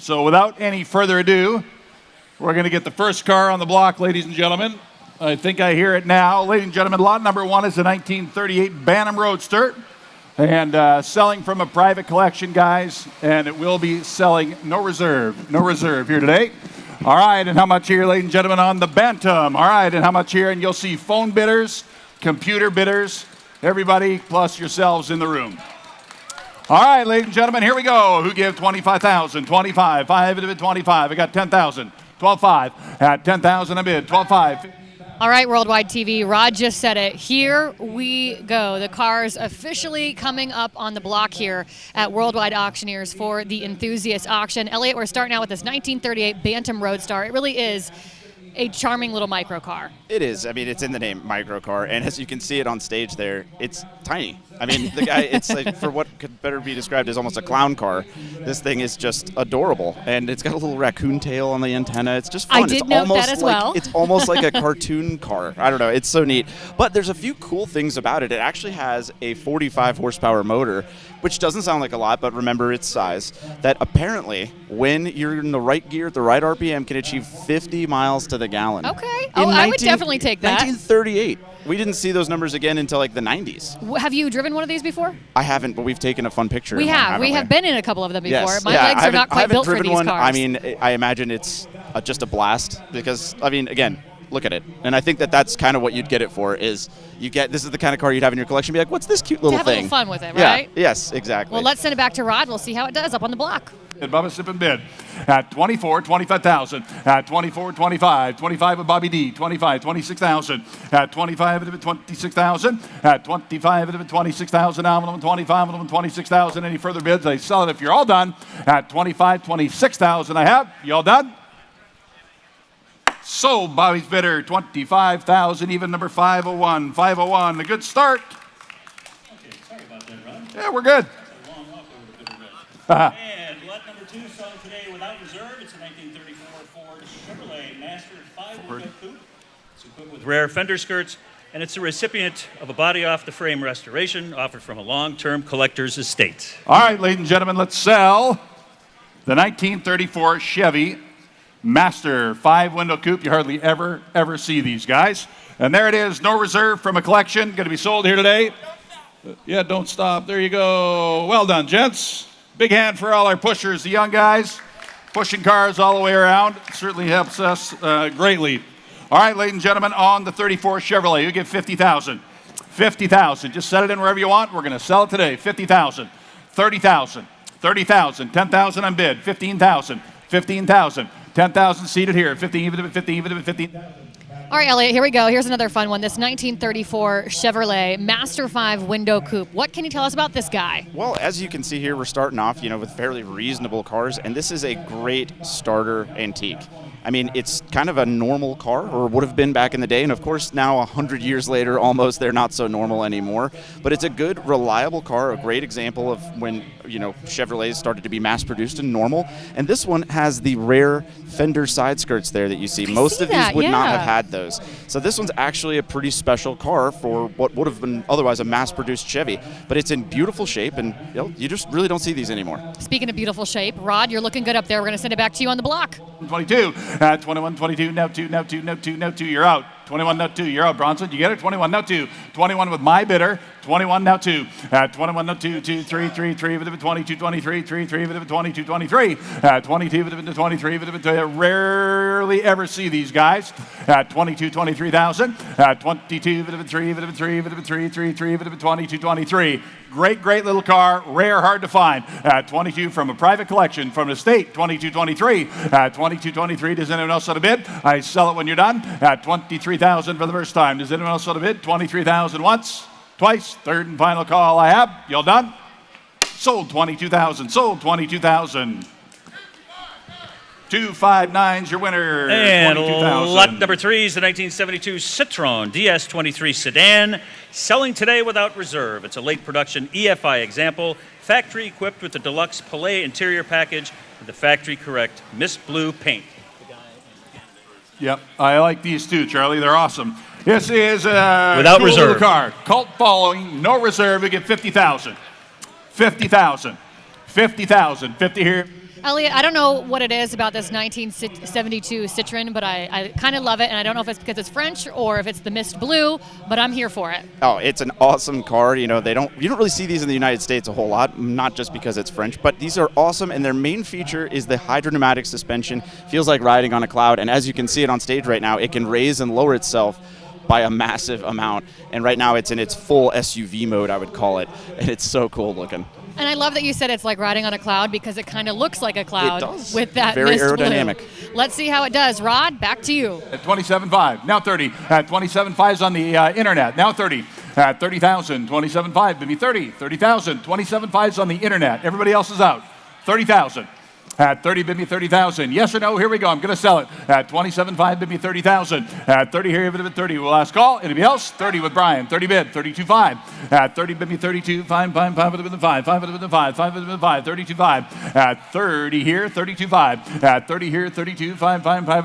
So without any further ado, we're going to get the first car on the block, ladies and gentlemen. I think I hear it now. Ladies and gentlemen, lot number 1 is a 1938 Bantam Roadster. And selling from a private collection, guys. And it will be selling no reserve here today. All right, and how much here, ladies and gentlemen, on the Bantam? All right, and how much here? And you'll see phone bidders, computer bidders, everybody plus yourselves in the room. All right, ladies and gentlemen, here we go. Who give 25,000? 25. 5 into 25. I got 10,000. 12.5 at 10,000 a bid. 12.5. All right, Worldwide TV, Rod just said it. Here we go. The car's officially coming up on the block here at Worldwide Auctioneers for the Enthusiast auction. Elliot, we're starting out with this 1938 Bantam Roadster. It really is a charming little micro car. It is. I mean, it's in the name, micro car, and as you can see it on stage there, it's tiny. I mean, the guy, it's like, for what could better be described as almost a clown car, this thing is just adorable, and it's got a little raccoon tail on the antenna. It's just fun. I did note that as well. It's almost like a cartoon car. I don't know. It's so neat. But there's a few cool things about it. It actually has a 45 horsepower motor, which doesn't sound like a lot, but remember its size, that apparently, when you're in the right gear at the right RPM, can achieve 50 miles to the gallon. Okay. I would definitely take that. 1938. We didn't see those numbers again until like the 90s. Have you driven one of these before? I haven't, but we've taken a fun picture. We have. We have been in a couple of them before. Yes. My legs are not quite built for these one. cars. I mean, I imagine it's just a blast because, I mean, again, look at it. And I think that that's kind of what you'd get it for is this is the kind of car you'd have in your collection. Be like, what's this cute little thing? To have a little fun with it, right? Yeah. Yes, exactly. Well, let's send it back to Rod. We'll see how it does up on the block. And Bubba Sip and bid at 24, 25,000 at 24, 25, 25 with Bobby D, 25, 26,000 at 25, 26,000 at 25, 26,000, now 25, 26,000. Any further bids? I sell it if you're all done at 25, 26,000. I have. You all done? Sold. Bobby's bidder, 25,000, even number 501. 501, a good start. Okay, sorry about that, Ron. Yeah, we're good. It's a long walk over to the red. And lot number 2 selling today without reserve. It's a 1934 Ford Chevrolet Master 5-window coupe. It's equipped with rear fender skirts, and it's a recipient of a body off the frame restoration offered from a long-term collector's estate. All right, ladies and gentlemen, let's sell the 1934 Chevy Master 5-window coupe. You hardly ever see these guys. And there it is, no reserve from a collection. Going to be sold here today. Yeah, don't stop. There you go. Well done, gents. Big hand for all our pushers, the young guys. Pushing cars all the way around. It certainly helps us greatly. All right, ladies and gentlemen, on the 34 Chevrolet, you get 50,000. 50,000. Just set it in wherever you want. We're going to sell it today. 50,000. 30,000. 30,000. 10,000 on bid. 15,000. 15,000. 10,000 seated here. 15, 15. All right, Elliot, here we go. Here's another fun one. This 1934 Chevrolet Master 5 window coupe. What can you tell us about this guy? Well, as you can see here, we're starting off, with fairly reasonable cars, and this is a great starter antique. I mean, it's kind of a normal car, or would have been back in the day, and of course now 100 years later, almost, they're not so normal anymore. But it's a good, reliable car, a great example of when, Chevrolets started to be mass-produced and normal. And this one has the rare fender side skirts there that you see. Most of these would not have had those. So this one's actually a pretty special car for what would have been otherwise a mass-produced Chevy. But it's in beautiful shape, and you just really don't see these anymore. Speaking of beautiful shape, Rod, you're looking good up there. We're going to send it back to you on the block. 22, 21, 22, now 2, now 2, now 2, now 2, you're out. 21, now 2, you're out, Bronson. You get it? 21, now 2. 21 with my bidder. 21, now 2. 21, now 2, 2, 3, 3, 3, 22, 23, 3, 3, 22, 23. 22, 23, rarely ever see these guys. 22, 23,000. 22, 3, 3, 3, 3, 3, 22, 23. Great little car, rare, hard to find. 22 from a private collection, from the state, 2223. 2223, does anyone else want to bid? I sell it when you're done. 23,000 for the first time. Does anyone else want to bid? 23,000 once, twice, third and final call I have. Y'all done? Sold 22,000, sold 22,000. 259's your winner. And lot number 3 is the 1972 Citroen DS23 sedan, selling today without reserve. It's a late production EFI example, factory equipped with the deluxe Palais interior package and the factory correct mist blue paint. Yep, I like these too, Charlie. They're awesome. This is a without cool reserve little car. Cult following, no reserve. We get 50,000. 50,000. 50,000. 50 here. Elliot, I don't know what it is about this 1972 Citroen, but I kind of love it, and I don't know if it's because it's French or if it's the mist blue, but I'm here for it. Oh, it's an awesome car. You know, you don't really see these in the United States a whole lot, not just because it's French, but these are awesome, and their main feature is the hydrodynamic suspension. Feels like riding on a cloud, and as you can see it on stage right now, it can raise and lower itself by a massive amount, and right now it's in its full SUV mode, I would call it, and it's so cool looking. And I love that you said it's like riding on a cloud because it kind of looks like a cloud It does. with that Very mist aerodynamic. blue. Let's see how it does. Rod, back to you. At 27.5, now 30. At 27.5 is on the internet, now 30. At 30,000, 27.5, maybe 30. 30,000, 27.5 is on the internet. Everybody else is out. 30,000. At 30, bid me 30,000. Yes or no? Here we go. I'm going to sell it. At 27.5, bid me 30,000. At 30, here, bid me 30. We'll last call. Anybody else? 30 with Brian. 30 bid. 32.5. At 30, bid me 32. Fine, 5 bid me 5. 5 bid me 5. 5 bid me 5. 32.5. At 30 here, 32.5. At 30 here, 32. 5 bid me 5.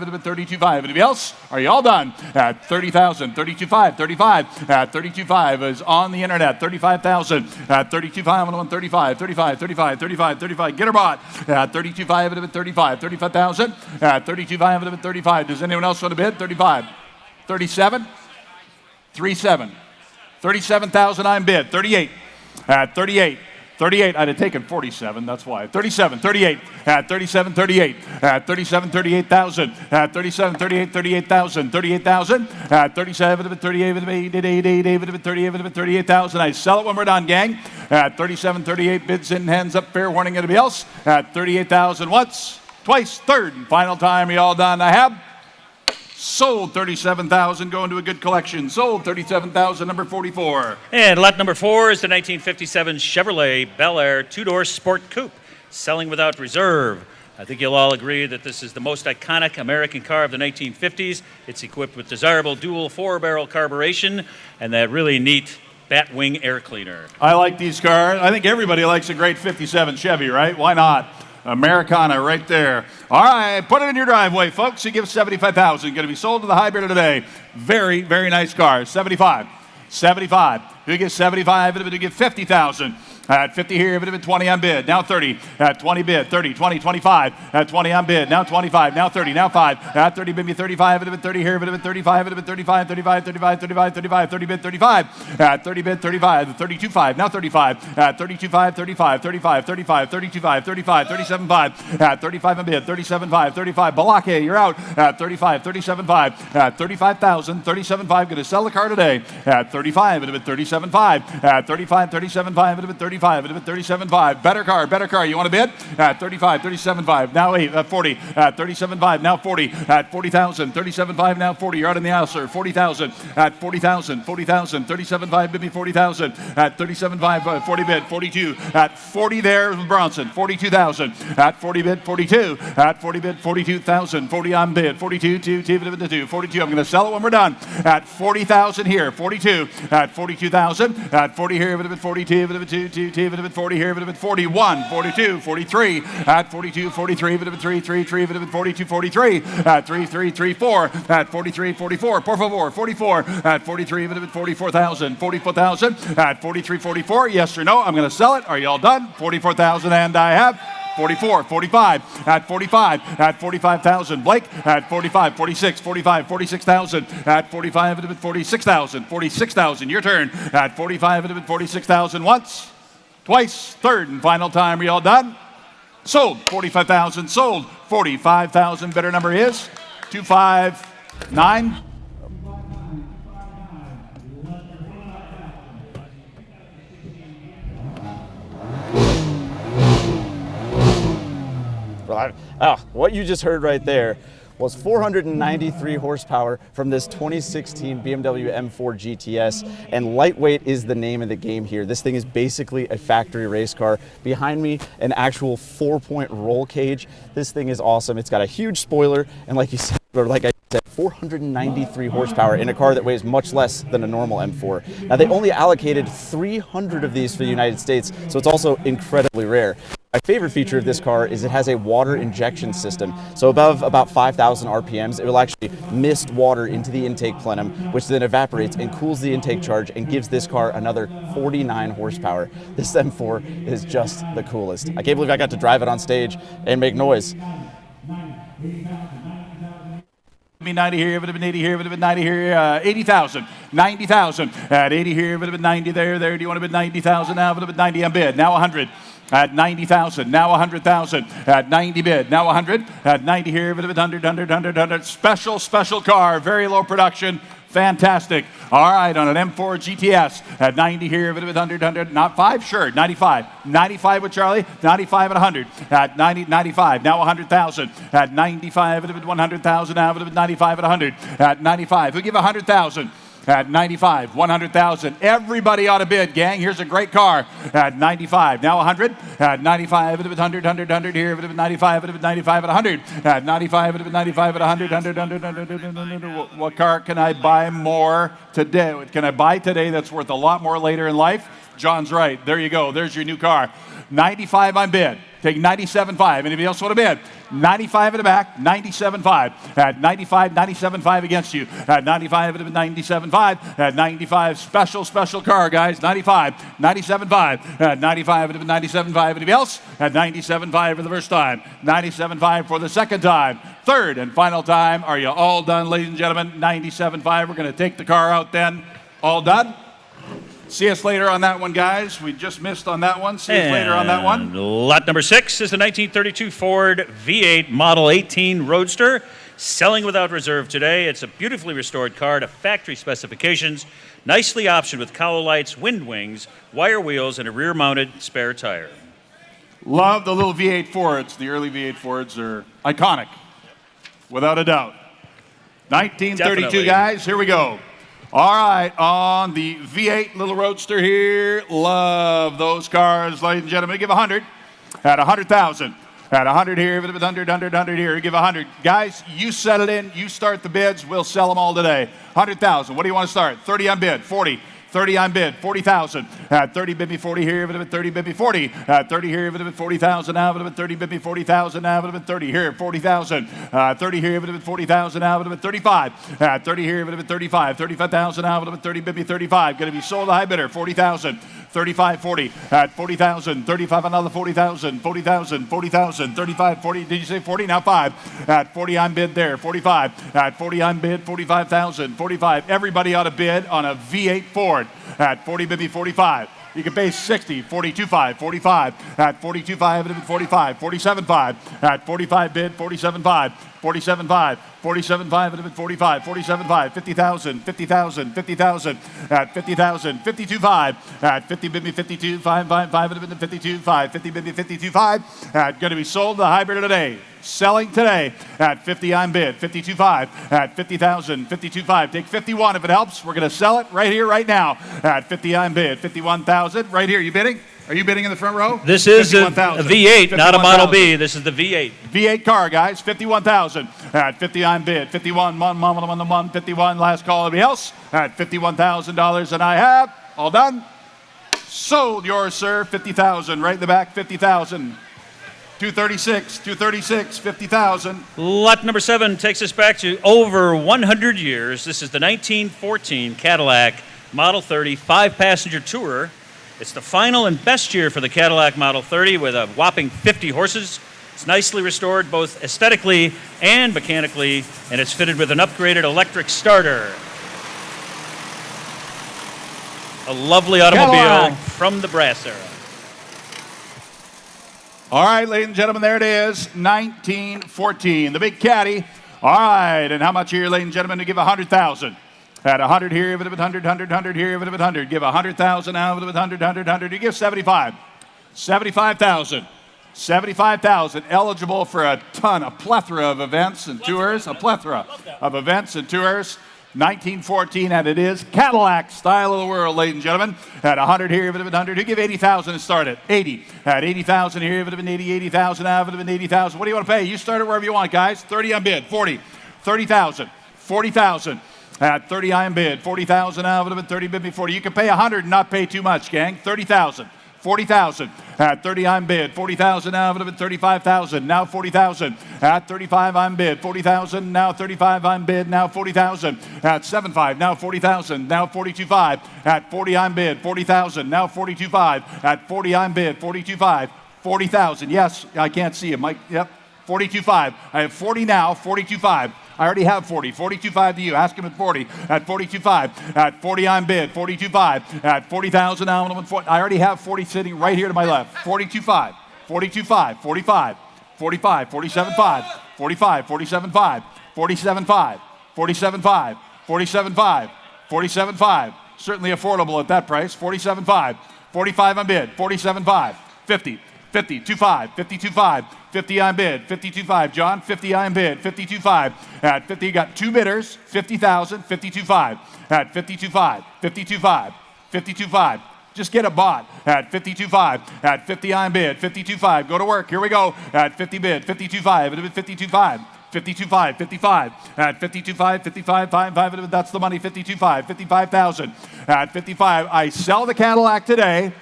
Bid me 32.5. Anybody else? Are you all done? At 30,000. 32.5. 35. At 32.5 is on the internet. 35,000. At 32.5, I'm on 35. 35. 35. 35. 35. Get her bought. At 32.5, it would have been 35. 35,000. At 32.5, it would have been 35. Does anyone else want to bid? 35. 37. 37. 37,000, I'm bid. 38. At 38. 38, I'd have taken 47, that's why. 37, 38, at 37, 38, at 37, 38,000, at 37, 38, 38,000, 38,000, at 37, 38, 38,000. I sell it when we're done, gang. At 37, 38, bids in, hands up, fair warning, anybody else? At 38,000, once, twice, third, and final time, are you all done? I have sold 37,000, going to a good collection. Sold 37,000, number 44. And lot number 4 is the 1957 Chevrolet Bel Air two-door sport coupe, selling without reserve. I think you'll all agree that this is the most iconic American car of the 1950s. It's equipped with desirable dual 4-barrel carburation and that really neat Batwing air cleaner. I like these cars. I think everybody likes a great 57 Chevy, right? Why not? Americana right there. All right, put it in your driveway, folks. You give 75,000. Going to be sold to the high bidder today. Very, very nice car. 75. 75. Who gets 75? It'll give 50,000. At 50 here, it would have been 20 on bid. Now 30. At 20 bid. 30, 20, 25. At 20 on bid. Now 25. Now 30. Now 5. At 30 bid me 35. It would have been 30 here. It would have been 35. It would have been 35, 35, 35, 35, 35. 30 bid 35. At 30 bid 35. 32.5. Now 35. At 32.5, 35, 35, 35, 32.5, 35, 37.5. At 35 on bid. 37.5, 35. Balake, you're out. At 35, 37.5. At 35,000. 37.5. Going to sell the car today. At 35. It would have been 37.5. At 35, 37.5. It would have been 35. It would have been 37.5. Better car. You want to bid? At 35, 37.5. Now 8, at 40. At 37.5. Now 40. At 40,000. 37.5. Now 40. You're out in the aisle, sir. 40,000. At 40,000. 40,000. 37.5. Bid me 40,000. At 37.5. 40 bid. 42. At 40 there with Bronson. 42,000. At 40 bid. 42. At 40 bid. 42,000. 40 on bid. 42. 2. 42. I'm going to sell it when we're done. At 40,000 here. 42. At 42,000. At 40 here. It would have been 42. It would have been 2. It would have been 40 here. It would have been 41. 42. 43. At 42. 43. It would have been 3. 3. 3. It would have been 42. 43. At 3. 3. 3. 4. At 43. 44. Por favor. 44. At 43. It would have been 44,000. 44,000. At 43. 44. Yes or no? I'm going to sell it. Are you all done? 44,000 and I have 44, 45, at 45, at 45,000. Blake, at 45, 46, 45, 46,000. At 45, it would have been 46,000. 46,000, your turn. At 45, it would have been 46,000 once, twice, third and final time. Are you all done? Sold, 45,000. Sold, 45,000. Better number is 259. What you just heard right there was 493 horsepower from this 2016 BMW M4 GTS, and lightweight is the name of the game here. This thing is basically a factory race car. Behind me, an actual 4-point roll cage. This thing is awesome. It's got a huge spoiler, and like I said, 493 horsepower in a car that weighs much less than a normal M4. Now, they only allocated 300 of these for the United States, so it's also incredibly rare. My favorite feature of this car is it has a water injection system. So above about 5,000 RPMs, it will actually mist water into the intake plenum, which then evaporates and cools the intake charge and gives this car another 49 horsepower. This M4 is just the coolest. I can't believe I got to drive it on stage and make noise. 90 here, would have been 80 here, would have been 90 here, 80,000, 90,000, at 80 here, would have been 90 there, do you want to bid 90,000 now, would have been 90 on bid, now 100, at 90,000, now 100,000, at 90 bid, now 100, at 90 here, would have been 100, special car, very low production, fantastic. All right, on an M4 GTS at 90 here, would have been 100, not 5, sure, 95. 95 with Charlie, 95 at 100. At 90, 95, now 100,000. At 95, would have been 100,000, now would have been 95 at 100. At 95, we'll give 100,000. At 95, 100,000. Everybody ought to bid, gang. Here's a great car. At 95, now 100. At 95, would have been 100 here. Would have been 95, would have been 95 at 100. At 95, would have been 95 at 100. What car can I buy more today? What can I buy today that's worth a lot more later in life? John's right. There you go. There's your new car. 95 on bid. Take 97.5. Anybody else want to bid? 95 in the back, 97.5. At 95, 97.5 against you. At 95, it would have been 97.5. At 95, special car, guys. 95, 97.5. At 95, it would have been 97.5. Anybody else? At 97.5 for the first time. 97.5 for the second time. Third and final time. Are you all done, ladies and gentlemen? 97.5. We're going to take the car out then. All done? See us later on that one, guys. We just missed on that one. See us later on that one. Lot number 6 is the 1932 Ford V8 Model 18 Roadster, selling without reserve today. It's a beautifully restored car to factory specifications, nicely optioned with cowl lights, wind wings, wire wheels, and a rear-mounted spare tire. Love the little V8 Fords. The early V8 Fords are iconic, without a doubt. 1932, Definitely. guys. Here we go. All right, on the V8 little Roadster here. Love those cars, ladies and gentlemen. Give 100 at 100,000. At 100 here, 100 here. Give 100. Guys, you set it in. You start the bids. We'll sell them all today. 100,000. What do you want to start? 30 on bid. 40. 30 on bid, 40,000. At 30 bid me 40 here, would have been 30 bid me 40. At 30 here, would have been 40,000 now, would have been 30 bid me 40,000 now, would have been 30 here, 40,000. 30 here, would have been 40,000 now, would have been 35. At 30 here, would have been 35. 35,000 now, would have been 30 bid me 35. Going to be sold to high bidder, 40,000. 35, 40. At 40,000. 35 another 40,000. 40,000. 40,000. 35, 40. Did you say 40? Now 5. At 40 on bid there. 45. At 40 on bid, 45,000. 45. Everybody ought to bid on a V8 Ford. At 40 bid me 45. You can pay 60, 42.5, 45. At 42.5, it would be 45, 47.5. At 45 bid, 47.5, 47.5, 47.5, it would be 45, 47.5, 50,000, 50,000, 50,000. At 50,000, 52.5. At 50 bid me 52, 5.5, it would have been 52.5, 50 bid me 52.5. At going to be sold to the hybrid today. Selling today at 50 on bid, 52.5. At 50,000, 52.5. Take 51 if it helps. We're going to sell it right here, right now. At 50 on bid, 51,000. Right here. You bidding? Are you bidding in the front row? This is a V8, not a Model B. This is the V8. V8 car, guys. 51,000. At 50 on bid, 51. 51. Last call. Anybody else? At $51,000, and I have all done. Sold yours, sir. 50,000. Right in the back. 50,000. 236, 50,000. Lot number 7 takes us back to over 100 years. This is the 1914 Cadillac Model 30 5-passenger tourer. It's the final and best year for the Cadillac Model 30 with a whopping 50 horses. It's nicely restored both aesthetically and mechanically, and it's fitted with an upgraded electric starter. A lovely automobile Cadillac from the brass era. All right, ladies and gentlemen, there it is, 1914, the big caddy. All right, and how much here, ladies and gentlemen, to give 100,000? At 100 here, would have been 100 here, would have been 100. Give 100,000 now, would have been 100. You give 75. 75,000. 75,000, eligible for a plethora of events and tours, a plethora of events and tours. 1914, and it is Cadillac style of the world, ladies and gentlemen. At 100 here, it would have been 100. You give 80,000 and start it. 80. At 80,000 here, it would have been 80. 80,000 now, it would have been 80,000. What do you want to pay? You start it wherever you want, guys. 30 on bid. 40. 30,000. 40,000. At 30 on bid. 40,000 now, it would have been 30 bid me 40. You can pay 100 and not pay too much, gang. 30,000. 40,000. At 30, I'm bid. 40,000 now, but 35,000. Now 40,000. At 35, I'm bid. 40,000. Now 35, I'm bid. Now 40,000. At 75, now 40,000. Now 42.5. At 40, I'm bid. 40,000. Now 42.5. At 40, I'm bid. 42.5. 40,000. Yes, I can't see him. Mike, yep. 42.5. I have 40 now. 42.5. I already have 40. 42.5 to you. Ask him at 40. At 42.5. At 40, I'm bid. 42.5. At 40,000 now. I already have 40 sitting right here to my left. 42.5. 42.5. 45. 45. 47.5. 45. 47.5. 47.5. 47.5. 47.5. 47.5. Certainly affordable at that price. 47.5. 45 I'm bid. 47.5. 50. 50, 2.5, 52.5, 50 I'm bid, 52.5, John, 50 I'm bid, 52.5. At 50, you got two bidders, 50,000, 52.5. At 52.5, 52.5, 52.5. Just get a bot at 52.5. At 50 I'm bid, 52.5. Go to work, here we go. At 50 bid, 52.5, 52.5. 52.5, 55, at 52.5, 55.5, that's the money, 52.5, 55,000. At 55, I sell the Cadillac today.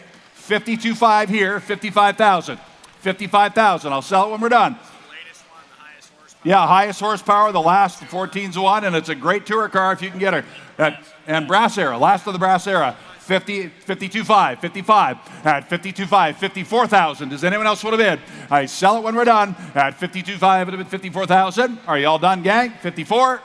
52.5 here, 55,000. 55,000. I'll sell it when we're done. Latest one, the highest horsepower. Yeah, highest horsepower, the last 14's one, and it's a great tour car if you can get her. And brass era, last of the brass era. 52.5, 55, at 52.5, 54,000. Does anyone else want to bid? I sell it when we're done. At 52.5, it'll be 54,000. Are you all done, gang? 54.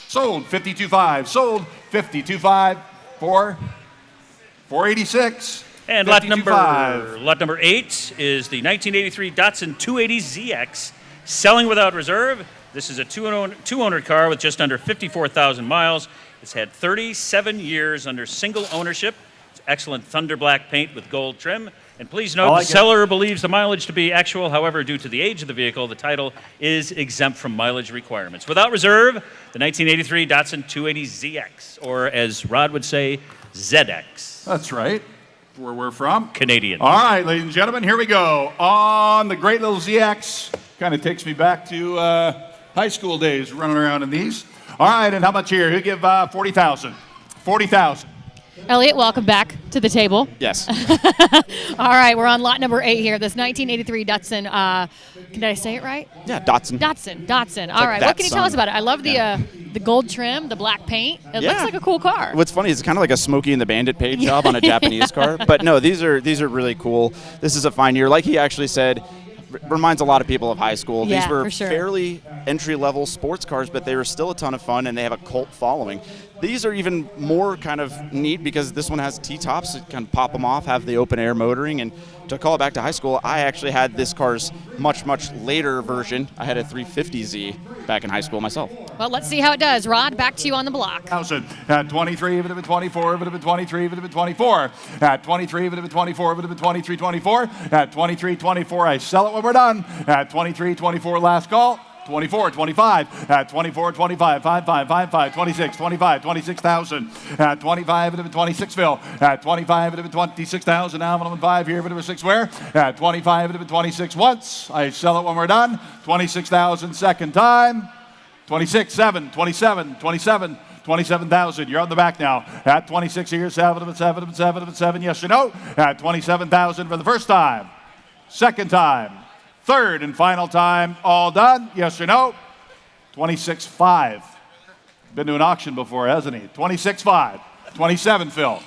Sold. 52.5. Sold. 52.5. 486. And lot number 8 is the 1983 Datsun 280ZX, selling without reserve. This is a two-owner car with just under 54,000 miles. It's had 37 years under single ownership. It's excellent thunder black paint with gold trim. And please note, the seller believes the mileage to be actual. However, due to the age of the vehicle, the title is exempt from mileage requirements. Without reserve, the 1983 Datsun 280ZX, or as Rod would say, ZX. That's right. Where we're from. Canadian. All right, ladies and gentlemen, here we go. On the great little ZX. Kind of takes me back to high school days running around in these. All right, and how much here? He'll give 40,000. 40,000. Elliot, welcome back to the table. Yes. All right, we're on lot number 8 here. This 1983 Datsun. Did I say it right? Yeah, Datsun. Datsun. All right, what can you tell us about it? I love the gold trim, the black paint. It looks like a cool car. What's funny is it's kind of like a Smokey and the Bandit paint job on a Japanese car. But no, these are really cool. This is a fine year. Like he actually said, reminds a lot of people of high school. Yeah, These were for sure. fairly entry-level sports cars, but they were still a ton of fun, and they have a cult following. These are even more kind of neat because this one has T-tops. You can pop them off, have the open-air motoring. And to call it back to high school, I actually had this car's much, much later version. I had a 350Z back in high school myself. Well, let's see how it does. Rod, back to you on the block. At 23, it would have been 24, it would have been 23, it would have been 24. At 23, it would have been 24, it would have been 23, 24. At 23, 24, I sell it when we're done. At 23, 24, last call. 24, 25, at 24, 25, 55, 55, 26, 25, 26,000. At 25, it would have been 26, Phil. At 25, it would have been 26,000. Now I'm on 5 here, but it was 6 where? At 25, it would have been 26 once. I sell it when we're done. 26,000 second time. 26, 7, 27, 27. 27,000. You're on the back now. At 26 here, 7, yes or no? At 27,000 for the first time. Second time. Third and final time, all done, yes or no? 26.5. Been to an auction before, hasn't he? 26.5. 27, Phil.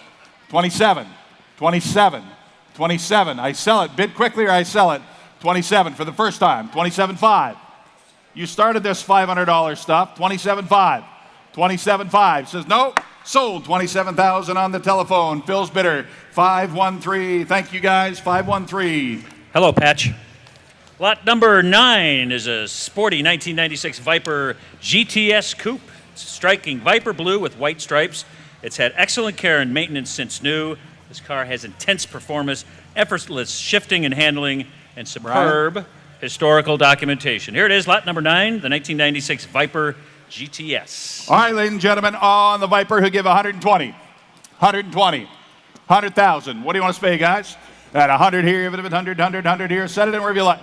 27. 27. 27. I sell it. Bid quickly or I sell it. 27 for the first time. 27.5. You started this $500 stuff. 27.5. 27.5. Says no. Sold. 27,000 on the telephone. Phil's bidder. 513. Thank you guys. 513. Hello, Patch. Lot number 9 is a sporty 1996 Viper GTS Coupe. It's a striking Viper blue with white stripes. It's had excellent care and maintenance since new. This car has intense performance, effortless shifting and handling, and superb historical documentation. Here it is, lot number 9, the 1996 Viper GTS. All right, ladies and gentlemen, on the Viper, who give 120. 120. 100,000. What do you want to pay, guys? At 100 here, 100 here. Set it in wherever you like.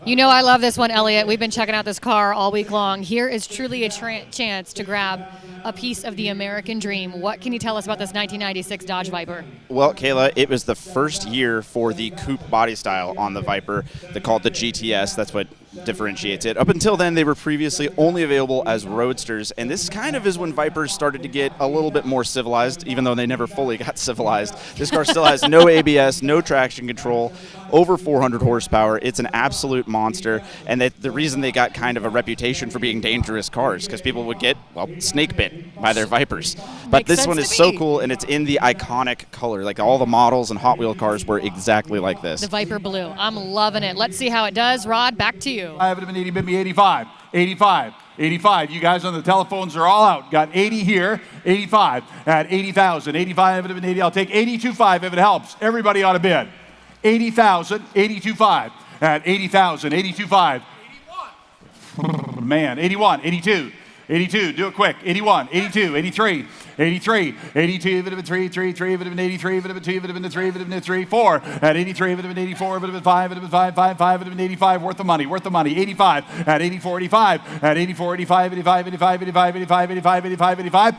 You know I love this one, Elliot. We've been checking out this car all week long. Here is truly a chance to grab a piece of the American dream. What can you tell us about this 1996 Dodge Viper? Well, Kayla, it was the first year for the coupe body style on the Viper. They call it the GTS. That's what differentiates it. Up until then, they were previously only available as roadsters, and this kind of is when Vipers started to get a little bit more civilized, even though they never fully got civilized. This car still has no ABS, no traction control, over 400 horsepower. It's an absolute monster, and the reason they got kind of a reputation for being dangerous cars, because people would get, well, snake bit by their Vipers. But Makes this sense one to is so me. cool, and it's in the iconic color. Like all the models and Hot Wheel cars were exactly like this. The Viper Blue. I'm loving it. Let's see how it does. Rod, back to you. I have it been 80, bid me 85, 85, 85. You guys on the telephones are all out. Got 80 here, 85 at 80,000. 85 if it been 80. I'll take 82.5 if it helps. Everybody ought to bid. 80,000, 82.5 at 80,000, 82.5. 81. Man, 81, 82. 82, do it quick. 81, 82, 83, 83, 82, if it had been 3, 3, 3, if it had been 83, if it had been 2, if it had been 3, if it had been 3, 4, at 83, if it had been 84, if it had been 5, if it had been 5, 5, 5, if it had been 85, worth the money, 85, at 84, 85, at 84, 85, 85, 85, 85, 85, 85, 85, 85.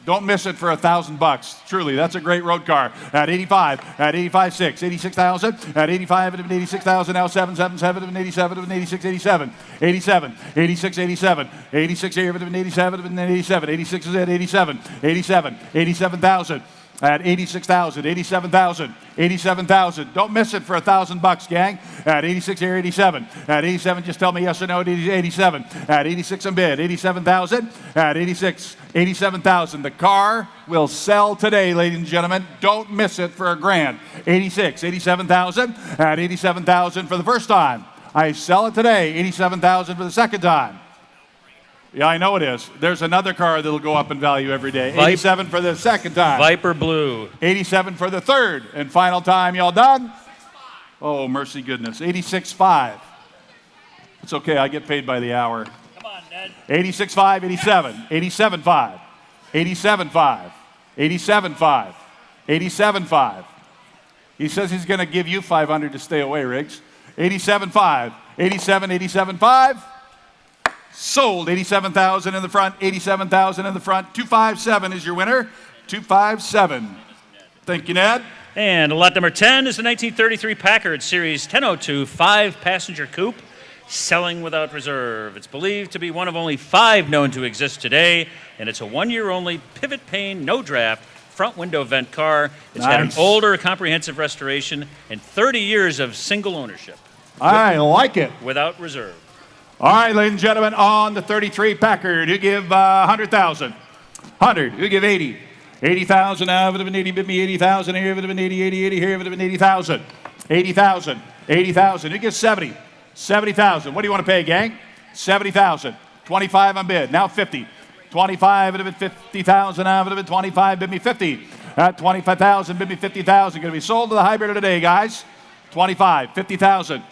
Don't miss it for $1,000. Truly, that's a great road car. At 85, at 85.6, 86,000. At 85, it would have been 86,000. Now 777, it would have been 87, it would have been 86, 87, 87, 86, 87, 86 here, it would have been 87, it would have been 87, 86 is at 87, 87, 87,000. At 86,000, 87,000, 87,000. Don't miss it for $1,000, gang. At 86 here, 87. At 87, just tell me yes or no. At 87. At 86 on bid, 87,000. At 86, 87,000. The car will sell today, ladies and gentlemen. Don't miss it for $1,000. 86, 87,000. At 87,000 for the first time. I sell it today. 87,000 for the second time. Yeah, I know it is. There's another car that'll go up in value every day. 87 for the second time. Viper Blue. 87 for the third and final time. Y'all done? Oh, mercy goodness. 86.5. It's okay. I get paid by the hour. Come on, Ned. 86.5, 87. 87.5. 87.5. 87.5. 87.5. He says he's going to give you 500 to stay away, Riggs. 87.5. 87, 87.5. Sold. 87,000 in the front, 87,000 in the front. 257 is your winner. 257. Thank you, Ned. And lot number 10 is the 1933 Packard Series 1002 5-passenger coupe, selling without reserve. It's believed to be one of only 5 known to exist today, and it's a 1-year-only pivot pane, no draft, front window vent car. It's got an Nice. older comprehensive restoration and 30 years of single ownership I like it. without reserve. All right, ladies and gentlemen, on the 33 Packard, who give 100,000? 100. Who give 80? 80,000. Now, if it had been 80, bid me 80,000. Here, if it had been 80, 80, 80. Here, if it had been 80,000. 80,000. 80,000. Who gives 70? 70,000. What do you want to pay, gang? 70,000. 25 on bid. Now 50. 25, it would have been 50,000. Now, if it had been 25, bid me 50. At 25,000, bid me 50,000. Going to be sold to the hybrid today, guys. 25, 50,000.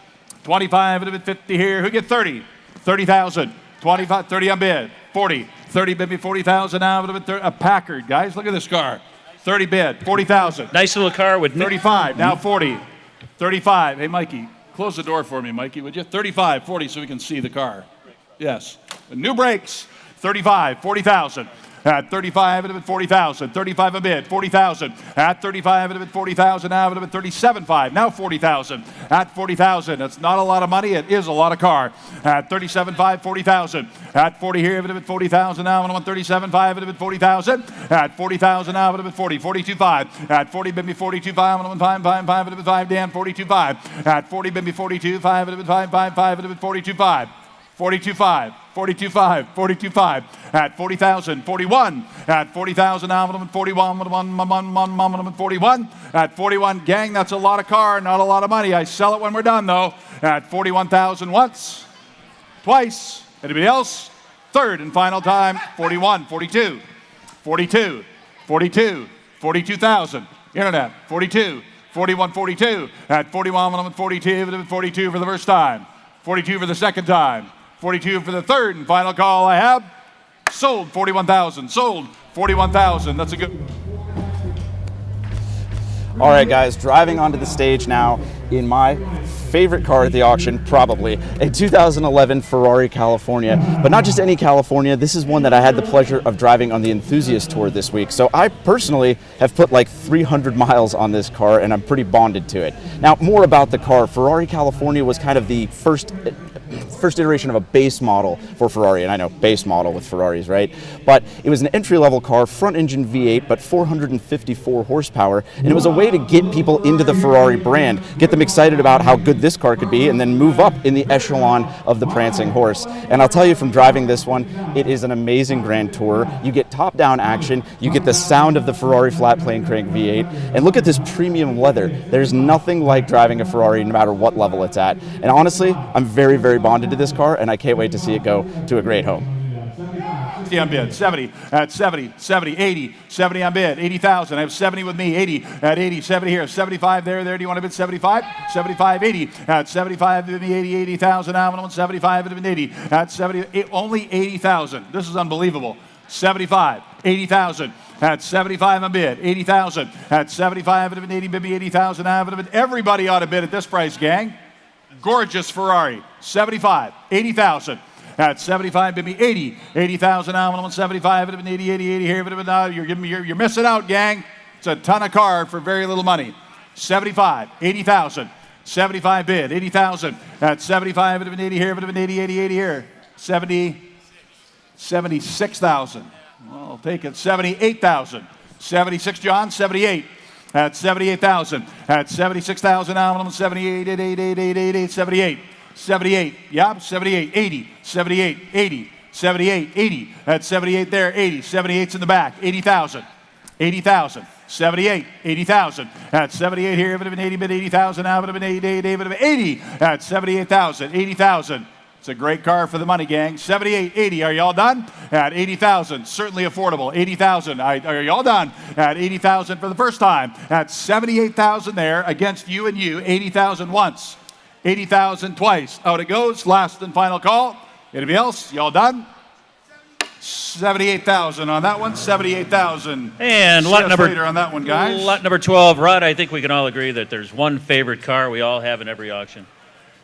25, it would have been 50 here. Who get 30? 30,000. 25, 30 on bid. 40. 30 bid me 40,000 now. It would have been a Packard, guys. Look at this car. 30 bid. 40,000. Nice little car with 35. Now 40. 35. Hey, Mikey, close the door for me, Mikey, would you? 35, 40, so we can see the car. Yes. New brakes. 35, 40,000. At 35, it would have been 40,000. 35 a bid, 40,000. At 35, it would have been 40,000. Now it would have been 37.5. Now 40,000. At 40,000, that's not a lot of money. It is a lot of car. At 37.5, 40,000. At 40 here, it would have been 40,000. Now I want 37.5, it would have been 40,000. At 40,000, now it would have been 40. 42.5. At 40, bid me 42.5. I want 5, 5, 5, it would have been 5. Dan, 42.5. At 40, bid me 42.5. It would have been 5, 5, 5, it would have been 42.5. 42.5, 42.5, 42.5, at 40,000, 41, at 40,000, now I'm 41, 41, at 41, gang, that's a lot of car, not a lot of money. I sell it when we're done, though, at 41,000 once, twice, anybody else? Third and final time, 41, 42, 42, 42, 42,000, internet, 42, 41, 42, at 41, 42, 42 for the first time, 42 for the second time, 42 for the third and final call I have. Sold 41,000. Sold 41,000. That's a good. All right, guys, driving onto the stage now in my favorite car at the auction, probably, a 2011 Ferrari California. But not just any California, this is one that I had the pleasure of driving on the Enthusiast tour this week. So I personally have put like 300 miles on this car, and I'm pretty bonded to it. Now, more about the car. Ferrari California was kind of the first iteration of a base model for Ferrari, and I know base model with Ferraris, right? But it was an entry-level car, front-engine V8, but 454 horsepower, and it was a way to get people into the Ferrari brand, get them excited about how good this car could be, and then move up in the echelon of the prancing horse. And I'll tell you, from driving this one, it is an amazing grand tour. You get top-down action, you get the sound of the Ferrari flat-plane crank V8, and look at this premium leather. There's nothing like driving a Ferrari, no matter what level it's at. And honestly, I'm very, very bonded to this car, and I can't wait to see it go to a great home. 60 on bid, 70 at 70, 70, 80, 70 on bid, 80,000. I have 70 with me, 80 at 80, 70 here, 75 there. Do you want to bid 75? 75, 80 at 75 with me, 80, 80,000. I'm on 75 at 80 at 70, only 80,000. This is unbelievable. 75, 80,000. At 75 on bid, 80,000. At 75 at 80, bid me 80,000. Everybody ought to bid at this price, gang. Gorgeous Ferrari, 75, 80,000. At 75, bid me 80, 80,000. Now I'm on 75, at 80, 80, 80 here. But now you're missing out, gang. It's a ton of car for very little money. 75, 80,000. 75 bid, 80,000. At 75, at 80 here. But 80, 80, 80 here. 70, 76,000. Well, I'll take it. 78,000. 76, John. 78. At 78,000. At 76,000. Now I'm 78, 88, 78. 78. Yeah, 78, 80. 78, 80. 78, 80. At 78 there, 80. 78's in the back. 80,000. 80,000. 78, 80,000. At 78 here, it would have been 80, but 80,000. Now it would have been 80. At 78,000. 80,000. It's a great car for the money, gang. 78, 80. Are you all done? At 80,000. Certainly affordable. 80,000. Are you all done? At 80,000 for the first time. At 78,000 there against you and you. 80,000 once. 80,000 twice. Out it goes. Last and final call. Anybody else? You all done? 78,000 on that one. 78,000. And lot number later on that one, guys. Lot number 12, Rod. I think we can all agree that there's one favorite car we all have in every auction.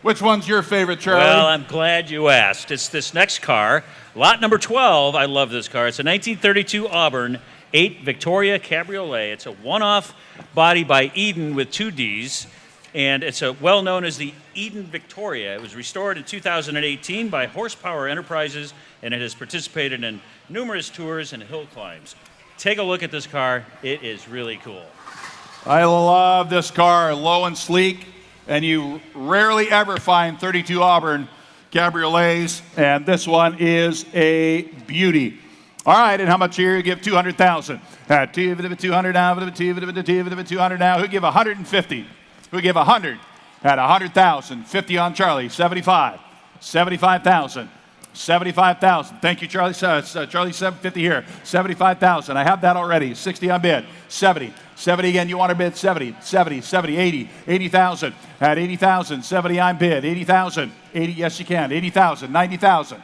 Which one's your favorite, Charlie? Well, I'm glad you asked. It's this next car, lot number 12. I love this car. It's a 1932 Auburn 8 Victoria Cabriolet. It's a one-off body by Eden with 2 Ds, and it's well known as the Eden Victoria. It was restored in 2018 by Horsepower Enterprises, and it has participated in numerous tours and hill climbs. Take a look at this car. It is really cool. I love this car, low and sleek. And you rarely ever find 32 Auburn Cabriolets, and this one is a beauty. All right, and how much here? You give 200,000. 200 now, 200 now. Who give 150? Who give 100? At 100,000. 50 on Charlie. 75. 75,000. 75,000. Thank you, Charlie. Charlie, 750 here. 75,000. I have that already. 60 on bid. 70. 70 again. You want to bid 70. 70. 70. 80. 80,000. At 80,000. 70 on bid. 80,000. 80. Yes, you can. 80,000. 90,000.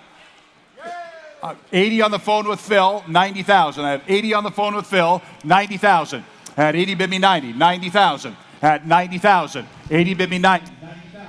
80 on the phone with Phil. 90,000. I have 80 on the phone with Phil. 90,000. At 80, bid me 90. 90,000. At 90,000. 80, bid me 90.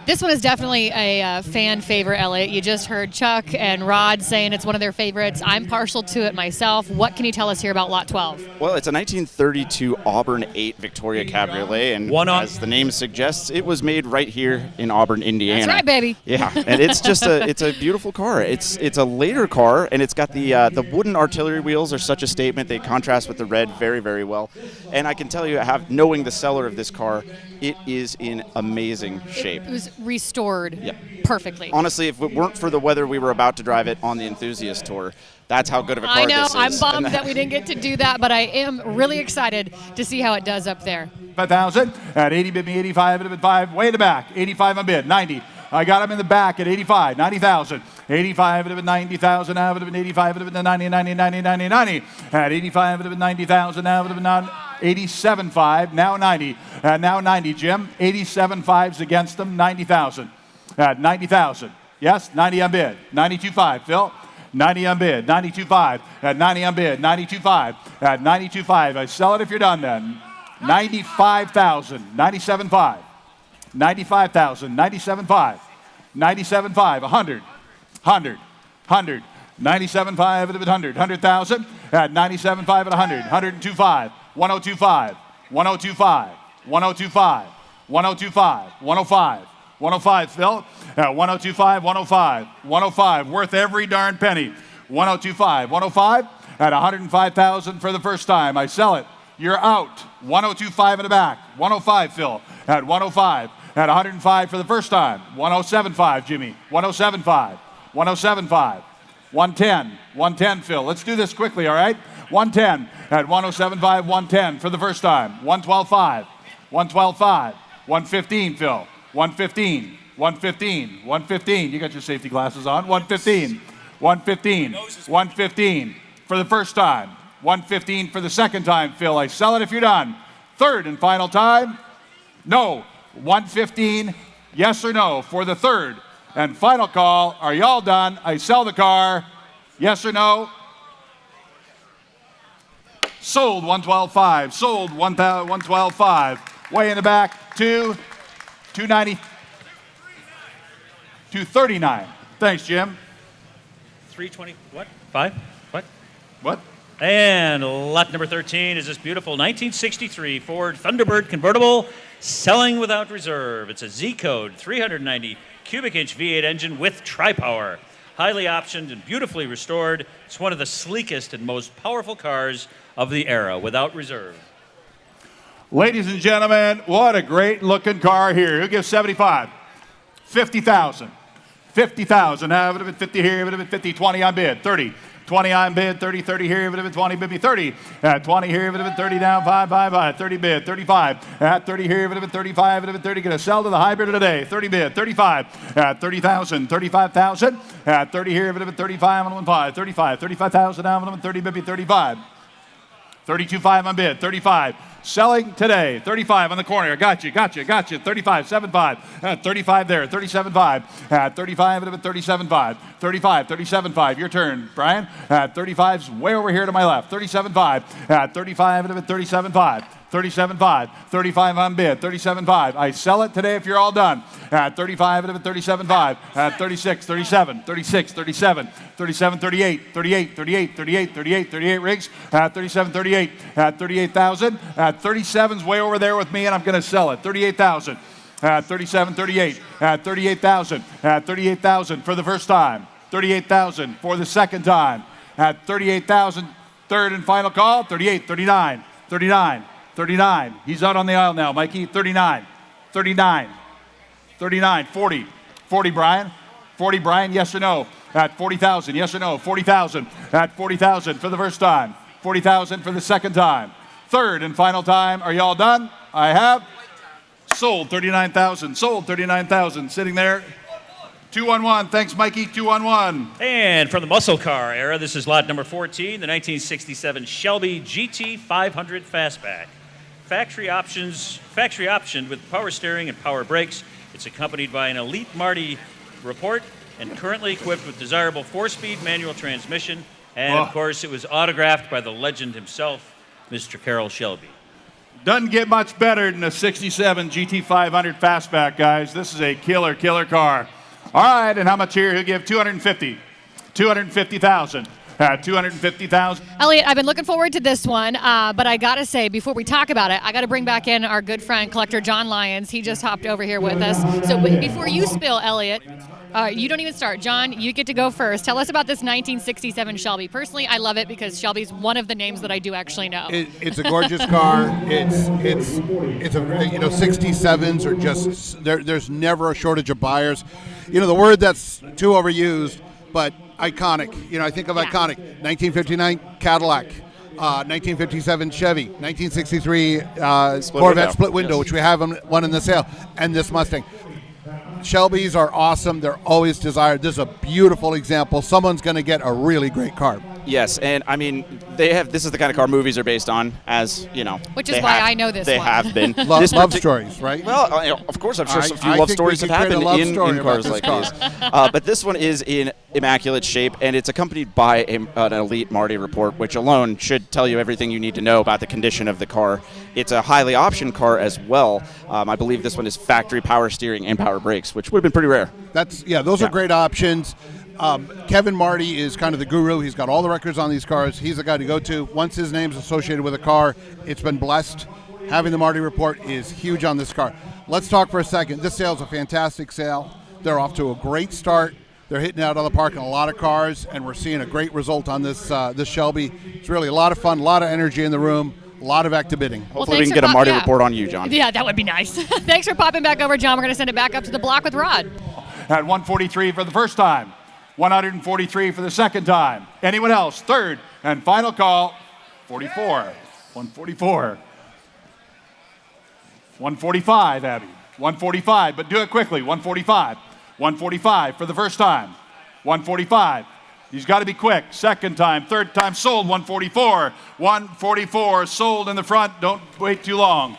This one is definitely a fan favorite, Elliot. You just heard Chuck and Rod saying it's one of their favorites. I'm partial to it myself. What can you tell us here about Lot 12? Well, it's a 1932 Auburn 8 Victoria Cabriolet, and as the name suggests, it was made right here in Auburn, Indiana. That's right, baby. Yeah, and it's just it's a beautiful car. It's a later car, and it's got the wooden artillery wheels are such a statement. They contrast with the red very, very well. And I can tell you, knowing the seller of this car, it is in amazing shape. It was restored perfectly. Honestly, if it weren't for the weather, we were about to drive it on the Enthusiast tour. That's how good of a car this is. I know, I'm bummed that we didn't get to do that, but I am really excited to see how it does up there. 5,000 at 80, bid me 85, bid 5, way in the back, 85 on bid, 90. I got him in the back at 85, 90,000. 85, bid 90,000, now bid 85, bid 90, 90, 90, 90, 90. At 85, bid 90,000, now bid 87.5, now 90. Now 90, Jim. 87.5s against them, 90,000. At 90,000. Yes, 90 on bid. 92.5, Phil. 90 on bid. 92.5. At 90 on bid. 92.5. At 92.5. I sell it if you're done then. 95,000. 97.5. 95,000, 97.5, 97.5, 100, 100, 100, 97.5 at 100, 100,000 at 97.5 at 100, 102.5, 102.5, 102.5, 102.5, 102.5, 105, 105, Phil, at 102.5, 105, 105, worth every darn penny, 102.5, 105 at 105,000 for the first time. I sell it. You're out. 102.5 in the back. 105, Phil, at 105, at 105 for the first time. 107.5, Jimmy. 107.5, 107.5, 110, 110, Phil. Let's do this quickly, all right? 110 at 107.5, 110 for the first time. 112.5, 112.5, 115, Phil. 115, 115, 115. You got your safety glasses on. 115, 115, 115 for the first time. 115 for the second time, Phil. I sell it if you're done. Third and final time. No. 115, yes or no for the third and final call. Are y'all done? I sell the car. Yes or no? Sold 112.5. Sold 112.5. Way in the back, 290, 239. Thanks, Jim. 320, what? 5? What? What? And lot number 13 is this beautiful 1963 Ford Thunderbird convertible, selling without reserve. It's a Z-code 390 cubic inch V8 engine with tri-power. Highly optioned and beautifully restored. It's one of the sleekest and most powerful cars of the era, without reserve. Ladies and gentlemen, what a great looking car here. Who gives 75? 50,000. 50,000. Now, it would have been 50 here, it would have been 50, 20 on bid, 30. 20 on bid, 30, 30 here, it would have been 20, maybe 30. At 20 here, it would have been 30 down, 5, 30 bid, 35. At 30 here, it would have been 35, it would have been 30. Going to sell to the hybrid of today, 30 bid, 35. At 30,000, 35,000. At 30 here, it would have been 35 on 5, 35. 35,000 down, 30, maybe 35. 32.5 on bid, 35. Selling today, 35 on the corner. Got you. 35, 75. 35 there, 37.5. At 35, it would have been 37.5. 35, 37.5. Your turn, Brian. At 35's way over here to my left. 37.5. At 35, it would have been 37.5. 37.5, 35 on bid, 37.5. I sell it today if you're all done. At 35, it would have been 37.5. At 36, 37, 36, 37, 37, 38, 38, 38, 38, 38, 38 rigs. At 37, 38, at 38,000. At 37's way over there with me, and I'm going to sell it. 38,000. At 37, 38, at 38,000. At 38,000 for the first time. 38,000 for the second time. At 38,000, third and final call. 38, 39, 39. 39. He's out on the aisle now, Mikey. 39. 39. 39. 40. 40, Brian. 40, Brian. Yes or no? At 40,000. Yes or no? 40,000. At 40,000 for the first time. 40,000 for the second time. Third and final time. Are y'all done? I have. Sold 39,000. Sold 39,000. Sitting there. 2-on-1. Thanks, Mikey. 2-on-1. And from the muscle car era, this is lot number 14, the 1967 Shelby GT 500 Fastback. Factory optioned with power steering and power brakes. It's accompanied by an Elite Marty report and currently equipped with desirable 4-speed manual transmission. And of course, it was autographed by the legend himself, Mr. Carroll Shelby. Doesn't get much better than a 67 GT 500 Fastback, guys. This is a killer car. All right, and how much here? He'll give 250. 250,000. 250,000. Elliot, I've been looking forward to this one, but I gotta say, before we talk about it, I gotta bring back in our good friend, collector John Lyons. He just hopped over here with us. So before you spill, Elliot, you don't even start. John, you get to go first. Tell us about this 1967 Shelby. Personally, I love it because Shelby's one of the names that I do actually know. It's a gorgeous car. It's a 67s are just there's never a shortage of buyers. The word that's too overused, but iconic. I think of iconic. 1959 Cadillac, 1957 Chevy, 1963 Corvette split window, which we have one in the sale, and this Mustang. Shelbys are awesome. They're always desired. This is a beautiful example. Someone's going to get a really great car. Yes, and I mean this is the kind of car movies are based on, as you know. Which is why I know this They one. have been. Love stories, right? Well, of course, I'm sure a few I love think stories we have could create happened a love in story cars about like this these. But this one is in immaculate shape, and it's accompanied by an elite Marty report, which alone should tell you everything you need to know about the condition of the car. It's a highly optioned car as well. I believe this one is factory power steering and power brakes, which would have been pretty rare. Those are great options. Kevin Marty is kind of the guru. He's got all the records on these cars. He's the guy to go to. Once his name's associated with a car, it's been blessed. Having the Marty report is huge on this car. Let's talk for a second. This sale is a fantastic sale. They're off to a great start. They're hitting out of the park in a lot of cars, and we're seeing a great result on this Shelby. It's really a lot of fun, a lot of energy in the room, a lot of active bidding. Hopefully we can get a Marty report on you, John. Yeah, that would be nice. Thanks for popping back over, John. We're going to send it back up to the block with Rod. At 143 for the first time. 143 for the second time. Anyone else? Third and final call. 44. 144. 145, Abby. 145, but do it quickly. 145. 145 for the first time. 145. He's got to be quick. Second time, third time, sold. 144. 144 sold in the front. Don't wait too long.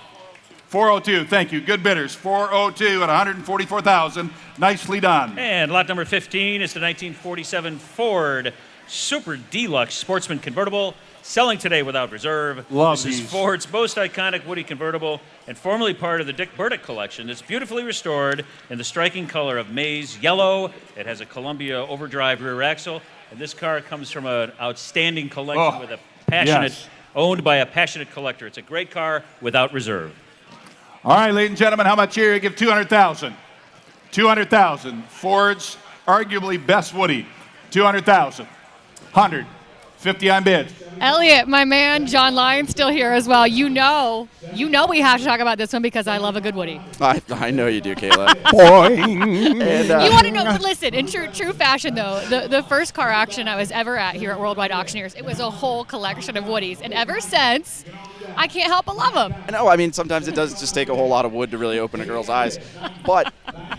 402, thank you. Good bidders. 402 at 144,000. Nicely done. And lot number 15 is the 1947 Ford Super Deluxe Sportsman Convertible, selling today without reserve. Love this these. is Ford's most iconic Woody convertible and formerly part of the Dick Burdick collection. It's beautifully restored in the striking color of maize yellow. It has a Columbia overdrive rear axle, and this car comes from an outstanding collection with a passionate, owned by a passionate collector. It's a great car without reserve. All right, ladies and gentlemen, how much here? You give 200,000. 200,000. Ford's arguably best Woody. 200,000. 100. 50 on bid. Elliot, my man, John Lyon's still here as well. You know we have to talk about this one because I love a good Woody. I know you do, Kayla. Boing. You want to know? But listen, in true fashion, though, the first car auction I was ever at here at Worldwide Auctioneers, it was a whole collection of Woodies, and ever since, I can't help but love them. I know. I mean, sometimes it does just take a whole lot of wood to really open a girl's eyes. But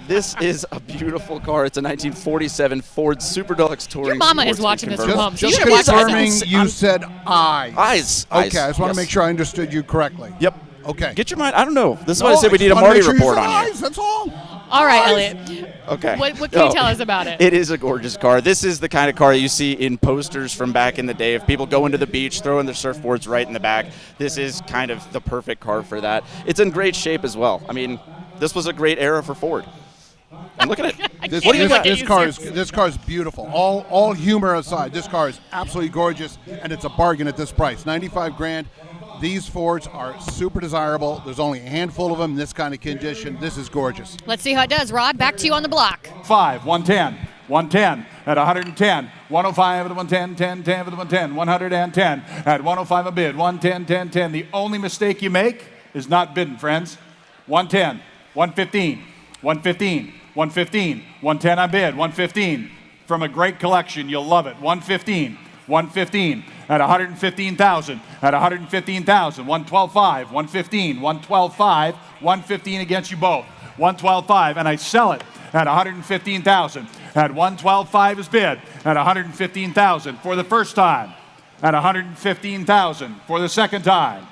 this is a beautiful car. It's a 1947 Ford Super Deluxe Touring. Your mama is Sportsman watching this convertible. from home. Just You should watch confirming this. you said eyes. Eyes. Okay, I just want to make sure I understood you correctly. Yep. Okay. Get your mind. I don't know. This is why I said we need a Marty report on you. Eyes, that's all. All right, Eyes. Elliot. Okay. What can you tell us about it? It is a gorgeous car. This is the kind of car you see in posters from back in the day of people going to the beach, throwing their surfboards right in the back. This is kind of the perfect car for that. It's in great shape as well. I mean, this was a great era for Ford. And look at it. This, What do you this, got? this car is beautiful. All humor aside, this car is absolutely gorgeous, and it's a bargain at this price. 95 grand. These Fords are super desirable. There's only a handful of them in this kind of condition. This is gorgeous. Let's see how it does. Rod, back to you on the block. 5, 110. 110 at 110. 105 at 110, 10, 10 at 110. 110 at 105 a bid. 110, 10, 10. The only mistake you make is not bidding, friends. 110, 115, 115, 115, 110 on bid. 115 from a great collection. You'll love it. 115. 115 at 115,000 at 115,000. 112.5, 115, 112.5, 115 against you both. 112.5, and I sell it at 115,000. At 112.5 is bid at 115,000 for the first time. At 115,000 for the second time.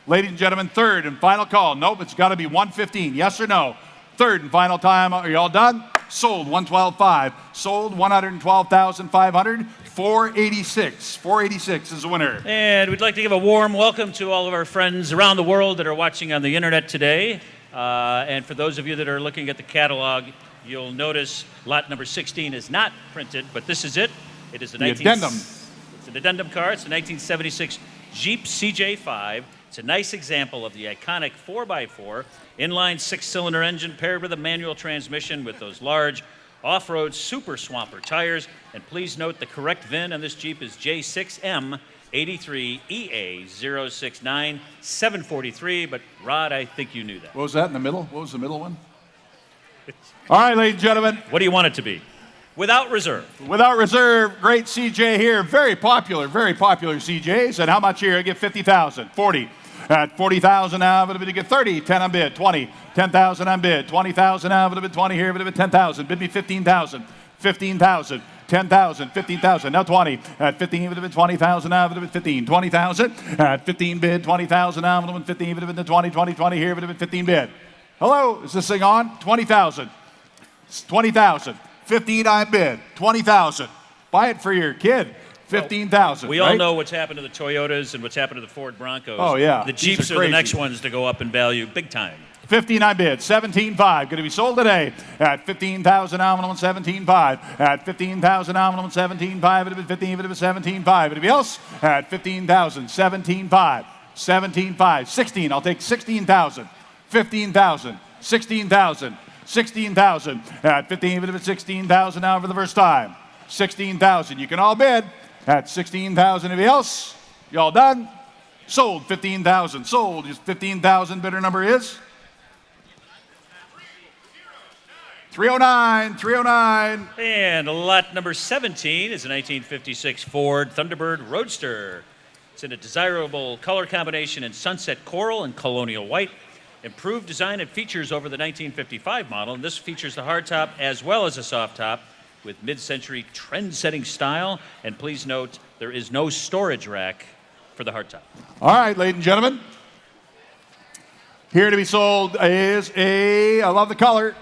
Ladies and gentlemen, third and final call. Nope, it's got to be 115. Yes or no? Third and final time. Are you all done? Sold 112.5. Sold 112,500. 486. 486 is the winner. And we'd like to give a warm welcome to all of our friends around the world that are watching on the internet today. And for those of you that are looking at the catalog, you'll notice lot number 16 is not printed, but this is it. It is The addendum. It's an addendum car. It's a 1976 Jeep CJ5. It's a nice example of the iconic 4x4 inline six-cylinder engine paired with a manual transmission with those large off-road super swamper tires. And please note the correct VIN on this Jeep is J6M83EA069743. But Rod, I think you knew that. What was that in the middle? What was the middle one? All right, ladies and gentlemen. What do you want it to be? Without reserve. Without reserve, great CJ here. Very popular CJs. And how much here? I get 50,000. 40. At 40,000 now, but to get 30, 10 on bid, 20, 10,000 on bid, 20,000 now, but 20 here, but 10,000. Bid me 15,000, 15,000, 10,000, 15,000, now 20. At 15, would have been 20,000, now would have been 15. 20,000, at 15 bid, 20,000, now would have been 15, would have been the 20, 20, 20 here, would have been 15 bid. Hello, is this thing on? 20,000, 20,000, 15 I bid, 20,000. Buy it for your kid. 15,000. We all know what's happened to the Toyotas and what's happened to the Ford Broncos. Oh, yeah. The These Jeeps are are the crazy. next ones to go up in value big time. 15 I bid, 17.5. Going to be sold today at 15,000 nominal and 17.5. At 15,000 nominal and 17.5. It'll be 15. It'll be 17.5. Anybody else? At 15,000, 17.5. 17.5. 16. I'll take 16,000. 15,000. 16,000. 16,000. At 15. It'll be 16,000 now for the first time. 16,000. You can all bid at 16,000. Anybody else? You all done? Sold 15,000. Sold. Just 15,000. Bidder number is 309. 309. And lot number 17 is a 1956 Ford Thunderbird Roadster. It's in a desirable color combination in sunset coral and colonial white. Improved design and features over the 1955 model. And this features the hardtop as well as a soft top with mid-century trend-setting style. And please note, there is no storage rack for the hardtop. All right, ladies and gentlemen. Here to be sold is I love the color,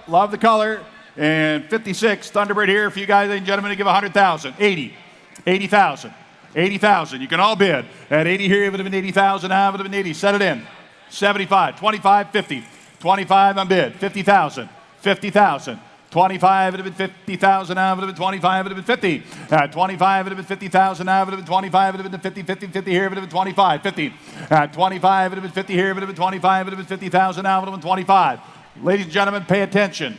and 56 Thunderbird here for you guys, ladies and gentlemen, to give 100,000, 80,000, 80,000. You can all bid at 80 here. It would have been 80,000. Now it would have been 80. Set it in. 75, 25, 50, 25 on bid. 50,000, 50,000. 25, it would have been 50,000, now it would have been 25, it would have been 50. At 25, it would have been 50,000, now it would have been 25, it would have been 50, 50, 50 here, it would have been 25, 50. At 25, it would have been 50 here, it would have been 25, it would have been 50,000, now it would have been 25. Ladies and gentlemen, pay attention.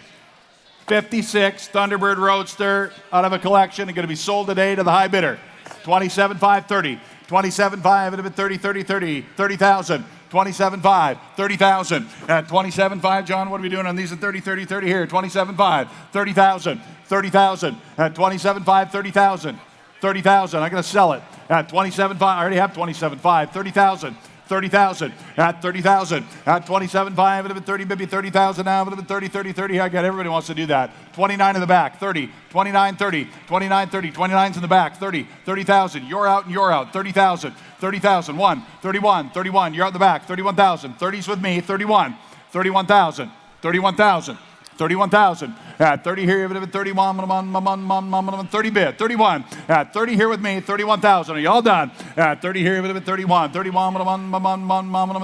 56 Thunderbird Roadster out of a collection and going to be sold today to the high bidder. 27,5, 30. 27,5, it would have been 30, 30, 30, 30,000. 27.5, 30,000. At 27.5, John, what are we doing on these at 30, 30, 30 here? 27.5, 30,000, 30,000. At 27.5, 30,000, 30,000. I'm going to sell it. At 27.5, I already have 27.5, 30,000. 30,000 at 30,000 at 27.5. It would have been 30, maybe 30,000 now. It would have been 30, 30, 30. I got everybody wants to do that. 29 in the back, 30, 29, 30, 29, 30, 29's in the back, 30, 30,000. You're out and you're out. 30,000, 30,000. 1, 31, 31. You're out the back. 31,000. 30's with me. 31, 31,000, 31,000. 31,000. At 30 here, it would have been 31, 30 bid. 31. At 30 here with me, 31,000. Are you all done? At 30 here, it would have been 31. 31,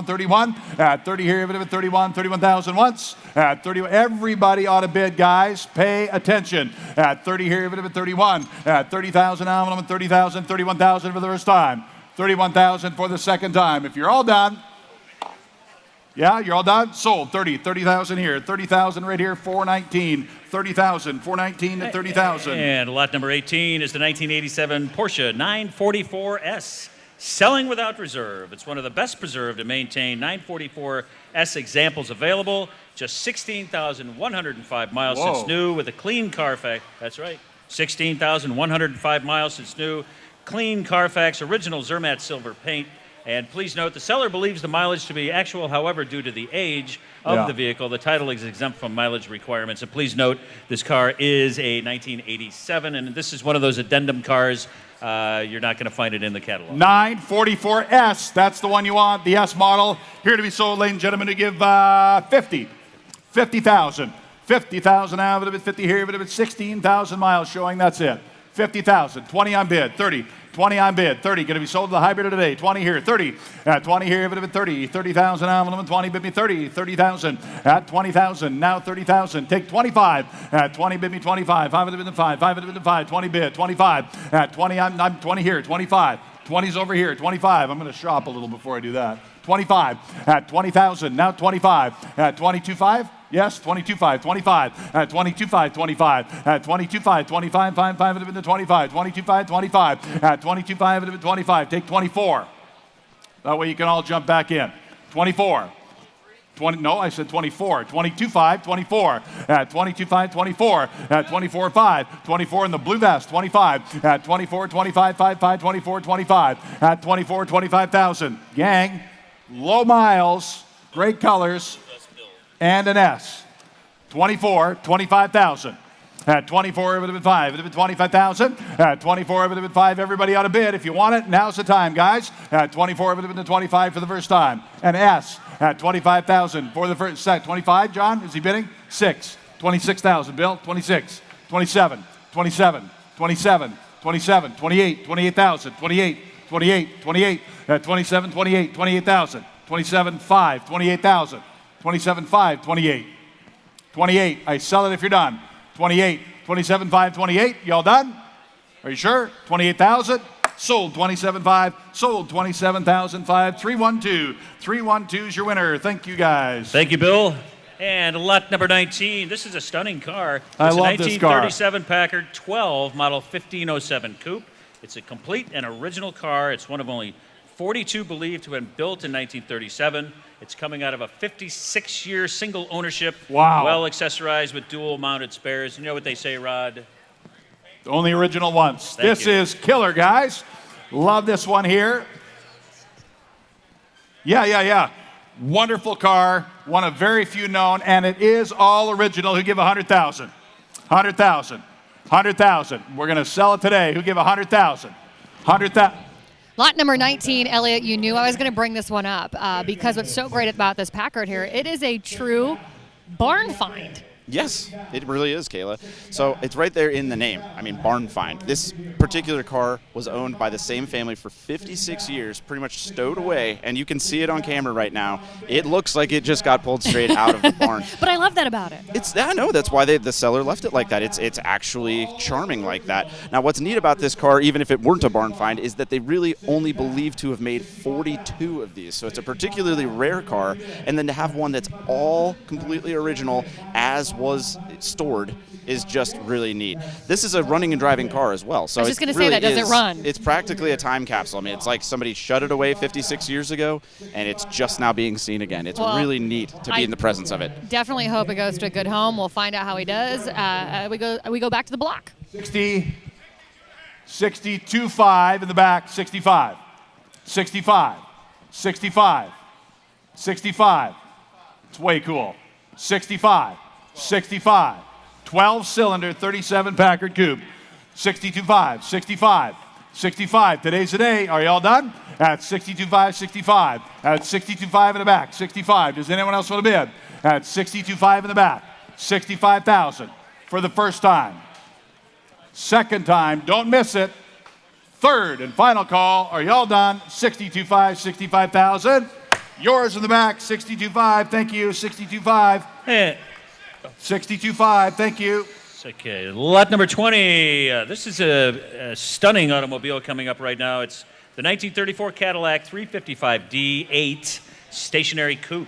31. At 30 here, it would have been 31, 31,000 once. At 30, everybody ought to bid, guys. Pay attention. At 30 here, it would have been 31. At 30,000 now, 30,000, 31,000 for the first time. 31,000 for the second time. If you're all done, yeah, you're all done? Sold. 30,000 here. 30,000 right here. 419. 30,000. 419 to 30,000. And lot number 18 is the 1987 Porsche 944S. Selling without reserve. It's one of the best preserved and maintained 944S examples available. Just 16,105 miles since new with a clean Carfax. That's right. 16,105 miles since new. Clean Carfax, original Zermatt silver paint. And please note, the seller believes the mileage to be actual, however, due to the age of the vehicle, the title is exempt from mileage requirements. And please note, this car is a 1987, and this is one of those addendum cars. You're not going to find it in the catalog. 944S, that's the one you want, the S model. Here to be sold, ladies and gentlemen, to give 50,000. 50,000 now, it would have been 50 here, it would have been 16,000 miles showing, that's it. 50,000, 20 on bid, 30. 20 on bid, 30, going to be sold to the high bidder today. 20 here, 30. At 20 here, it would have been 30. 30,000 now, 20, bid me 30. 30,000 at 20,000, now 30,000. Take 25. At 20, bid me 25. 5 would have been 5. 5 would have been 5. 20 bid, 25. At 20, I'm 20 here, 25. 20's over here, 25. I'm going to shop a little before I do that. 25 at 20,000, now 25. At 22.5. Yes, 22.5, 25, at 22.5, 25, at 22.5, 25, 5 would have been the 25, 22.5, 25, at 22.5 would have been 25, take 24. That way you can all jump back in. 24. 20, no, I said 24. 22.5, 24, at 22.5, 24, at 24.5, 24 in the blue vest, 25, at 24, 25, 5, 24, 25, at 24, 25,000. Gang, low miles, great colors, and an S. 24, 25,000. At 24, it would have been 5. It would have been 25,000. At 24, it would have been 5. Everybody ought to bid. If you want it, now's the time, guys. At 24, it would have been 25 for the first time. And S at 25,000 for the first set. 25, John? Is he bidding? 6. 26,000. Bill? 26. 27. 27. 27. 27. 28. 28,000. 28. 28. 28. At 27. 28. 28,000. 27. 5. 28,000. 27. 5. 28. 28. I sell it if you're done. 28, 27, 5, 28. Y'all done? Are you sure? 28,000. Sold 27.5. Sold 27,005. 312. 312 is your winner. Thank you, guys. Thank you, Bill. And lot number 19. This is a stunning car. It's I love this car. a 1937 Packard 12 model 1507 coupe. It's a complete and original car. It's one of only 42 believed to have been built in 1937. It's coming out of a 56-year single ownership. Wow. Well accessorized with dual mounted spares. You know what they say, Rod? Only original ones. Thank This you. is killer, guys. Love this one here. Yeah. Wonderful car. One of very few known, and it is all original. Who give 100,000? 100,000. 100,000. We're going to sell it today. Who give 100,000? 100,000. Lot number 19, Elliot, you knew I was going to bring this one up because what's so great about this Packard here, it is a true barn find. Yes, it really is, Kayla. So it's right there in the name. I mean, barn find. This particular car was owned by the same family for 56 years, pretty much stowed away, and you can see it on camera right now. It looks like it just got pulled straight out of the barn. But I love that about it. I know, that's why the seller left it like that. It's actually charming like that. Now, what's neat about this car, even if it weren't a barn find, is that they really only believe to have made 42 of these. So it's a particularly rare car, and then to have one that's all completely original as was stored is just really neat. This is a running and driving car as well. So I was just going to say that. Does it run? It's practically a time capsule. I mean, it's like somebody shut it away 56 years ago, and it's just now being seen again. It's really neat to be in the presence of it. Definitely hope it goes to a good home. We'll find out how he does. We go back to the block. 60, 62.5 in the back, 65, 65, 65, 65. It's way cool. 65, 65, 12-cylinder, 37 Packard Coupe, 62.5, 65, 65. Today's the day. Are you all done? At 62.5, 65. At 62.5 in the back, 65. Does anyone else want to bid? At 62.5 in the back, 65,000 for the first time. Second time, don't miss it. Third and final call. Are you all done? 62.5, 65,000. Yours in the back, 62.5. Thank you, 62.5. Hey. 62.5. Thank you. Okay, lot number 20. This is a stunning automobile coming up right now. It's the 1934 Cadillac 355D8 stationary coupe.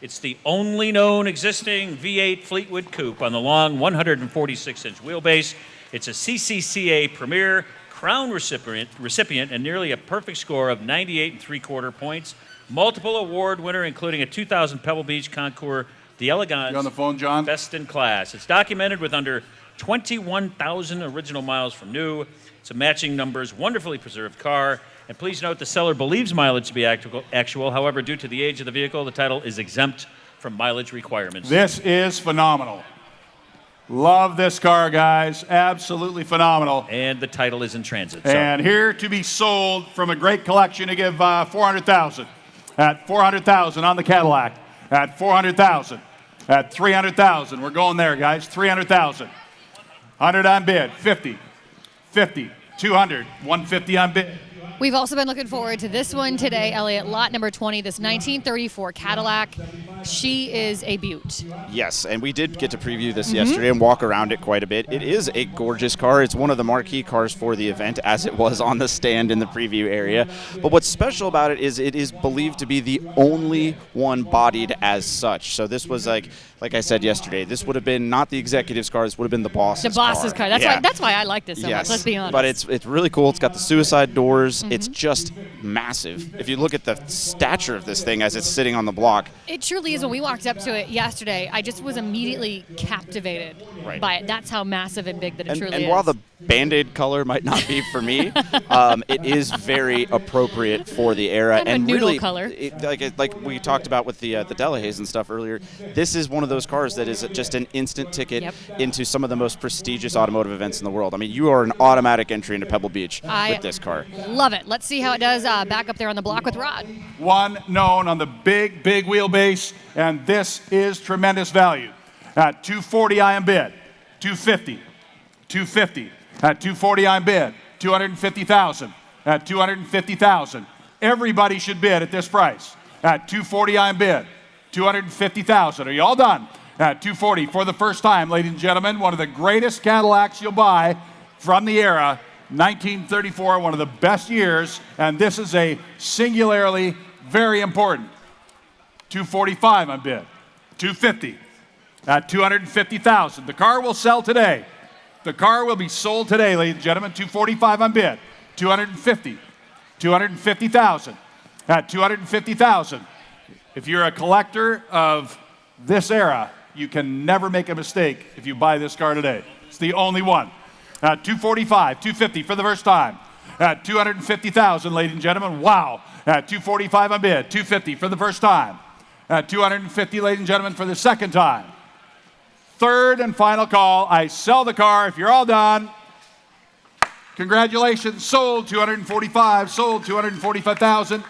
It's the only known existing V8 Fleetwood coupe on the long 146-inch wheelbase. It's a CCCA Premier Crown recipient and nearly a perfect score of 98 3/4 points. Multiple award winner, including a 2000 Pebble Beach Concours d'Elegance. You on the phone, John? Best in class. It's documented with under 21,000 original miles from new. It's a matching numbers, wonderfully preserved car. And please note the seller believes mileage to be actual. However, due to the age of the vehicle, the title is exempt from mileage requirements. This is phenomenal. Love this car, guys. Absolutely phenomenal. And the title is in transit. And here to be sold from a great collection to give 400,000. At 400,000 on the Cadillac. At 400,000. At 300,000. We're going there, guys. 300,000. 100 on bid. 50. 50. 200. 150 on bid. We've also been looking forward to this one today, Elliot. Lot number 20, this 1934 Cadillac. She is a beaut. Yes, and we did get to preview this yesterday and walk around it quite a bit. It is a gorgeous car. It's one of the marquee cars for the event, as it was on the stand in the preview area. But what's special about it is believed to be the only one bodied as such. So this was like I said yesterday, this would have been not the executive's car, this would have been the boss's car. The boss's car. That's why I like this so much, let's be honest. But it's really cool. It's got the suicide doors. doors. It's just massive. If you look at the stature of this thing as it's sitting on the block. It truly is. When we walked up to it yesterday, I just was immediately captivated by it. That's how massive and big that it truly is. And while the Band-Aid color might not be for me, it is very appropriate for the era. Kind of and a noodle really, color. Like we talked about with the Delahaye's and stuff earlier, this is one of those cars that is just an instant ticket into some of the most prestigious automotive events in the world. I mean, you are an automatic entry into Pebble Beach with this car. Love it. Let's see how it does back up there on the block with Rod. One known on the big wheelbase, and this is tremendous value. At 240 I am bid, 250, 250. At 240 I'm bid, 250,000. At 250,000. Everybody should bid at this price. At 240 I'm bid, 250,000. Are you all done? At 240 for the first time, ladies and gentlemen, one of the greatest Cadillacs you'll buy from the era, 1934, one of the best years, and this is a singularly very important. 245 I'm bid, 250. At 250,000. The car will sell today. The car will be sold today, ladies and gentlemen. 245 on bid. 250. 250,000. At 250,000. If you're a collector of this era, you can never make a mistake if you buy this car today. It's the only one. At 245, 250 for the first time. At 250,000, ladies and gentlemen. Wow. At 245 on bid. 250 for the first time. At 250, ladies and gentlemen, for the second time. Third and final call. I sell the car. If you're all done, congratulations. Sold 245. Sold 245,000.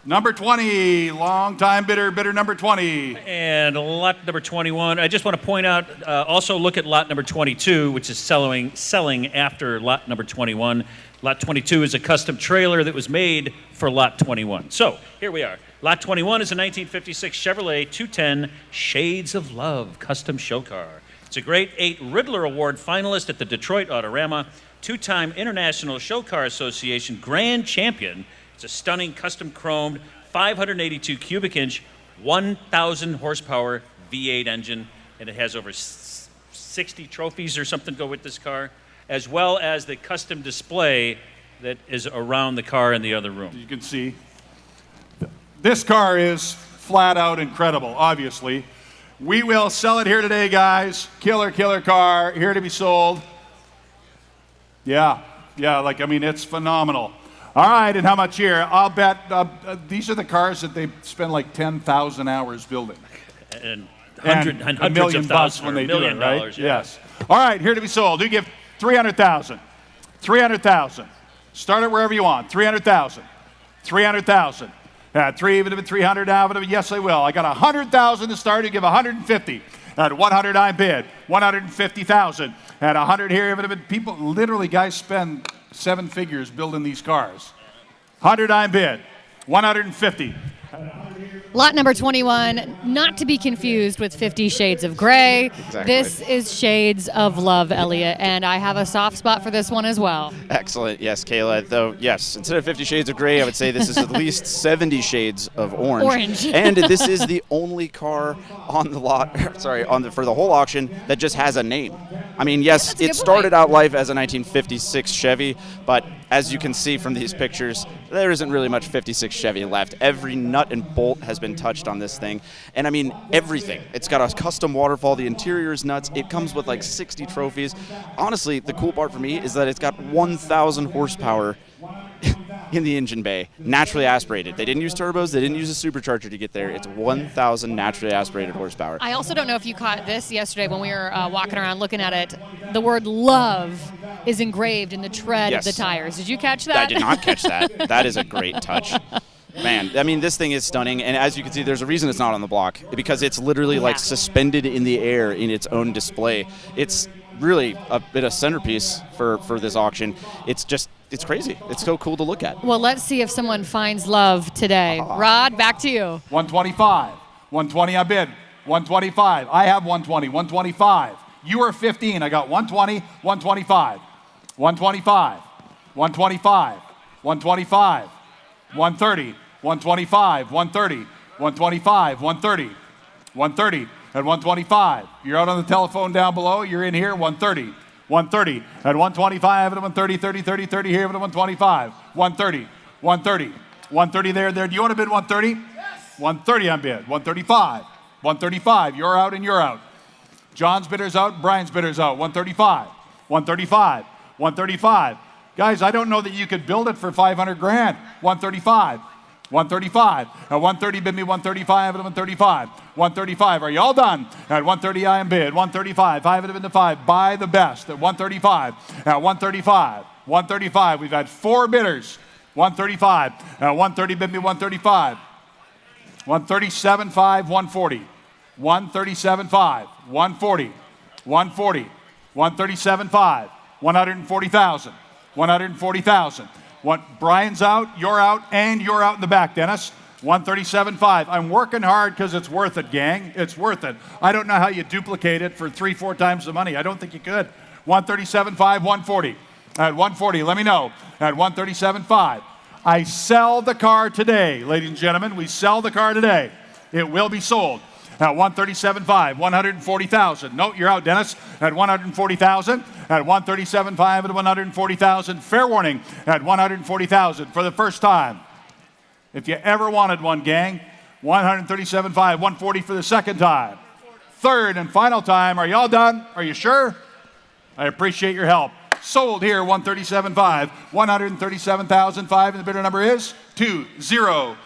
Number 20, long-time bidder number 20. And lot number 21. I just want to point out, also look at lot number 22, which is selling after lot number 21. Lot 22 is a custom trailer that was made for lot 21. So here we are. Lot 21 is a 1956 Chevrolet 210 Shades of Love custom show car. It's a grade 8 Riddler Award finalist at the Detroit Autorama, two-time International Show Car Association grand champion. It's a stunning custom chromed 582 cubic inch, 1,000 horsepower V8 engine, and it has over 60 trophies or something go with this car, as well as the custom display that is around the car in the other room. You can see this car is flat out incredible, obviously. We will sell it here today, guys. Killer car, here to be sold. Yeah, it's phenomenal. All right, and how much here? I'll bet these are the cars that they spend like 10,000 hours building. And $1 hundreds million of thousands when they $1 million, do it, right? yeah. Yes. All right, here to be sold. You give 300,000. 300,000. Start it wherever you want. 300,000. 300,000. At 300 now. Yes, I will. I got 100,000 to start. You give 150. At 100, I bid. 150,000. At 100 here, people, literally, guys spend 7 figures building these cars. 100, I bid. 150. Lot number 21, not to be confused with 50 Shades of Grey. Exactly. This is Shades of Love, Elliot, and I have a soft spot for this one as well. Excellent. Yes, Kayla. Though, yes, instead of 50 Shades of Grey, I would say this is at least 70 shades of orange. And this is the only car on the lot, for the whole auction that just has a name. I mean, yes, it started out life as a 1956 Chevy, but as you can see from these pictures, there isn't really much 56 Chevy left. Every nut and bolt has been touched on this thing. And I mean, everything. It's got a custom waterfall. The interior is nuts. It comes with like 60 trophies. Honestly, the cool part for me is that it's got 1,000 horsepower in the engine bay, naturally aspirated. They didn't use turbos. They didn't use a supercharger to get there. It's 1,000 naturally aspirated horsepower. I also don't know if you caught this yesterday when we were walking around looking at it. The word love is engraved in the tread of the tires. Did you catch that? I did not catch that. That is a great touch. Man, I mean, this thing is stunning, and as you can see, there's a reason it's not on the block, because it's literally like suspended in the air in its own display. It's really a bit of centerpiece for this auction. It's crazy. It's so cool to look at. Well, let's see if someone finds love today. Rod, back to you. 125. 120 I bid. 125. I have 120. 125. You are 15. I got 120. 125. 125. 125. 125. 130. 125. 130. 125. 130. 130. At 125. You're out on the telephone down below. You're in here. 130. 130 at 125 at 130, 30, 30, 30 here at 125. 130, 130, 130 there. Do you want to bid 130? Yes. 130 on bid. 135, 135. You're out and you're out. John's bidder's out. Brian's bidder's out. 135, 135, 135. Guys, I don't know that you could build it for 500 grand. 135. 135. At 130, bid me 135 at 135. 135. Are you all done? At 130, I am bid. 135. 5 at the 5. Buy the best at 135. At 135. 135. We've had 4 bidders. 135. At 130, bid me 135. 137.5, 140. 137.5, 140. 140. 137.5, 140,000. 140,000. Brian's out, and you're out in the back, Dennis. 137.5. I'm working hard because it's worth it, gang. It's worth it. I don't know how you duplicate it for 3-4 times the money. I don't think you could. 137.5, 140. At 140, let me know. At 137.5. I sell the car today, ladies and gentlemen. We sell the car today. It will be sold. At 137.5, 140,000. No, you're out, Dennis. At 140,000. At 137.5 at 140,000. Fair warning at 140,000 for the first time. If you ever wanted one, gang, 137.5, 140 for the second time. Third and final time. Are y'all done? Are you sure? I appreciate your help. Sold here, 137.5, 137,005, and the bidder number is 2020.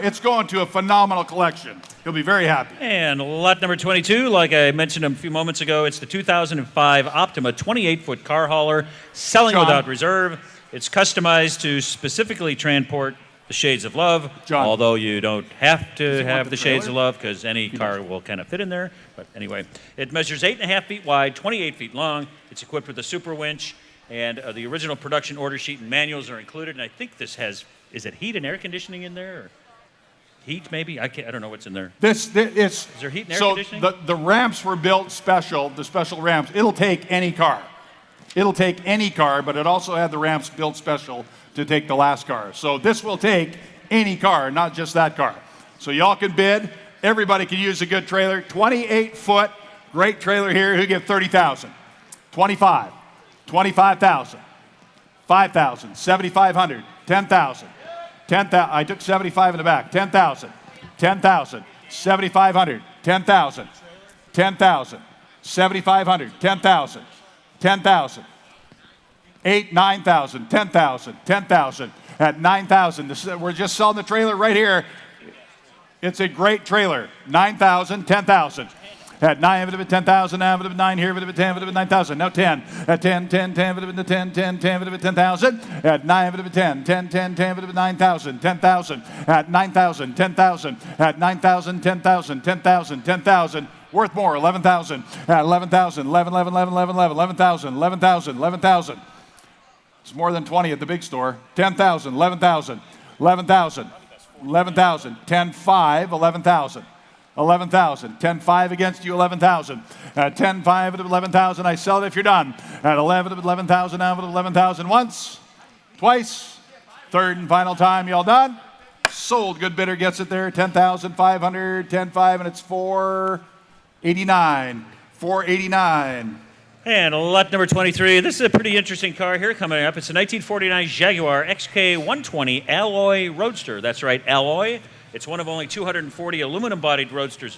It's going to a phenomenal collection. You'll be very happy. And lot number 22, like I mentioned a few moments ago, it's the 2005 Optima 28-foot car hauler, selling John. without reserve. It's customized to specifically transport the Shades of Love, John. although you don't have to have the the Shades of trailer? Love because any car will kind of fit in there. But anyway, it measures 8.5 feet wide, 28 feet long. It's equipped with a super winch, and the original production order sheet and manuals are included. And I think this has, is it heat and air conditioning in there? Or heat, maybe? I don't know what's in there. Is there heat and air conditioning? So the ramps were built special, the special ramps. It'll take any car. It'll take any car, but it also had the ramps built special to take the last car. So this will take any car, not just that car. So y'all can bid. Everybody can use a good trailer. 28-foot, great trailer here. Who get 30,000? 25, 25,000, 5,000, 7,500, 10,000, 10,000. I took 75 in the back. 10,000, 10,000, 7,500, 10,000, 10,000, 7,500, 10,000, 10,000, 9,000, 10,000, 10,000. At 9,000, we're just selling the trailer right here. It's a great trailer. 9,000, 10,000. At 9, 10,000, now 9 here, 10, 9,000. Now 10. At 10, 10, 10, 10, 10, 10, 10,000. At 9, 10, 10, 10, 10, 9,000, 10,000. At 9,000, 10,000. At 9,000, 10,000, 10,000, 10,000. Worth more, 11,000. At 11,000, 11, 11, 11, 11, 11, 11,000, 11,000, 11,000. It's more than 20 at the big store. 10,000, 11,000, 11,000, 11,000, 10,5, 11,000, 11,000, 10,5 against you, 11,000. At 10,5 at 11,000, I sell it if you're done. At 11,000, now at 11,000 once, twice, third and final time, y'all done? Sold, good bidder gets it there, 10,500, 10,5, and it's 489, 489. And lot number 23, this is a pretty interesting car here coming up. It's a 1949 Jaguar XK120 Alloy Roadster. That's right, Alloy. It's one of only 240 aluminum-bodied roadsters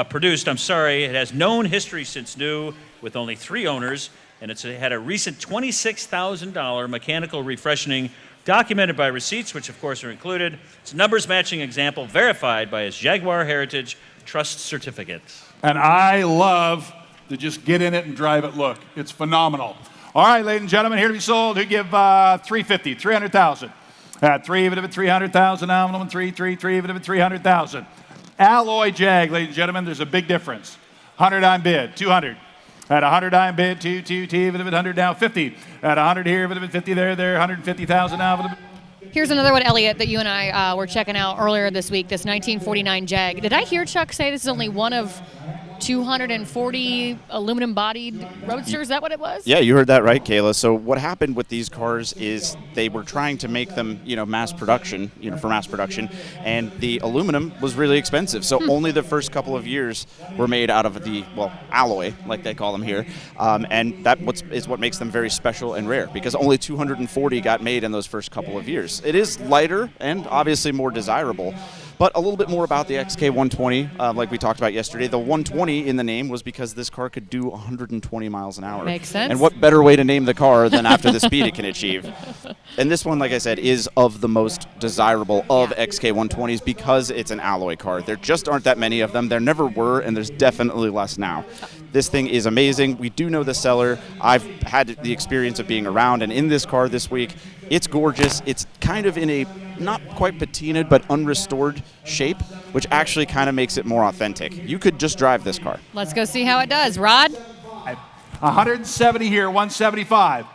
produced. It has known history since new, with only 3 owners, and it's had a recent $26,000 mechanical refreshing, documented by receipts, which of course are included. It's a numbers-matching example, verified by its Jaguar Heritage Trust Certificate. And I love to just get in it and drive it. Look, it's phenomenal. All right, ladies and gentlemen, here to be sold. Who give 350, 300,000? At 3, even if it's 300,000. Now, 3, even if it's 300,000. Alloy Jag, ladies and gentlemen, there's a big difference. 100 on bid, 200. At 100 on bid, 2, even if it's 100 now, 50. At 100 here, even if it's 50 there, 150,000 now. Here's another one, Elliot, that you and I were checking out earlier this week, this 1949 Jag. Did I hear Chuck say this is only one of 240 aluminum-bodied roadster. Is that what it was? Yeah, you heard that right, Kayla. So what happened with these cars is they were trying to make them, mass production, for mass production, and the aluminum was really expensive. So only the first couple of years were made out of the, alloy, like they call them here, and that is what makes them very special and rare, because only 240 got made in those first couple of years. It is lighter and obviously more desirable. But a little bit more about the XK120, like we talked about yesterday. The 120 in the name was because this car could do 120 miles an hour. Makes sense. And what better way to name the car than after the speed it can achieve? And this one, like I said, is of the most desirable of XK120s because it's an alloy car. There just aren't that many of them. There never were, and there's definitely less now. This thing is amazing. We do know the seller. I've had the experience of being around, and in this car this week, it's gorgeous. It's kind of in a not quite patinaed but unrestored shape, which actually kind of makes it more authentic. You could just drive this car. Let's go see how it does. Rod? 170 here, 175.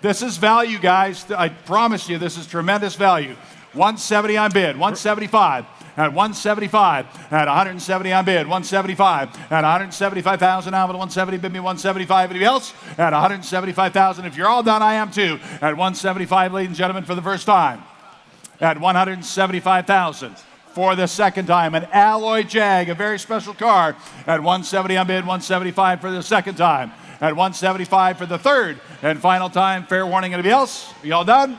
This is value, guys. I promise you, this is tremendous value. 170 on bid, 175. At 175, at 170 on bid, 175, at 175,000 out, 170, bid me 175. Anybody else? At 175,000. If you're all done, I am too. At 175, ladies and gentlemen, for the first time. At 175,000 for the second time. An alloy Jag, a very special car. At 170 on bid, 175 for the second time. At 175 for the third and final time. Fair warning, anybody else? Are you all done?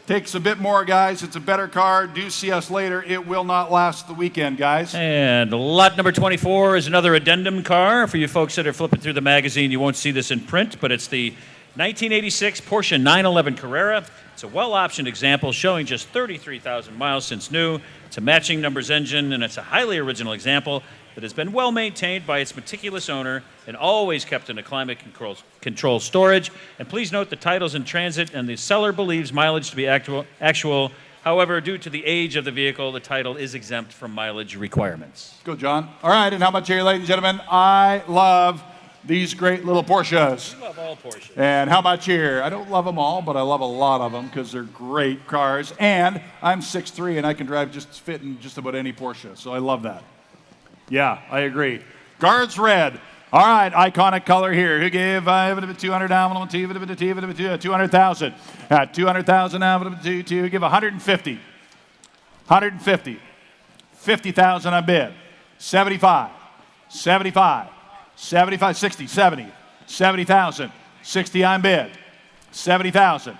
Takes a bit more, guys. It's a better car. Do see us later. It will not last the weekend, guys. And lot number 24 is another addendum car. For you folks that are flipping through the magazine, you won't see this in print, but it's the 1986 Porsche 911 Carrera. It's a well-optioned example showing just 33,000 miles since new. It's a matching numbers engine, and it's a highly original example that has been well maintained by its meticulous owner and always kept in a climate control storage. And please note the title's in transit, and the seller believes mileage to be actual. However, due to the age of the vehicle, the title is exempt from mileage requirements. Go, John. All right, and how much here, ladies and gentlemen? I love these great little Porsches. I love all Porsches. And how much here? I don't love them all, but I love a lot of them because they're great cars. And I'm 6'3", and I can drive just fit in just about any Porsche, so I love that. Yeah, I agree. Guards red. All right, iconic color here. Who gave 200 down? 200,000. At 200,000 down, two. Give 150. 150. 50,000 on bid. 75. 75. 75. 60. 70. 70,000. 60 on bid. 70,000.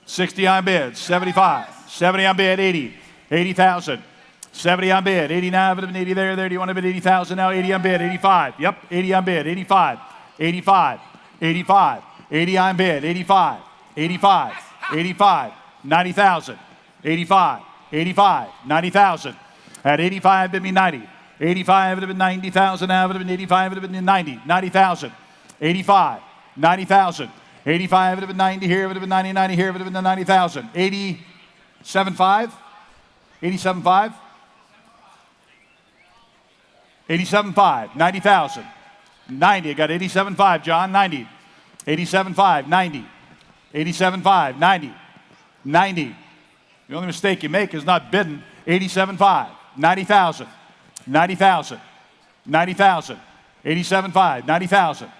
60 on bid. 75. 70 on bid. 80. 80,000. 70 on bid, 89, 80 there. Do you want to bid 80,000 now? 80 on bid, 85. Yep, 80 on bid, 85, 85, 85, 80 on bid, 85, 85, 85, 90,000, 85, 85, 90,000. At 85, bid me 90. 85, it would have been 90,000 now. It would have been 85, it would have been 90, 90,000. 85, 90,000. 85, it would have been 90 here, it would have been 90, 90 here, it would have been 90,000. 87.5? 87.5? 87.5, 90,000. 90, I got 87.5, John, 90. 87.5, 90. 87.5, 90. 90. The only mistake you make is not bidding. 87.5, 90,000. 90,000. 90,000. 87.5, 90,000.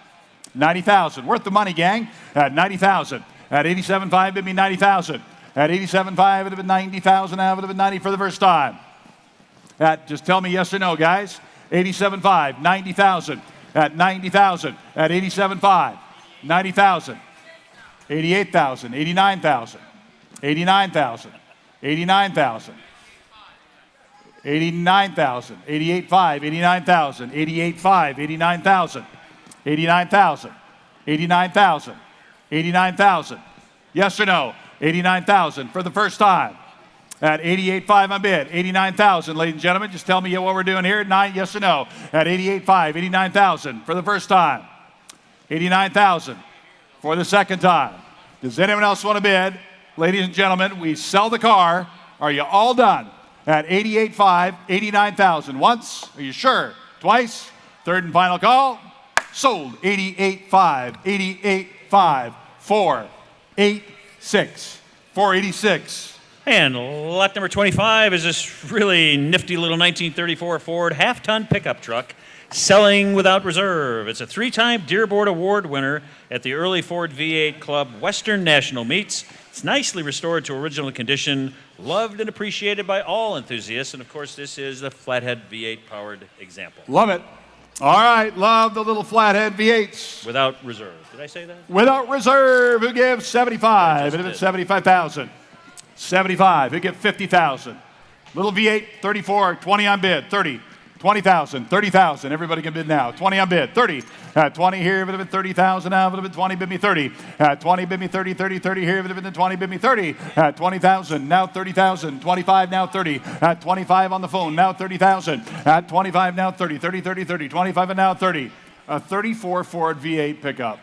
90,000. Worth the money, gang. At 90,000. At 87.5, bid me 90,000. At 87.5, it would have been 90,000. Now it would have been 90 for the first time. Just tell me yes or no, guys. 87.5, 90,000. At 90,000. At 87.5, 90,000. 88,000. 89,000. 89,000. 89,000. 89,000. 88.5. 89,000. 88.5. 89,000. 89,000. 89,000. 89,000. Yes or no? 89,000 for the first time. At 88.5 on bid. 89,000, ladies and gentlemen. Just tell me what we're doing here. 9, yes or no? At 88.5, 89,000 for the first time. 89,000 for the second time. Does anyone else want to bid? Ladies and gentlemen, we sell the car. Are you all done? At 88.5, 89,000. Once? Are you sure? Twice? Third and final call? Sold. 88.5, 88.5, 486. 486. And lot number 25 is this really nifty little 1934 Ford half-ton pickup truck selling without reserve. It's a 3-time Dearborn Award winner at the Early Ford V8 Club Western National Meets. It's nicely restored to original condition, loved and appreciated by all enthusiasts. And of course, this is the flathead V8 powered example. Love it. All right, love the little flathead V8s. Without reserve. Did I say that? Without reserve, who gives 75? And if it's 75,000. 75, who give 50,000? Little V8, 34, 20 on bid, 30. 20,000, 30,000. Everybody can bid now. 20 on bid, 30. 20 here, bit of it, 30,000 now, bit of it, 20, bid me 30. 20, bid me 30, 30, 30 here, bit of it, 20, bid me 30. 20,000, now 30,000. 25, now 30. 25 on the phone, now 30,000. 25, now 30, 30, 30, 30. 25 and now 30. A 34 Ford V8 pickup.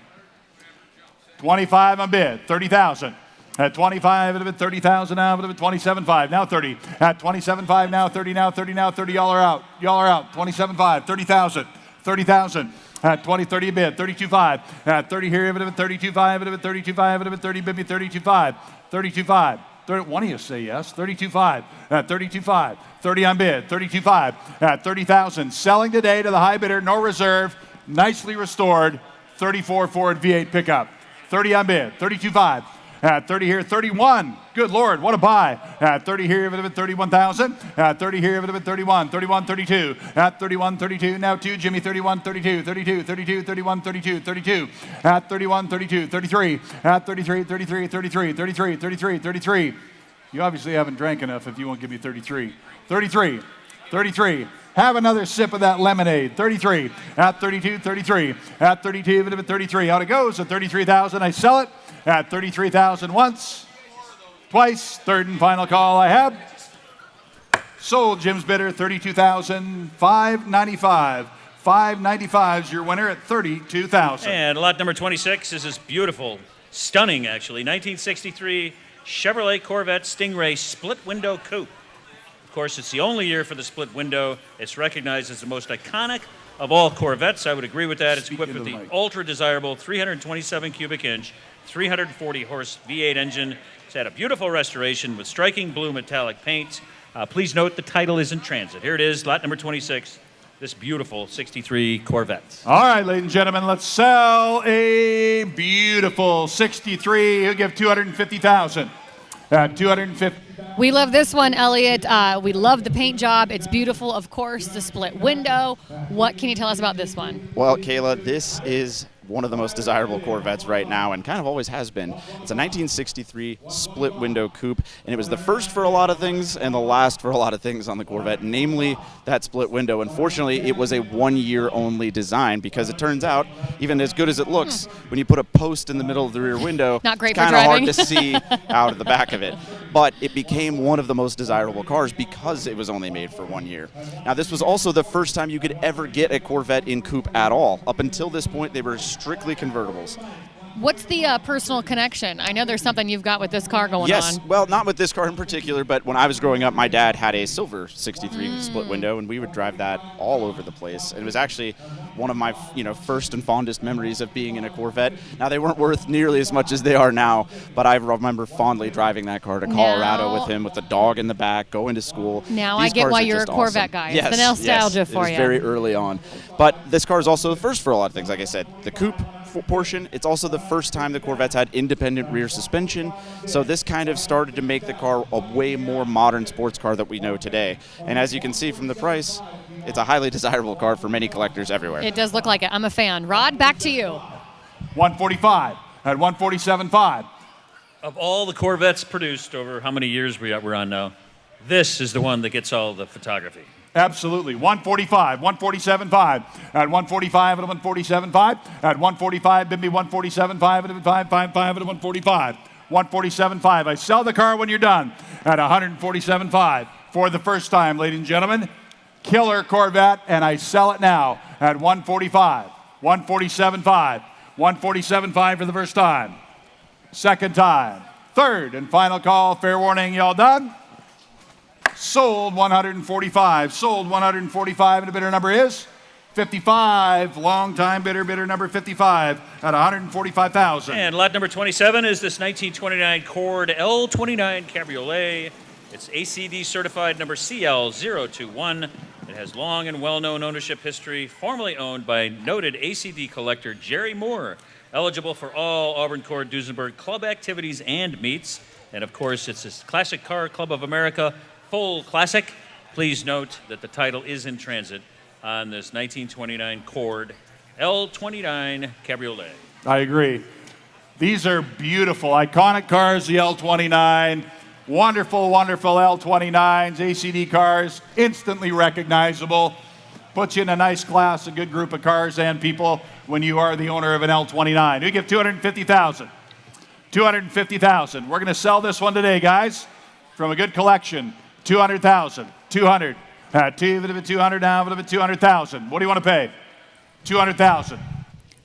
25 on bid, 30,000. At 25, it'll be 30,000 now, it'll be 27.5, now 30. At 27.5, now 30, now 30, now 30, y'all are out. Y'all are out. 27.5, 30,000, 30,000. At 20, 30 a bid, 32.5. At 30 here, it'll be 32.5, it'll be 32.5, it'll be 30, bid me 32.5, 32.5. 30, one of you say yes, 32.5. At 32.5, 30 on bid, 32.5. At 30,000, selling today to the high bidder, no reserve, nicely restored, 34 Ford V8 pickup. 30 on bid, 32.5. At 30 here, 31. Good Lord, what a buy. At 30 here, bit of it, 31,000. At 30 here, bit of it, 31, 31, 32. At 31, 32, now 2. Jimmy, 31, 32, 32, 32, 31, 32, 32. At 31, 32, 33. At 33, 33, 33, 33, 33, 33. You obviously haven't drank enough if you won't give me 33. 33, 33. Have another sip of that lemonade. 33. At 32, 33. At 32, bit of it, 33. Out it goes. At 33,000, I sell it. At 33,000 once, twice, third and final call I have. Sold, Jim's bidder, 32,595. 595 is your winner at 32,000. And lot number 26 is this beautiful, stunning actually, 1963 Chevrolet Corvette Stingray split window coupe. Of course, it's the only year for the split window. It's recognized as the most iconic of all Corvettes. I would agree with that. It's equipped with the ultra desirable 327 cubic inch 340 horse V8 engine. It's had a beautiful restoration with striking blue metallic paint. Please note the title is in transit. Here it is, lot number 26, this beautiful 63 Corvette. All right, ladies and gentlemen, let's sell a beautiful 63. Who'll give 250,000? 250. We love this one, Elliot. We love the paint job. It's beautiful, of course, the split window. What can you tell us about this one? Well, Kayla, this is one of the most desirable Corvettes right now and kind of always has been. It's a 1963 split window coupe, and it was the first for a lot of things and the last for a lot of things on the Corvette, namely that split window. Unfortunately, it was a one-year only design because it turns out, even as good as it looks, when you put a post in the middle of the rear window, not great it's for kind of hard driving. to see out of the back of it. But it became one of the most desirable cars because it was only made for 1 year. Now, this was also the first time you could ever get a Corvette in coupe at all. Up until this point, they were strictly convertibles. What's the personal connection? I know there's something you've got with this car going on. Yes, well, not with this car in particular, but when I was growing up, my dad had a silver 63 split window, and we would drive that all over the place. And it was actually one of my, first and fondest memories of being in a Corvette. Now, they weren't worth nearly as much as they are now, but I remember fondly driving that car to Colorado with him, with the dog in the back, going to school. Now These I get cars why are you're a just Corvette awesome. guy. Yes, It's the nostalgia yes, for it was you. very early on. But this car is also the first for a lot of things, like I said. The coupe portion, it's also the first time the Corvettes had independent rear suspension, so this kind of started to make the car a way more modern sports car that we know today. And as you can see from the price, it's a highly desirable car for many collectors everywhere. It does look like it. I'm a fan. Rod, back to you. 145 at 147.5. Of all the Corvettes produced over how many years we're on now, this is the one that gets all the photography. Absolutely. 145, 147.5. At 145 and 147.5. At 145, bid me 147.5 and 555 at 145. 147.5. I sell the car when you're done at 147.5 for the first time, ladies and gentlemen. Killer Corvette, and I sell it now at 145. 147.5. 147.5 for the first time. Second time. Third and final call. Fair warning, y'all done? Sold 145. Sold 145, and the bidder number is 55, long-time bidder number 55 at 145,000. And lot number 27 is this 1929 Cord L29 Cabriolet. It's ACD certified number CL021. It has long and well-known ownership history, formerly owned by noted ACD collector Jerry Moore, eligible for all Auburn Cord Duesenberg club activities and meets. And of course, it's a Classic Car Club of America full classic. Please note that the title is in transit on this 1929 Cord L29 Cabriolet. I agree. These are beautiful, iconic cars, the L29. Wonderful, wonderful L29s, ACD cars, instantly recognizable. Puts you in a nice class, a good group of cars and people when you are the owner of an L29. We give 250,000. 250,000. We're going to sell this one today, guys, from a good collection. 200,000. 200. 200 now, 200,000. What do you want to pay? 200,000.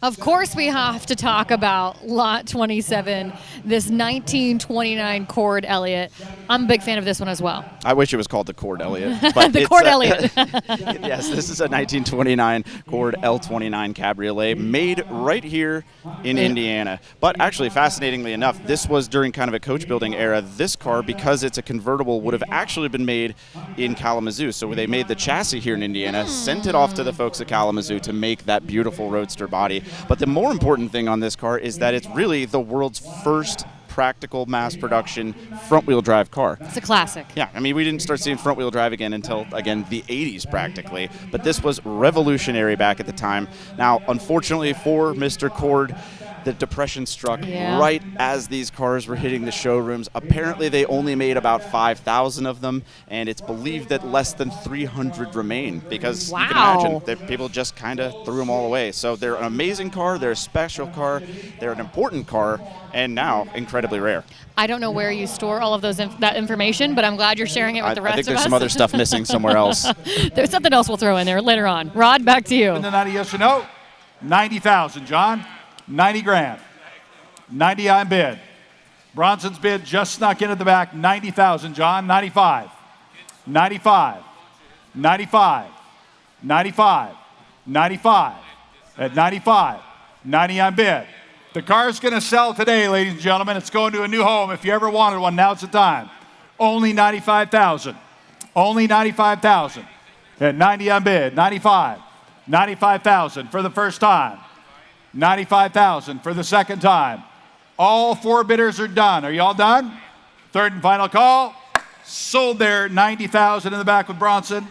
Of course, we have to talk about lot 27, this 1929 Cord Elliott. I'm a big fan of this one as well. I wish it was called the Cord Elliott. But The Cord Elliott. Yes, this is a 1929 Cord L29 Cabriolet made right here in Indiana. But actually, fascinatingly enough, this was during kind of a coach building era. This car, because it's a convertible, would have actually been made in Kalamazoo. So they made the chassis here in Indiana, sent it off to the folks at Kalamazoo to make that beautiful roadster body. But the more important thing on this car is that it's really the world's first practical mass production front-wheel drive car. It's a classic. Yeah, I mean, we didn't start seeing front-wheel drive again until, again, the 80s practically. But this was revolutionary back at the time. Now, unfortunately for Mr. Cord, the Depression struck right as these cars were hitting the showrooms. Apparently, they only made about 5,000 of them, and it's believed that less than 300 remain because you can imagine that people just kind of threw them all away. So they're an amazing car, they're a special car, they're an important car, and now incredibly rare. I don't know where you store all of that information, but I'm glad you're sharing it with the rest of us. I think there's some other stuff missing somewhere else. There's something else we'll throw in there later on. Rod, back to you. And then 90 yes or no? 90,000, John. 90 grand. 90 on bid. Bronson's bid just snuck in at the back. 90,000, John. 95. 95. 95. 95. 95. At 95. 90 on bid. The car's going to sell today, ladies and gentlemen. It's going to a new home. If you ever wanted one, now's the time. Only 95,000. Only 95,000. At 90 on bid. 95. 95,000 for the first time. 95,000 for the second time. All four bidders are done. Are you all done? Third and final call. Sold there. 90,000 in the back with Bronson.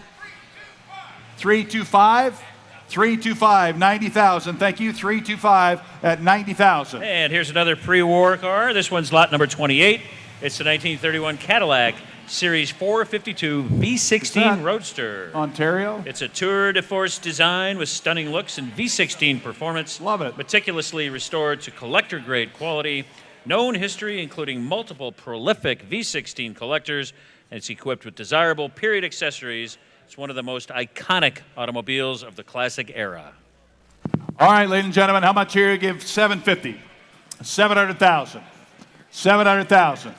325. 325. 90,000. Thank you. 325 at 90,000. And here's another pre-war car. This one's lot number 28. It's the 1931 Cadillac Series 452 V16 Roadster. Ontario? It's a tour de force design with stunning looks and V16 performance. Love it. Meticulously restored to collector-grade quality. Known history, including multiple prolific V16 collectors. And it's equipped with desirable period accessories. It's one of the most iconic automobiles of the classic era. All right, ladies and gentlemen, how much here? Give 750. 700,000. 700,000.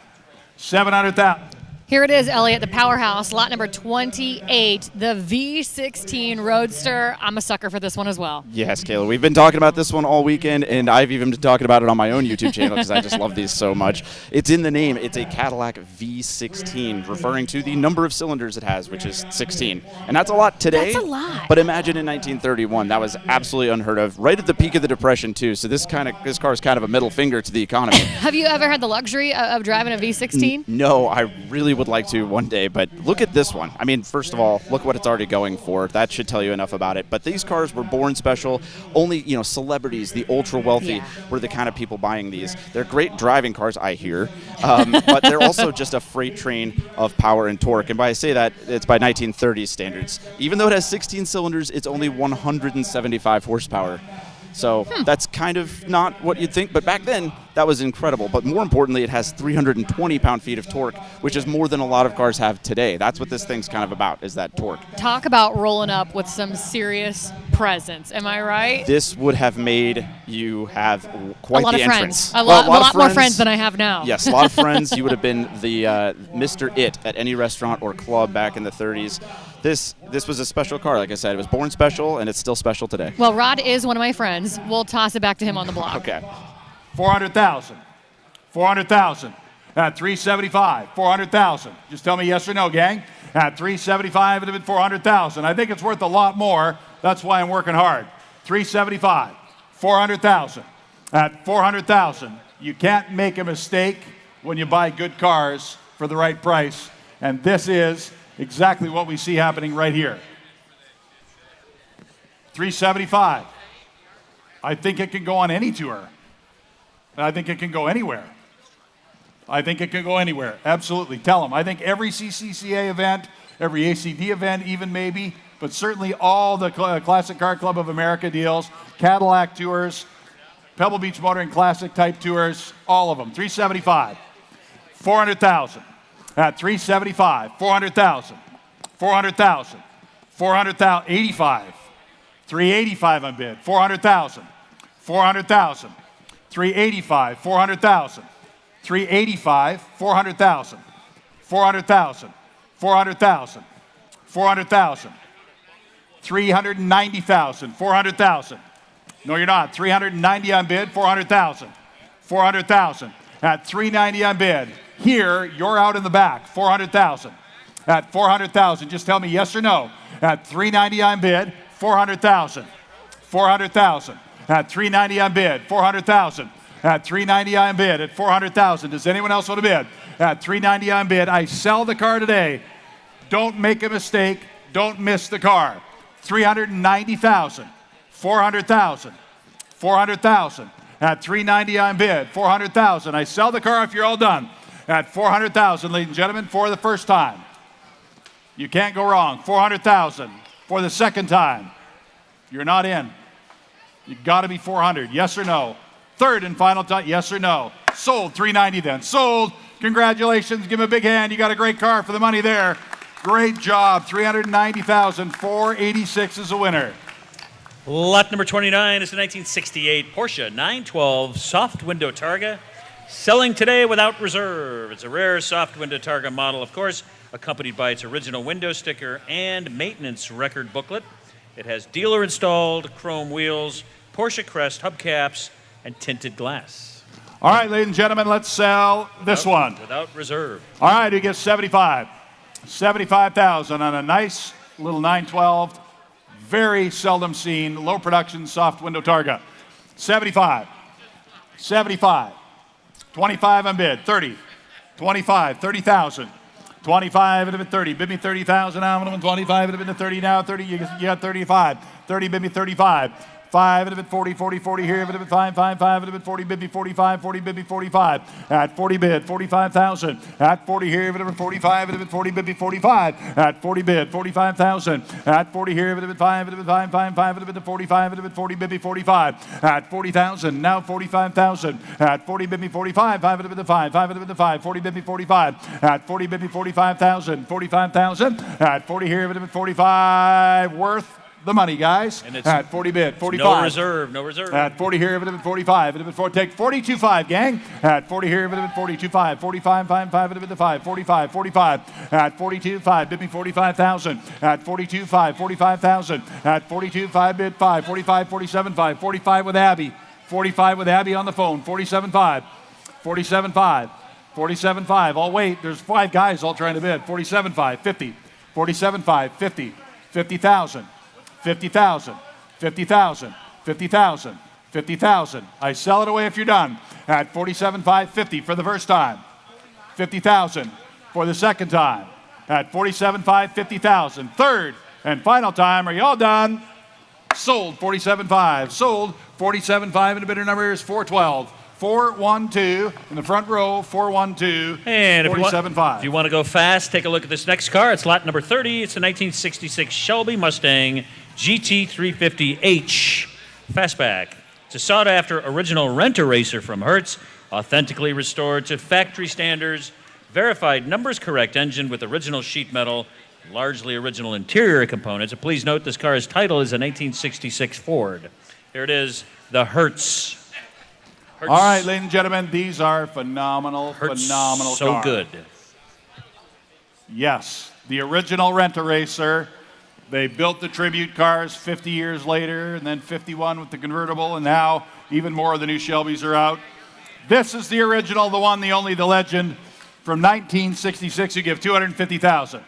700,000. Here it is, Elliot, the powerhouse, lot number 28, the V16 Roadster. I'm a sucker for this one as well. Yes, Kayla, we've been talking about this one all weekend, and I've even been talking about it on my own YouTube channel because I just love these so much. It's in the name. It's a Cadillac V16, referring to the number of cylinders it has, which is 16. And that's a lot today. That's a lot. But imagine in 1931, that was absolutely unheard of, right at the peak of the Depression, too. So this car is kind of a middle finger to the economy. Have you ever had the luxury of driving a V16? No, I really would like to one day, but look at this one. I mean, first of all, look what it's already going for. That should tell you enough about it. But these cars were born special. Only, celebrities, the ultra wealthy, were the kind of people buying these. They're great driving cars, I hear, but they're also just a freight train of power and torque. And by I say that, it's by 1930s standards. Even though it has 16 cylinders, it's only 175 horsepower. So that's kind of not what you'd think, but back then, that was incredible. But more importantly, it has 320 pound-feet of torque, which is more than a lot of cars have today. That's what this thing's kind of about, is that torque. Talk about rolling up with some serious presence. Am I right? This would have made you have quite the entrance. A lot more friends than I have now. Yes, a lot of friends. You would have been the Mr. It at any restaurant or club back in the 30s. This was a special car. Like I said, it was born special, and it's still special today. Well, Rod is one of my friends. We'll toss it back to him on the block. Okay. 400,000. 400,000. At 375. 400,000. Just tell me yes or no, gang. At 375, it'd have been 400,000. I think it's worth a lot more. That's why I'm working hard. 375. 400,000. At 400,000. You can't make a mistake when you buy good cars for the right price. And this is exactly what we see happening right here. 375. I think it can go on any tour. I think it can go anywhere. I think it can go anywhere. Absolutely. Tell them. I think every CCCA event, every ACD event even maybe, but certainly all the Classic Car Club of America deals, Cadillac tours, Pebble Beach Motoring Classic type tours, all of them. 375. 400,000. At 375. 400,000. 400,000. 400,000. 85. 385 on bid. 400,000. 400,000. 385. 400,000. 385, 400,000, 400,000, 400,000, 400,000, 390,000, 400,000. No, you're not. 390 on bid, 400,000, 400,000. At 390 on bid, here, you're out in the back, 400,000. At 400,000, just tell me yes or no. At 390 on bid, 400,000, 400,000. At 390 on bid, 400,000. At 390 on bid, at 400,000. Does anyone else want to bid? At 390 on bid, I sell the car today. Don't make a mistake. Don't miss the car. 390,000, 400,000, 400,000. At 390 on bid, 400,000. I sell the car if you're all done. At 400,000, ladies and gentlemen, for the first time. You can't go wrong. 400,000 for the second time. You're not in. You got to be 400. Yes or no? Third and final time, yes or no? Sold, 390 then. Sold. Congratulations. Give him a big hand. You got a great car for the money there. Great job. 390,000. 486 is a winner. Lot number 29 is the 1968 Porsche 912 soft window Targa. Selling today without reserve. It's a rare soft window Targa model, of course, accompanied by its original window sticker and maintenance record booklet. It has dealer installed chrome wheels, Porsche crest hubcaps, and tinted glass. All right, ladies and gentlemen, let's sell this one. Without reserve. All right, who gets 75? 75,000 on a nice little 912, very seldom seen, low production soft window Targa. 75. 75. 25 on bid. 30. 25. 30,000. 25 and a bit 30. Bid me 30,000 now. I'm 25 and a bit 30 now. 30. You got 35. 30. Bid me 35. 5 and a bit 40, 40, 40 here, and a bit 5, 5, 5 and a bit 40, bid me 45, 40, bid me 45. At 40 bid, 45,000. At 40 here, and a bit 45 and a bit 40, bid me 45. At 40 bid, 45,000. At 40 here, and a bit 5 and a bit 5, 5, 5 and a bit 45 and a bit 40, bid me 45. At 40,000, now 45,000. At 40 bid me 45, 5 and a bit 5, 5 and a bit 5, 40 bid me 45. At 40 bid me 45,000, 45,000. At 40 here, and a bit 45, worth the money, guys. And it's at 40 bid, 45. No reserve, no reserve. At 40 here, it would have been 45. It would have been take 42.5, gang. At 40 here, it would have been 42.5. 45, 5, 5, it would have been 5. 45, 45. At 42.5, bid me 45,000. At 42.5, 45,000. At 42.5, bid 5. 45, 47.5. 45 with Abby. 45 with Abby on the phone. 47.5. 47.5. 47.5. I'll wait. There's 5 guys all trying to bid. 47.5. 50. 47.5. 50. 50,000. 50,000, 50,000, 50,000, 50,000. I sell it away if you're done. At 47.5, 50 for the first time. 50,000 for the second time. At 47.5, 50,000. Third and final time. Are you all done? Sold 47.5. Sold 47.5, and the bidder number is 412. 412 in the front row, 412, and 47.5. If you want to go fast, take a look at this next car. It's lot number 30. It's a 1966 Shelby Mustang GT350H Fastback. It's a sought-after original rent-a-racer from Hertz, authentically restored to factory standards, verified numbers correct engine with original sheet metal, largely original interior components. And please note this car's title is a 1966 Ford. Here it is, the Hertz. All right, ladies and gentlemen, these are phenomenal, Hertz, phenomenal so cars. good. Yes. the original Rent-A-Racer. They built the tribute cars 50 years later, and then 51 with the convertible, and now even more of the new Shelbys are out. This is the original, the one, the only, the legend from 1966. You give 250,000.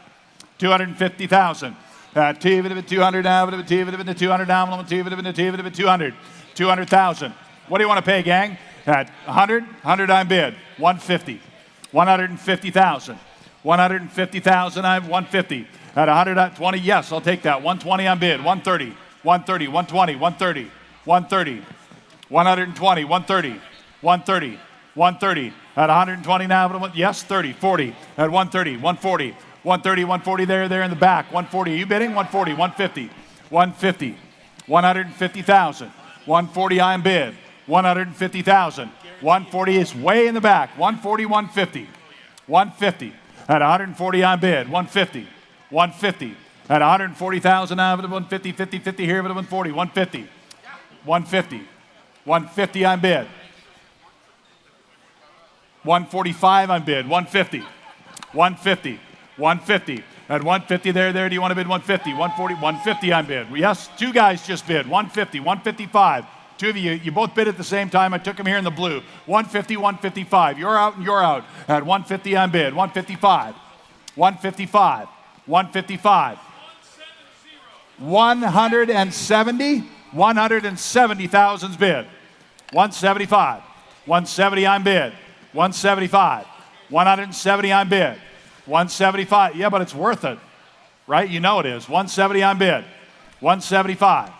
250,000. 200 now, 200 now, 200. 200,000. What do you want to pay, gang? At 100, 100 I'm bid. 150. 150,000. 150,000 I'm 150. At 120, yes, I'll take that. 120 I'm bid. 130. 130, 120, 130, 130, 120, 130, 130, 130. At 120 now, yes, 30, 40. At 130, 140, 130, 140 there in the back. 140, are you bidding? 140, 150, 150, 150,000. 140 I'm bid. 150,000. 140 is way in the back. 140, 150, 150. At 140 I'm bid. 150, 150. At 140,000 I'm bid. 150, 50, 50 here, 140, 150, 150, 150 I'm bid. 145 I'm bid. 150, 150, 150. At 150 there, do you want to bid 150? 140, 150 I'm bid. Yes, two guys just bid. 150, 155. Two of you both bid at the same time. I took them here in the blue. 150, 155. You're out and you're out. At 150 I'm bid. 155, 155, 155. 170, 170,000's bid. 175, 170 I'm bid. 175, 170 I'm bid. 175, yeah, but it's worth it, right? You know it is. 170 I'm bid. 175,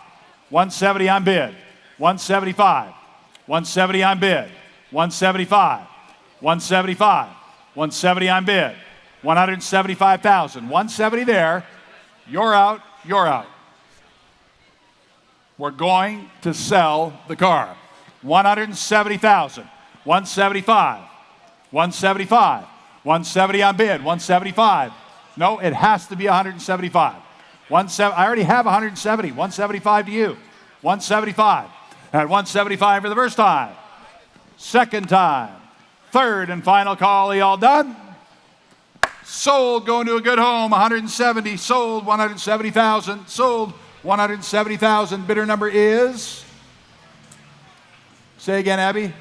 170 I'm bid. 175, 170 I'm bid. 175, 175, 170 I'm bid. 175,000, 170 there. You're out, you're out. We're going to sell the car. 170,000, 175, 175, 170 on bid, 175. No, it has to be 175. I already have 170, 175 to you. 175. At 175 for the first time. Second time. Third and final call. Are you all done? Sold, going to a good home. 170, sold 170,000, sold 170,000. Bidder number is, say again, Abby.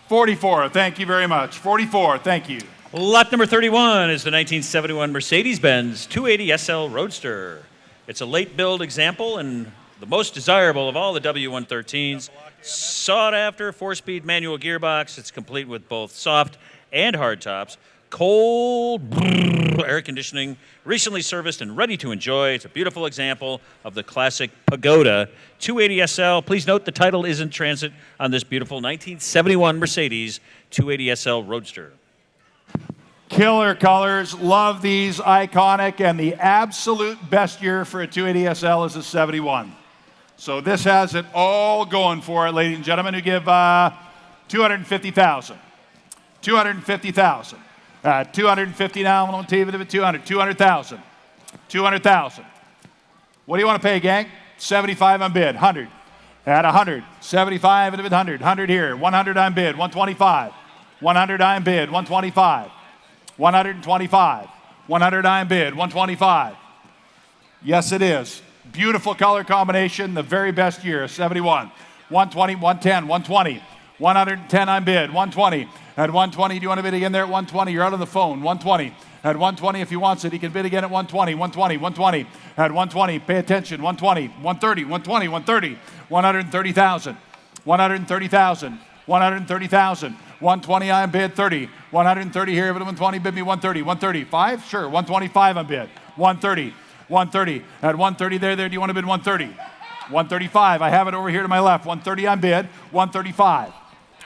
44. Thank you very much. 44. Thank you. Lot number 31 is the 1971 Mercedes-Benz 280 SL Roadster. It's a late build example and the most desirable of all the W113s. Sought after 4-speed manual gearbox. It's complete with both soft and hard tops. Cold air conditioning, recently serviced and ready to enjoy. It's a beautiful example of the classic Pagoda 280 SL. Please note the title is in transit on this beautiful 1971 Mercedes 280 SL Roadster. Killer colors, love these, iconic, and the absolute best year for a 280 SL is a 71. So this has it all going for it, ladies and gentlemen, who give 250,000. 250,000. 250 now, 200, 200,000. 200,000. What do you want to pay, gang? 75 on bid, 100. At 100, 75 and a bid, 100. 100 here, 100 on bid, 125. 100 on bid, 125. 125. 100 on bid, 125. Yes, it is. Beautiful color combination, the very best year, 71. 120, 110, 120. 110 on bid, 120. At 120, do you want to bid again there at 120? You're out on the phone, 120. At 120, if he wants it, he can bid again at 120, 120, 120. At 120, pay attention, 120, 130, 120, 130. 130,000. 130,000. 130,000. 120 on bid, 30. 130 here, but 120, bid me 130. 135? Sure, 125 on bid. 130. 130. At 130 there, do you want to bid 130? 135. I have it over here to my left. 130 on bid. 135.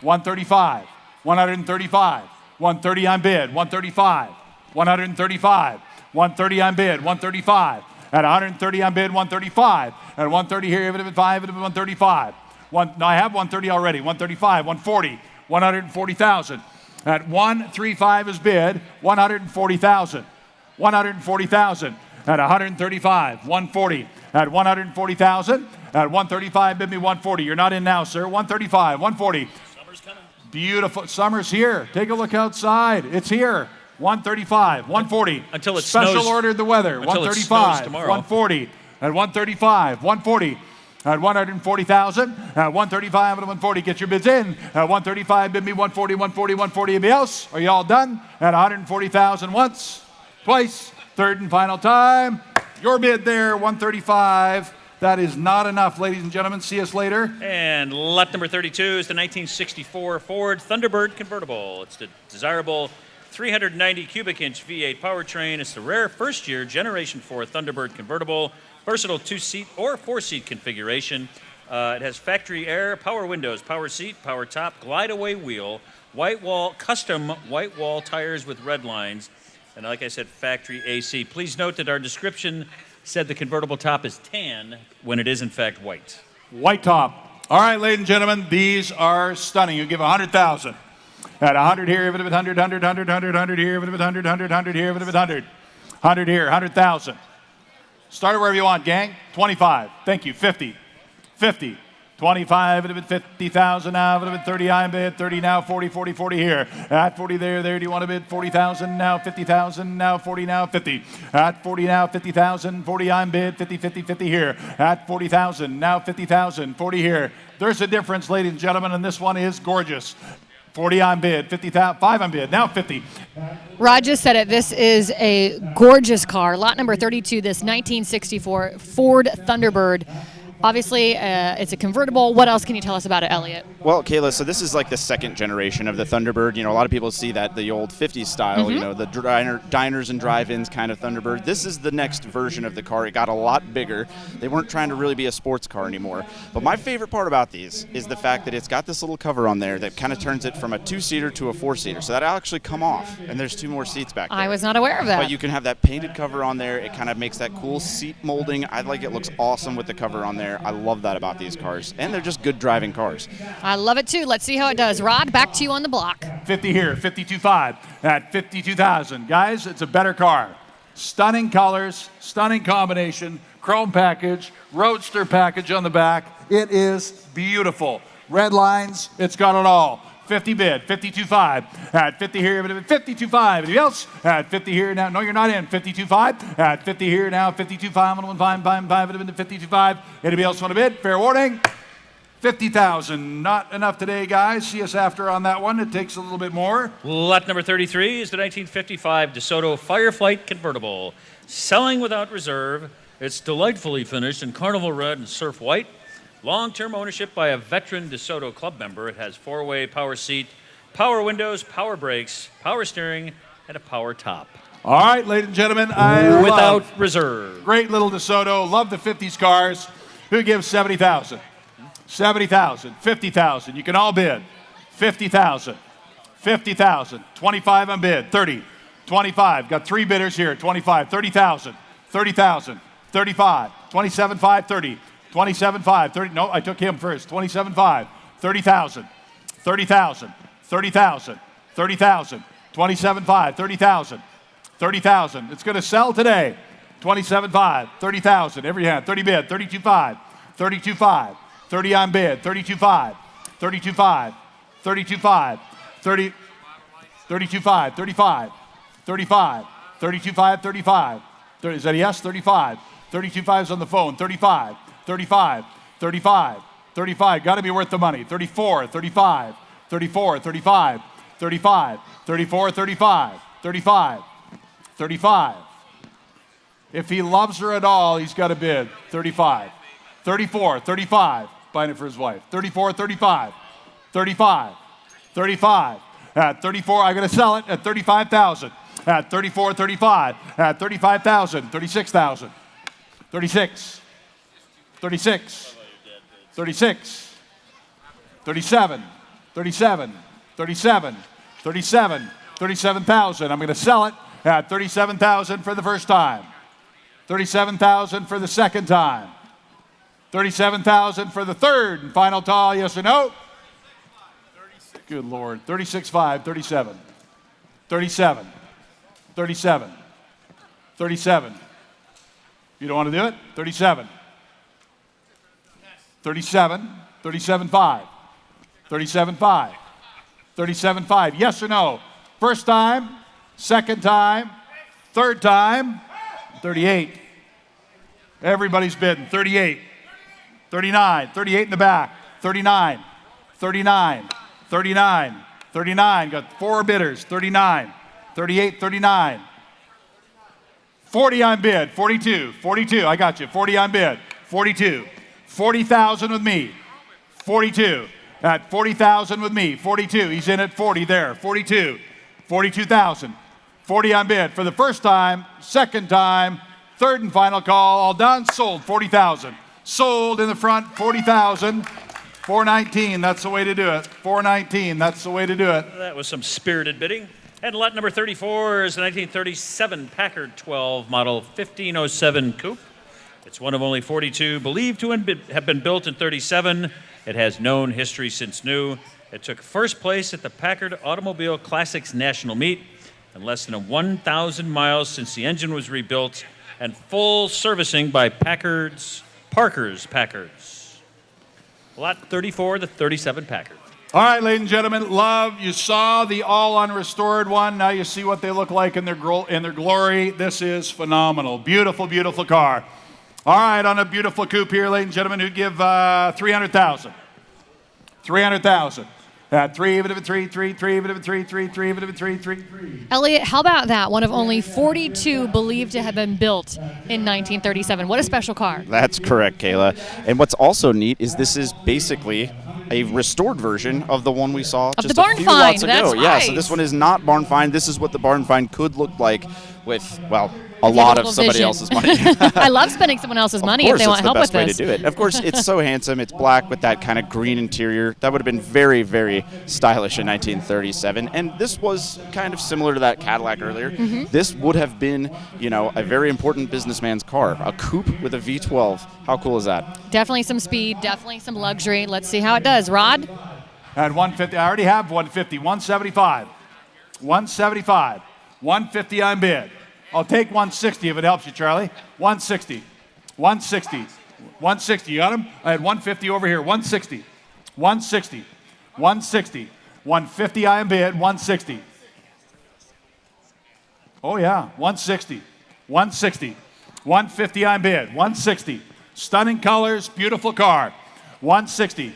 135. 135. 130 on bid. 135. 135. 130 on bid. 135. At 130 on bid. 135. At 130 here, 135. No, I have 130 already. 135. 140. 140,000. At 135 is bid. 140,000. 140,000. At 135, 140. At 140,000. At 135, bid me 140. You're not in now, sir. 135, 140. Summer's coming. Beautiful. Summer's here. Take a look outside. It's here. 135, 140. Until it Special snows- ordered the weather. until it snows 135, tomorrow. 140, at 135, 140. At 140,000, at 135 and 140, get your bids in. At 135, bid me 140, 140, 140. Anybody else? Are you all done? At 140,000 once, twice, third and final time. Your bid there, 135. That is not enough, ladies and gentlemen. See us later. And lot number 32 is the 1964 Ford Thunderbird convertible. It's the desirable 390 cubic inch V8 powertrain. It's the rare first year Generation 4 Thunderbird convertible. Versatile 2-seat or 4-seat configuration. It has factory air, power windows, power seat, power top, glide away wheel, custom white wall tires with red lines, and like I said, factory AC. Please note that our description said the convertible top is tan when it is in fact white. White top. All right, ladies and gentlemen, these are stunning. You give 100,000. At 100 here, even if it's 100, 100, 100, 100, 100 here, even if it's 100, 100, 100 here, even if it's 100. 100 here, 100,000. Start it wherever you want, gang. 25. Thank you. 50. 50. 25, it'd have been 50,000 now, it'd have been 30, I'm bid, 30 now, 40, 40, 40 here. At 40 there, do you want to bid 40,000 now, 50,000 now, 40 now, 50. At 40 now, 50,000, 40, I'm bid, 50, 50, 50 here. At 40,000, now 50,000, 40 here. There's a difference, ladies and gentlemen, and this one is gorgeous. 40 on bid, 50,000, 5 on bid, now 50. Rod just said it. This is a gorgeous car. Lot number 32, this 1964 Ford Thunderbird. Obviously, it's a convertible. What else can you tell us about it, Elliot? Well, Kayla, so this is like the second generation of the Thunderbird. You know, a lot of people see that the old 50s style, you know, the diners and drive-ins kind of Thunderbird. This is the next version of the car. It got a lot bigger. They weren't trying to really be a sports car anymore. But my favorite part about these is the fact that it's got this little cover on there that kind of turns it from a 2-seater to a 4-seater. So that'll actually come off, and there's 2 more seats back there. I was not aware of that. But you can have that painted cover on there. It kind of makes that cool seat molding. I like it. Looks awesome with the cover on there. I love that about these cars. And they're just good driving cars. I love it too. Let's see how it does. Rod, back to you on the block. 50 here, 52.5 at 52,000. Guys, it's a better car. Stunning colors, stunning combination, chrome package, roadster package on the back. It is beautiful. Red lines, it's got it all. 50 bid, 52.5 at 50 here, 52.5. Anybody else? At 50 here now. No, you're not in. 52.5 at 50 here now. 52.5. 52.5. Anybody else want to bid? Fair warning. 50,000. Not enough today, guys. See us after on that one. It takes a little bit more. Lot number 33 is the 1955 DeSoto Fireflight convertible. Selling without reserve. It's delightfully finished in carnival red and surf white. Long-term ownership by a veteran DeSoto club member. It has 4-way power seat, power windows, power brakes, power steering, and a power top. All right, ladies and gentlemen, Without reserve. Great little DeSoto. Love the 50s cars. Who gives 70,000? 70,000, 50,000. You can all bid. 50,000, 50,000. 25 on bid. 30, 25. Got 3 bidders here. 25, 30,000, 30,000, 35, 27.5, 30. 27.5, 30, no, I took him first. 27.5, 30,000, 30,000, 30,000, 30,000, 27.5, 30,000, 30,000. It's going to sell today. 27.5, 30,000, every hand. 30 bid, 32.5, 32.5, 30 on bid, 32.5, 32.5, 32.5, 30, 32.5, 35, 35, 32.5, 35. Is that a yes? 35. 32.5 is on the phone. 35. 35, 35, 35, got to be worth the money. 34, 35, 34, 35, 35, 34, 35, 35, 35. If he loves her at all, he's got to bid. 35, 34, 35, buying it for his wife. 34, 35, 35, 35. At 34, I'm going to sell it at 35,000. At 34, 35, at 35,000, 36,000, 36. 36, 36, 37, 37, 37, 37, 37,000. I'm going to sell it at 37,000 for the first time. 37,000 for the second time. 37,000 for the third and final call, yes or no? Good Lord. 36.5, 37, 37, 37, 37. You don't want to do it? 37. 37, 37.5, 37.5, 37.5. Yes or no? First time, second time, third time, 38. Everybody's bidding, 38, 39, 38 in the back, 39, 39, 39, 39, got 4 bidders, 39, 38, 39. 40 on bid, 42, 42, I got you, 40 on bid, 42, 40,000 with me, 42, at 40,000 with me, 42, he's in at 40 there, 42, 42,000, 40 on bid for the first time, second time, third and final call, all done, sold, 40,000, sold in the front, 40,000, 419, that's the way to do it, 419, that's the way to do it. That was some spirited bidding. And lot number 34 is the 1937 Packard 12 model 1507 coupe. It's one of only 42 believed to have been built in 37. It has known history since new. It took first place at the Packard Automobile Classics National Meet in less than 1,000 miles since the engine was rebuilt and full servicing by Parker's Packards. Lot 34, the 37 Packard. All right, ladies and gentlemen, love, you saw the all unrestored one. Now you see what they look like in their glory. This is phenomenal. Beautiful, beautiful car. All right, on a beautiful coupe here, ladies and gentlemen, who give 300,000. 300,000. At 3, 3, 3, 3, 3, 3, 3, 3, 3. Elliot, how about that? One of only 42 believed to have been built in 1937. What a special car. That's correct, Kayla. And what's also neat is this is basically a restored version of the one we saw of just the barn a few find. lots ago. That's Yeah, right. so this one is not barn find. This is what the barn find could look like with, well, a lot of somebody vision. else's money. I love spending someone else's money if they want help with Of course, this. it's the best way to do it. Of course, it's so handsome. It's black with that kind of green interior. That would have been very, very stylish in 1937. And this was kind of similar to that Cadillac earlier. This would have been, you know, a very important businessman's car. A coupe with a V12. How cool is that? Definitely some speed, definitely some luxury. Let's see how it does. Rod? At 150, I already have 150, 175, 175, 150 on bid. I'll take 160 if it helps you, Charlie. 160, 160, 160. You got him? I had 150 over here. 160, 160, 160, 150 on bid. 160. Oh yeah, 160, 160, 150 on bid. 160. Stunning colors, beautiful car. 160.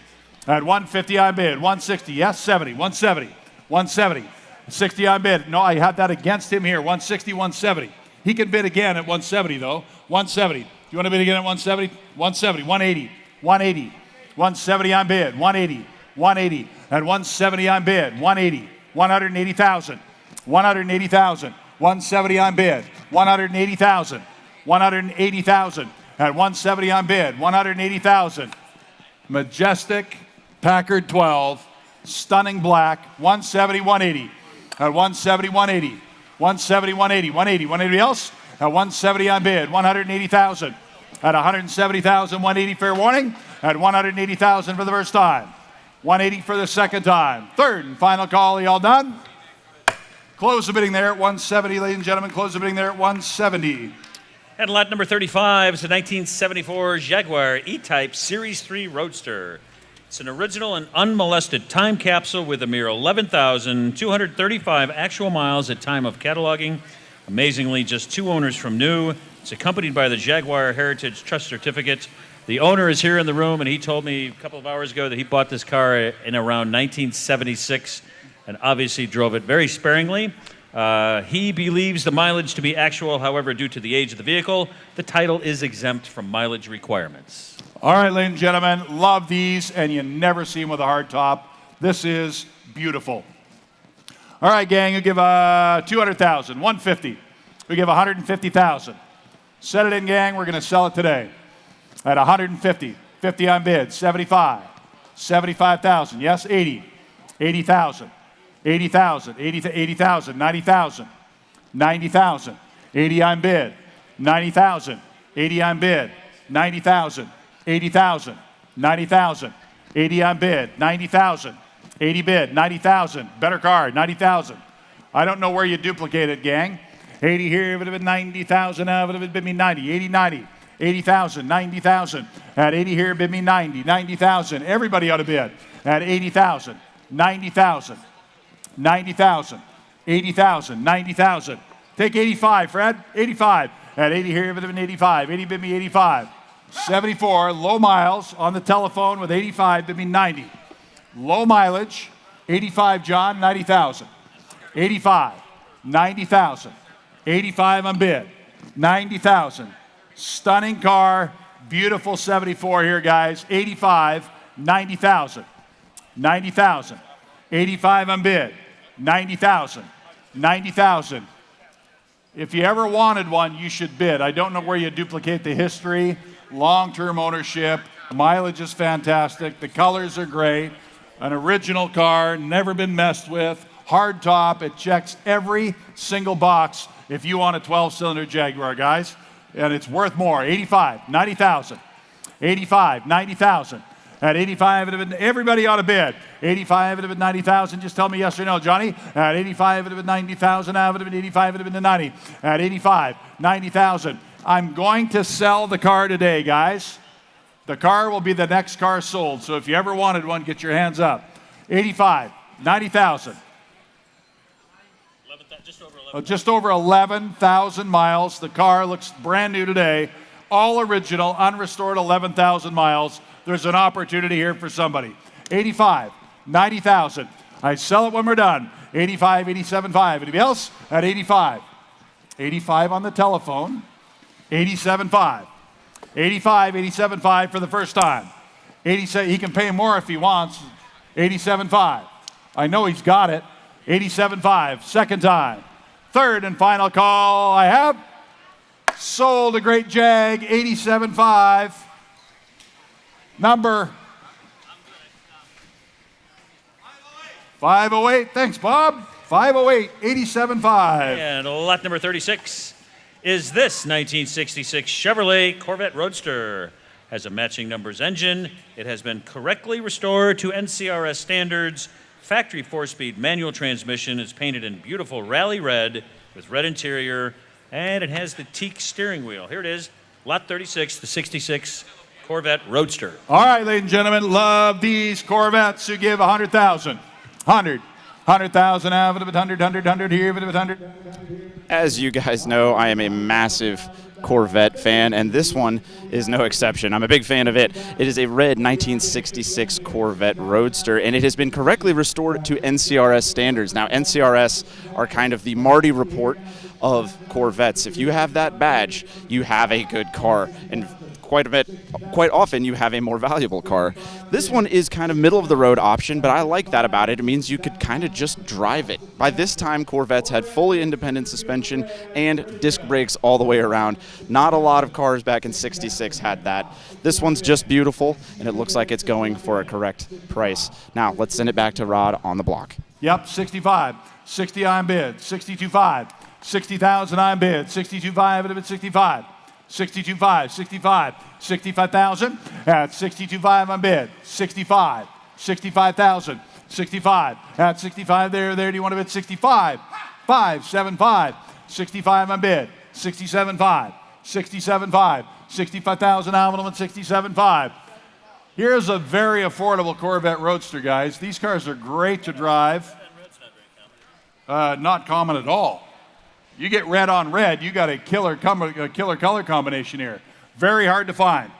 At 150 on bid. 160. Yes, 70. 170. 170. 60 on bid. No, I have that against him here. 160, 170. He can bid again at 170, though. 170. Do you want to bid again at 170? 170. 180. 180. 170 on bid. 180. 180. At 170 on bid. 180. 180,000. 180,000. 170 on bid. 180,000. 180,000. At 170 on bid. 180,000. Majestic Packard 12. Stunning black. 170, 180. At 170, 180. 170, 180. 180. 180 else? At 170 on bid. 180,000. At 170,000, 180 fair warning. At 180,000 for the first time. 180 for the second time. Third and final call. Are you all done? Close the bidding there at 170, ladies and gentlemen. Close the bidding there at 170. And lot number 35 is a 1974 Jaguar E-Type Series 3 Roadster. It's an original and unmolested time capsule with a mere 11,235 actual miles at time of cataloging. Amazingly, just 2 owners from new. It's accompanied by the Jaguar Heritage Trust Certificate. The owner is here in the room, and he told me a couple of hours ago that he bought this car in around 1976 and obviously drove it very sparingly. He believes the mileage to be actual, however, due to the age of the vehicle, the title is exempt from mileage requirements. All right, ladies and gentlemen, love these, and you never see them with a hard top. This is beautiful. All right, gang, you give 200,000, 150. We give 150,000. Set it in, gang. We're going to sell it today at 150. 50 on bid. 75. 75,000. Yes, 80. 80,000. 80,000. 80,000. 90,000. 90,000. 80 on bid. 90,000. 80 on bid. 90,000. 80,000, 90,000, 80 on bid, 90,000, 80 bid, 90,000, better car, 90,000. I don't know where you duplicate it, gang. 80 here, would have been 90,000, would have been me 90, 80, 90, 80,000, 90,000. At 80 here, bid me 90, 90,000. Everybody ought to bid. At 80,000, 90,000, 90,000, 80,000, 90,000. Take 85, Fred. 85. At 80 here, bid me 85. 80 bid me 85. 74, low miles on the telephone with 85 bid me 90. Low mileage, 85, John, 90,000. 85, 90,000. 85 on bid, 90,000. Stunning car, beautiful 74 here, guys. 85, 90,000. 90,000. 85 on bid, 90,000. 90,000. If you ever wanted one, you should bid. I don't know where you duplicate the history, long-term ownership, mileage is fantastic, the colors are great, an original car, never been messed with, hard top, it checks every single box if you want a 12-cylinder Jaguar, guys, and it's worth more. 85, 90,000. 85, 90,000. At 85, it would have been, everybody ought to bid. 85, it would have been 90,000. Just tell me yes or no, Johnny. At 85, it would have been 90,000. It would have been 85, it would have been 90. At 85, 90,000. I'm going to sell the car today, guys. The car will be the next car sold. So if you ever wanted one, get your hands up. 85, 90,000. Just over 11,000 miles. The car looks brand new today. All original, unrestored 11,000 miles. There's an opportunity here for somebody. 85, 90,000. I sell it when we're done. 85, 87.5. Anybody else? At 85. 85 on the telephone. 87.5. 85, 87.5 for the first time. 87, he can pay more if he wants. 87.5. I know he's got it. 87.5, second time. Third and final call I have. Sold a great Jag, 87.5. Number 508. Thanks, Bob. 508, 87.5. And lot number 36 is this 1966 Chevrolet Corvette Roadster. Has a matching numbers engine. It has been correctly restored to NCRS standards. Factory 4-speed manual transmission is painted in beautiful rally red with red interior, and it has the teak steering wheel. Here it is, lot 36, the 66 Corvette Roadster. All right, ladies and gentlemen, love these Corvettes who give 100,000. 100,000 out of it, 100 here, 100. As you guys know, I am a massive Corvette fan, and this one is no exception. I'm a big fan of it. It is a red 1966 Corvette Roadster, and it has been correctly restored to NCRS standards. Now, NCRS are kind of the Marty report of Corvettes. If you have that badge, you have a good car, and quite often you have a more valuable car. This one is kind of middle of the road option, but I like that about it. It means you could kind of just drive it. By this time, Corvettes had fully independent suspension and disc brakes all the way around. Not a lot of cars back in '66 had that. This one's just beautiful, and it looks like it's going for a correct price. Now, let's send it back to Rod on the block. Yep, 65, 60 on bid, 62.5, 60,000 on bid, 62.5, and 65. 62.5, 65, 65,000 at 62.5 on bid, 65, 65,000, 65 at 65 there, do you want to bid 65, 575, 65 on bid, 67.5, 67.5, 65,000 on 67.5. Here's a very affordable Corvette Roadster, guys. These cars are great to drive. Not common at all. You get red on red, you got a killer color combination here. Very hard to find.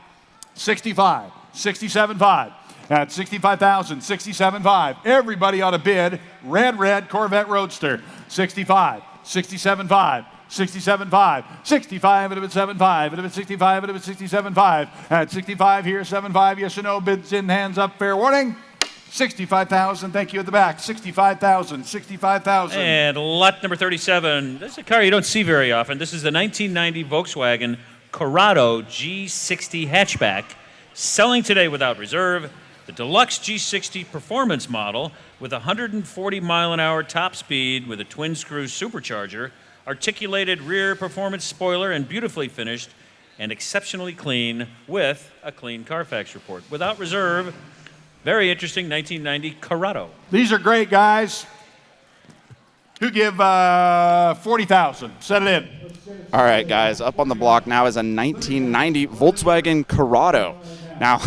65, 67.5 at 65,000, 67.5. Everybody ought to bid red Corvette Roadster. 65, 67.5, 67.5, 65, it was 7.5, it was 65, it was 67.5. At 65 here, 7.5, yes or no, bids in, hands up, fair warning. 65,000, thank you at the back. 65,000, 65,000. And lot number 37. This is a car you don't see very often. This is the 1990 Volkswagen Corrado G60 hatchback, selling today without reserve. The deluxe G60 performance model with 140 mile an hour top speed with a twin screw supercharger, articulated rear performance spoiler, and beautifully finished and exceptionally clean with a clean Carfax report. Without reserve. Very interesting, 1990 Corrado. These are great, guys. Who give 40,000? Set it in. All right, guys, up on the block now is a 1990 Volkswagen Corrado. Now,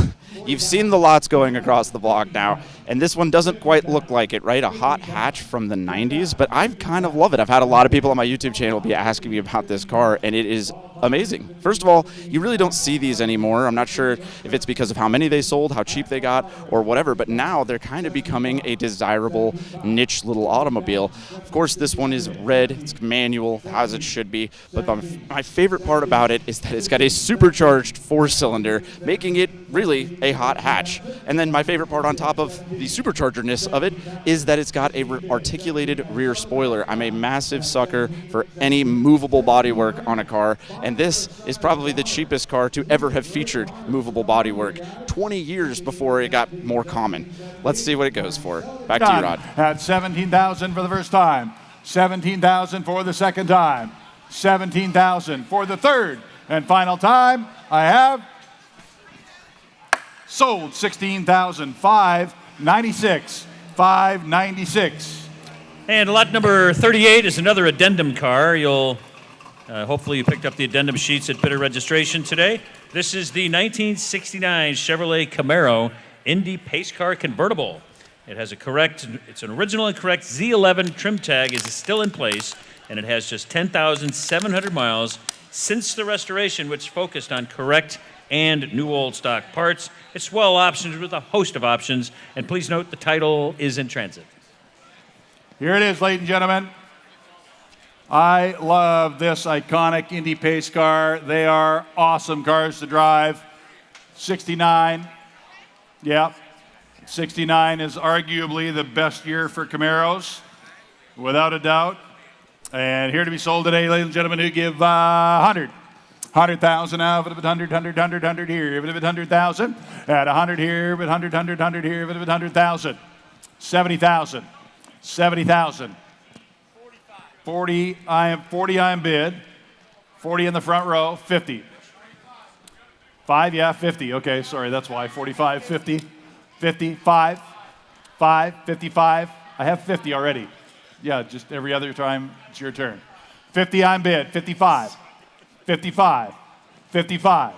you've seen the lots going across the block now, And this one doesn't quite look like it, right? A hot hatch from the 90s, but I kind of love it. I've had a lot of people on my YouTube channel be asking me about this car, and it is amazing. First of all, you really don't see these anymore. I'm not sure if it's because of how many they sold, how cheap they got, or whatever, but now they're kind of becoming a desirable niche little automobile. Of course, this one is red, it's manual, as it should be, but my favorite part about it is that it's got a supercharged 4-cylinder, making it really a hot hatch. And then my favorite part on top of the superchargerness of it is that it's got a articulated rear spoiler. I'm a massive sucker for any movable bodywork on a car, and this is probably the cheapest car to ever have featured movable bodywork, 20 years before it got more common. Let's see what it goes for. Back to you, Rod. At $17,000 for the first time, $17,000 for the second time, $17,000 for the third and final time. I have sold $16,596, $596. And lot number 38 is another addendum car. You'll hopefully you picked up the addendum sheets at bidder registration today. This is the 1969 Chevrolet Camaro Indy Pace Car Convertible. It has it's an original and correct Z11 trim tag is still in place, and it has just 10,700 miles since the restoration, which focused on correct and new old stock parts. It's well optioned with a host of options, and please note the title is in transit. Here it is, ladies and gentlemen. I love this iconic Indy Pace car. They are awesome cars to drive. 69, yeah. 69 is arguably the best year for Camaros, without a doubt. And here to be sold today, ladies and gentlemen, who give 100. 100,000 now, but 100 here, but 100,000. At 100 here, but 100 here, but 100,000. 70,000. 70,000. 40, I am bid. 40 in the front row, 50. 5, yeah, 50. Okay, sorry, that's why. 45, 50, 55, 5, 55. I have 50 already. Yeah, just every other time it's your turn. 50, I'm bid. 55, 55, 55,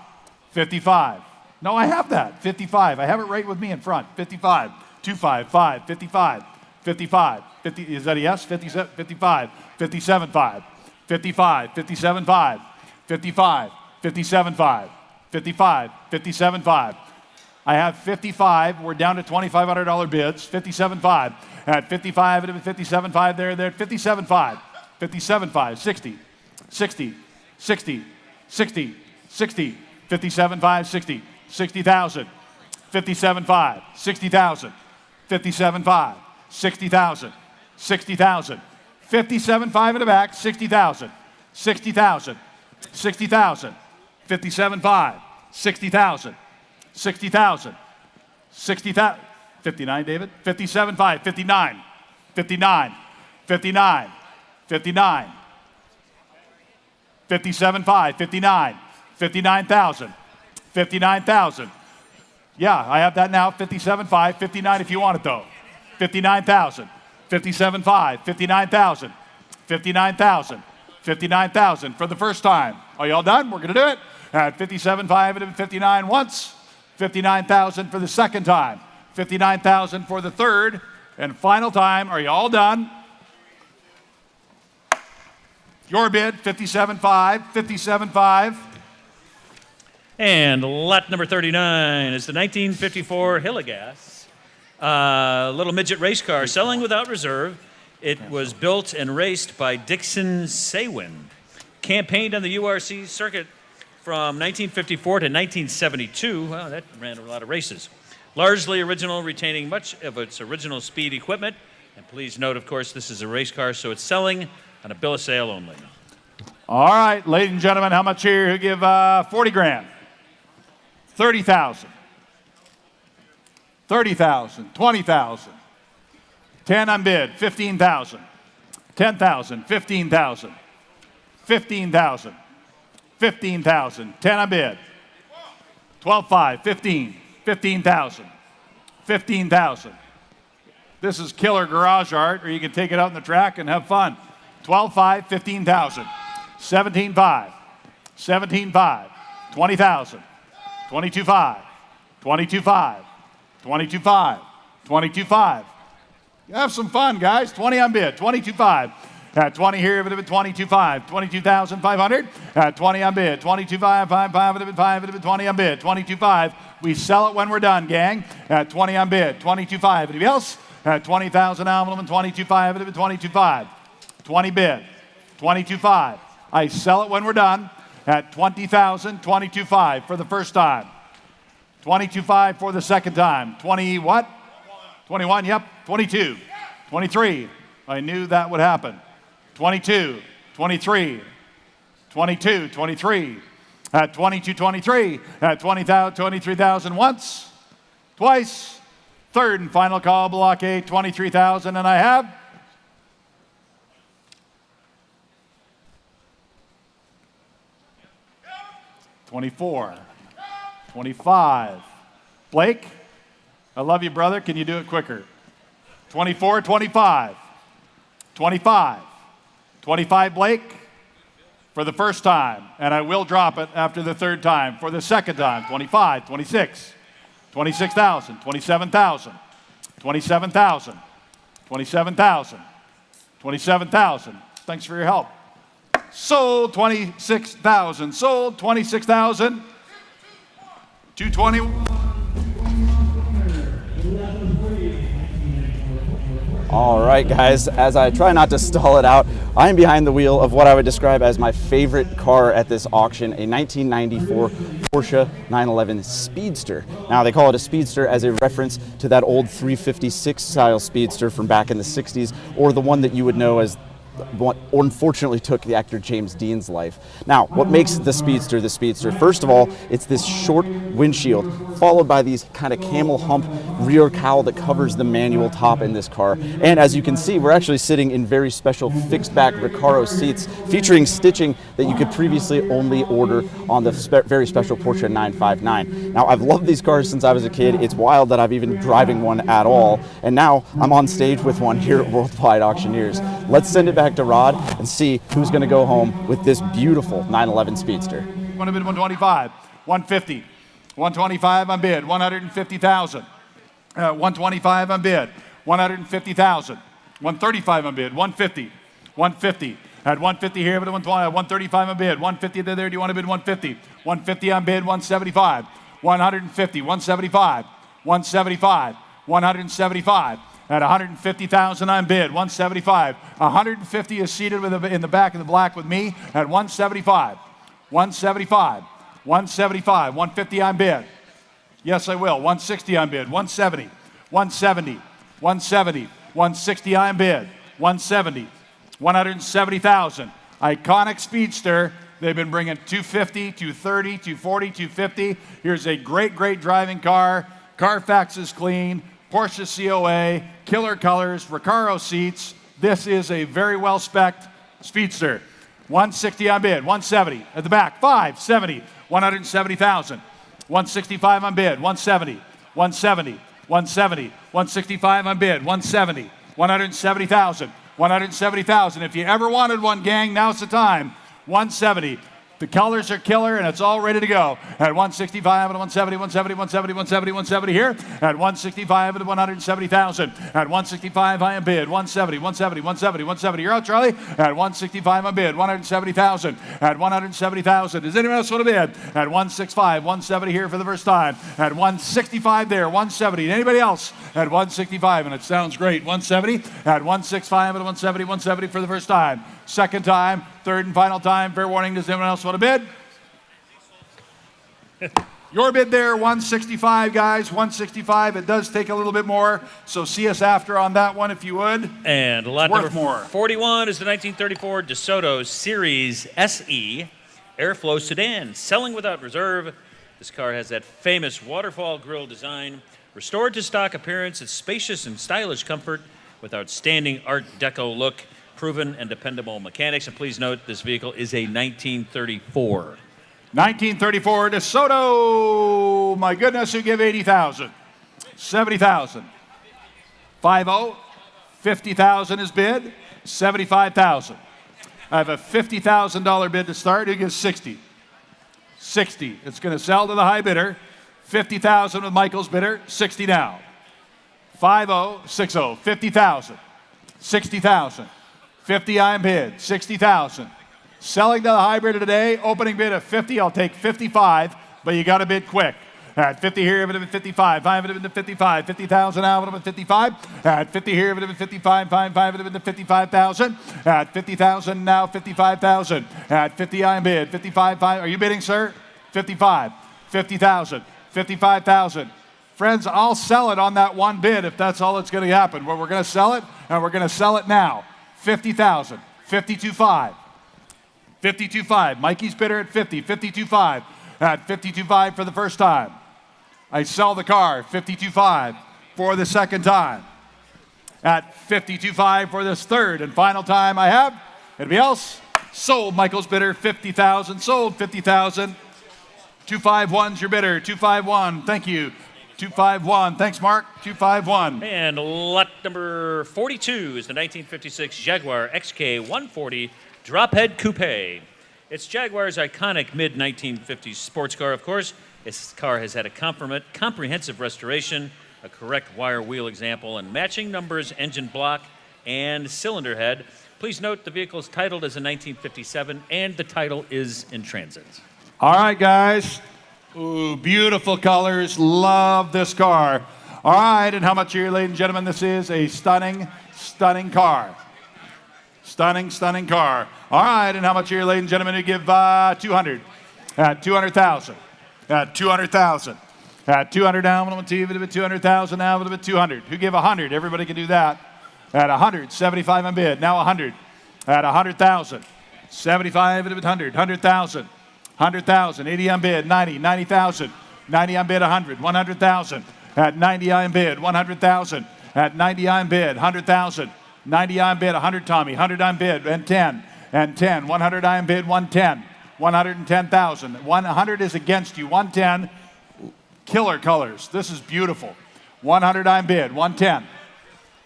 55. No, I have that. 55. I have it right with me in front. 55, 25, 5, 55, 55. 50, is that a yes? 57, 55, 57, 5, 55, 57, 5, 55, 57, 5, 55, 57, 5. I have 55. We're down to $2,500 bids. 57, 5. At 55, and 57, 5 there, 57, 5, 57, 5, 60, 60, 60, 60, 60, 57, 5, 60, 60,000, 57, 5, 60,000, 57, 5, 60,000, 60,000, 57, 5 in the back, 60,000, 60,000, 60,000, 57, 5, 60,000, 60,000, 60,000, 59, David, 57, 5, 59, 59, 59, 59, 57, 5, 59, 59,000, 59,000. Yeah, I have that now, 57, 5, 59 if you want it though. 59,000, 57, 5, 59,000, 59,000, 59,000 for the first time. Are y'all done? We're going to do it. At 57, 5, and 59 once, 59,000 for the second time, 59,000 for the third and final time. Are you all done? Your bid, 57.5, 57.5. And lot number 39 is the 1954 Hillegas, little midget race car, selling without reserve. It was built and raced by Dixon Saywin. Campaigned on the URC circuit from 1954 to 1972. Wow, that ran a lot of races. Largely original, retaining much of its original speed equipment. And please note, of course, this is a race car, so it's selling on a bill of sale only. All right, ladies and gentlemen, how much here? Who give 40 grand? 30,000. 30,000, 20,000. 10 on bid, 15,000. 10,000, 15,000. 15,000. 15,000. 10 on bid. 12.5, 15. 15,000. 15,000. This is killer garage art, or you can take it out in the track and have fun. 12.5, 15,000. 17.5. 17.5. 20,000. 22.5. 22.5. 22.5. 22.5. Have some fun, guys. 20 on bid. 22.5. At 20 here, but 22.5. 22,500. At 20 on bid. 22.5. 5. 20 on bid. 22.5. We sell it when we're done, gang. At 20 on bid. 22.5. Anybody else? At 20,000 envelope and 22.5. 22.5. 20 bid. 22.5. I sell it when we're done. At 20,000. 22.5 for the first time. 22.5 for the second time. 20 what? 21, yep. 22. 23. I knew that would happen. 22. 23. 22. 23. At 22, 23. At 20,000, 23,000 once. Twice. Third and final call, block A, 23,000, and I have 24. 25. Blake, I love you, brother. Can you do it quicker? 24, 25. 25. 25, Blake, for the first time. And I will drop it after the third time. For the second time, 25, 26. 26,000, 27,000, 27,000, 27,000, 27,000. Thanks for your help. Sold 26,000. Sold 26,000. 220. All right, guys, as I try not to stall it out, I am behind the wheel of what I would describe as my favorite car at this auction, a 1994 Porsche 911 Speedster. Now, they call it a Speedster as a reference to that old 356 style Speedster from back in the 60s, or the one that you would know as what unfortunately took the actor James Dean's life. Now, what makes the Speedster the Speedster? First of all, it's this short windshield, followed by these kind of camel hump rear cowl that covers the manual top in this car. And as you can see, we're actually sitting in very special fixed back Recaro seats, featuring stitching that you could previously only order on the very special Porsche 959. Now, I've loved these cars since I was a kid. It's wild that I've even driving one at all. And now I'm on stage with one here at Worldwide Auctioneers. Let's send it back to Rod and see who's going to go home with this beautiful 911 Speedster. 125, 150, 125 on bid, 150,000. 125 on bid, 150,000. 135 on bid, 150, 150. At 150 here, but 135 on bid, 150 there. Do you want to bid 150? 150 on bid, 175, 150, 175, 175, 175. At 150,000 on bid, 175. 150 is seated in the back of the black with me at 175. 175. 175. 150 on bid. Yes, I will. 160 on bid. 170. 170. 170. 160 on bid. 170. 170,000. Iconic Speedster. They've been bringing 250, 230, 240, 250. Here's a great, great driving car. Carfax is clean. Porsche COA, killer colors, Recaro seats. This is a very well-spec'd Speedster. 160 on bid, 170 at the back, 570, 170,000. 165 on bid, 170, 170, 170, 165 on bid, 170, 170,000, 170,000. If you ever wanted one, gang, now's the time. 170. The colors are killer, and it's all ready to go. At 165 and 170, 170, 170, 170, 170 here. At 165 and 170,000. At 165, I am bid. 170, 170, 170, 170. You're out, Charlie. At 165, I'm bid. 170,000. At 170,000. Does anyone else want to bid? At 165, 170 here for the first time. At 165 there, 170. Anybody else? At 165, and it sounds great. 170. At 165 and 170, 170 for the first time. Second time, third and final time. Fair warning, does anyone else want to bid? Your bid there, 165, guys, 165. It does take a little bit more, so see us after on that one if you would. And lot Worth number more. 41 is the 1934 DeSoto Series SE Airflow Sedan, selling without reserve. This car has that famous waterfall grille design, restored to stock appearance. It's spacious and stylish comfort with outstanding Art Deco look, proven and dependable mechanics. And please note, this vehicle is a 1934. 1934 DeSoto. My goodness, who give 80,000? 70,000. 50. 50,000 is bid. 75,000. I have a $50,000 bid to start. Who gives 60? 60. It's going to sell to the high bidder. 50,000 with Michael's bidder. 60 now. 5060, 50,000, 60,000, 50 I am bid, 60,000. Selling to the hybrid today, opening bid of 50, I'll take 55, but you got to bid quick. At 50 here, it would have been 55. 5 would have been 55. 50,000 now would have been 55. At 50 here, it would have been 55. 5 would have been 55,000. At 50,000 now, 55,000. At 50 I am bid. 55. Are you bidding, sir? 55. 50,000. 55,000. Friends, I'll sell it on that one bid if that's all that's going to happen. Well, we're going to sell it, and we're going to sell it now. 50,000. 52.5. 52.5. Mikey's bidder at 50. 52.5. At 52.5 for the first time. I sell the car, 52.5 for the second time. At 52.5 for this third and final time I have. Anybody else? Sold, Michael's bidder, 50,000. Sold, 50,000. 251's your bidder, 251. Thank you. 251. Thanks, Mark. 251. And lot number 42 is the 1956 Jaguar XK140 Drophead Coupe. It's Jaguar's iconic mid-1950s sports car, of course. This car has had a comprehensive restoration, a correct wire wheel example, and matching numbers, engine block, and cylinder head. Please note the vehicle is titled as a 1957, and the title is in transit. All right, guys. Ooh, beautiful colors. Love this car. All right, and how much are you, ladies and gentlemen? This is a stunning, stunning car. Stunning, stunning car. All right, and how much are you, ladies and gentlemen? You give 200. At 200,000. At 200,000. At 200 down, one two, 200,000 now, 200. Who gave 100? Everybody can do that. At 100, 75 on bid. Now 100. At 100,000. 75 at 100. 100,000. 100,000. 80 on bid. 90. 90,000. 90 on bid. 100. 100,000. At 90 on bid. 100,000. At 90 on bid. 100,000. 90 on bid. 100, Tommy. 100 on bid. And 10. And 10. 100 on bid. 110. 110,000. 100 is against you. 110. Killer colors. This is beautiful. 100 I am bid. 110.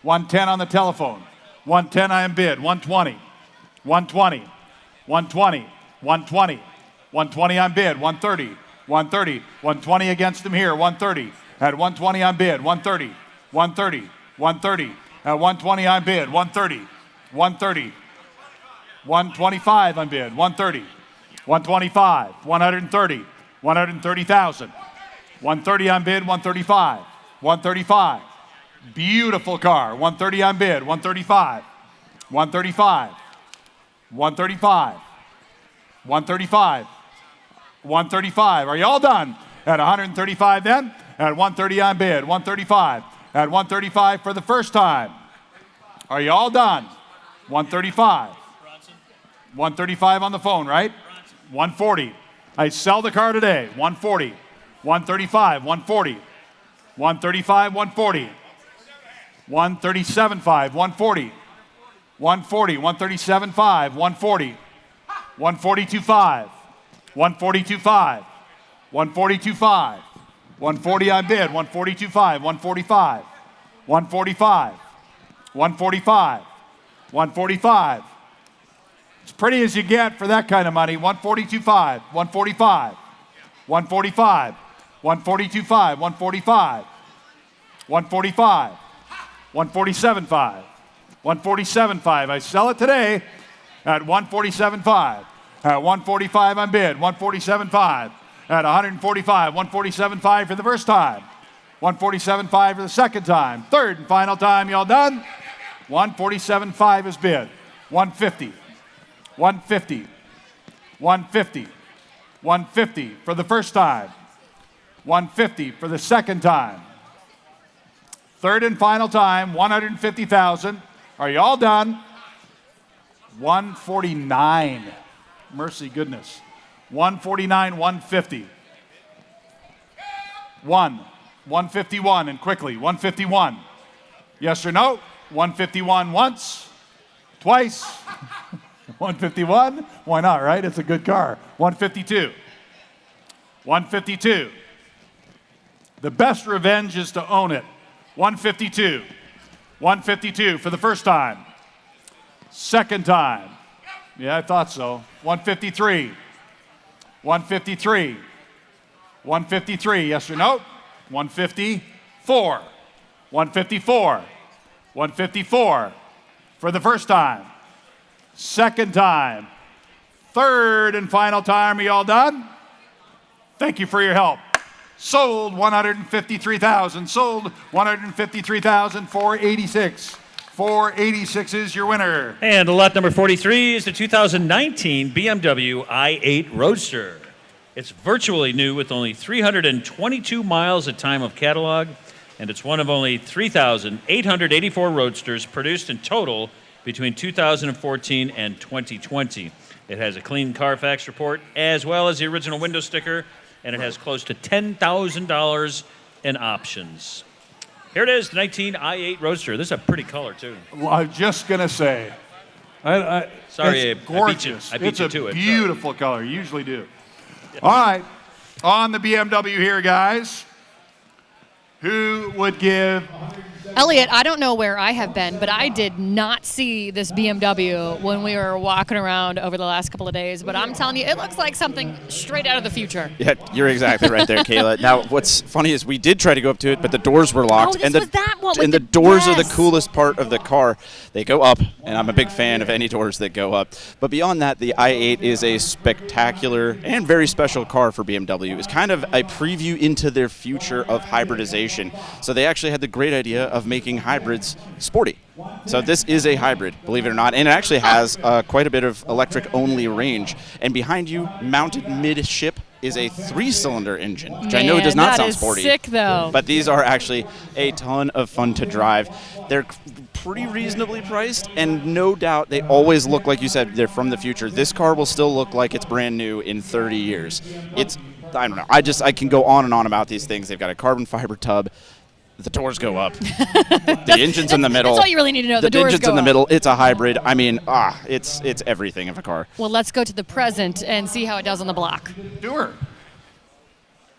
110 on the telephone. 110 I am bid. 120. 120. 120. 120. 120 on bid. 130. 130. 120 against him here. 130. At 120 on bid. 130. 130. 130. At 120 on bid. 130. 130. 125 on bid. 130. 125. 130. 130,000. 130 on bid. 135. 135. Beautiful car. 130 on bid. 135. 135. 135. 135. 135. Are you all done? At 135 then? At 130 on bid. 135. At 135 for the first time. Are you all done? 135. 135 on the phone, right? 140. I sell the car today. 140. 135. 140. 135. 140. 137.5. 140. 140. 137.5. 140. 142.5. 142.5. 142.5. 140 on bid. 142.5. 145. 145. 145. 145. As pretty as you get for that kind of money. 142.5. 145. 145. 142.5. 145. 145. 147.5. 147.5. I sell it today at 147.5. At 145 on bid. 147.5. At 145. 147.5 for the first time. 147.5 for the second time. Third and final time. You all done? 147.5 is bid. 150. 150. 150. 150 for the first time. 150 for the second time. Third and final time, 150,000. Are you all done? 149. Mercy goodness. 149, 150. 151, and quickly. 151. Yes or no? 151 once, twice. 151? Why not, right? It's a good car. 152. 152. The best revenge is to own it. 152. 152 for the first time. Second time. Yeah, I thought so. 153. 153. 153, yes or no? 154. 154. 154 for the first time. Second time. Third and final time. Are you all done? Thank you for your help. Sold 153,000. Sold 153,486. 486 is your winner. And lot number 43 is the 2019 BMW i8 Roadster. It's virtually new with only 322 miles at time of catalog, and it's one of only 3,884 Roadsters produced in total between 2014 and 2020. It has a clean Carfax report as well as the original window sticker, and it has close to $10,000 in options. Here it is, the 19 i8 Roadster. This is a pretty color, too. Well, I was just going to say. Sorry, it's gorgeous. I beat you to it. It's a beautiful color. You usually do. All right. On the BMW here, guys. Who would give... Elliot, I don't know where I have been, but I did not see this BMW when we were walking around over the last couple of days. But I'm telling you, it looks like something straight out of the future. Yeah, you're exactly right there, Kayla. Now, what's funny is we did try to go up to it, but the doors were locked. Oh, this was that one with and the the- doors are the yes. coolest part of the car. They go up, and I'm a big fan of any doors that go up. But beyond that, the i8 is a spectacular and very special car for BMW. It's kind of a preview into their future of hybridization. So they actually had the great idea of making hybrids sporty. So this is a hybrid, believe it or not, and it actually has quite a bit of electric-only range. And behind you, mounted mid-ship, is a 3-cylinder engine, which I know does not sound sporty. Sick, though. But these are actually a ton of fun to drive. They're pretty reasonably priced, and no doubt they always look, like you said, they're from the future. This car will still look like it's brand new in 30 years. I don't know. I can go on and on about these things. They've got a carbon fiber tub. The doors go up. The engine's in the middle. That's all you really need to know. The doors engine's go in the up. middle. It's a hybrid. I mean, it's everything of a car. Well, let's go to the present and see how it does on the block. Doer.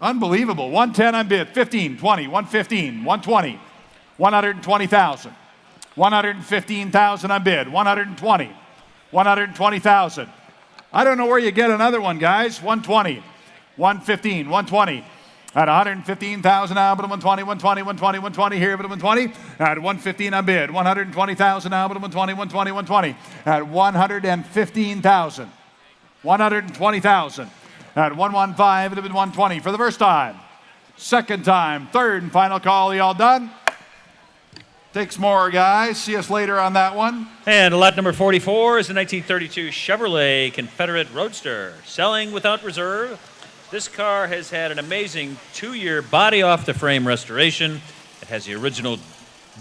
Unbelievable. 110 on bid. 15, 20, 115, 120, 120,000. 115,000 on bid. 120, 120,000. I don't know where you get another one, guys. 120, 115, 120. At 115,000 now, but 120, 120, 120, 120 here, but 120. At 115 on bid. 120,000 now, but 120, 120, 120. At 115,000. 120,000. At 115, it had been 120 for the first time. Second time. Third and final call. Y'all done? Takes more, guys. See us later on that one. And lot number 44 is the 1932 Chevrolet Confederate Roadster, selling without reserve. This car has had an amazing 2-year body-off-the-frame restoration. It has the original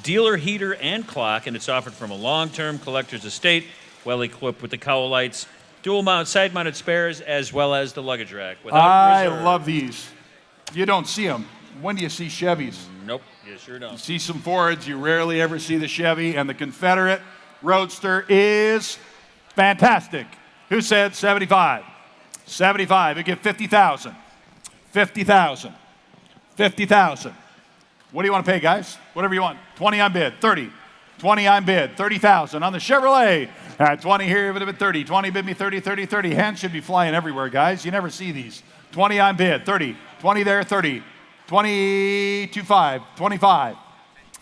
dealer heater and clock, and it's offered from a long-term collector's estate, well-equipped with the cowl lights, dual-mount, side-mounted spares, as well as the luggage rack. I reserve. love these. You don't see them. When do you see Chevys? Nope, you sure You don't. see some Fords. You rarely ever see the Chevy, and the Confederate Roadster is fantastic. Who said 75? 75. You get 50,000. 50,000. 50,000. What do you want to pay, guys? Whatever you want. 20 on bid. 30. 20 on bid. 30,000 on the Chevrolet. At 20 here, it would have been 30. 20 bid me 30, 30, 30. Hands should be flying everywhere, guys. You never see these. 20 on bid. 30. 20 there, 30. 22.5. 25.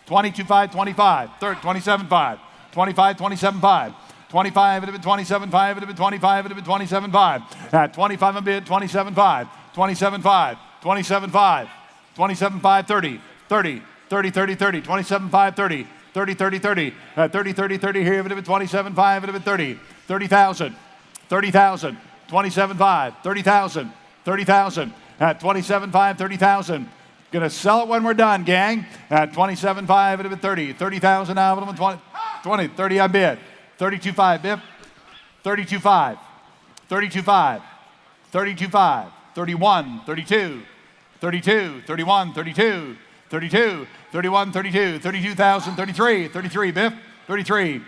22.5, 25. 27.5. 25, 27.5. 25, it would have been 27.5, it would have been 25, it would have been 27.5. At 25 on bid, 27.5, 27.5, 27.5, 27.5, 30, 30, 30, 30, 30, 27.5, 30, 30, 30, 30. At 30, 30, 30 here, it would have been 27.5, it would have been 30, 30,000, 30,000, 27.5, 30,000, 30,000. At 27.5, 30,000. Gonna sell it when we're done, gang. At 27.5, it would have been 30, 30,000 now, it would have been 20, 30 on bid. 32.5, Biff. 32.5. 32.5. 32.5. 31. 32. 32. 31. 32. 32. 31. 32. 32,000. 33. 33, Biff. 33.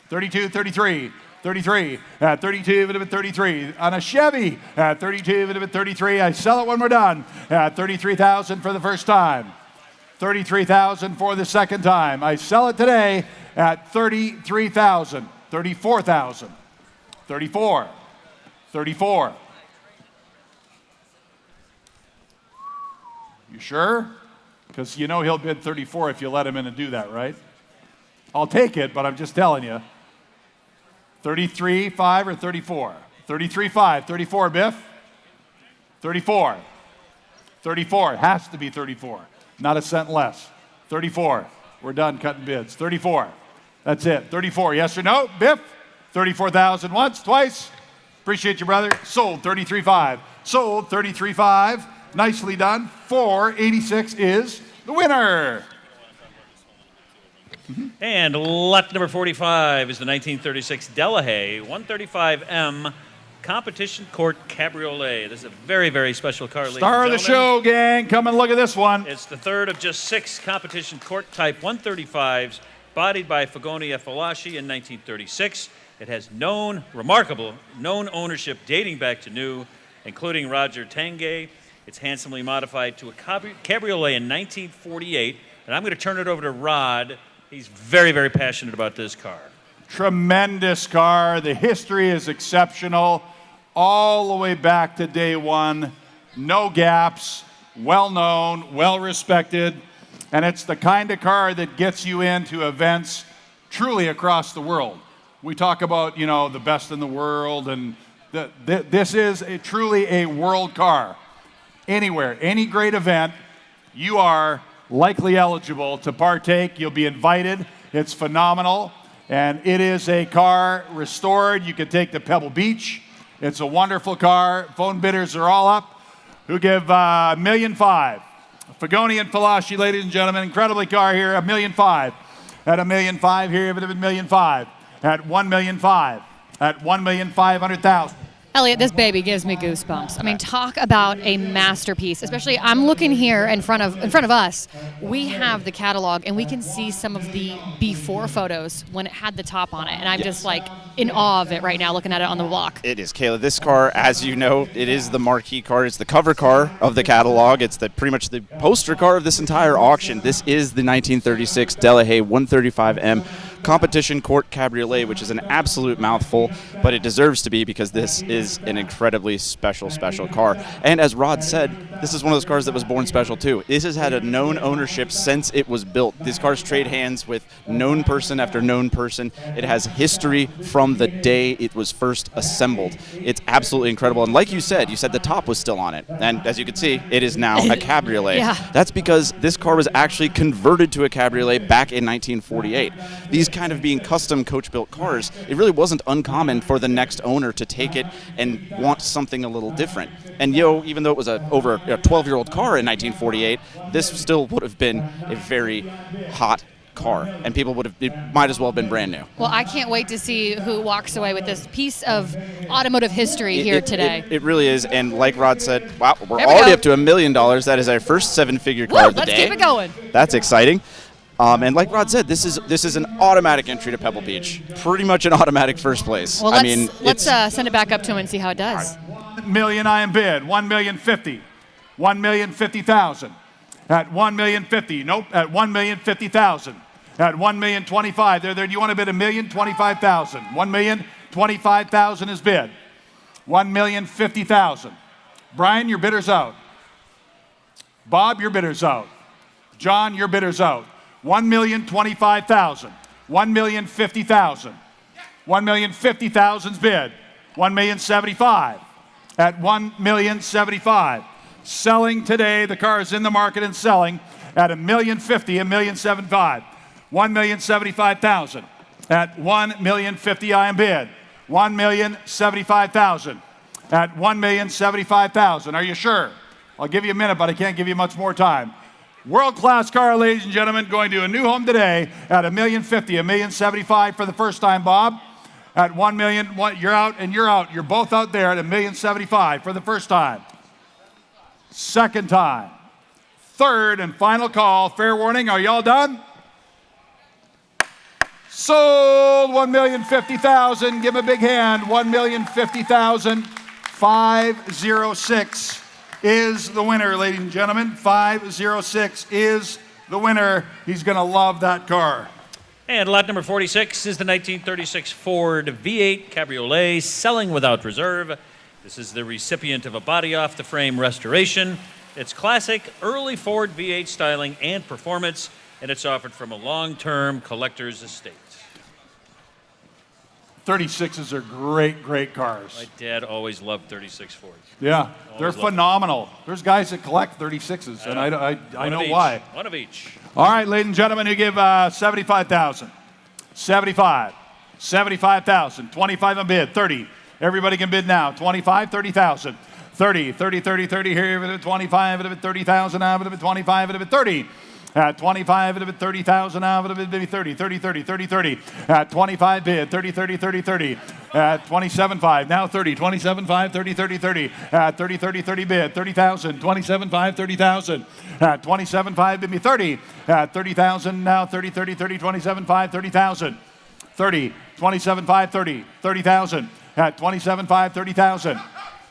32. 33. 33. At 32, it would have been 33. On a Chevy, at 32, it would have been 33. I sell it when we're done. At 33,000 for the first time. 33,000 for the second time. I sell it today at 33,000. 34,000. 34. 34. You sure? Because you know he'll bid 34 if you let him in and do that, right? I'll take it, but I'm just telling you. 33.5 or 34? 33.5. 34, Biff? 34. 34. It has to be 34. Not a cent less. 34. We're done cutting bids. 34. That's it. 34. Yes or no, Biff? 34,000 once, twice. Appreciate you, brother. Sold 33.5. Sold 33.5. Nicely done. 486 is the winner. And lot number 45 is the 1936 Delahaye 135M Competition Court Cabriolet. This is a very, very special car, ladies Star of and the gentlemen. show, gang. Come and look at this one. It's the third of just 6 competition court type 135s, bodied by Fagonia Falaschi in 1936. It has remarkable known ownership dating back to new, including Roger Tanguay. It's handsomely modified to a cabriolet in 1948. And I'm going to turn it over to Rod. He's very, very passionate about this car. Tremendous car. The history is exceptional. All the way back to day one. No gaps. Well known, well respected. And it's the kind of car that gets you into events truly across the world. We talk about, the best in the world, and this is truly a world car. Anywhere, any great event, you are likely eligible to partake. You'll be invited. It's phenomenal. And it is a car restored. You can take to Pebble Beach. It's a wonderful car. Phone bidders are all up. Who give $1.5 million. Fagoni and Falaschi, ladies and gentlemen. Incredibly car here, $1.5 million. At $1.5 million here, $1.5 million. At $1.5 million. At $1,500,000. Elliot, this baby gives me goosebumps. I mean, talk about a masterpiece. Especially, I'm looking here in front of us. We have the catalog, and we can see some of the before photos when it had the top on it, and I'm just like in awe of it right now, looking at it on the block. It is, Kayla. This car, as you know, it is the marquee car. It's the cover car of the catalog. It's pretty much the poster car of this entire auction. This is the 1936 Delahaye 135M Competition Court Cabriolet, which is an absolute mouthful, but it deserves to be because this is an incredibly special car. And as Rod said, this is one of those cars that was born special too. This has had a known ownership since it was built. These cars trade hands with known person after known person. It has history from the day it was first assembled. It's absolutely incredible. And like you said the top was still on it. And as you can see, it is now a cabriolet. Yeah. That's because this car was actually converted to a cabriolet back in 1948. These kind of being custom coach-built cars, it really wasn't uncommon for the next owner to take it and want something a little different. And even though it was over a 12-year-old car in 1948, this still would have been a very hot car, and it might as well have been brand new. Well, I can't wait to see who walks away with this piece of automotive history here today. It really is, and like Rod said, wow, we're There we already go. up to $1 million. That is our first 7-figure car of the Let's day. keep it going. That's exciting. And like Rod said, this is an automatic entry to Pebble Beach. Pretty much an automatic first place. Well, let's send it back up to him and see how it does. $1 million I am bid. $1,050,000. $1,050,000. At $1,050,000. Nope. At $1,050,000. At $1,025,000. There. Do you want to bid $1,025,000? $1,025,000 is bid. $1,050,000. Brian, your bidder's out. Bob, your bidder's out. John, your bidder's out. $1,025,000. $1,050,000. $1,050,000's bid. $1,075,000. At $1,075,000. Selling today, the car is in the market and selling at $1,050,000, $1,075,000. $1,075,000. At $1,050,000 I am bid. $1,075,000. At $1,075,000. Are you sure? I'll give you a minute, but I can't give you much more time. World-class car, ladies and gentlemen, going to a new home today at $1,050,000, $1,075,000 for the first time, Bob. At $1 million, you're out and you're out. You're both out there at $1,075,000 for the first time. Second time. Third and final call. Fair warning. Are y'all done? Sold. $1,050,000. Give him a big hand. $1,050,000. 506 is the winner, ladies and gentlemen. 506 is the winner. He's going to love that car. And lot number 46 is the 1936 Ford V8 Cabriolet, selling without reserve. This is the recipient of a body-off-the-frame restoration. It's classic, early Ford V8 styling and performance, and it's offered from a long-term collector's estate. 36s are great, great cars. My dad always loved 36 Fords. Yeah, they're Always loved phenomenal. There's guys that collect 36s, and I know why. One of each. All right, ladies and gentlemen, you give 75,000. 75. 75,000. 25 on bid. 30. Everybody can bid now. 25, 30,000. 30, 30, 30, 30. Here, 25, 30,000. Now, 25, 30. At 25, bid 30,000 now, bid 30, 30, 30, 30, 30. At 25 bid, 30, 30, 30, 30. At 27.5, now 30, 27.5, 30, 30, 30. At 30, 30, 30 bid, 30,000, 27.5, 30,000. At 27.5 bid me 30. At 30,000 now, 30, 30, 30, 27.5, 30,000. 30, 27.5, 30, 30,000. At 27.5, 30,000.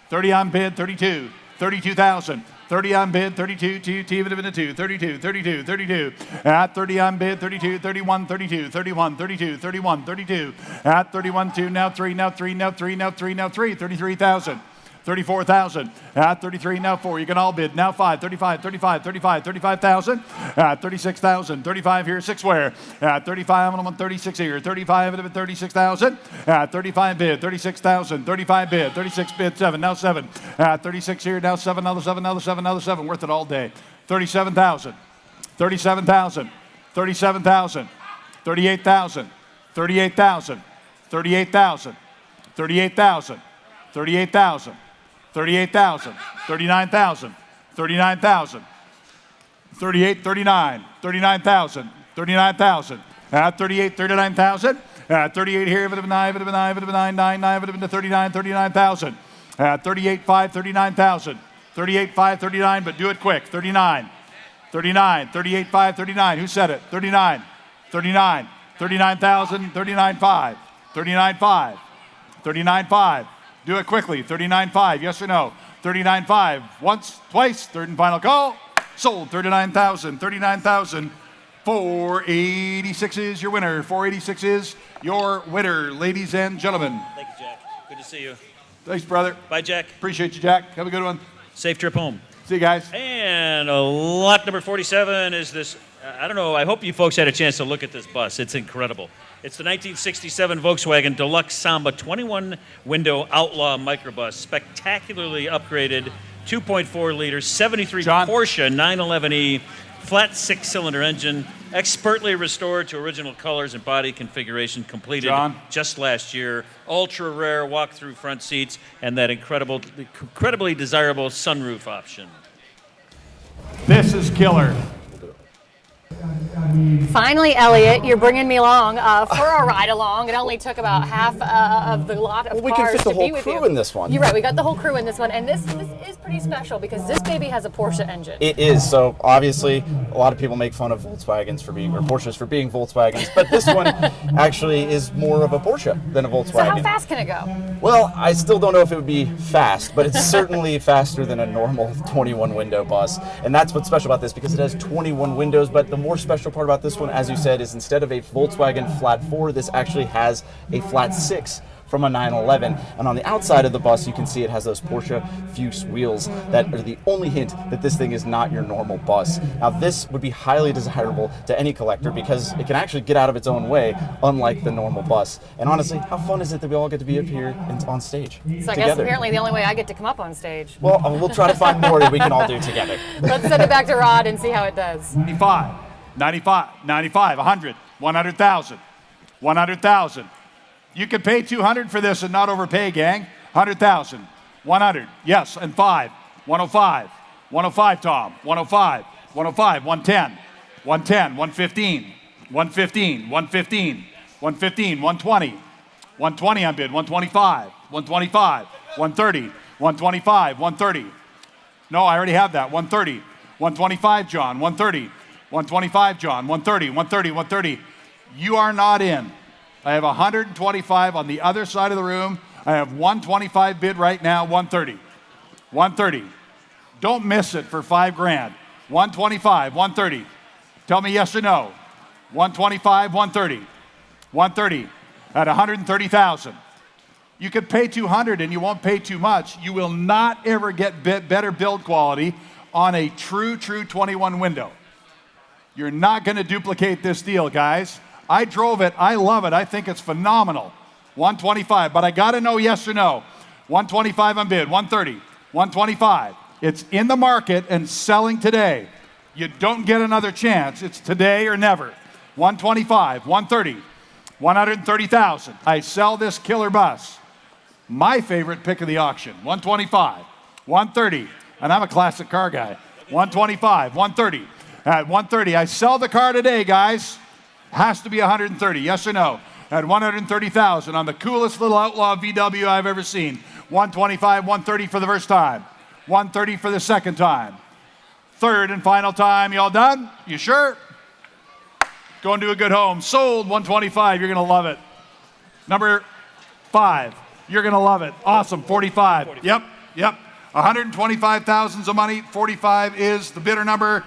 30 on bid, 32, 32,000. 30 on bid, 32, 2, 32, 32, 32. At 30 on bid, 32, 31, 32, 31, 32, 31, 32. At 31, 2, now 3, now 3, now 3, now 3, now 3, 33,000. 34,000. At 33, now 4. You can all bid. Now 5, 35, 35, 35, 35,000. At 36,000. 35 here, 6 where. At 35, I'm on 36 here. 35 bid, 36,000. At 35 bid, 36,000. 35 bid, 36 bid, 7. Now 7. At 36 here, now 7, another 7, another 7, another 7. Worth it all day. 37,000. 37,000. 37,000. 38,000. 38,000. 38,000. 38,000. 38,000. 38,000, 39,000, 39,000, 38, 39, 39,000, 39,000. At 38, 39,000. At 38 here, 9, 9, 9, 9, 39, 39,000. At 38, 5, 39,000. 38, 5, 39, but do it quick. 39, 39, 38, 5, 39. Who said it? 39, 39, 39,000, 39, 5, 39, 5, 39, 5. Do it quickly. 39.5. Yes or no? 39.5. Once, twice. Third and final call. Sold. 39,000. 39,000. 486 is your winner. 486 is your winner, ladies and gentlemen. Thank you, Jack. Good to see you. Thanks, brother. Bye, Jack. Appreciate you, Jack. Have a good one. Safe trip home. See you guys. And lot number 47 is this. I don't know. I hope you folks had a chance to look at this bus. It's incredible. It's the 1967 Volkswagen Deluxe Samba 21-window Outlaw microbus, spectacularly upgraded, 2.4-liter, 73 Porsche 911E, flat 6-cylinder engine, expertly restored to original colors and body configuration, completed just last year. Ultra rare walk-through front seats, and that incredibly desirable sunroof option. This is killer. Finally, Elliot, you're bringing me along for a ride along. It only took about half of the lot of we cars can fit the to whole be with crew you. in this one. You're right. We got the whole crew in this one, and this is pretty special because this baby has a Porsche engine. It is. So obviously, a lot of people make fun of Volkswagens for being, or Porsches for being Volkswagens, but this one actually is more of a Porsche than a Volkswagen. So how fast can it go? Well, I still don't know if it would be fast, but it's certainly faster than a normal 21-window bus. And that's what's special about this, because it has 21 windows. But the more special part about this one, as you said, is instead of a Volkswagen flat 4, this actually has a flat 6 from a 911. And on the outside of the bus, you can see it has those Porsche Fuchs wheels that are the only hint that this thing is not your normal bus. Now, this would be highly desirable to any collector because it can actually get out of its own way, unlike the normal bus. And honestly, how fun is it that we all get to be up here and on stage So I guess apparently the only way I get to come up on stage. Well, we'll try to find more that we can all do together. Let's send it back to Rod and see how it does. 95, 95, 95, 100, 100,000, 100,000. You can pay 200 for this and not overpay, gang. 100,000, 100, yes, and 5, 105, 105, Tom, 105, 105, 110, 110, 115, 115, 115, 115, 120, 120 on bid, 125, 125, 130, 125, 130. No, I already have that, 130, 125, John, 130, 125, John, 130, 130, 130. You are not in. I have 125 on the other side of the room. I have 125 bid right now, 130. 130. Don't miss it for $5 grand. 125, 130. Tell me yes or no. 125, 130. 130 at 130,000. You could pay 200 and you won't pay too much. You will not ever get better build quality on a true 21 window. You're not going to duplicate this deal, guys. I drove it. I love it. I think it's phenomenal. 125, but I got to know yes or no. 125 on bid, 130, 125. It's in the market and selling today. You don't get another chance. It's today or never. 125, 130, 130,000. I sell this killer bus. My favorite pick of the auction, 125, 130, and I'm a classic car guy. 125, 130. At 130, I sell the car today, guys. Has to be 130, yes or no? At 130,000 on the coolest little outlaw VW I've ever seen. 125, 130 for the first time. 130 for the second time. Third and final time. You all done? You sure? Going to a good home. Sold 125. You're going to love it. Number 5. You're going to love it. Awesome. 45. Yep. 125,000's of money. 45 is the bidder number.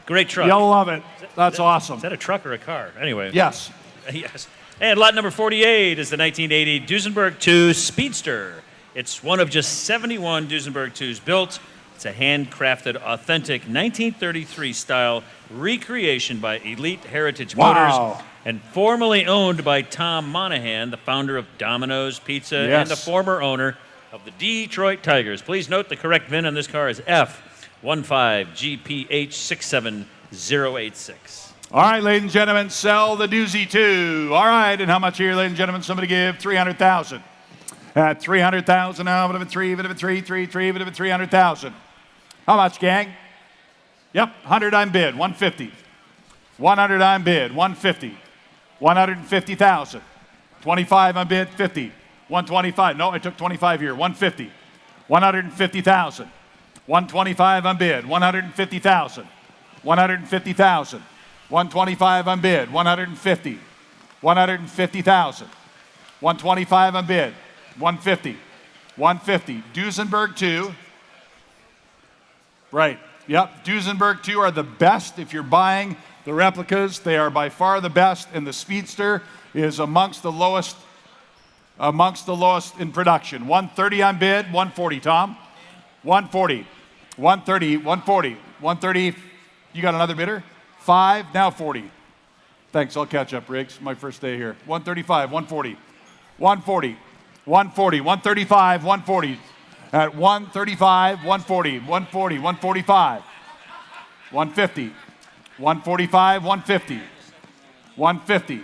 Great truck. You'll love it. That's awesome. Is that a truck or a car? Anyway. Yes. Yes. And lot number 48 is the 1980 Duesenberg 2 Speedster. It's one of just 71 Duesenberg 2s built. It's a handcrafted, authentic 1933 style recreation by Elite Heritage Motors and formerly owned by Tom Monahan, the founder of Domino's Pizza and the former owner of the Detroit Tigers. Please note the correct VIN on this car is F15GPH67086. All right, ladies and gentlemen, sell the doozy 2. All right, and how much here, ladies and gentlemen? Somebody give 300,000. At 300,000 now, bit of a 300,000. How much, gang? Yep, 100 on bid, 150. 100 on bid, 150. 150,000. 25 on bid, 50. 125. No, I took 25 here. 150. 150,000. 125 on bid, 150,000. 150,000. 125 on bid, 150. 150,000. 125 on bid, 150. 150. Duesenberg 2. Right. Yep. Duesenberg 2 are the best if you're buying the replicas. They are by far the best, and the Speedster is amongst the lowest in production. 130 on bid, 140, Tom. 140. 130, 140. 130. You got another bidder? 5, now 40. Thanks, I'll catch up, Riggs. My first day here. 135, 140. 140. 140, 135, 140. At 135, 140, 140, 145. 150. 145, 150. 150.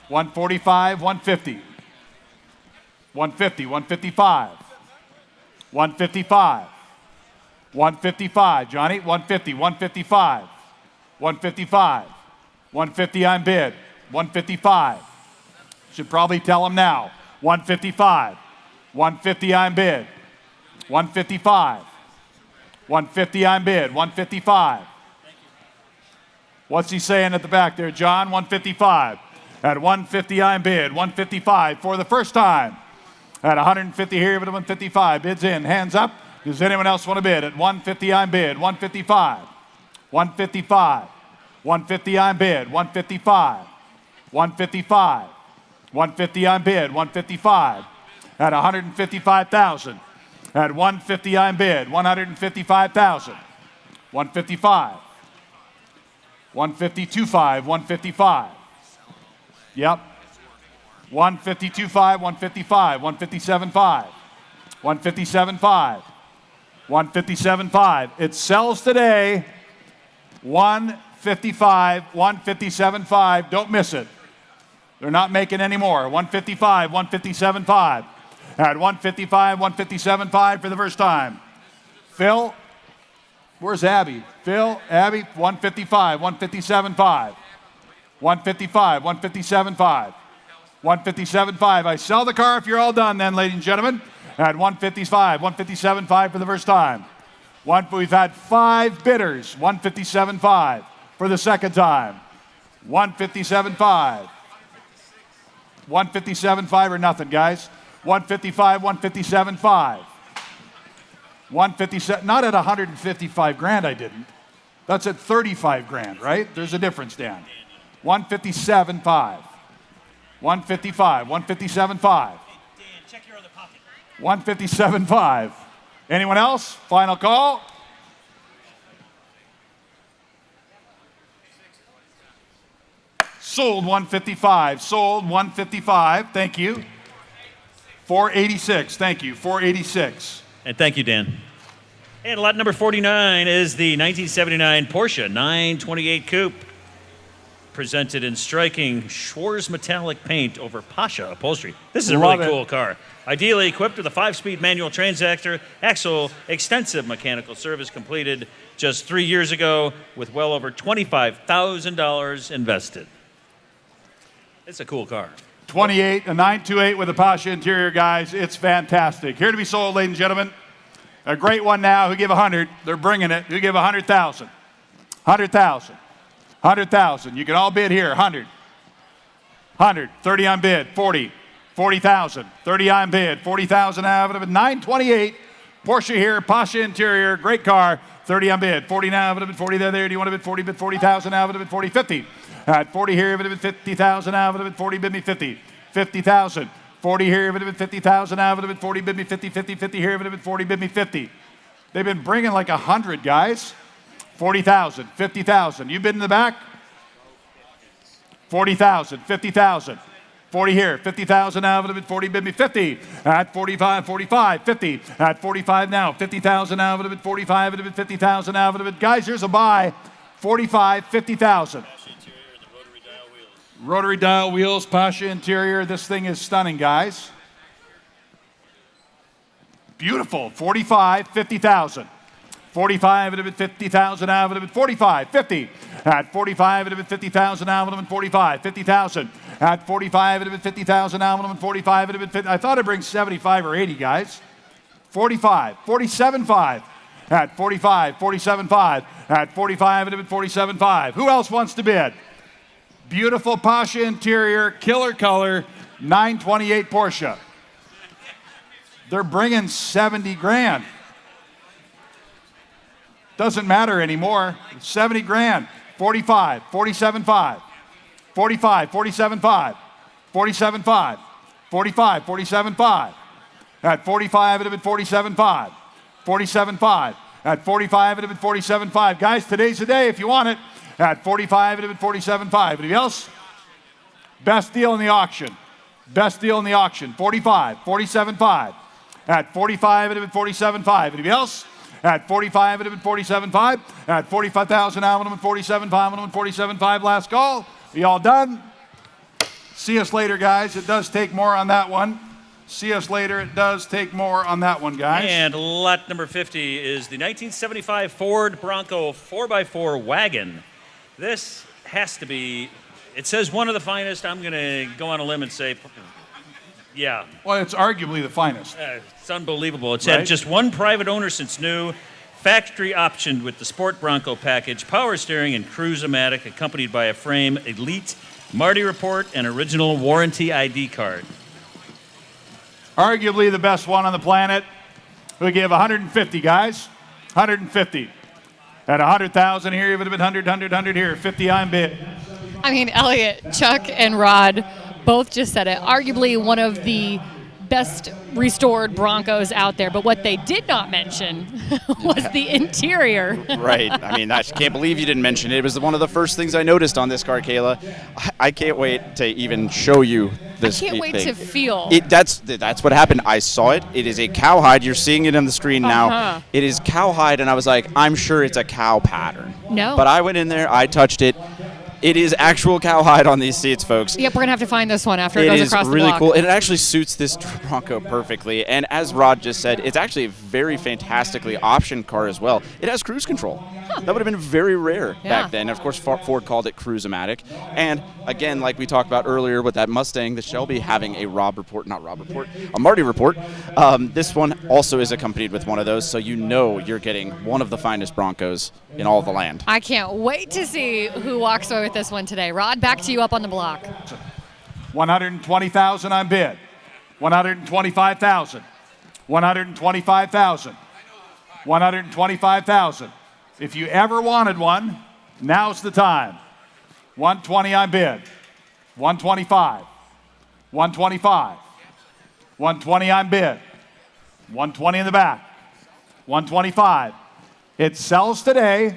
145, 150. 150, 155. 155. 155, Johnny. 150, 155. 155. 150 on bid. 155. Should probably tell him now. 155. 150 on bid. 155. 150 on bid. 155. What's he saying at the back there, John? 155. At 150 on bid. 155 for the first time. At 150 here, but 155. Bids in. Hands up. Does anyone else want to bid? At 150 on bid. 155. 155. 150 on bid. 155. 155. 150 on bid. 155. At 155,000. At 150 on bid. 155,000. 155. 152.5. 155. Yep. 152.5. 155. 157.5. 157.5. 157.5. It sells today. 155. 157.5. Don't miss it. They're not making any more. 155. 157.5. At 155. 157.5 for the first time. Phil, where's Abby? Phil, Abby, 155. 157.5. 155. 157.5. 157.5. I sell the car if you're all done then, ladies and gentlemen. At 155, 157.5 for the first time. We've had 5 bidders. 157.5 for the second time. 157.5. 157.5 or nothing, guys. 155, 157.5. 157, not at 155 grand, I didn't. That's at 35 grand, right? There's a difference, Dan. 157.5. 155, 157.5. 157.5. Anyone else? Final call. Sold 155. Sold 155. Thank you. 486. Thank you. 486. And thank you, Dan. And lot number 49 is the 1979 Porsche 928 Coupe, presented in striking Schwarz metallic paint over Pasha upholstery. This is a Love really it. cool car. Ideally equipped with a 5-speed manual transactor, axle, extensive mechanical service completed just 3 years ago with well over $25,000 invested. It's a cool car. 28, a 928 with a Pasha interior, guys. It's fantastic. Here to be sold, ladies and gentlemen. A great one now. Who give 100? They're bringing it. Who give 100,000? 100,000. 100,000. You can all bid here. 100. 100. 30 on bid. 40. 40,000. 30 on bid. 40,000 out of it. 928. Porsche here. Pasha interior. Great car. 30 on bid. 40 now. Out of it. 40 there. Do you want to bid 40? Bid 40,000 out of it. 40. 50. At 40 here. Bid 50,000 out of it. 40. Bid me 50. 50,000. 40 here. Bid 50,000 out of it. 40. Bid me 50. 50. 50 here. Bid 40. Bid me 50. They've been bringing like 100 guys. 40,000, 50,000. You bid in the back? 40,000, 50,000. 40 here, 50,000 out of it. 40 bid me 50. At 45, 45, 50. At 45 now, 50,000 out of it. 45 out of it, 50,000 out of it. Guys, here's a buy. 45, 50,000. Rotary dial wheels, Pasha interior. This thing is stunning, guys. Beautiful. 45, 50,000. 45 at 50,000 out of it. 45, 50. At 45 at 50,000 out of it. 45, 50,000. At 45 at 50,000 out of it. 45 at 50. I thought I'd bring 75 or 80 guys. 45, 47.5. At 45, 47.5. At 45 at 47.5. Who else wants to bid? Beautiful Pasha interior, killer color, 928 Porsche. They're bringing 70 grand. Doesn't matter anymore. 70 grand. 45, 47.5. 45, 47.5. 47.5. 45, 47.5. At 45, it'll be 47.5. 47.5. At 45, it'll be 47.5. Guys, today's the day if you want it. At 45, it'll be 47.5. Anybody else? Best deal in the auction. Best deal in the auction. 45, 47.5. At 45, it'll be 47.5. Anybody else? At 45, it'll be 47.5. At 45,000, aluminum at 47.5. Aluminum 47.5. Last call. Are you all done? See us later, guys. It does take more on that one. See us later. It does take more on that one, guys. And lot number 50 is the 1975 Ford Bronco 4x4 wagon. This has to be, it says one of the finest. I'm going to go on a limb and say, yeah. Well, it's arguably the finest. It's unbelievable. It's Right? had just one private owner since new, factory optioned with the Sport Bronco package, power steering, and Cruise-O-Matic, accompanied by a frame, elite Marty report, and original warranty ID card. Arguably the best one on the planet. We give 150, guys. 150. At 100,000 here, even a bit 100 here. 50 on bid. I mean, Elliot, Chuck, and Rod both just said it. Arguably one of the best restored Broncos out there. But what they did not mention was the interior. Right. I mean, I can't believe you didn't mention it. It was one of the first things I noticed on this car, Kayla. I can't wait to even show you this I can't wait thing. to feel. That's what happened. I saw it. It is a cowhide. You're seeing it on the screen now. It is cowhide, and I was like, I'm sure it's a cow pattern. No. But I went in there. I touched it. It is actual cowhide on these seats, folks. Yep, we're going to have to find this one after it goes across the block. It is really cool. It actually suits this Bronco perfectly. And as Rod just said, it's actually a very fantastically optioned car as well. It has cruise control. That would have been very rare back then. Of course, Ford called it Cruise-O-Matic. And again, like we talked about earlier with that Mustang, the Shelby having a Marty report. This one also is accompanied with one of those, so you know you're getting one of the finest Broncos in all the land. I can't wait to see who walks away with this one today. Rod, back to you up on the block. 120,000 on bid. 125,000. 125,000. 125,000. If you ever wanted one, now's the time. 120 on bid. 125. 125. 120 on bid. 120 in the back. 125. It sells today.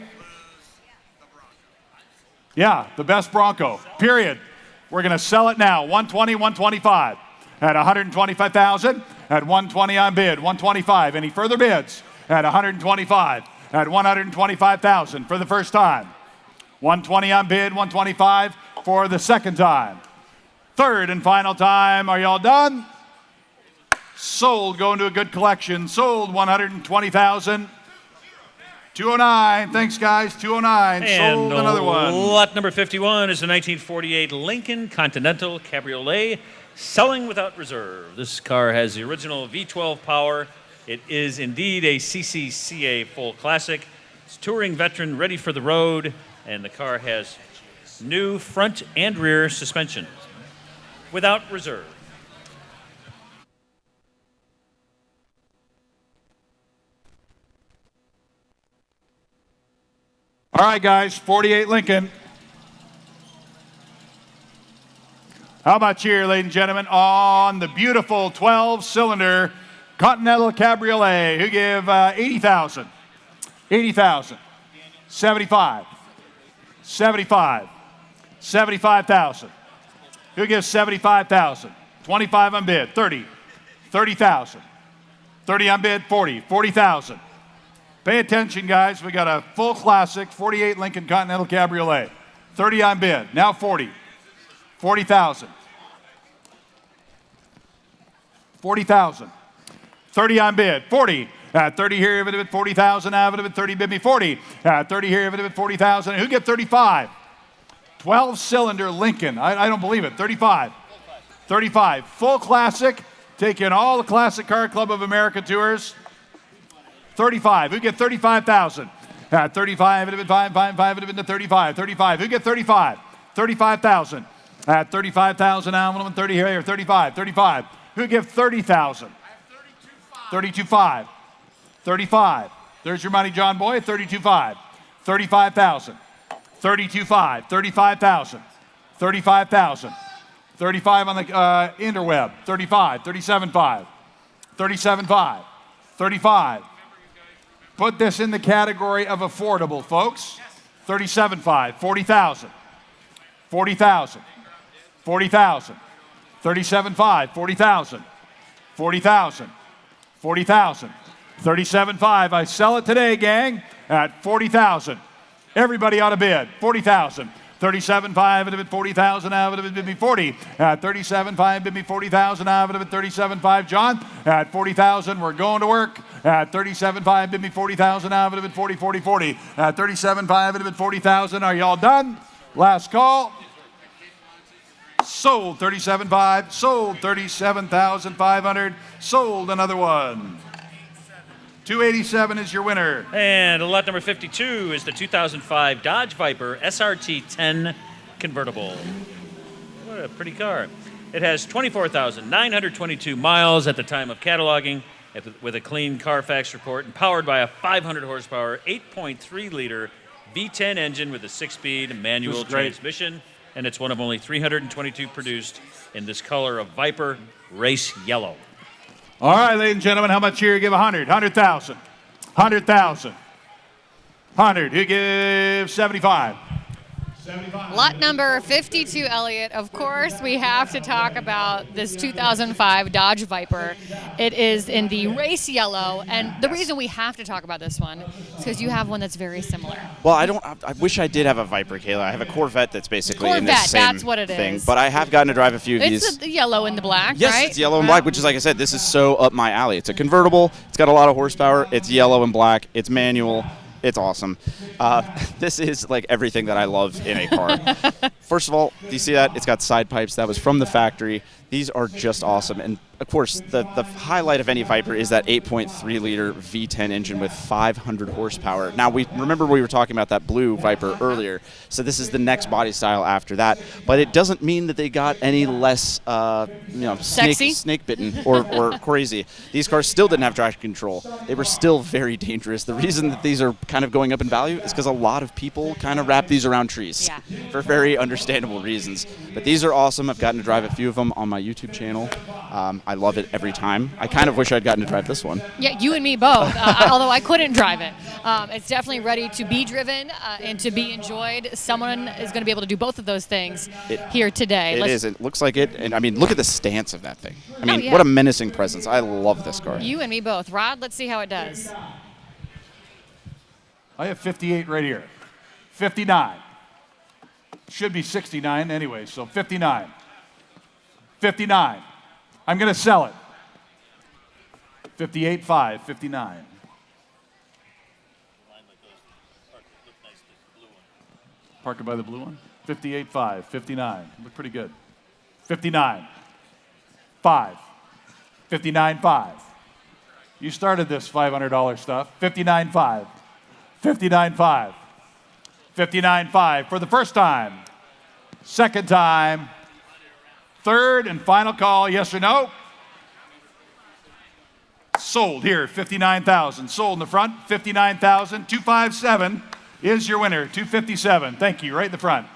Yeah, the best Bronco, period. We're going to sell it now. 120, 125 at 125,000 at 120 on bid. 125. Any further bids? At 125 at 125,000 for the first time. 120 on bid. 125 for the second time. Third and final time. Are y'all done? Sold. Going to a good collection. Sold. 120,000. 209. Thanks, guys. 209. And sold another one. Lot number 51 is the 1948 Lincoln Continental Cabriolet, selling without reserve. This car has the original V12 power. It is indeed a CCCA full classic. It's touring veteran, ready for the road, and the car has new front and rear suspension without reserve. All right, guys, 48 Lincoln. How about cheer, ladies and gentlemen, on the beautiful 12-cylinder Continental Cabriolet, who give 80,000, 80,000, 75, 75, 75,000. Who gives 75,000? 25 on bid, 30, 30,000, 30 on bid, 40, 40,000. Pay attention, guys. We got a full classic 48 Lincoln Continental Cabriolet. 30 on bid. Now 40. 40,000. 40,000. 30 on bid. 40. 30 here, bid 40,000. Bid 30, bid me 40. 30 here, bid 40,000. Who get 35? 12-cylinder Lincoln. I don't believe it. 35. 35. Full classic. Taking all the Classic Car Club of America tours. 35. Who get 35,000? 35. It had been 5. It had been to 35. 35. Who get 35? 35,000. 35,000. Now, 30 here. 35. 35. Who give 30,000? 32.5. 35. There's your money, John Boy. 32.5. 35,000. 32.5. 35,000. 35,000. 35 on the interweb. 35. 37.5. 37.5. 35. Put this in the category of affordable, folks. 37.5, 40,000, 40,000, 40,000, 37.5, 40,000, 40,000, 40,000, 37.5. I sell it today, gang, at 40,000. Everybody ought to bid. 40,000. 37.5, it would have been 40,000, now it would have been 40. At 37.5, bid me 40,000, now it would have been 37.5. John, at 40,000, we're going to work. At 37.5, bid me 40,000, now it would have been 40, 40, 40. At 37.5, it would have been 40,000. Are y'all done? Last call. Sold 37.5, sold 37,500, sold another one. 287 is your winner. And lot number 52 is the 2005 Dodge Viper SRT 10 convertible. What a pretty car. It has 24,922 miles at the time of cataloging with a clean Carfax report and powered by a 500 horsepower, 8.3 liter V10 engine with a 6-speed manual transmission. And it's one of only 322 produced in this color of Viper Race Yellow. All right, ladies and gentlemen, how much here? Give 100. 100,000. 100,000. 100. Who gives 75? 75. Lot number 52, Elliot. Of course, we have to talk about this 2005 Dodge Viper. It is in the race yellow, and the reason we have to talk about this one is because you have one that's very similar. Well, I wish I did have a Viper, Kayla. I have a Corvette that's basically in the Corvette, same that's what it thing. is. But I have gotten to drive a few of these. It's the yellow and the black, yes, right? it's yellow and black, which is, like I said, this is so up my alley. It's a convertible. It's got a lot of horsepower. It's yellow and black. It's manual. It's awesome. This is like everything that I love in a car. First of all, do you see that? It's got side pipes. That was from the factory. These are just awesome. And, of course, the highlight of any Viper is that 8.3-liter V10 engine with 500 horsepower. Now, we were talking about that blue Viper earlier, so this is the next body style after that. But it doesn't mean that they got any less, snake bitten or crazy. These cars still didn't have traction control. They were still very dangerous. The reason that these are kind of going up in value is because a lot of people kind of wrap these around trees for very understandable reasons. But these are awesome. I've gotten to drive a few of them on my my YouTube channel. I love it every time. I kind of wish I'd gotten to drive this one. Yeah, you and me both, although I couldn't drive it. It's definitely ready to be driven and to be enjoyed. Someone is going to be able to do both of those things here today. It is. It looks like it. And, I mean, look at the stance of that thing. I mean, yeah. What a menacing presence. I love this car. You and me both. Rod, let's see how it does. I have 58 right here. 59. Should be 69 anyway, so 59. 59. I'm going to sell it. 58.5, 59. Park it by the blue one. 58.5, 59. Look pretty good. 59. 5. 59.5. You started this $500 stuff. 59.5. 59.5. 59.5 for the first time. Second time. Third and final call, yes or no? Sold here, 59,000. Sold in the front, 59,000. 257 is your winner, 257. Thank you, right in the front.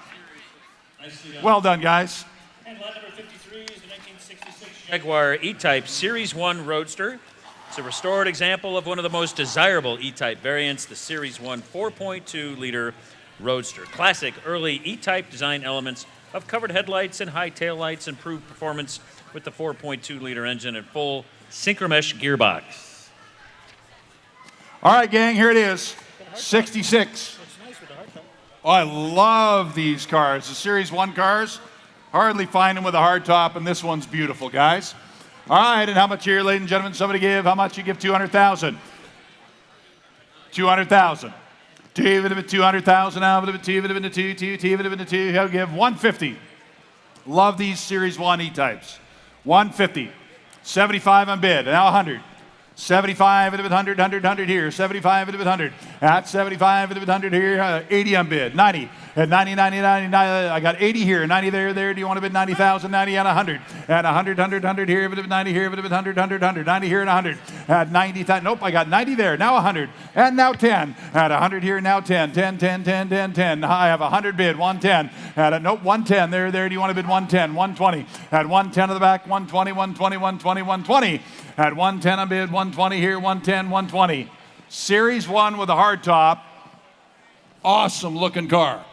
Well done, guys. And lot number 53 is the 1966 Jaguar E-Type Series 1 Roadster. It's a restored example of one of the most desirable E-Type variants, the Series 1 4.2-liter Roadster. Classic early E-Type design elements of covered headlights and high taillights, improved performance with the 4.2-liter engine and full synchromesh gearbox. All right, gang, here it is. 66. Oh, I love these cars. The Series 1 cars. Hardly find them with a hard top, and this one's beautiful, guys. All right, and how much here, ladies and gentlemen? Somebody give. How much? You give 200,000. 200,000. 200,000. Now, 2. He'll give 150. Love these Series 1 E-Types. 150. 75 on bid. Now 100. 75 and 100 here. 75 and 100. At 75 and 100 here. 80 on bid. 90. At 90. I got 80 here. 90 there. Do you want to bid 90,000? 90 and 100. At 100 here. 90 here. 100. 90 here and 100. At 90. Nope, I got 90 there. Now 100. And now 10. At 100 here. Now 10. 10. I have 100 bid. 110. At nope, 110. There. Do you want to bid 110? 120. At 110 to the back. 120. 120. At 110 on bid, 120 here, 110, 120. Series 1 with a hard top. Awesome looking car.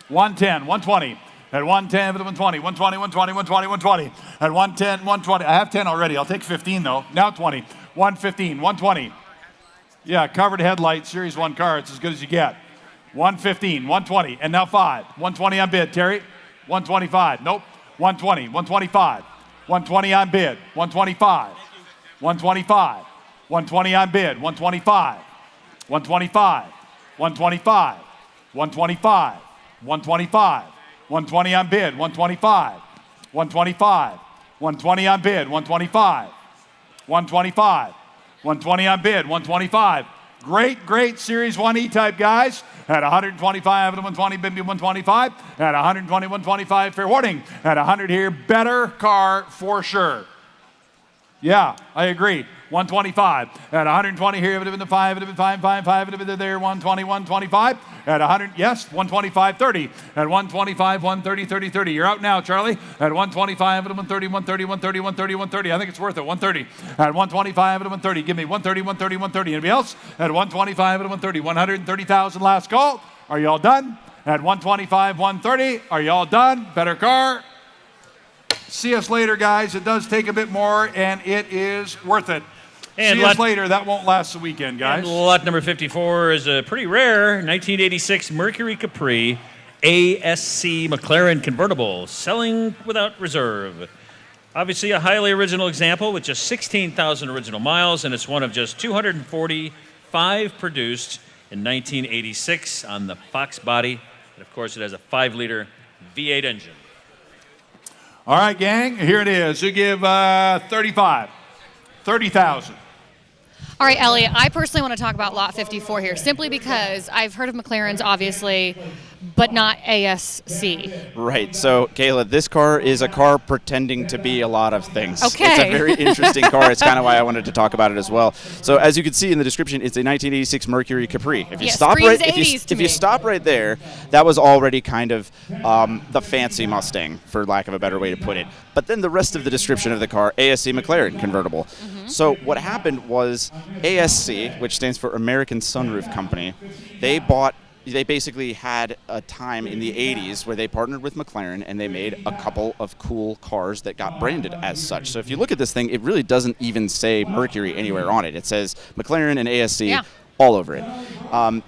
110, 120. At 110, 120, 120, 120, 120, 120. At 110, 120. I have 10 already. I'll take 15 though. Now 20. 115, 120. Yeah, covered headlight, Series 1 car. It's as good as you get. 115, 120. And now 5. 120 on bid, Terry. 125. Nope. 120, 125. 120 on bid. 125. 125. 120 on bid. 125. 125. 125. 125. 125. 120 on bid. 125. 125. 120 on bid. 125. 125. 120 on bid. 125. Great Series 1 E-Type, guys. At 125 and 120, bid 125. At 120, 125, fair warning. At 100 here, better car for sure. Yeah, I agree. 125. At 120 here, it would have been the 5, it would have been 5, it would have been there, 120, 125. At 100, yes, 125, 30. At 125, 130, 30. You're out now, Charlie. At 125, it would have been 30, 130, 130, 130, 130. I think it's worth it, 130. At 125, it would have been 30. Give me 130, 130, 130. Anybody else? At 125, it would have been 30. 130,000 last call. Are you all done? At 125, 130. Are you all done? Better car. See us later, guys. It does take a bit more, and it is worth it. And see us later. That won't last the weekend, guys. And lot number 54 is a pretty rare 1986 Mercury Capri ASC McLaren convertible, selling without reserve. Obviously a highly original example with just 16,000 original miles, and it's one of just 245 produced in 1986 on the Fox body. And of course, it has a 5-liter V8 engine. All right, gang, here it is. You give 35, 30,000. All right, Elliot, I personally want to talk about lot 54 here, simply because I've heard of McLarens, obviously, but not ASC. Right. So, Kayla, this car is a car pretending to be a lot of things. Okay. It's a very interesting car. It's kind of why I wanted to talk about it as well. So, as you can see in the description, it's a 1986 Mercury Capri. If you stop screams right, 80s to if you me. stop right there, that was already kind of the fancy Mustang, for lack of a better way to put it. But then the rest of the description of the car, ASC McLaren convertible. So what happened was ASC, which stands for American Sunroof Company, they basically had a time in the 80s where they partnered with McLaren and they made a couple of cool cars that got branded as such. So if you look at this thing, it really doesn't even say Mercury anywhere on it. It says McLaren and ASC all over it.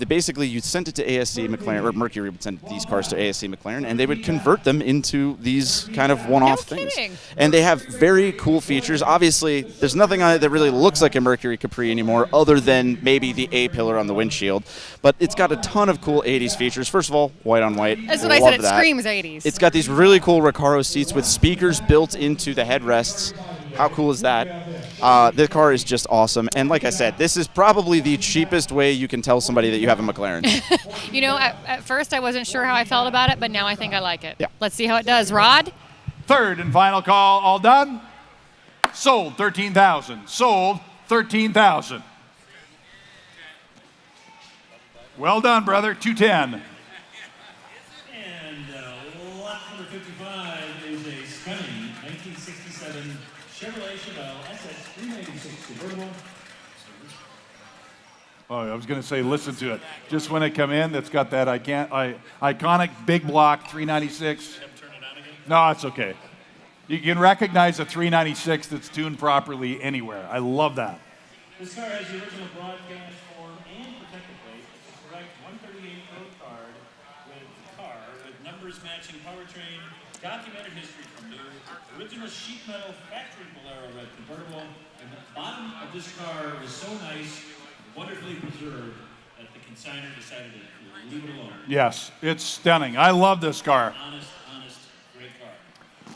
Basically, you sent it to ASC McLaren, or Mercury would send these cars to ASC McLaren, and they would convert them into these kind of one-off things. Kidding. And they have very cool features. Obviously, there's nothing on it that really looks like a Mercury Capri anymore, other than maybe the A-pillar on the windshield. But it's got a ton of cool 80s features. First of all, white on white. That's what I Love said. It that. screams 80s. It's got these really cool Recaro seats with speakers built into the headrests. How cool is that? The car is just awesome. And like I said, this is probably the cheapest way you can tell somebody that you have a McLaren. You know, at first I wasn't sure how I felt about it, but now I think I like it. Yeah. Let's see how it does. Rod? Third and final call, all done. Sold 13,000. Sold 13,000. Well done, brother. 210. And lot number 55 is a stunning 1967 Chevrolet Chevelle SS 396 convertible. Oh, I was going to say, listen to it. Just when it come in, that's got that iconic big block 396. No, it's okay. You can recognize a 396 that's tuned properly anywhere. I love that. This car has the original broadcast form and protective plate. It's a correct 138 code card with numbers matching powertrain, documented history from new, original sheet metal factory Bolero red convertible, and the bottom of this car was so nice, wonderfully preserved, that the consignor decided to leave it alone. Yes, it's stunning. I love this car. Honest, great car.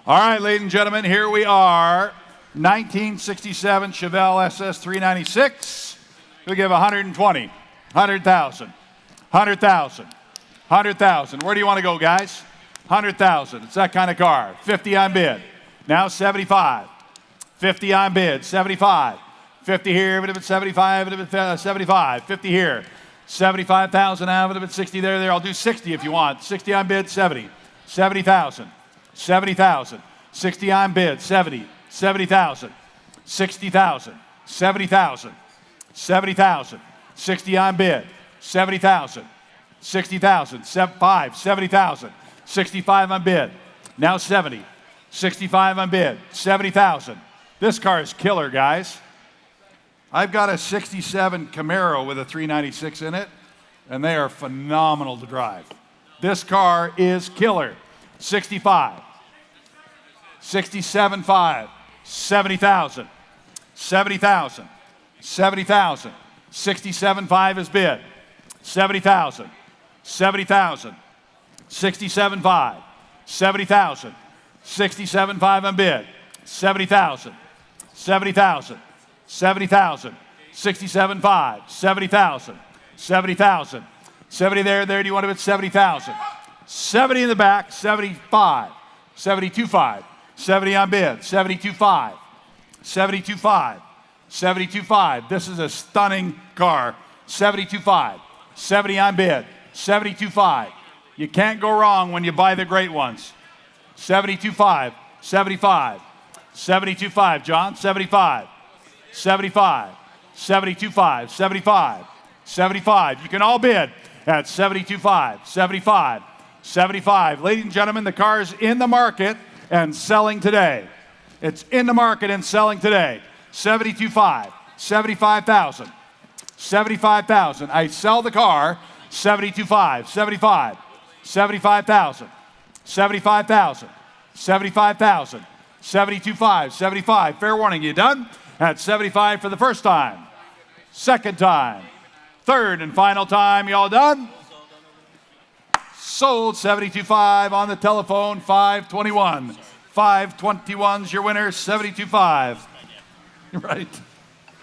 All right, ladies and gentlemen, here we are. 1967 Chevelle SS 396. We'll give 120, 100,000, 100,000, 100,000. Where do you want to go, guys? 100,000. It's that kind of car. 50 on bid. Now 75. 50 on bid. 75. 50 here, but if it's 75, but if it's 75. 50 here. 75,000 now, but if it's 60 there. I'll do 60 if you want. 60 on bid, 70. 70,000. 70,000. 60 on bid, 70. 70,000. 60,000. 70,000. 70,000. 60 on bid. 70,000. 60,000. 70,000. 65 on bid. Now 70. 65 on bid. 70,000. This car is killer, guys. I've got a 67 Camaro with a 396 in it, and they are phenomenal to drive. This car is killer. 65. 67.5. 70,000. 70,000. 70,000. 67.5 is bid. 70,000. 70,000. 67.5. 70,000. 67.5 on bid. 70,000. 70,000. 70,000. 67.5. 70,000. 70,000. 70 there. Do you want to bid 70,000? 70 in the back. 75. 72.5. 70 on bid. 72.5. 72.5. 72.5. This is a stunning car. 72.5. 70 on bid. 72.5. You can't go wrong when you buy the great ones. 72.5. 75. 72.5. John. 75. 75. 72.5. 75. 75. You can all bid at 72.5. 75. 75. Ladies and gentlemen, the car is in the market and selling today. It's in the market and selling today. 72.5. 75,000. 75,000. I sell the car. 72.5. 75. 75,000. 75,000. 75,000. 72.5. 75. Fair warning. You done? At 75 for the first time. Second time. Third and final time. You all done? Sold 72.5 on the telephone. 521. 521's your winner. 72.5. Right.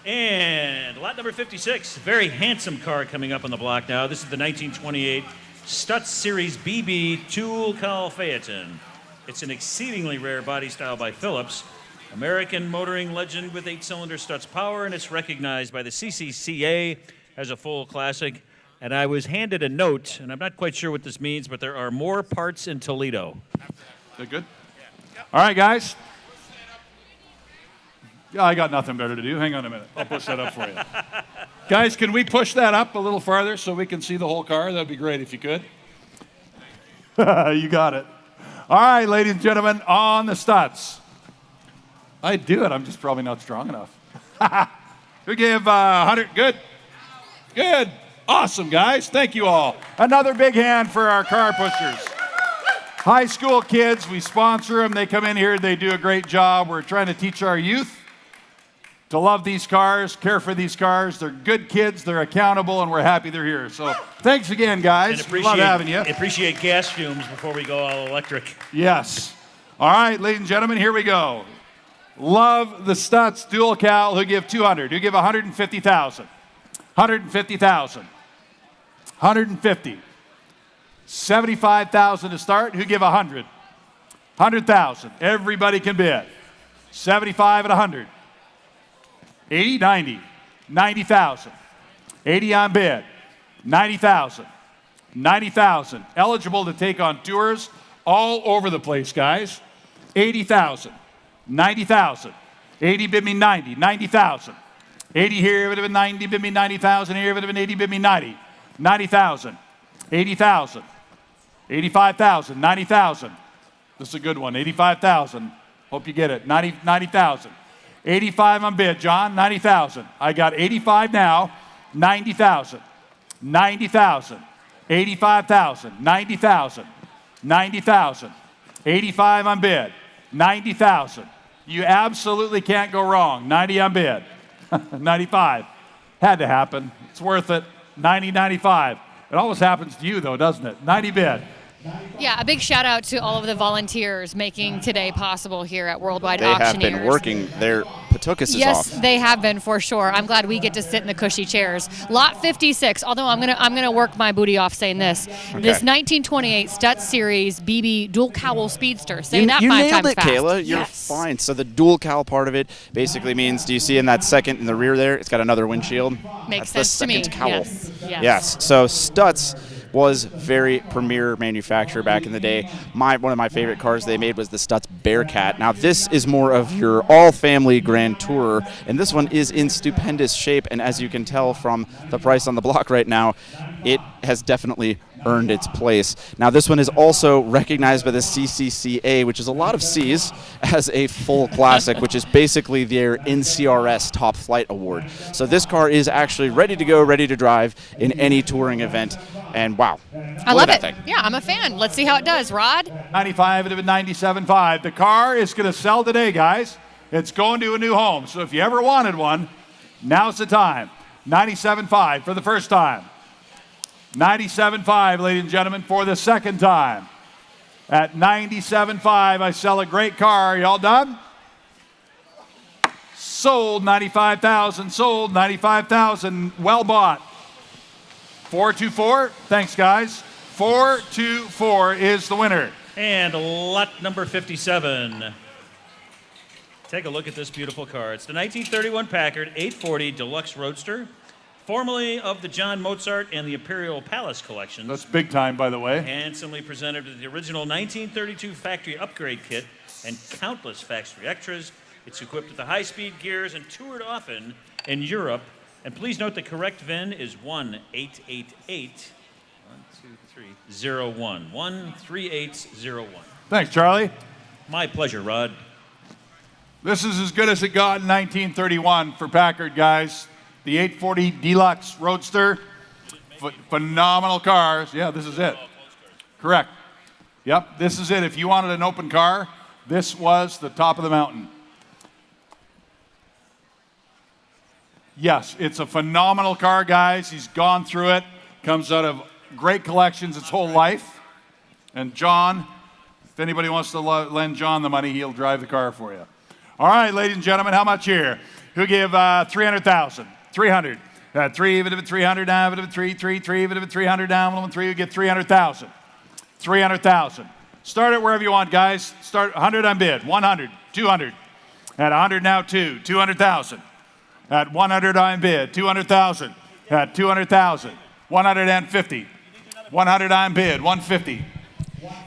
And lot number 56, very handsome car coming up on the block now. This is the 1928 Stutz Series BB Tool Cowl Phaeton. It's an exceedingly rare body style by Phillips. American motoring legend with 8-cylinder Stutz power, and it's recognized by the CCCA as a full classic. And I was handed a note, and I'm not quite sure what this means, but there are more parts in Toledo. Is that good? All right, guys. Yeah, I got nothing better to do. Hang on a minute. I'll push that up for you. Guys, can we push that up a little farther so we can see the whole car? That'd be great if you could. You got it. All right, ladies and gentlemen, on the Stutz. I'd do it. I'm just probably not strong enough. We give 100. Good. Good. Awesome, guys. Thank you all. Another big hand for our car pushers. High school kids, we sponsor them. They come in here. They do a great job. We're trying to teach our youth to love these cars, care for these cars. They're good kids. They're accountable, and we're happy they're here. So thanks again, guys. And Love having you. Appreciate gas fumes before we go all electric. Yes. All right, ladies and gentlemen, here we go. Love the Stutz dual cowl. Who give 200? Who give 150,000? 150,000. 150. 75,000 to start. Who give 100? 100,000. Everybody can bid. 75 and 100. 80, 90. 90,000. 80 on bid. 90,000. 90,000. Eligible to take on tours all over the place, guys. 80,000. 90,000. 80 bid me 90. 90,000. 80 here would have been 90, bid me 90,000 here would have been 80, bid me 90. 90,000. 80,000. 85,000. 90,000. This is a good one. 85,000. Hope you get it. 90,000. 85 on bid, John. 90,000. I got 85 now. 90,000. 90,000. 85,000. 90,000. 90,000. 85 on bid. 90,000. You absolutely can't go wrong. 90 on bid. 95. Had to happen. It's worth it. 90, 95. It always happens to you, though, doesn't it? 90 bid. Yeah, a big shout out to all of the volunteers making today possible here at Worldwide Auctioneers. They have been working their Patukas off. Yes, they have been for sure. I'm glad we get to sit in the cushy chairs. Lot 56. Although I'm gonna work my booty off saying this. Okay. This 1928 Stutz Series BB Dual Cowl Speedster. Say that you 5 nailed times it, fast. Kayla. You're fine. So the dual cowl part of it basically means, do you see in that second in the rear there? It's got another windshield. Makes That's sense the to me. second cowl. Yes. Yes. So Stutz was very premier manufacturer back in the day. One of my favorite cars they made was the Stutz Bearcat. Now this is more of your all-family Grand Tourer, and this one is in stupendous shape, and as you can tell from the price on the block right now, it has definitely earned its place. Now this one is also recognized by the CCCA, which is a lot of C's, as a full classic, which is basically their NCRS Top Flight Award. So this car is actually ready to go, ready to drive in any touring event, and wow. I love it. Thing. Yeah, I'm a fan. Let's see how it does. Rod? 95 and 97.5. The car is going to sell today, guys. It's going to a new home. So if you ever wanted one, now's the time. 97.5 for the first time. 97.5, ladies and gentlemen, for the second time. At 97.5, I sell a great car. Y'all done? Sold 95,000. Sold 95,000. Well bought. 424. Thanks, guys. 424 is the winner. And lot number 57. Take a look at this beautiful car. It's the 1931 Packard 840 Deluxe Roadster, formerly of the John Mozart and the Imperial Palace collections. That's big time, by the way. Handsomely presented with the original 1932 factory upgrade kit and countless factory extras. It's equipped with the high-speed gears and toured often in Europe. And please note the correct VIN is 1888 12301. 13801. Thanks, Charlie. My pleasure, Rod. This is as good as it got in 1931 for Packard, guys. The 840 Deluxe Roadster. Phenomenal cars. Yeah, this is it. Correct. Yep, this is it. If you wanted an open car, this was the top of the mountain. Yes, it's a phenomenal car, guys. He's gone through it. Comes out of great collections its whole life. And John, if anybody wants to lend John the money, he'll drive the car for you. All right, ladies and gentlemen, how much here? Who gave 300,000? 300. At 3, even if it's 300 down, even if it's 3, even if it's 300 down, 1, 3, you get 300,000. 300,000. Start it wherever you want, guys. Start 100 on bid, 100, 200. At 100 now, 200,000. At 100 on bid, 200,000. At 200,000, 150. 100 on bid, 150.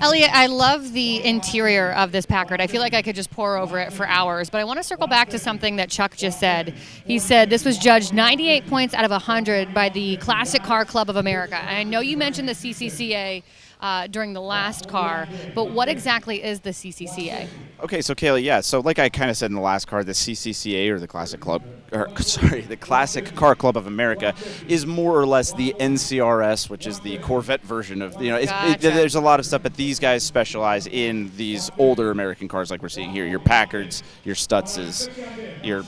Elliot, I love the interior of this Packard. I feel like I could just pour over it for hours, but I want to circle back to something that Chuck just said. He said this was judged 98 points out of 100 by the Classic Car Club of America. And I know you mentioned the CCCA during the last car, but what exactly is the CCCA? Okay, so Kaylee, yeah, so like I kind of said in the last car, the CCCA, or the Classic Car Club of America, is more or less the NCRS, which is the Corvette version of, there's a lot of stuff, but these guys specialize in these older American cars like we're seeing here, your Packards, your Stutzes, your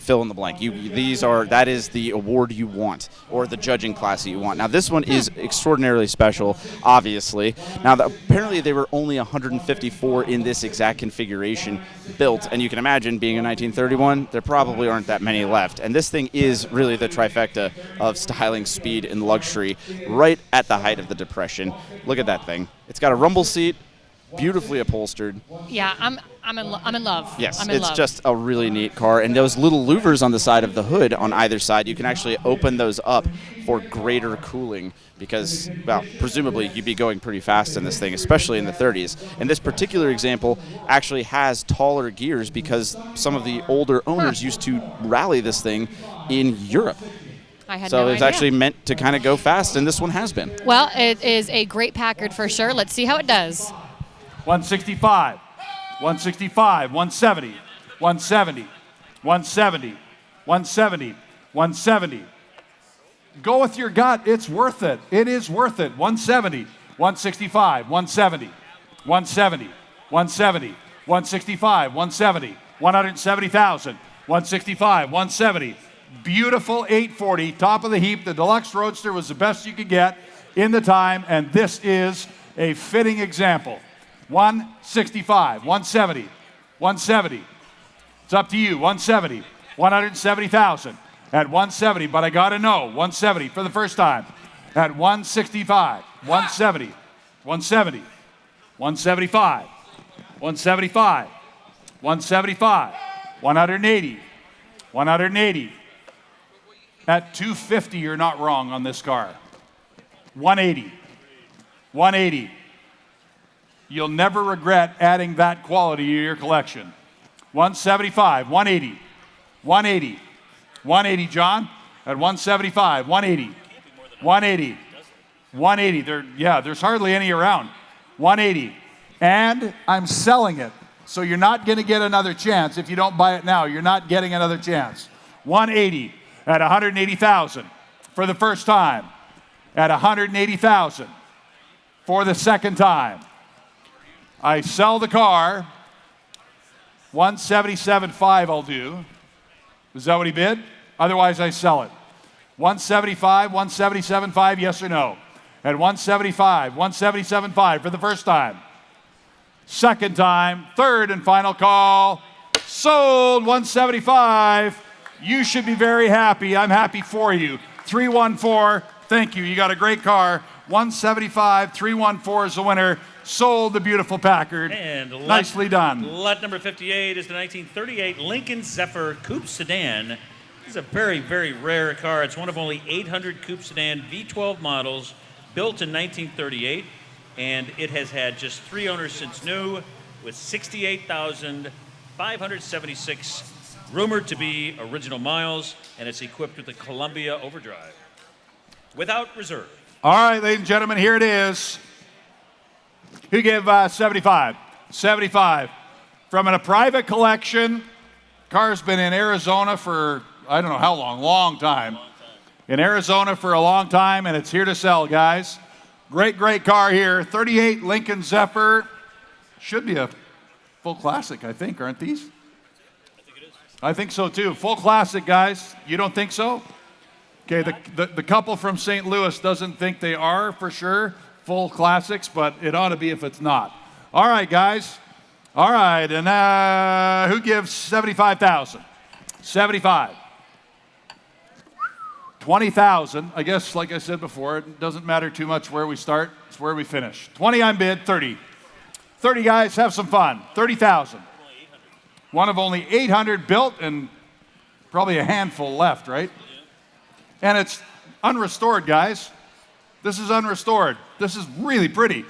fill in the blank. That is the award you want, or the judging class that you want. Now this one is extraordinarily special, obviously. Now, apparently there were only 154 in this exact configuration built, and you can imagine, being in 1931, there probably aren't that many left. And this thing is really the trifecta of styling, speed, and luxury, right at the height of the Depression. Look at that thing. It's got a rumble seat, beautifully upholstered. Yeah, I'm in love. Yes, I'm in it's love. just a really neat car. And those little louvers on the side of the hood on either side, you can actually open those up for greater cooling because, well, presumably you'd be going pretty fast in this thing, especially in the 30s. And this particular example actually has taller gears because some of the older owners used to rally this thing in Europe. I had So no it's idea. actually meant to kind of go fast, and this one has been. Well, it is a great Packard for sure. Let's see how it does. 165, 165, 170, 170, 170, 170, 170. Go with your gut. It's worth it. It is worth it. 170, 165, 170, 170, 170, 165, 170, 170,000, 165, 170. Beautiful 840, top of the heap. The Deluxe Roadster was the best you could get in the time, and this is a fitting example. 165, 170, 170. It's up to you. 170, 170,000 at 170, but I got to know 170 for the first time at 165, 170, 170, 175, 175, 175, 180, 180. At 250, you're not wrong on this car. 180, 180. You'll never regret adding that quality to your collection. 175, 180, 180, 180, John, at 175, 180, 180, 180. There's hardly any around. 180. And I'm selling it, so you're not going to get another chance. If you don't buy it now, you're not getting another chance. 180 at 180,000 for the first time. At 180,000 for the second time. I sell the car. 177.5 I'll do. Is that what he bid? Otherwise, I sell it. 175, 177.5, yes or no? At 175, 177.5 for the first time. Second time, third and final call. Sold 175. You should be very happy. I'm happy for you. 314, thank you. You got a great car. 175, 314 is the winner. Sold the beautiful Packard. And nicely done. Lot number 58 is the 1938 Lincoln Zephyr Coupe Sedan. This is a very, very rare car. It's one of only 800 Coupe Sedan V12 models built in 1938, and it has had just 3 owners since new, with 68,576 rumored to be original miles, and it's equipped with a Columbia overdrive without reserve. All right, ladies and gentlemen, here it is. Who gave 75? 75. From a private collection. Car's been in Arizona for, I don't know how long, long time. In Arizona for a long time, and it's here to sell, guys. Great, great car here. 38 Lincoln Zephyr. Should be a full classic, I think, aren't these? I think so, too. Full classic, guys. You don't think so? Okay, the couple from St. Louis doesn't think they are for sure full classics, but it ought to be if it's not. All right, guys. All right, and who gives 75,000? 75. 20,000. I guess, like I said before, it doesn't matter too much where we start. It's where we finish. 20 on bid, 30. 30 guys, have some fun. 30,000. One of only 800 built and probably a handful left, right? And it's unrestored, guys. This is unrestored. This is really pretty.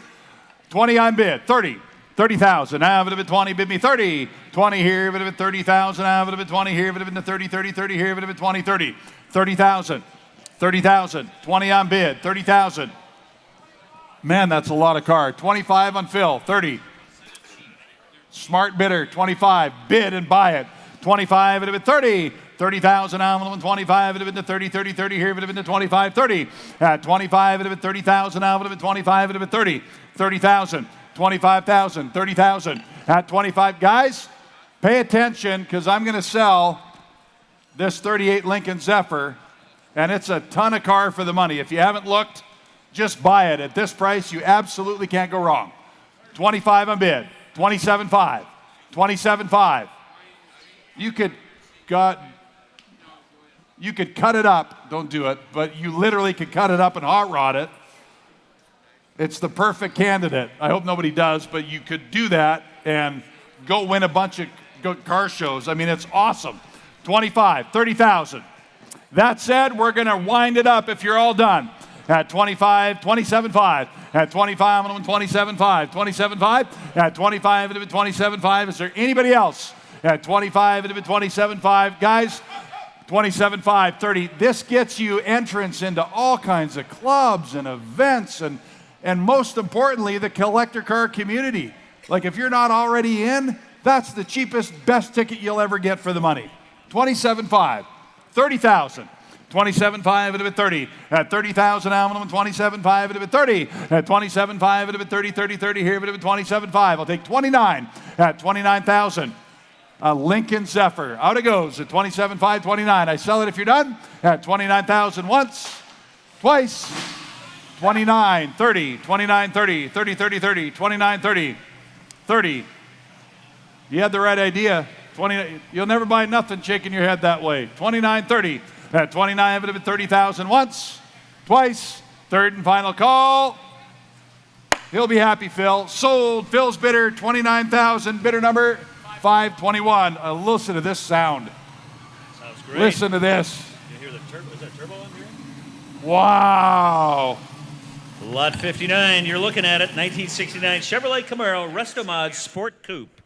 20 on bid, 30. 30,000. Have it a bit 20, bid me 30. 20 here, bid a bit 30,000. Have it a bit 20 here, bid a bit 30, 30, 30 here, bid a bit 20, 30. 30,000. 30,000. 20 on bid, 30,000. Man, that's a lot of car. 25 on fill, 30. Smart bidder, 25. Bid and buy it. 25 at a bit 30. 30,000 on 25 at a bit 30, 30, 30 here at a bit 25, 30. At 25 at a bit 30,000 now at a bit 25 at a bit 30. 30,000. 25,000. 30,000. At 25. Guys, pay attention because I'm going to sell this 38 Lincoln Zephyr, and it's a ton of car for the money. If you haven't looked, just buy it. At this price, you absolutely can't go wrong. 25 on bid. 27.5. 27.5. You could cut it up. Don't do it, but you literally could cut it up and hot rod it. It's the perfect candidate. I hope nobody does, but you could do that and go win a bunch of car shows. I mean, it's awesome. 25, 30,000. That said, we're going to wind it up if you're all done. At 25, 27.5. At 25, I'm going 27.5. 27.5. At 25, it'll be 27.5. Is there anybody else? At 25, it'll be 27.5. Guys, 27.5, 30. This gets you entrance into all kinds of clubs and events and most importantly, the collector car community. Like if you're not already in, that's the cheapest, best ticket you'll ever get for the money. 27.5, 30,000. 27.5 at a bit 30. At 30,000 aluminum, 27.5 at a bit 30. At 27.5 at a bit 30, 30, 30 here at a bit 27.5. I'll take 29 at 29,000. A Lincoln Zephyr. Out it goes at 27.5, 29. I sell it if you're done at 29,000 once, twice, 29, 30, 29, 30, 30, 30, 30, 29, 30, 30. You had the right idea. 20. You'll never buy nothing shaking your head that way. 29, 30. At 29, at 30,000 once, twice, third and final call. He'll be happy, Phil. Sold. Phil's bidder, 29,000. Bidder number 521. Listen to this sound. Sounds great. Listen to this. You hear the turbo? Is that turbo on here? Wow. Lot 59. You're looking at it. 1969 Chevrolet Camaro Resto-Mod Sport Coupe.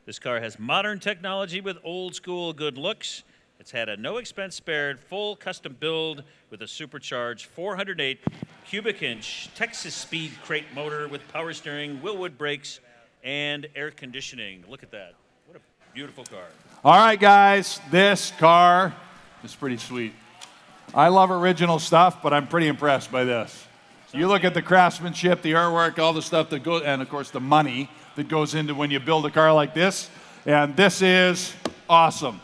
This car has modern technology with old school good looks. It's had a no expense spared, full custom build with a supercharged 408 cubic inch Texas speed crate motor with power steering, Willwood brakes, and air conditioning. Look at that. What a beautiful car. All right, guys, this car is pretty sweet. I love original stuff, but I'm pretty impressed by this. You look at the craftsmanship, the artwork, all the stuff that goes, and of course the money that goes into when you build a car like this, and this is awesome.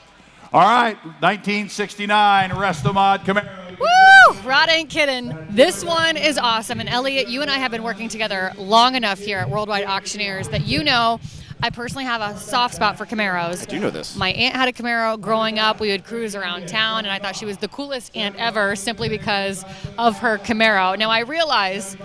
All right, 1969 Resto-Mod Camaro. Woo! Rod ain't kidding. This one is awesome. And Elliot, you and I have been working together long enough here at Worldwide Auctioneers that you know I personally have a soft spot for Camaros. I do know this. My aunt had a Camaro growing up. We would cruise around town, and I thought she was the coolest aunt ever simply because of her Camaro. Now, I realize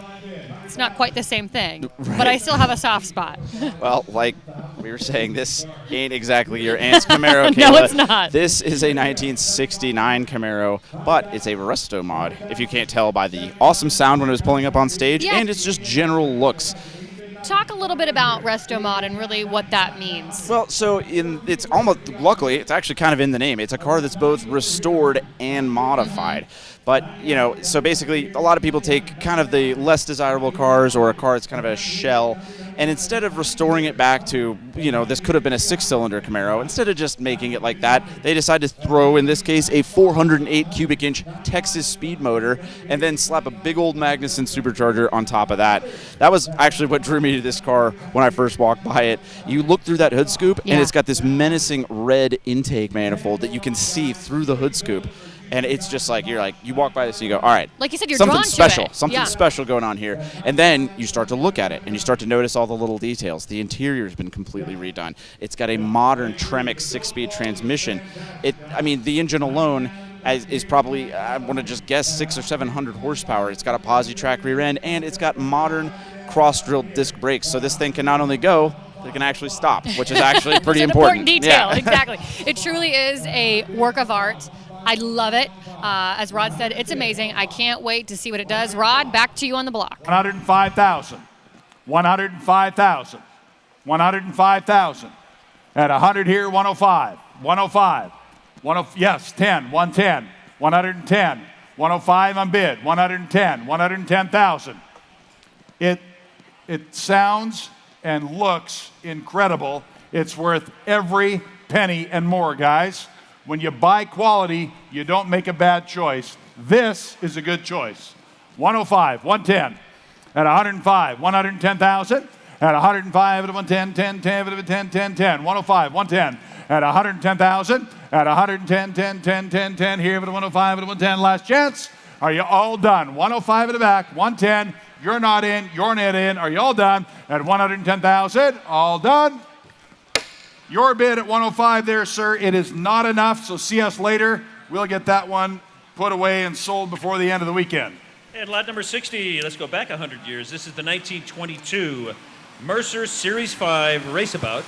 it's not quite the same thing, right. but I still have a soft spot. Well, like we were saying, this ain't exactly your aunt's Camaro, Kayla. No, it's not. This is a 1969 Camaro, but it's a Resto Mod, if you can't tell by the awesome sound when it was pulling up on stage, Yeah. and it's just general looks. Talk a little bit about Resto Mod and really what that means. Well, so it's almost, luckily, it's actually kind of in the name. It's a car that's both restored and modified. But, you know, so basically a lot of people take kind of the less desirable cars or a car that's kind of a shell, and instead of restoring it back to, you know, this could have been a 6-cylinder Camaro, instead of just making it like that, they decide to throw, in this case, a 408 cubic inch Texas speed motor and then slap a big old Magnuson supercharger on top of that. That was actually what drew me to this car when I first walked by it. You look through that hood scoop, and it's got this menacing red intake manifold that you can see through the hood scoop. And it's just like, you walk by this and you go, all right. Like you said, you're something drawn special, to it. something special going on here. And then you start to look at it and you start to notice all the little details. The interior's been completely redone. It's got a modern Tremec 6-speed transmission. The engine alone, is probably, I want to just guess, 600 or 700 horsepower. It's got a posi-track rear end, and it's got modern cross-drilled disc brakes. So this thing can not only go, but it can actually stop, which is actually pretty It's an important. detail, Yeah. exactly. It truly is a work of art. I love it. As Rod said, it's amazing. I can't wait to see what it does. Rod, back to you on the block. 105,000. 105,000. 105,000. At 100 here, 105. 105. Yes, 10. 110. 110. 105 on bid. 110. 110,000. It sounds and looks incredible. It's worth every penny and more, guys. When you buy quality, you don't make a bad choice. This is a good choice. 105, 110. At 105, 110,000. At 105, at 110, 10, 10, 10, 10, 10. 105, 110. At 110,000. At 110, 10, 10, 10, 10. Here at 105, at 110. Last chance. Are you all done? 105 at the back, 110. You're not in. You're not in. Are you all done? At 110,000. All done. Your bid at 105 there, sir. It is not enough, so see us later. We'll get that one put away and sold before the end of the weekend. And lot number 60, let's go back 100 years. This is the 1922 Mercer Series 5 Raceabout.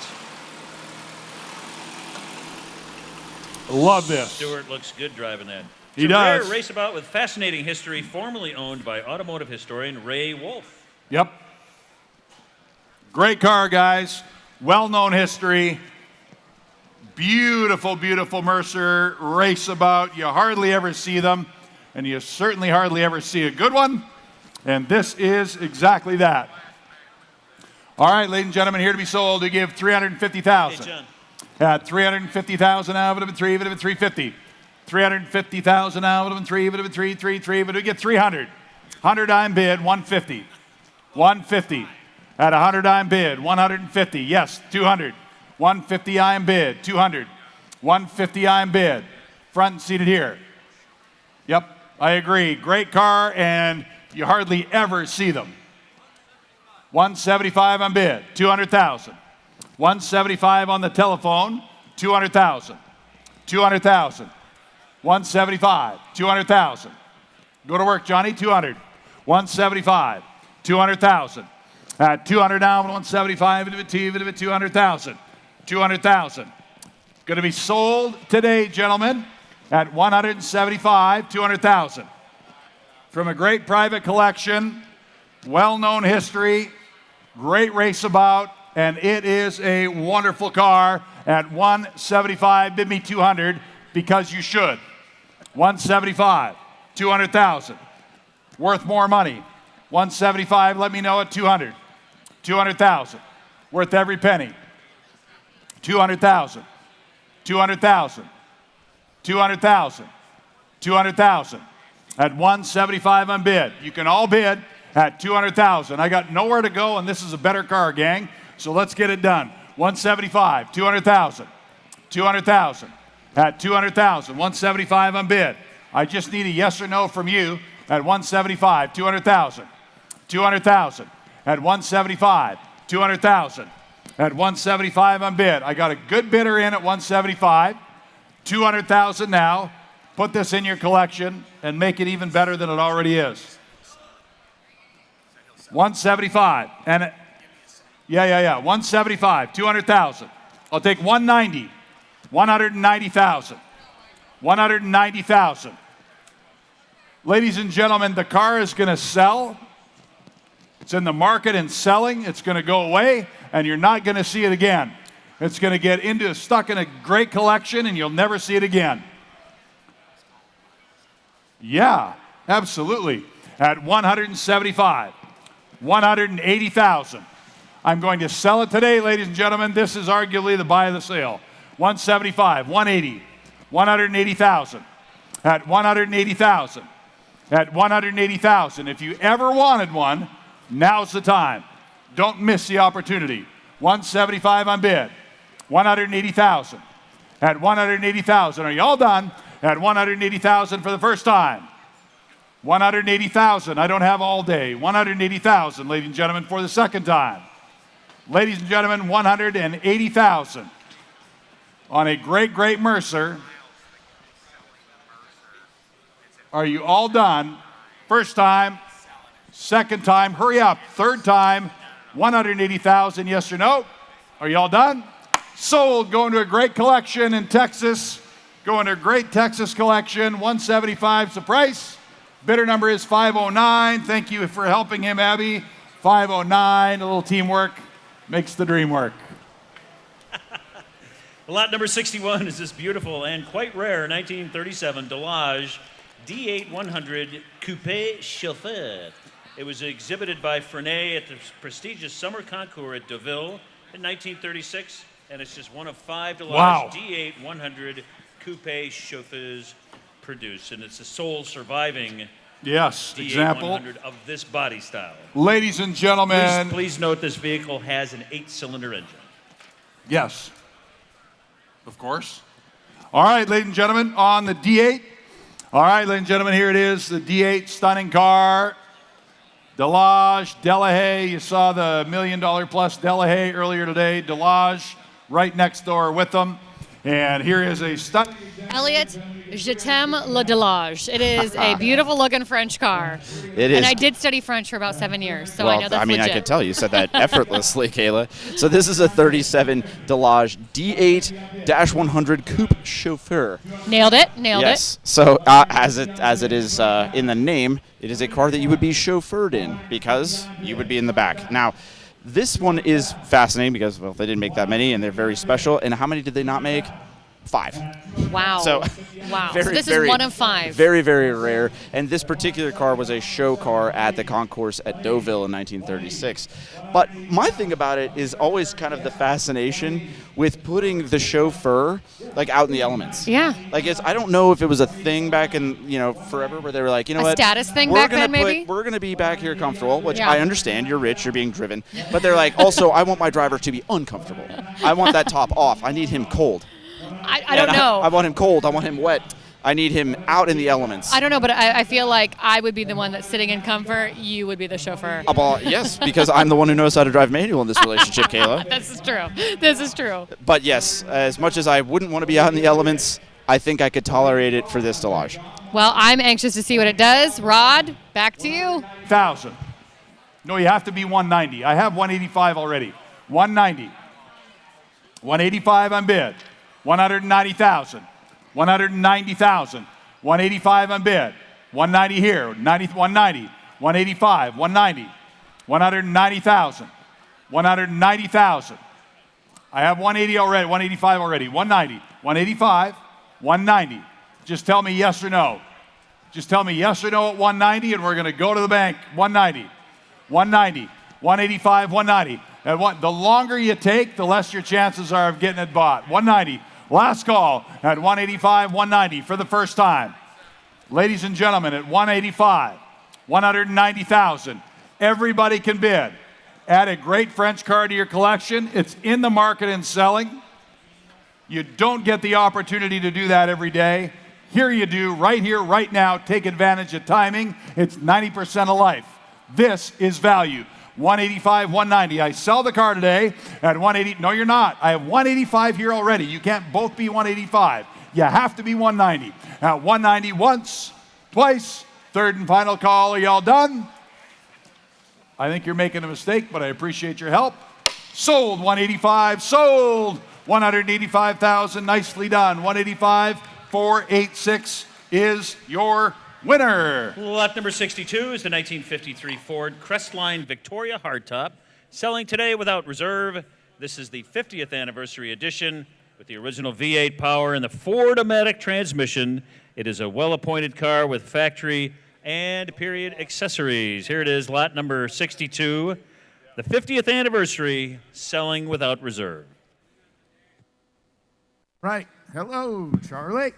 Love this. Stewart looks good driving that. He It's a does. rare raceabout with fascinating history, formerly owned by automotive historian Ray Wolf. Yep. Great car, guys. Well-known history. Beautiful, beautiful Mercer raceabout. You hardly ever see them, and you certainly hardly ever see a good one. And this is exactly that. All right, ladies and gentlemen, here to be sold, we give 350,000. Hey, John. At 350,000 now, would have been 350. 350,000 now, would have been 3, but we get 300. 100 dime bid, 150. 150. At 100 dime bid, 150. Yes, 200. 150 IM bid, 200. 150 IM bid. Front seated here. Yep, I agree. Great car, and you hardly ever see them. 175 on bid, 200,000. 175 on the telephone, 200,000. 200,000. 175, 200,000. Go to work, Johnny, 200. 175, 200,000. At 200 now, 175, 200,000. 200,000. Going to be sold today, gentlemen, at 175, 200,000. From a great private collection, well-known history, great raceabout, and it is a wonderful car at 175. Bid me 200 because you should. 175, 200,000. Worth more money. 175, let me know at 200. 200,000. Worth every penny. 200,000. 200,000. 200,000. 200,000. At 175 on bid. You can all bid at 200,000. I got nowhere to go, and this is a better car, gang. So let's get it done. 175, 200,000. 200,000. At 200,000. 175 on bid. I just need a yes or no from you at 175, 200,000. 200,000. At 175, 200,000. At 175 on bid. I got a good bidder in at 175. 200,000 now. Put this in your collection and make it even better than it already is. 175. And yeah. 175, 200,000. I'll take 190. 190,000. 190,000. Ladies and gentlemen, the car is going to sell. It's in the market and selling. It's going to go away, and you're not going to see it again. It's going to get stuck in a great collection, and you'll never see it again. Yeah, absolutely. At 175, 180,000. I'm going to sell it today, ladies and gentlemen. This is arguably the buy of the sale. 175, 180, 180,000. At 180,000. At 180,000. If you ever wanted one, now's the time. Don't miss the opportunity. 175 on bid. 180,000. At 180,000. Are you all done? At 180,000 for the first time. 180,000. I don't have all day. 180,000, ladies and gentlemen, for the second time. Ladies and gentlemen, 180,000 on a great, great Mercer. Are you all done? First time, second time, hurry up. Third time, 180,000, yes or no? Are you all done? Sold, going to a great collection in Texas. Going to a great Texas collection, 175 is the price. Bidder number is 509. Thank you for helping him, Abby. 509, a little teamwork makes the dream work. Lot number 61 is this beautiful and quite rare 1937 Delage D8 100 Coupe Chauffeur. It was exhibited by Frenet at the prestigious Summer Concours at Deauville in 1936, and it's just one of 5 Delage D8 100 Coupe Chauffeurs produced, and it's the sole surviving D8 example 100 of this body style. Ladies and gentlemen. Please note this vehicle has an 8-cylinder engine. Yes. Of course. All right, ladies and gentlemen, on the D8. All right, ladies and gentlemen, here it is, the D8 stunning car. Delage, Delahaye. You saw the $1 million plus Delahaye earlier today. Delage right next door with them. And here is a stunning. Elliot, je t'aime le Delage. It is a beautiful looking French car. It is. And I did study French for about 7 years, so well, I know that's legit. I could tell you said that effortlessly, Kayla. So this is a 37 Delage D8-100 Coupe Chauffeur. Nailed it. Yes. So as it is in the name, it is a car that you would be chauffeured in because you would be in the back. Now, this one is fascinating because, well, they didn't make that many, and they're very special. And how many did they not make? 5. Wow. So, wow. Very, so this very, is one of 5. Very, very rare. And this particular car was a show car at the concourse at Deauville in 1936. But my thing about it is always kind of the fascination with putting the chauffeur like out in the elements. Yeah. Like I don't know if it was a thing back in forever where they were like, you know what, status thing back then maybe. We're gonna be back here comfortable, which Yeah. I understand. You're rich, you're being driven, but they're like, also I want my driver to be uncomfortable. I want that top off. I need him cold. I don't know. I want him cold. I want him wet. I need him out in the elements. I don't know, but I feel like I would be the one that's sitting in comfort. You would be the chauffeur. Yes, because I'm the one who knows how to drive manual in this relationship, Kayla. This is true. This is true. But yes, as much as I wouldn't want to be out in the elements, I think I could tolerate it for this Delage. Well, I'm anxious to see what it does. Rod, back to you. 1,000. No, you have to be 190. I have 185 already. 190. 185 on bid. 190,000. 190,000. 185 on bid. 190 here. 190. 185. 190. 190,000. 190,000. I have 180 already. 185 already. 190. 185. 190. Just tell me yes or no. Just tell me yes or no at 190, and we're going to go to the bank. 190. 190. 185. 190. And the longer you take, the less your chances are of getting it bought. 190. Last call at 185, 190 for the first time. Ladies and gentlemen, at 185, 190,000. Everybody can bid. Add a great French car to your collection. It's in the market and selling. You don't get the opportunity to do that every day. Here you do, right here, right now. Take advantage of timing. It's 90% of life. This is value. 185, 190. I sell the car today at 180. No, you're not. I have 185 here already. You can't both be 185. You have to be 190. At 190 once, twice, third and final call. Are y'all done? I think you're making a mistake, but I appreciate your help. Sold 185. Sold 185,000. Nicely done. 185, 486 is your winner. Lot number 62 is the 1953 Ford Crestline Victoria hardtop, selling today without reserve. This is the 50th anniversary edition with the original V8 power and the Ford-O-Matic transmission. It is a well-appointed car with factory and period accessories. Here it is, lot number 62, the 50th anniversary, selling without reserve. Right. Hello, Charlie.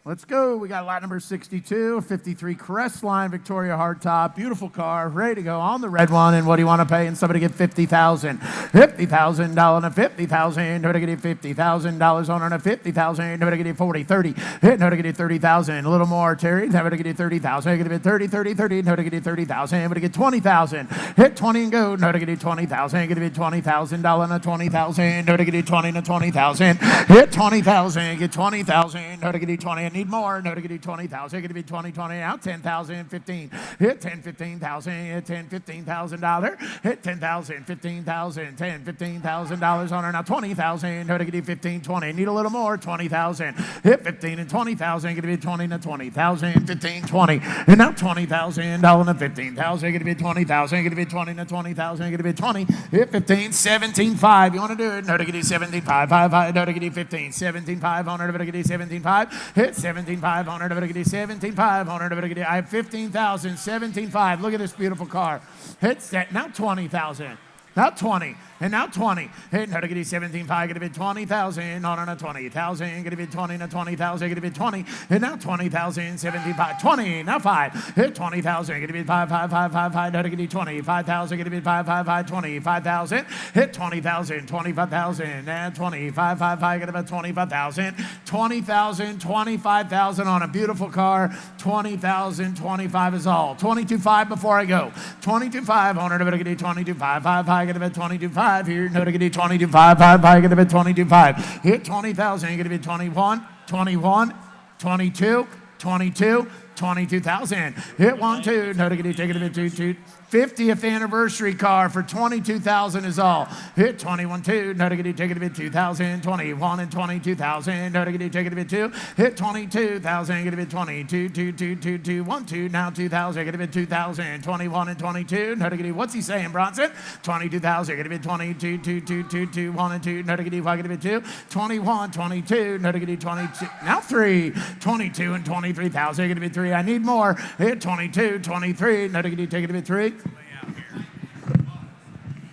Let's go. We got lot number 62, 53 Crestline Victoria hardtop. Beautiful car, ready to go on the red one. And what do you want to pay? And somebody get $50,000. $50,000 on a $50,000. Nobody get $50,000 on a $50,000. Nobody get 40, 30. Nobody get 30,000. A little more, Terry. Nobody get 30,000. Nobody get 30, 30, 30. Nobody get 30,000. Nobody get 20,000. Hit 20 and go. Nobody get 20,000. Get $20,000 on a 20,000. Nobody get 20 and a 20,000. Hit 20,000. Get 20,000. Nobody get 20 I need more. No, to get you 20,000. Going to be 20, 20. Now 10,000, 15. Hit 10, 15,000. Hit 10, $15,000. Hit 10,000, 15,000, 10, $15,000 on her. Now 20,000. No, to get you 15, 20. Need a little more. 20,000. Hit 15 and 20,000. Going to be 20 to 20,000, 15, 20. And now $20,000 to 15,000. Going to be 20,000. Going to be 20 to 20,000. Going to be 20. Hit 15, 17, 5. You want to do it? No, to get you 17, 5, 5, 5. No, to get you 15, 17, 500. No, to get you 17, 5. Hit 17, 500. No, to get you 17, 500. No, to get you. I have 15,000, 17, 5. Look at this beautiful car. Hit set. Now 20,000. Now 20. And now 20. Hit no to get you 17, 5. Going to be 20,000. No, 20,000. Going to be 20 to 20,000. Going to be 20. And now 20,000, 17, 5. 20. Now 5. Hit 20,000. Going to be 5, 5, 5, 5, 5. No to get you 20. 5,000. Going to be 5, 5, 5, 20. 5,000. Hit 20,000. 25,000. And 20. 5, 5, 5. Going to be 25,000. 20,000. 25,000 on a beautiful car. 20,000. 25 is all. 22,5 before I go. 22,5. Owner to get you 22,5. 5, 5. Going to be 22,5. Here, no to get you 22,5, 5, 5, going to be 22,5. Hit 20,000, going to be 21, 21, 22, 22, 22,000. Hit 1, 2, no to get you, take it to be 2, 2. 50th anniversary car for 22,000 is all. Hit 21, 2, no to get you, take it to be 2,000, 21 and 22,000, no to get you, take it to be 2. Hit 22,000, get to be 22, 2, 2, 2, 2, 1, 2, now 2,000, get to be 2,000, 21 and 22, no to get you, what's he saying, Bronson? 22,000, get to be 22, 2, 2, 2, 2, 1 and 2, no to get you, 5, get to be 2, 21, 22, no to get you, 22, now 3, 22 and 23,000, get to be 3, I need more. Hit 22, 23, no to get you, take it to be 3.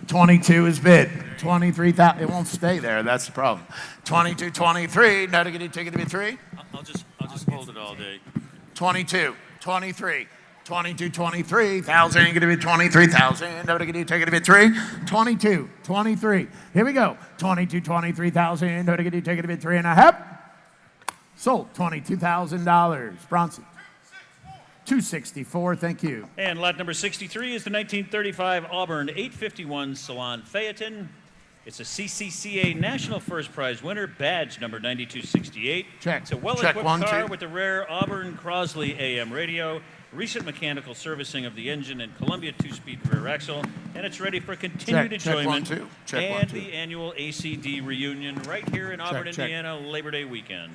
22 is bid. 23,000. It won't stay there. That's the problem. 22, 23. No to get you, take it to be 3. I'll just hold it all day. 22, 23. 22, 23,000. Going to be 23,000. No to get you, take it to be 3. 22, 23. Here we go. 22, 23,000. No to get you, take it to be 3 and a half. Sold. $22,000. Bronson. 264, thank you. And lot number 63 is the 1935 Auburn 851 Salon Phaeton. It's a CCCA National First Prize winner, badge number 9268. Check. It's a well-equipped car with the rare Auburn Crosley AM radio, recent mechanical servicing of the engine and Columbia 2-speed rear axle, and it's ready for continued enjoyment and the annual ACD reunion right here in Auburn, Indiana, Labor Day weekend.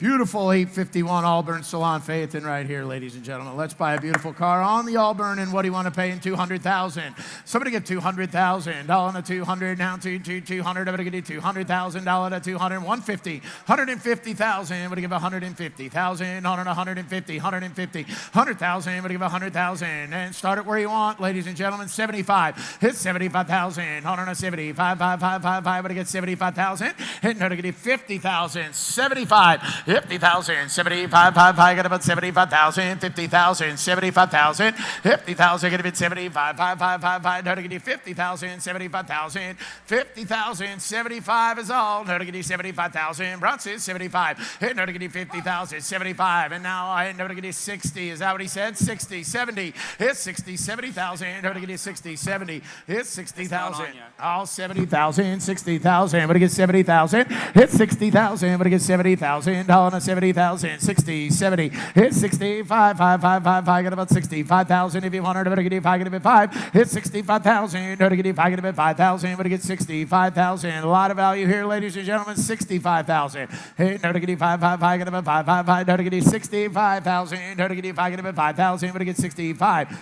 Beautiful 851 Auburn Salon Phaeton right here, ladies and gentlemen. Let's buy a beautiful car on the Auburn, and what do you want to pay in 200,000? Somebody get 200,000. Dollar to 200 now to 200. I'm going to give you 200,000. Dollar to 200. 150. 150,000. I'm going to give 150,000. On 150. 150. 100,000. I'm going to give 100,000. And start it where you want, ladies and gentlemen. 75. Hit 75,000. On 70. 5, 5, 5, 5, 5. I'm going to get 75,000. Hit no to get 50,000. 75. 50,000, 75, 5, 5, got about 75,000, 50,000, 75,000, 50,000, get about 75, 5, 5, 5, 5, no to get you 50,000, 75,000, 50,000, 75 is all, no to get you 75,000, Bronson, 75, no to get you 50,000, 75, and now I no to get you 60, is that what he said? 60, 70, hit 60, 70,000, no to get you 60, 70, hit 60,000, all 70,000, 60,000, but to get 70,000, hit 60,000, but to get 70,000, on 70,000, 60, 70, hit 65, 5, 5, 5, 5, get about 65,000 if you want to get 5, get 5, hit 65,000, no to get 5, get 5,000, but to get 65,000, a lot of value here, ladies and gentlemen, 65,000, hit no to get 5, 5, 5, get about 5, 5, 5, no to get 65,000, no to get 5, get 5,000, but to get 65,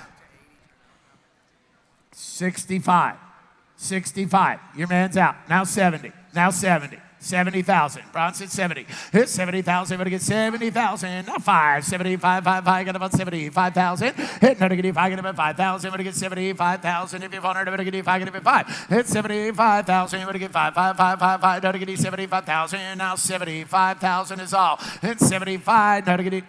65, 65, your man's out, now 70, now 70. 70,000. Bronson 70. Hit 70,000. But to get 70,000. Now 5. 75. 5. 5. Get about 75,000. Hit no negative 5. Get about 5,000. But to get 75,000. If you've honored a negative 5. Get about 5. Hit 75,000. But to get 5. 5. 5. 5. 5. No negative 75,000. Now 75,000 is all. Hit 75. No negative.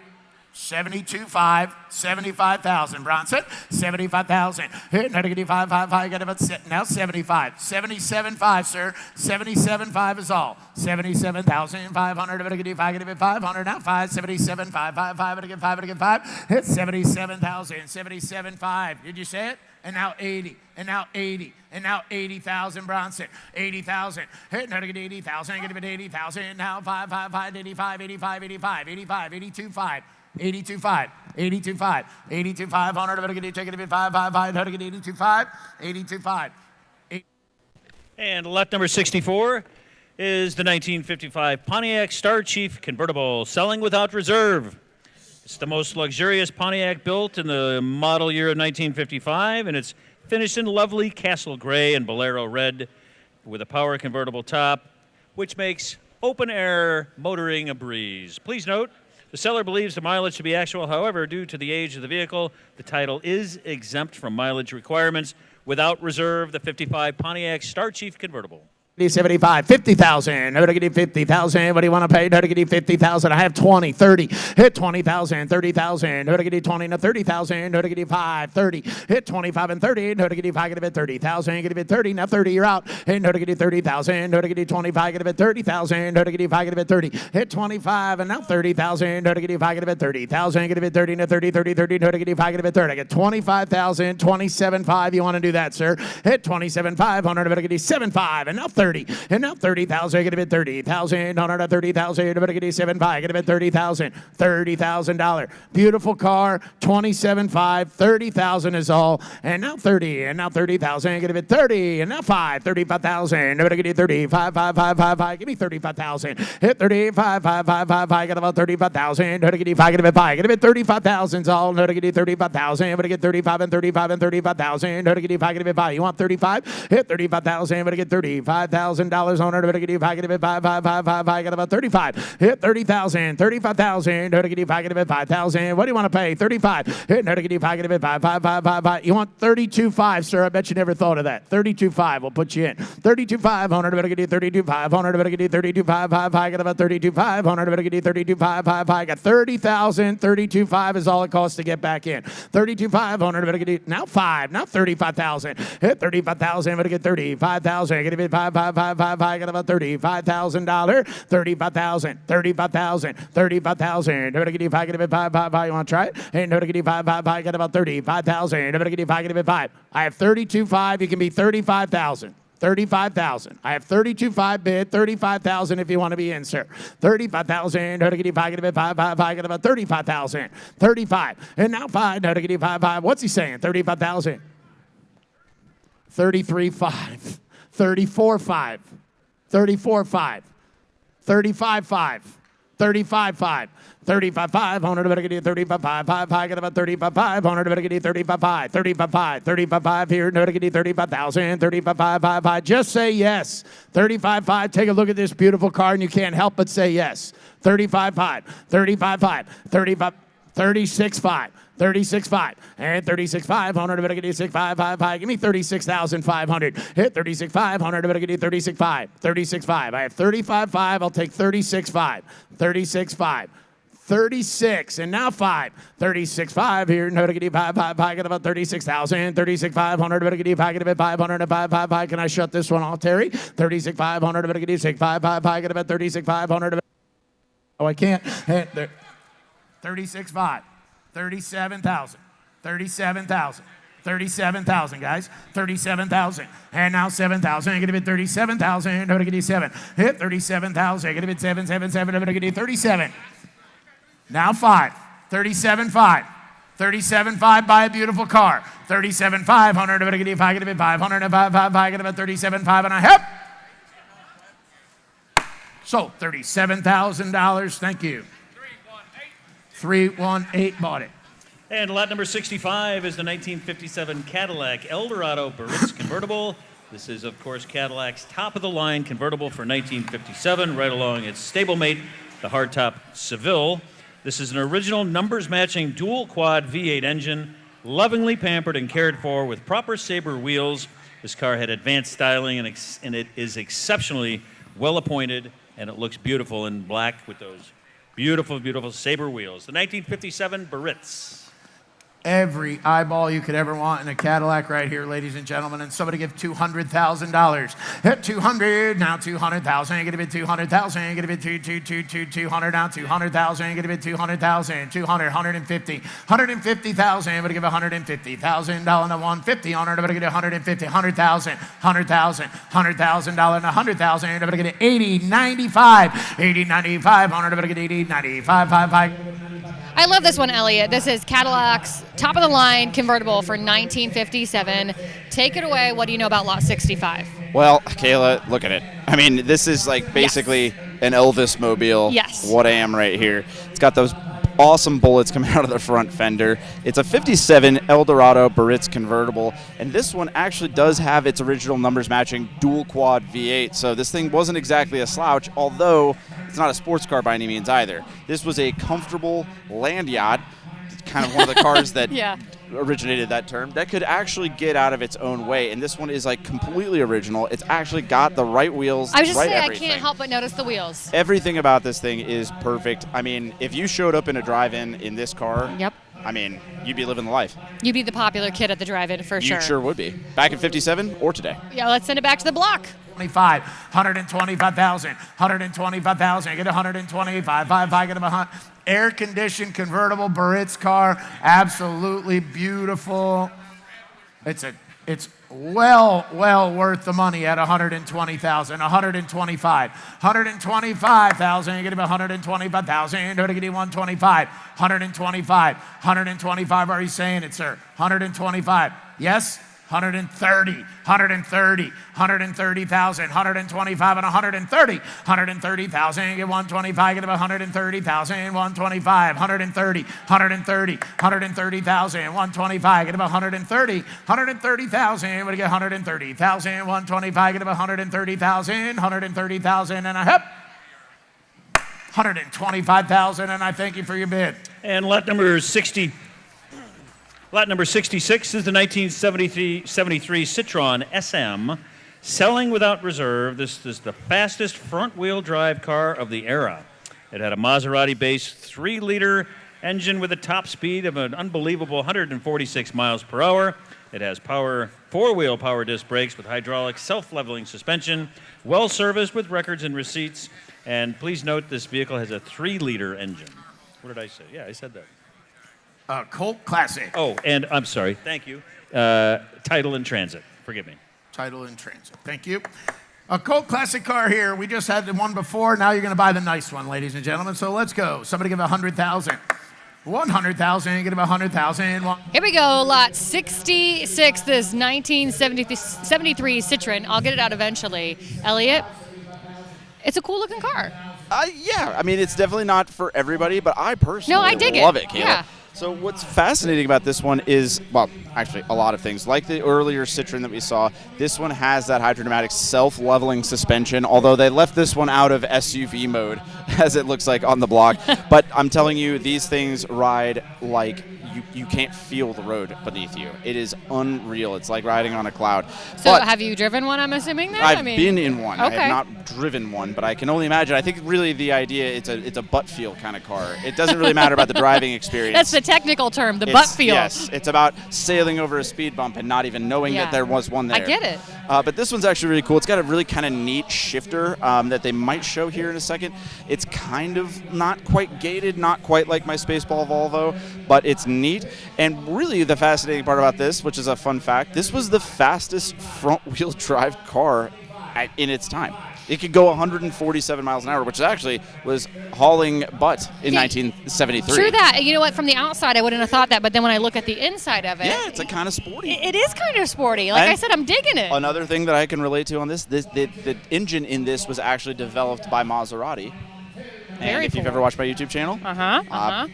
72.5, 75,000. Bronson, 75,000. Hit negative 5, got about now 75. 77.5, sir. 77.5 is all. 77,500. Negative 500 now 5. 77.5, 5, again 5, again 5. Hit 77,000. 77.5. Did you say it? And now 80, and now 80, and now 80,000. Bronson, 80,000. Hit negative 80,000, negative 80,000. Now 5, 85, 85, 85, 85, 82.5. 82.5, 82.5, 82.5, 100, take it 5, 82.5, 82.5. And lot number 64 is the 1955 Pontiac Star Chief convertible, selling without reserve. It's the most luxurious Pontiac built in the model year of 1955, and it's finished in lovely Castle Gray and Bolero Red with a power convertible top, which makes open-air motoring a breeze. Please note, the seller believes the mileage to be actual. However, due to the age of the vehicle, the title is exempt from mileage requirements. Without reserve, the 55 Pontiac Star Chief convertible. 75, 50,000. No negative 50,000. What do you want to pay? No negative 50,000. I have 20, 30. Hit 20,000, 30,000. No negative 20 to 30,000. No negative 5, 30. Hit 25 and 30. No negative 5, get it 30,000. Get it 30. Now 30, you're out. Hit no negative 30,000. No negative 25, get it 30,000. No negative 5, get it 30. Hit 25 and now 30,000. No negative 5, get it 30,000. Get it 30. No 30, 30, 30. No negative 5, get it 30. I get 25,000, 27.5. You want to do that, sir? Hit 27,500. Negative 7.5 and now 30. And now 30,000, get a bit 30,000, 130,000, get a 7.5, get a bit 30,000, $30,000. Beautiful car, 27.5, 30,000 is all. And now 30, and now 30,000, get a bit 30, and now 5, 35,000, get a 35, 5, 5, 5, 5, give me 35,000. Hit 35, 5, 5, 5, 5, get about 35,000, get a 5, get a bit 5, get a bit 35,000 is all. Get a 35,000, but get 35 and 35 and 35,000, get a 5, get a bit 5. You want 35? Hit 35,000, but get 35,000. $1,000 on it. Negative 5, get 5, 5, 5, 5, 5, get about 35. Hit 30,000, 35,000. Negative 5, get 5,000. What do you want to pay? 35. Hit negative 5, get 5, 5, 5, 5, 5. You want 32.5, sir? I bet you never thought of that. 32.5. We'll put you in. 32.5. 100. Negative 32.5. 100. Negative 32.5, 5, 5. Get about 32.5. 100. Negative 32.5, 5, 5. Got 30,000. 32.5 is all it costs to get back in. 32.5. 100. Negative now 5. Now 35,000. Hit 35,000. Get 35,000. Get it 5, 5, 5, 5, 5, got about $35,000, 35,000, 35,000, 35,000. Negative 5, get 5, 5, 5. You want to try it? And negative 5, 5, 5, got about 35,000. Negative 5, get 5. I have 32.5. You can be 35,000. 35,000. I have 32.5 bid, 35,000 if you want to be in, sir. 35,000. Negative 5, get 5, 5, 5, got about 35,000. 35. And now 5. Negative 5, 5. What's he saying? 35,000. 33.5. 34.5, 34.5, 35.5, 35.5, 35.5, 100, better get 35.5, 5, 5, get about 35.5, 100, better get 35.5, 35.5, 35.5 here, no, get 35,000, 35.5, 5, 5, just say yes. 35.5, take a look at this beautiful car and you can't help but say yes. 35.5, 35.5, 35, 36.5. 36.5 and 36.5, 100, better get 36.5, 5, 5. Give me 36,500. Hit 36.5, 100, better get 36.5, 36.5. I have 35.5. I'll take 36.5, 36.5. 36 and now 5, 36.5 here. No negative 5, 5, 5. Get about 36,000, 36,500. Better get 5, get 500, 5, 5, 5. Can I shut this one off, Terry? 36,500. Better get 6, 5, 5, 5. Get about 36,500. Oh, I can't. 36.5. 37,000, 37,000, 37,000, guys, 37,000, and now 7,000. I'm going to bid 37,000. I'm going to get 7. Hit 37,000. I'm going to bid 7, 7, 7. I'm going to get 37. Now 5, 37.5, 37.5. Buy a beautiful car. 37.5, 100. I'm going to get 5. I'm going to bid 500 and 5, 5, 5. I get about 37.5, and I have. So $37,000. Thank you. 318 bought it. And lot number 65 is the 1957 Cadillac Eldorado Baritz convertible. This is, of course, Cadillac's top-of-the-line convertible for 1957, right along its stablemate, the hardtop Seville. This is an original numbers-matching dual-quad V8 engine, lovingly pampered and cared for with proper Sabre wheels. This car had advanced styling, and it is exceptionally well-appointed, and it looks beautiful in black with those Beautiful, beautiful saber wheels. The 1957 Baritz. Every eyeball you could ever want in a Cadillac right here, ladies and gentlemen. And somebody give $200,000. Hit 200, now 200,000. Get a bid 200,000. Get a bid 200 now 200,000. Get a bid 200,000. 200, 150, 150,000. Everybody give $150,000 to 150 on it. Everybody get 150, 100,000, 100,000, $100,000 to 100,000. Everybody get 80, 95, 80, 95 on it. Everybody get 80, 95, 5. I love this one, Elliot. This is Cadillac's top of the line convertible for 1957. Take it away. What do you know about lot 65? Well, Kayla, look at it. I mean, this is like basically an Elvis mobile. Yes. What I am right here. It's got those awesome bullets coming out of the front fender. It's a 57 Eldorado Baritz convertible, and this one actually does have its original numbers matching dual quad V8, so this thing wasn't exactly a slouch, although it's not a sports car by any means either. This was a comfortable land yacht, kind of one of the cars that Yeah. originated that term, that could actually get out of its own way, and this one is like completely original. It's actually got the right wheels, I was just right saying, everything. I can't help but notice the wheels. Everything about this thing is perfect. I mean, if you showed up in a drive-in in this car, Yep. I mean, you'd be living the life. You'd be the popular kid at the drive-in for sure. You sure would be. Back in 57 or today. Yeah, let's send it back to the block. 25, 125,000, 125,000. Get 125, 5, get a air-conditioned convertible Baritz car. Absolutely beautiful. It's well worth the money at 120,000, 125, 125,000. You get about 125,000. Don't get 125, 125, 125. Are you saying it, sir? 125. Yes. 130, 130, 130,000, 125 and 130, 130,000. Get 125, get about 130,000, 125, 130, 130, 130,000, 125, get about 130, 130,000. What do you get? 130,000, 125, get about 130,000, 130,000, and a hip. 125,000, and I thank you for your bid. And lot number 60. Lot number 66 is the 1973 Citroen SM, selling without reserve. This is the fastest front-wheel drive car of the era. It had a Maserati-based 3-liter engine with a top speed of an unbelievable 146 miles per hour. It has power 4-wheel power disc brakes with hydraulic self-leveling suspension, well-serviced with records and receipts. And please note this vehicle has a 3-liter engine. What did I say? Yeah, I said that. Colt Classic. Oh, and I'm sorry. Thank you. Title in transit. Forgive me. Title in transit. Thank you. A Colt Classic car here. We just had the one before. Now you're going to buy the nice one, ladies and gentlemen. So let's go. Somebody give 100,000. 100,000. Get about 100,000. Here we go, lot 66, this 1973 Citroen. I'll get it out eventually. Elliot, it's a cool looking car. Yeah, I mean, it's definitely not for everybody, but I personally I dig it. love it, Kayla. Yeah. So what's fascinating about this one is, well, actually a lot of things. Like the earlier Citroen that we saw, this one has that hydrodynamic self-leveling suspension, although they left this one out of SUV mode, as it looks like on the block. But I'm telling you, these things ride like you can't feel the road beneath you. It is unreal. It's like riding on a cloud. So but have you driven one, I'm assuming, then? I've been in one. Okay. I have not driven one, but I can only imagine. I think really the idea, it's a butt feel kind of car. It doesn't really matter about the driving experience. That's the technical term, the butt feel. Yes, it's about sailing over a speed bump and not even knowing that there was one there. I get it. But this one's actually really cool. It's got a really kind of neat shifter that they might show here in a second. It's kind of not quite gated, not quite like my Spaceball Volvo, but it's neat. And really the fascinating part about this, which is a fun fact, this was the fastest front-wheel drive car in its time. It could go 147 miles an hour, which actually was hauling butt in 1973. True that. You know what? From the outside, I wouldn't have thought that, but then when I look at the inside of it, yeah, it's a kind of sporty. It is kind of sporty. Like And I said, I'm digging it. Another thing that I can relate to on the engine in this was actually developed by Maserati. And Very if you've cool. ever watched my YouTube channel,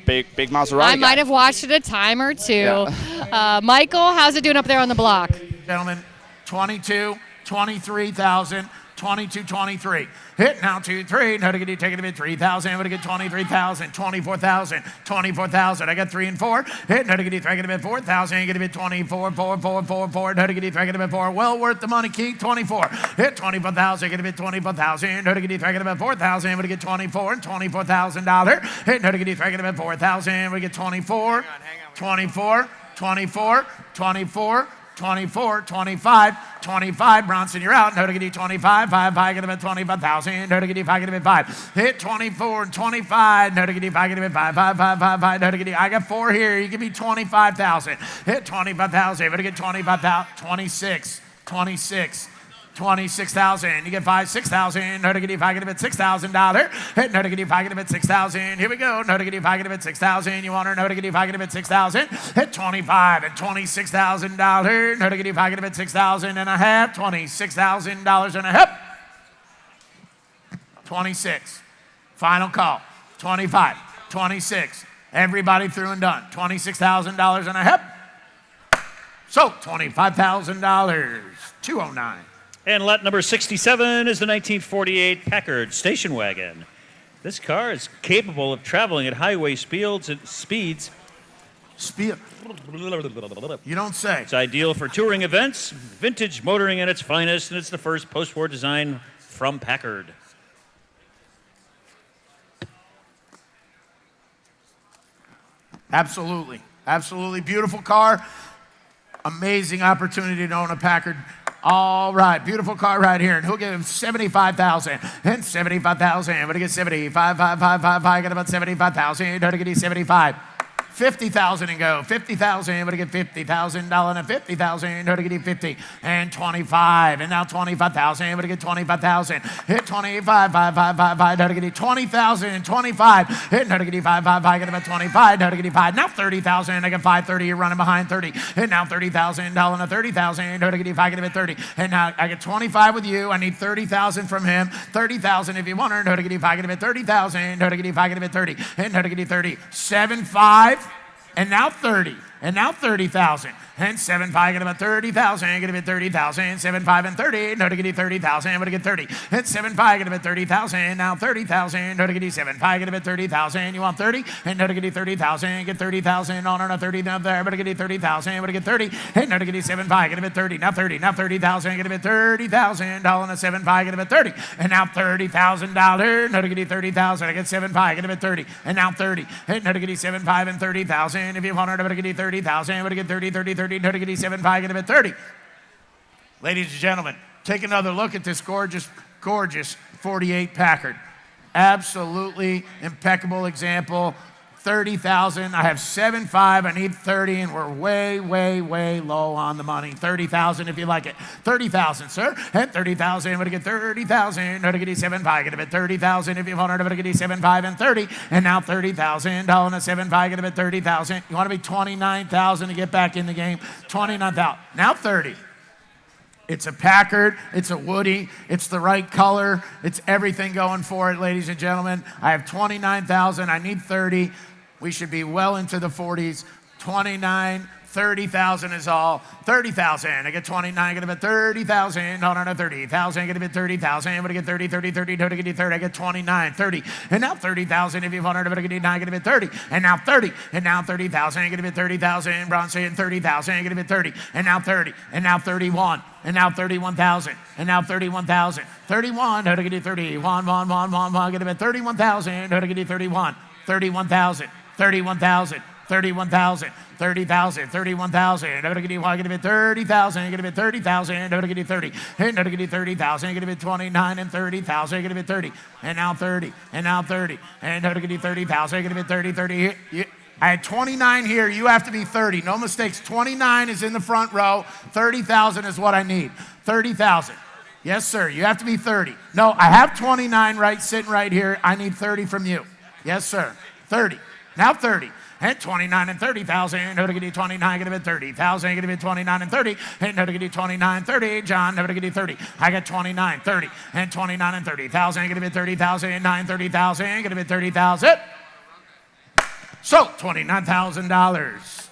big Maserati I guy. might have watched it a time or two. Yeah. Michael, how's it doing up there on the block? Gentlemen, 22, 23,000, 22, 23. Hit now 2, 3. No to get you taking a bid 3,000. Would get 23,000, 24,000, 24,000. I got 3 and 4. Hit no to get you taking a bid 4,000. Get a bid 24, 4, 4, 4, 4. No to get you taking a bid 4. Well worth the money, Keith. 24. Hit 24,000. Get a bid 24,000. No to get you taking a bid 4,000. Would get 24 and $24,000. Hit no to get you taking a bid 4,000. Would get 24, 24, 24, 24. 24, 25, 25. Bronson, you're out. No to get you 25, 5, 5, get him at 25,000. No to get you 5, get him at 5. Hit 24 and 25. No to get you 5, get him at 5, 5, 5, 5, 5. No to get you. I got 4 here. You give me 25,000. Hit 25,000. But to get 25,000. 26, 26. 26,000. You get 5, 6,000. No to get you 5, get him at $6,000. Hit no to get you 5, get him at 6,000. Here we go. No to get you 5, get him at 6,000. You want her? No to get you 5, get him at 6,000. Hit 25 and $26,000. No to get you 5, get him at 6,000 and a half. $26,000 and a half. 26. Final call. 25. 26. Everybody through and done. $26,000 and a half. So $25,000. 209. And lot number 67 is the 1948 Packard station wagon. This car is capable of traveling at highway speeds. You don't say. It's ideal for touring events, vintage motoring at its finest, and it's the first post-war design from Packard. Absolutely. Absolutely. Beautiful car. Amazing opportunity to own a Packard. All right, beautiful car right here. And who'll give him 75,000 and 75,000. What do you get? 75, 5, 5, 5, 5. Get about 75,000. How to get you 75? 50,000 and go. 50,000. What do you get? $50,000 and 50,000. How to get you 50 and 25 and now 25,000. What do you get? 25,000. Hit 25, 5, 5, 5, 5. How to get you 20,000, 25. Hit how to get you 5, 5, 5. Get about 25. How to get you 5. Now 30,000. I got 530. You're running behind 30. And now $30,000 and 30,000. How to get you 5. Get him at 30. And now I get 25 with you. I need 30,000 from him. 30,000 if you want her. How to get you 5. Get him at 30,000. How to get you 5. Get him at 30. And how to get you 30. 7, 5. And now 30. And now 30,000. And 7, 5, get about 30,000. Get about 30,000. 7, 5, and 30. No to get you 30,000. What to get 30? And 7, 5, get about 30,000. Now 30,000. No to get you 7, 5, get about 30,000. You want 30? And no to get you 30,000. Get 30,000 on a 30 down there. But to get you 30,000. What to get 30? And no to get you 7, 5, get about 30. Now 30. Now 30,000. Get about 30,000. On a 7, 5, get about 30. And now $30,000. No to get you 30,000. I get 7, 5, get about 30. And now 30. And no to get you 7, 5, and 30,000. If you want her to get you 30,000. What to get 30, 30, 30. No to get you 7, 5, get him at 30. Ladies and gentlemen, take another look at this gorgeous, gorgeous 48 Packard. Absolutely impeccable example. 30,000. I have 7, 5. I need 30, and we're way, way, way low on the money. 30,000 if you like it. 30,000, sir. And 30,000. I'm going to get 30,000. No to get you 7, 5. Get him at 30,000 if you want her to get you 7, 5, and 30. And now 30,000. On a 7, 5. Get him at 30,000. You want to be 29,000 to get back in the game. 29,000. Now 30. It's a Packard, it's a Woody, it's the right color, it's everything going for it, ladies and gentlemen. I have 29,000, I need 30. We should be well into the 40s. 29, 30,000 is all. 30,000. I get 29. I get about 30,000. No, 30,000. I get about 30,000. I'm going to get 30, 30, 30. No, to get 30. I get 29, 30. And now 30,000. If you want to get 9, I get about 30. And now 30. And now 30,000. I get about 30,000. Bronson, 30,000. I get about 30. And now 30. And now 31. And now 31,000. And now 31,000. 31. No, to get 31. 1, 1, 1, 1. Get about 31,000. No, to get 31. 31,000. 31,000. 31,000, 30,000, 31,000. I'm going to get you 30,000. I'm going to get 30,000. I'm going to get you 30. And I'm going to get 30,000. I'm going to get 29 and 30,000. I'm going to get 30. And now 30. And now 30. And I'm going to get you 30,000. I'm going to get 30, 30. I had 29 here. You have to be 30. No mistakes. 29 is in the front row. 30,000 is what I need. 30,000. Yes, sir. You have to be 30. No, I have 29 sitting right here. I need 30 from you. Yes, sir. 30. Now 30. And 29 and 30,000. No to get you 29, get him at 30,000. Get him at 29 and 30. And no to get you 29, 30. John, no to get you 30. I got 29, 30. And 29 and 30,000. Get him at 30,000. 9, 30,000. Get him at 30,000. So $29,000.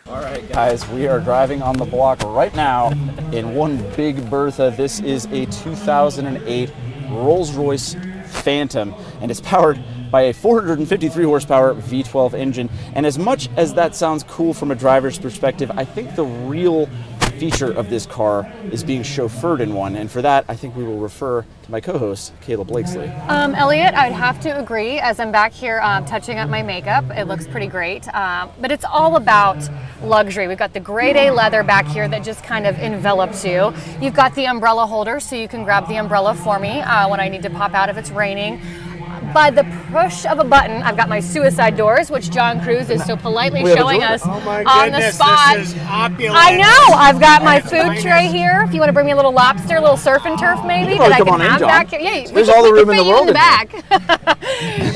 All right, guys, we are driving on the block right now in one big Bertha. This is a 2008 Rolls-Royce Phantom, and it's powered by a 453 horsepower V12 engine. And as much as that sounds cool from a driver's perspective, I think the real feature of this car is being chauffeured in one, and for that I think we will refer to my co-host Kayla Blakesley. Elliot, I'd have to agree. As I'm back here touching up my makeup, it looks pretty great, but it's all about luxury. We've got the grade A leather back here that just kind of envelops you. You've got the umbrella holder, so you can grab the umbrella for me when I need to pop out if it's raining. By the push of a button, I've got my suicide doors, which John Cruz is so politely showing us Oh my on the goodness, spot. this is opulent. I know. I've got my food tray here. If you want to bring me a little lobster, a little surf and turf, maybe You can that I come can on in, have John. back here. Yeah, There's all the room in the world in the in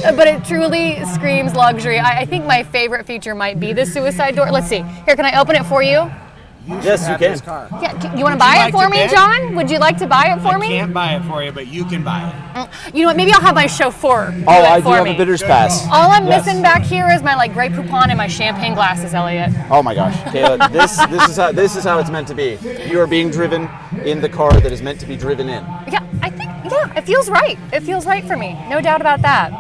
back. But it truly screams luxury. I think my favorite feature might be the suicide door. Let's see. Here, can I open it for you? Yes, you can. Yeah, you want to buy it for me, John? Would you like to buy it for me? I can't buy it for you, but you can buy it. You know what? Maybe I'll have my chauffeur do Oh, it I do for have me. a bidder's pass. All I'm missing back here is my Grey Poupon and my champagne glasses, Elliot. Oh my gosh, Kayla, this is how it's meant to be. You are being driven in the car that is meant to be driven in. Yeah, I think it feels right. It feels right for me. No doubt about that.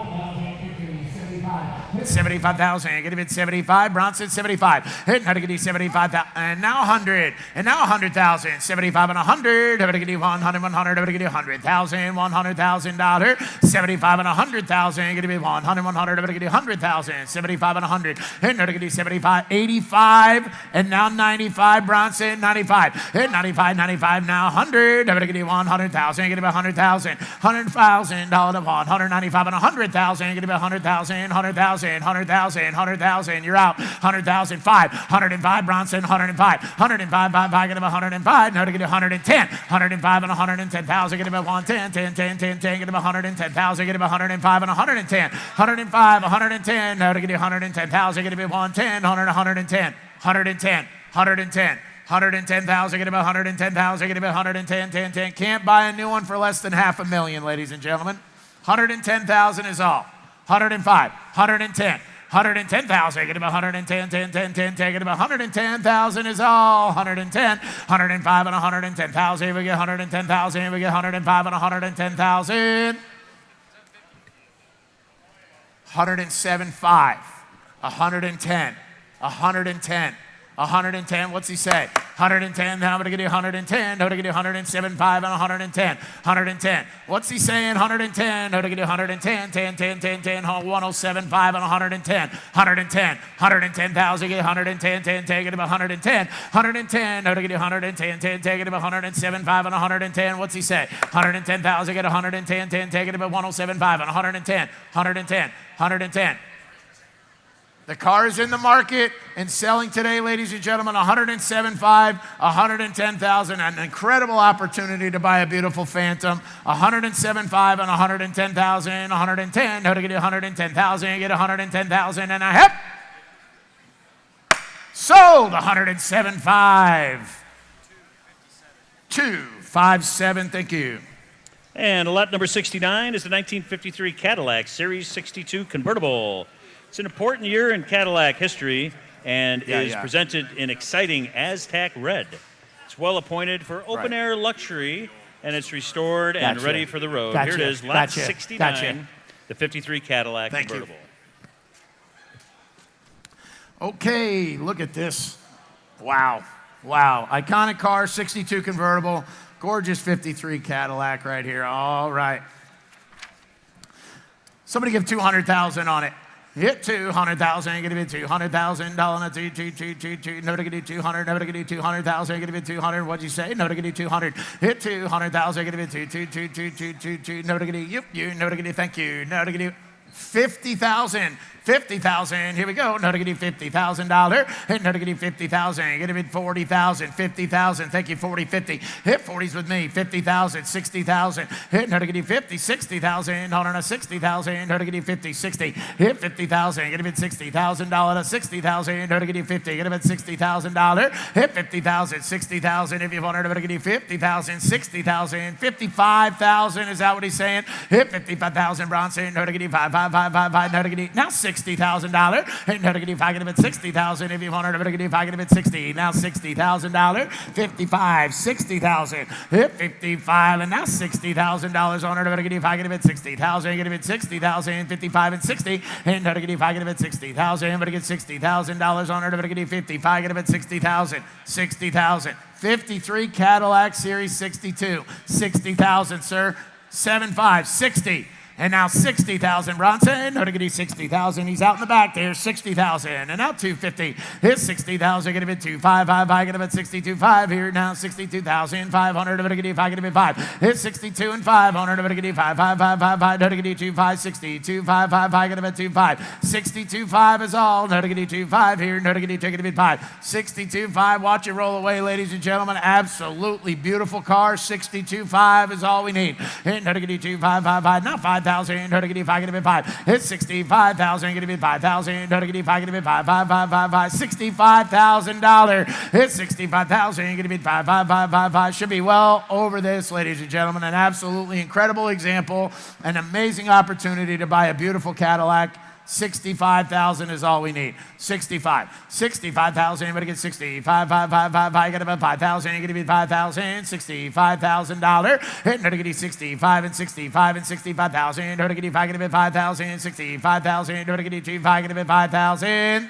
75,000. You're going to bid 75. Bronson, 75. Hit now to get you 75,000. And now 100. And now 100,000. 75 and 100. I'm going to get you 100, 100. I'm going to get you 100,000. $100,000. 75 and 100,000. You're going to be 100, 100. I'm going to get you 100,000. 75 and 100. Hit now to get you 75. 85. And now 95. Bronson, 95. Hit 95, 95. Now 100. I'm going to get you 100,000. You're going to be 100,000. $100,000 to 195 and 100,000. You're going to be 100,000. 100,000. 100,000, 100,000, you're out. 100,000, 5, 105, Bronson, 105, 105, 5, get him 105, now to get 110, 105 and 110,000, get him 110, 10, 10, 10, 10, get him 110,000, get him 105 and 110, 105, 110, now to get 110,000, get him 110, 110, 110, 110. 110,000, get him 110,000, get him 110, 10, 10. Can't buy a new one for less than $500,000, ladies and gentlemen. 110,000 is all. 105, 110, 110,000, get him 110, 10, 10, 10, take it about 110,000 is all. 110, 105 and 110,000, we get 110,000, we get 105 and 110,000. 107.5, 110, 110. 110, what's he say? 110, now I'm going to give you 110, now I'm going to give you 107.5 and 110, 110. What's he saying? 110, now I'm going to give you 110, 10, 10, 10, 10, 107.5 and 110, 110, 110,000, get 110, 10, take it about 110, 110, now I'm going to give you 110, 10, take it about 107.5 and 110. What's he say? 110,000, get 110, 10, take it about 107.5 and 110, 110, 110. The car is in the market and selling today, ladies and gentlemen, 107.5, 110,000. An incredible opportunity to buy a beautiful Phantom. 107.5 and 110,000, 110. How to get 110,000? Get 110,000 and a hip. Sold 107.5. 257. Thank you. And lot number 69 is the 1953 Cadillac Series 62 convertible. It's an important year in Cadillac history and is presented in exciting Aztec red. It's well appointed for open-air luxury, and it's restored and ready for the road. Here it is, lot 69, the 53 Cadillac convertible. Okay, look at this. Wow. Wow. Iconic car, 62 convertible, gorgeous 53 Cadillac right here. All right. Somebody give 200,000 on it. Hit 200,000, gonna be $200,000. Nobody can do 200. Nobody can do 200,000. Gonna be 200. What'd you say? Nobody can do 200. Hit 200,000. Gonna be 2. Nobody can do you. Nobody can do thank you. Nobody can do 50,000. 50,000. Here we go. No to get you $50,000. Hit no to get you 50,000. Get him 40,000. 50,000. Thank you. 40, 50. Hit 40s with me. 50,000. 60,000. Hit no to get you 50. 60,000. Hold on a 60,000. No to get you 50. 60. Hit 50,000. Get him $60,000. 60,000. No to get you 50. Get him $60,000. Hit 50,000. 60,000. If you want to get you 50,000. 60,000. 55,000. Is that what he's saying? Hit 55,000. Bronson. No to get you 5. No to get you now 60. $60,000. Hit negative 5, get him at 60,000. If you want her to negative 5, get him at 60. Now $60,000. 55, 60,000. Hit 55, and now $60,000 on her to negative 5, get him at 60,000. Get him at 60,000. 55 and 60. Hit negative 5, get him at 60,000. But get $60,000 on her to negative 55, get him at 60,000. 60,000. 53 Cadillac Series 62. 60,000, sir. 75, 60. And now 60,000, Bronson. No diggity, 60,000. He's out in the back there, 60,000. And now 250. Hit 60,000. Get him at 255. Get him at 62.5 here now. 62,500. No diggity, 5. Get him at 5. Hit 62 and 500. No diggity, 5. No diggity, 25. 60. 5. Get him at 25. 62.5 is all. No diggity, 25 here. No diggity, take it at 5. 62.5. Watch it roll away, ladies and gentlemen. Absolutely beautiful car. 62.5 is all we need. Hit no diggity, 255. Now 5,000. No diggity, 5. Get him at 5. Hit 65,000. Get him at 5,000. No diggity, 5. Get him at 5. $65,000. Hit 65,000. Get him at 5. Should be well over this, ladies and gentlemen. An absolutely incredible example. An amazing opportunity to buy a beautiful Cadillac. 65,000 is all we need. 65,000. Anybody get 65? Get about 5,000. Get about 5,000. $65,000. Hit no diggity, 65 and 65 and 65,000. No diggity, 5. Get about 5,000. 65,000. No diggity, 25. Get about 5,000.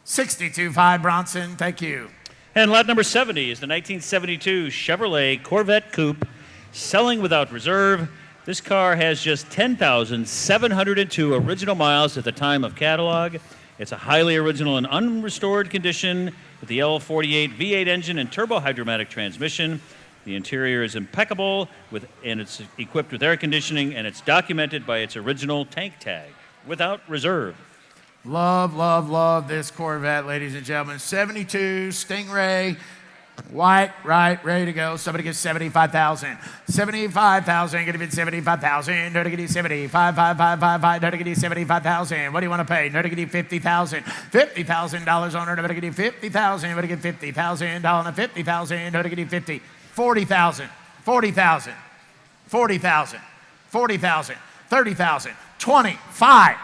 62.5, Bronson. Thank you. And lot number 70 is the 1972 Chevrolet Corvette Coupe, selling without reserve. This car has just 10,702 original miles at the time of catalog. It's a highly original and unrestored condition with the L48 V8 engine and turbo hydromatic transmission. The interior is impeccable, and it's equipped with air conditioning, and it's documented by its original tank tag, without reserve. Love, love, love this Corvette, ladies and gentlemen. 72 Stingray. White, right, ready to go. Somebody gets 75,000. 75,000. Get it 75,000. No diggity, 75. No diggity, 75,000. What do you want to pay? No diggity, 50,000. $50,000 on her. No diggity, 50,000. What do you get? 50,000. On the 50,000. No diggity, 50. 40,000. 40,000. 40,000. 40,000. 30,000. 25.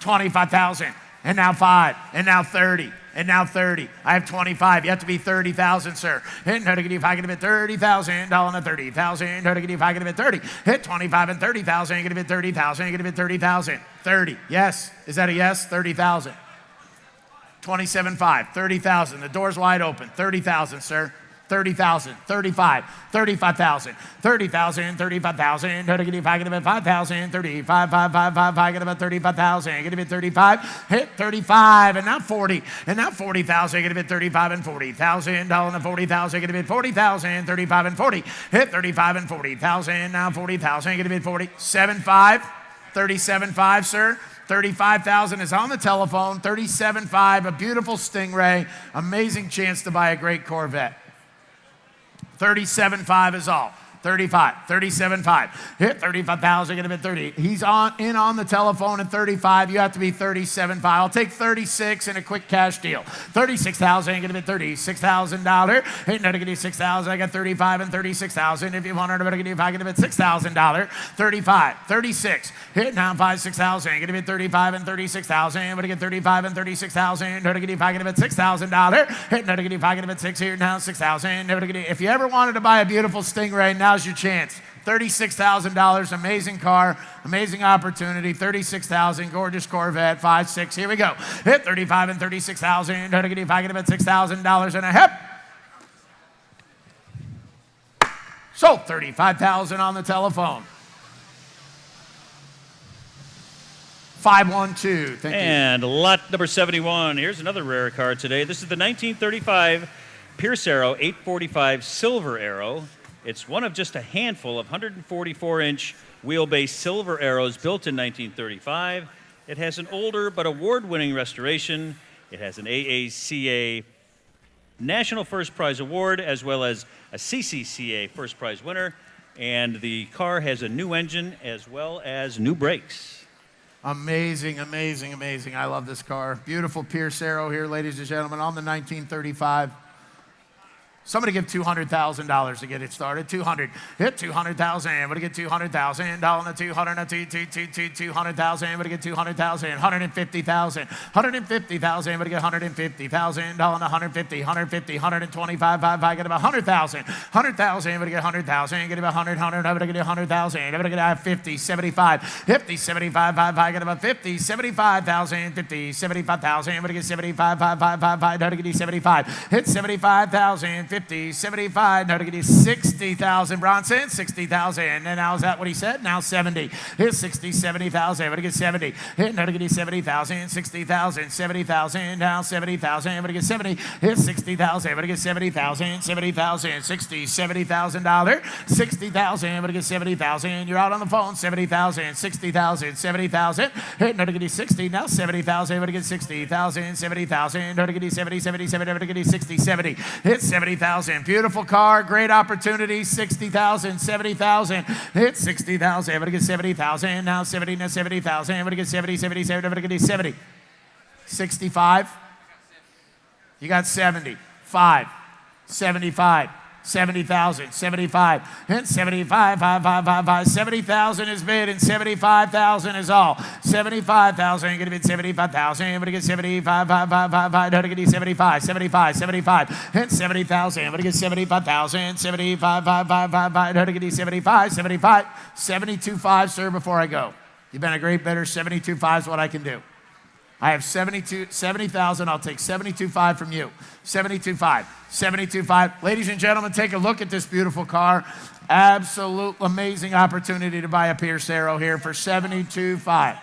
25,000. And now 5. And now 30. And now 30. I have 25. You have to be 30,000, sir. Hit no diggity, 5. Get him at 30,000. On the 30,000. No diggity, 5. Get him at 30. Hit 25 and 30,000. Get him at 30,000. Get him at 30,000. 30. Yes. Is that a yes? 30,000. 27.5. 30,000. The door's wide open. 30,000, sir. 30,000, 35, 35,000, 30,000, 35,000. No diggity, 5. Get him at 5,000. 35, 5. Get him at 35,000. Get him at 35. Hit 35, and now 40, and now 40,000. Get him at 35 and 40,000. On the 40,000. Get him at 40,000. 35 and 40. Hit 35 and 40,000. Now 40,000. Get him at 40. 7.5, 37.5, sir. 35,000 is on the telephone. 37.5, a beautiful Stingray. Amazing chance to buy a great Corvette. 37.5 is all. 35, 37.5. Hit 35,000. Get him at 30. He's on the telephone at 35. You have to be 37.5. I'll take 36 in a quick cash deal. 36,000. Get him at $36,000. Hit no diggity, 6,000. I got 35 and 36,000. If you want to get him at $6,000. 35, 36. Hit now 5, 6,000. Get him at 35 and 36,000. What do you get? 35 and 36,000. No diggity, get him at $6,000. Hit no diggity, get him at 6 here now 6,000. No diggity. If you ever wanted to buy a beautiful Stingray, now's your chance. $36,000, amazing car, amazing opportunity. 36,000, gorgeous Corvette, 5, 6. Here we go. Hit 35 and 36,000. No diggity, get him at $6,000 and a hip. Sold 35,000 on the telephone. 512. Thank you. And lot number 71. Here's another rare car today. This is the 1935 Pierce Arrow 845 Silver Arrow. It's one of just a handful of 144-inch wheelbase silver arrows built in 1935. It has an older but award-winning restoration. It has an AACA National First Prize Award as well as a CCCA First Prize winner. And the car has a new engine as well as new brakes. Amazing, amazing, amazing. I love this car. Beautiful Pierce Arrow here, ladies and gentlemen, on the 1935 Somebody give $200,000 to get it started. 200. Hit 200,000. Everybody get 200,000. Down the 200. 200,000. Everybody get 200,000. 150,000. 150,000. Everybody get 150,000. Down the 150. 150. 125. I get about 100,000. 100,000. Everybody get 100,000. Get about 100. Everybody get 100,000. Everybody get 50. 75. 50. 75. I get about 50. 75,000. 50. 75,000. Everybody get 75. Everybody get 75. Hit 75,000. 50, 75, now to get you 60,000, Bronson, 60,000, and now is that what he said? Now 70, here's 60, 70,000, everybody get 70, hit, now to get you 70,000, 60,000, 70,000, now 70,000, everybody get 70, here's 60,000, everybody get 70,000, 70,000, 60, $70,000, 60,000, everybody get 70,000, you're out on the phone, 70,000, 60,000, 70,000, hit, now to get you 60, now 70,000, everybody get 60,000, 70,000, now to get you 70, 77, everybody get you 60, 70, hit 70,000. Beautiful car, great opportunity. 60,000, 70,000. Hit 60,000. Everybody get 70,000. Now 70, now 70,000. Everybody get 70, 70, 70. Everybody get 70. 65. You got 70. 5. 75. 70,000, 75, and 75, 70,000 is bid, and 75,000 is all. 75,000, you're going to bid 75,000, everybody get 75, no, to get 75, 75, 75, and 70,000, everybody get 75,000, 75, no, to get 75, 75, 72.5, sir, before I go. You've been a great bidder, 72.5 is what I can do. I have 70,000. I'll take 72.5 from you. 72.5. 72.5. Ladies and gentlemen, take a look at this beautiful car. Absolute amazing opportunity to buy a Pierce Arrow here for 72.5.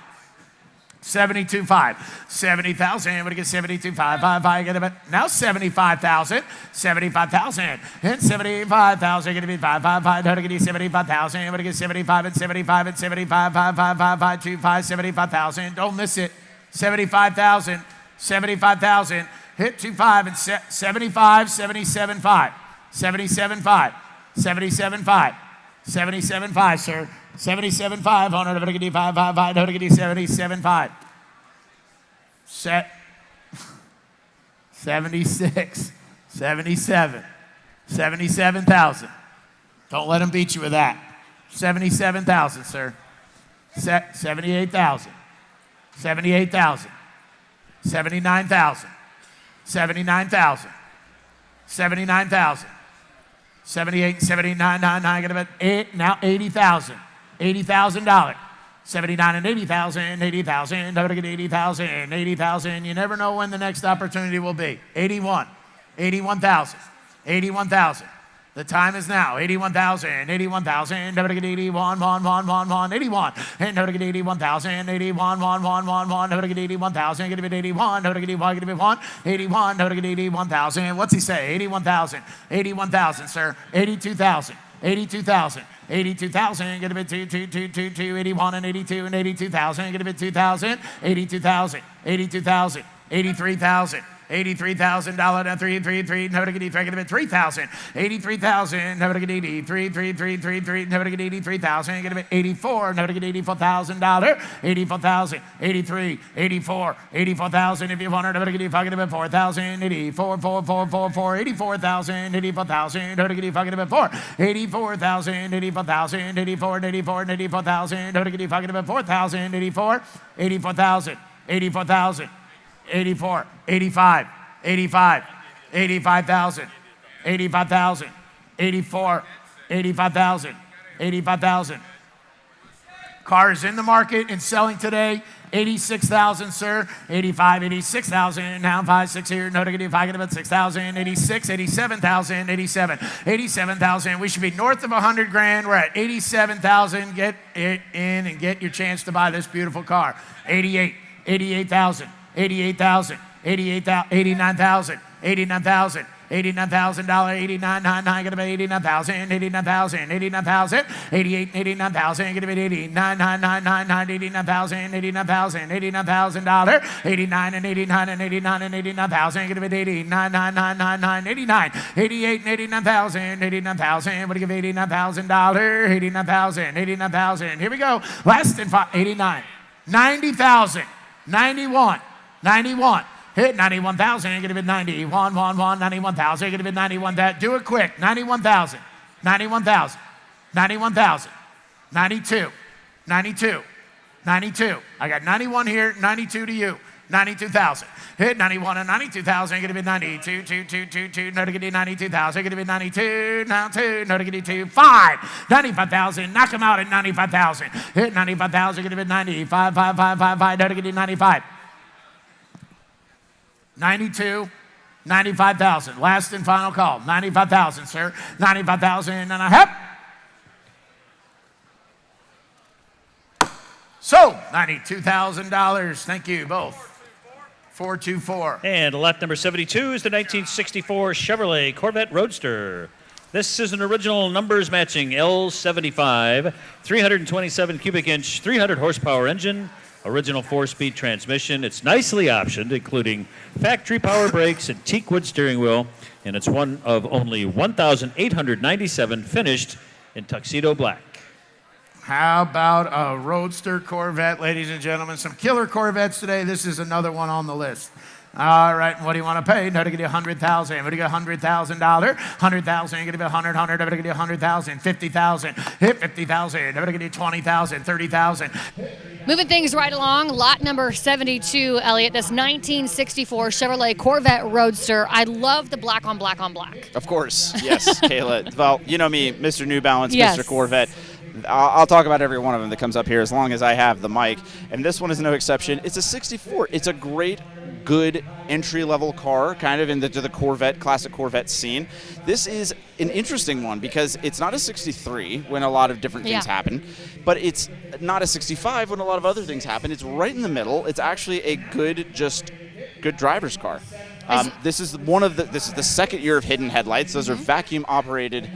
72.5. 70,000. Everybody get 72.5. I get it. Now 75,000. 75,000. And 75,000. Going to be 5. How to get you 75,000. Everybody get 75 and 75 and 75. 5. 75,000. Don't miss it. 75,000, 75,000, hit 25 and 75, 77.5, 77.5, 77.5, 77.5, sir, 77.5, 100, 5, 77.5, 76, 77, 77,000. Don't let him beat you with that. 77,000, sir. 78,000. 78,000, 79,000, 79,000, 79,000, 78, 79, 99, get about 8, now 80,000, $80,000, 79 and 80,000, 80,000, don't get 80,000, 80,000, you never know when the next opportunity will be. 81, 81,000, 81,000. The time is now. 81,000, 81,000, never to get 81, 81, and never to get 81,000, 81, never to get 81,000, get it 81, never to get 81, get it 81, never to get 81,000. What's he say? 81,000, 81,000, sir, 82,000, 82,000. 82,000, get a bit 2, 81 and 82 and 82,000, get a bit 2,000, 82,000, 82,000, 83,000. $83,000, now 3, never to get 3,000, 83,000, never to get 3, never to get 83,000, get a bit 84, never to get $84,000, 84,000, 83, 84, 84,000, if you want to, never to get 4,000, 84, 84,000, 84,000, never to get 4, 84,000, 84,000, 84, 84,000, never to get 4,000, 84, 84,000, 84,000. 84, 85, 85, 85,000, 85,000, 84, 85,000, 85,000. Car is in the market and selling today. 86,000, sir. 85, 86,000. Now 5, 6 here. No negative. I get about 6,000. 86, 87,000. 87, 87,000. We should be north of 100 grand. We're at 87,000. Get it in and get your chance to buy this beautiful car. 88, 88,000. 88,000, 89,000, 89,000, $89,000, 89,999, get about 89,000, 89,000, 89,000, 88, 89,000, get about 89,999, 89,000, 89,000, $89,000, 89 and 89 and 89 and 89,000, get about 89,999, 89, 88 and 89,000, 89,000, what do you give $89,000, 89,000, 89,000, here we go, last and 89, 90,000, 91, 91, Hit 91,000. You're going to bid 90. 91,000. You're going to bid 91. That. Do it quick. 91,000. 91,000. 91,000. 92. 92. 92. I got 91 here. 92 to you. 92,000. Hit 91 and 92,000. You're going to bid 92. 2. No to get 92,000. You're going to bid 92. Now 2. No to get 2. 5. 95,000. Knock him out at 95,000. Hit 95,000. You're going to bid 95. 5. No to get 95. 92, 95,000. Last and final call. 95,000, sir. 95,000 and a half. So, $92,000. Thank you both. 424. And lot number 72 is the 1964 Chevrolet Corvette Roadster. This is an original numbers matching L75, 327 cubic inch, 300 horsepower engine, original 4-speed transmission. It's nicely optioned, including factory power brakes and teak wood steering wheel, and it's one of only 1,897 finished in tuxedo black. How about a Roadster Corvette, ladies and gentlemen? Some killer Corvettes today. This is another one on the list. All right, what do you want to pay? No, to get you $100,000. What do you get? $100,000. $100,000. You're gonna be 100. I'm gonna get you 100,000. 50,000. Hit 50,000. I'm gonna get you 20,000. 30,000. Moving things right along, lot number 72, Elliot, this 1964 Chevrolet Corvette Roadster. I love the black on black on black. Of course, yes, Kayla. Well, you know me, Mr. New Balance, Yes. Mr. Corvette. I'll talk about every one of them that comes up here as long as I have the mic. And this one is no exception. It's a 64. It's a great, good entry-level car, kind of into the Corvette, classic Corvette scene. This is an interesting one because it's not a 63 when a lot of different things happen, but it's not a 65 when a lot of other things happen. It's right in the middle. It's actually a good driver's car. This is the second year of hidden headlights. Those are vacuum-operated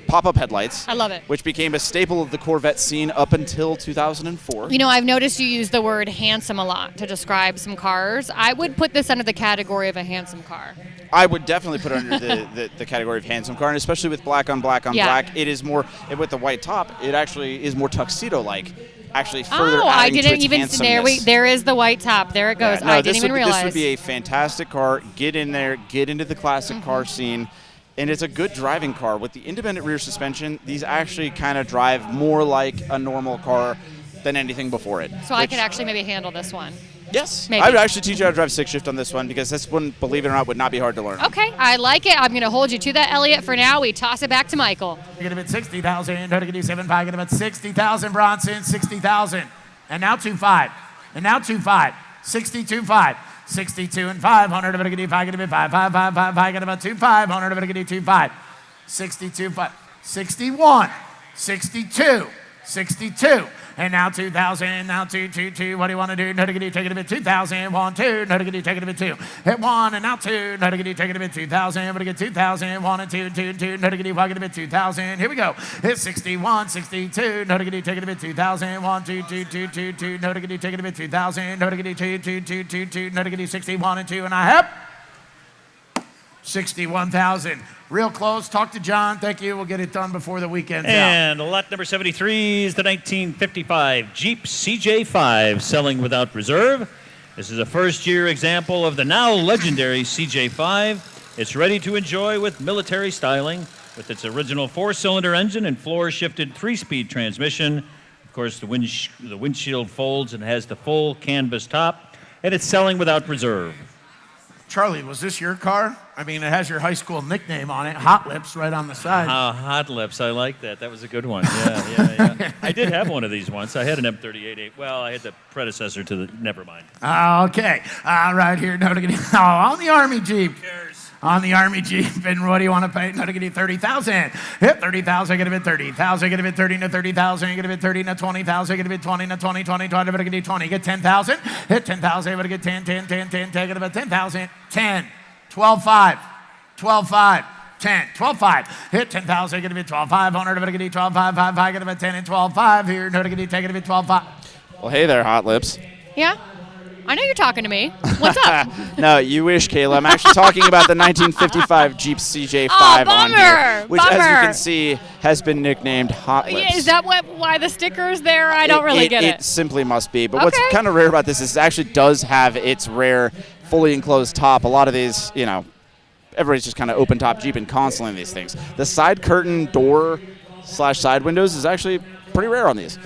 pop-up headlights. I love it. Which became a staple of the Corvette scene up until 2004. You know, I've noticed you use the word handsome a lot to describe some cars. I would put this under the category of a handsome car. I would definitely put it under the category of handsome car, and especially with black on black on black. It is more, with the white top, it actually is more tuxedo-like. Actually further adding to its handsomeness. There is the white top. There it goes. I didn't even realize. This would be a fantastic car. Get in there, get into the classic car scene. And it's a good driving car. With the independent rear suspension, these actually kind of drive more like a normal car than anything before it. So I could actually maybe handle this one. Yes. Maybe. I would actually teach you how to drive stick shift on this one because this one, believe it or not, would not be hard to learn. Okay, I like it. I'm going to hold you to that, Elliot. For now, we toss it back to Michael. You're going to bid 60,000. You're going to do 7.5. You're going to bid 60,000, Bronson. 60,000. And now 2.5. And now 2.5. 62.5. 62 and 500. I'm going to get 5. Going to bid 5. 5. 5. 5. 5. Going to bid 2. 500. I'm going to get 2.5. 62. 5. 61. 62. 62. And now 2,000, now 2. What do you want to do? No to get you, take it a bit 2,000. 1, 2. No to get you, take it a bit 2. Hit 1 and now 2. No to get you, take it a bit 2,000. I'm going to get 2,000. 1 and 2, 2. No to get you, get a bit 2,000. Here we go. Hit 61, 62. No to get you, take it a bit 2,000. 1, 2. No to get you, take it a bit 2,000. No to get you, 2. No to get you, 61 and 2 and a half. 61,000. Real close. Talk to John. Thank you. We'll get it done before the weekend's out. And lot number 73 is the 1955 Jeep CJ5, selling without reserve. This is a first-year example of the now legendary CJ5. It's ready to enjoy with military styling, with its original 4-cylinder engine and floor-shifted 3-speed transmission. Of course, the windshield folds and has the full canvas top, and it's selling without reserve. Charlie, was this your car? I mean, it has your high school nickname on it, Hot Lips, right on the side. Hot Lips, I like that. That was a good one. Yeah. I did have one of these once. I had an M38. Well, I had the predecessor to the. Never mind. Okay. Right here. On the Army Jeep. Who cares? On the Army Jeep. And what do you want to pay? No, to get you 30,000. Hit 30,000. Get a bit 30,000. Get a bit 30 to 30,000. Get a bit 30 to 20,000. Get a bit 20 to 20. 20. Get a 20. Get 10,000. Hit 10,000. Able to get 10. Take it about 10,000. 10. 12.5. 12.5. 10. 12.5. Hit 10,000. Get a bit 12.500. Able to get 12.5. 5. Get about 10 and 12.5 here. No, to get take it a bit 12.5. Well, hey there, Hot Lips. Yeah? I know you're talking to me. What's up? No, you wish, Kayla. I'm actually talking about the 1955 Jeep CJ5 on here, which, as you can see, has been nicknamed Hot Lips. Yeah, is that why the sticker's there? I don't really get it. It simply must be. But what's kind of rare about this is it actually does have its rare fully enclosed top. A lot of these, you know, everybody's just kind of open top Jeeping constantly in these things. The side curtain door / side windows is actually pretty rare on these.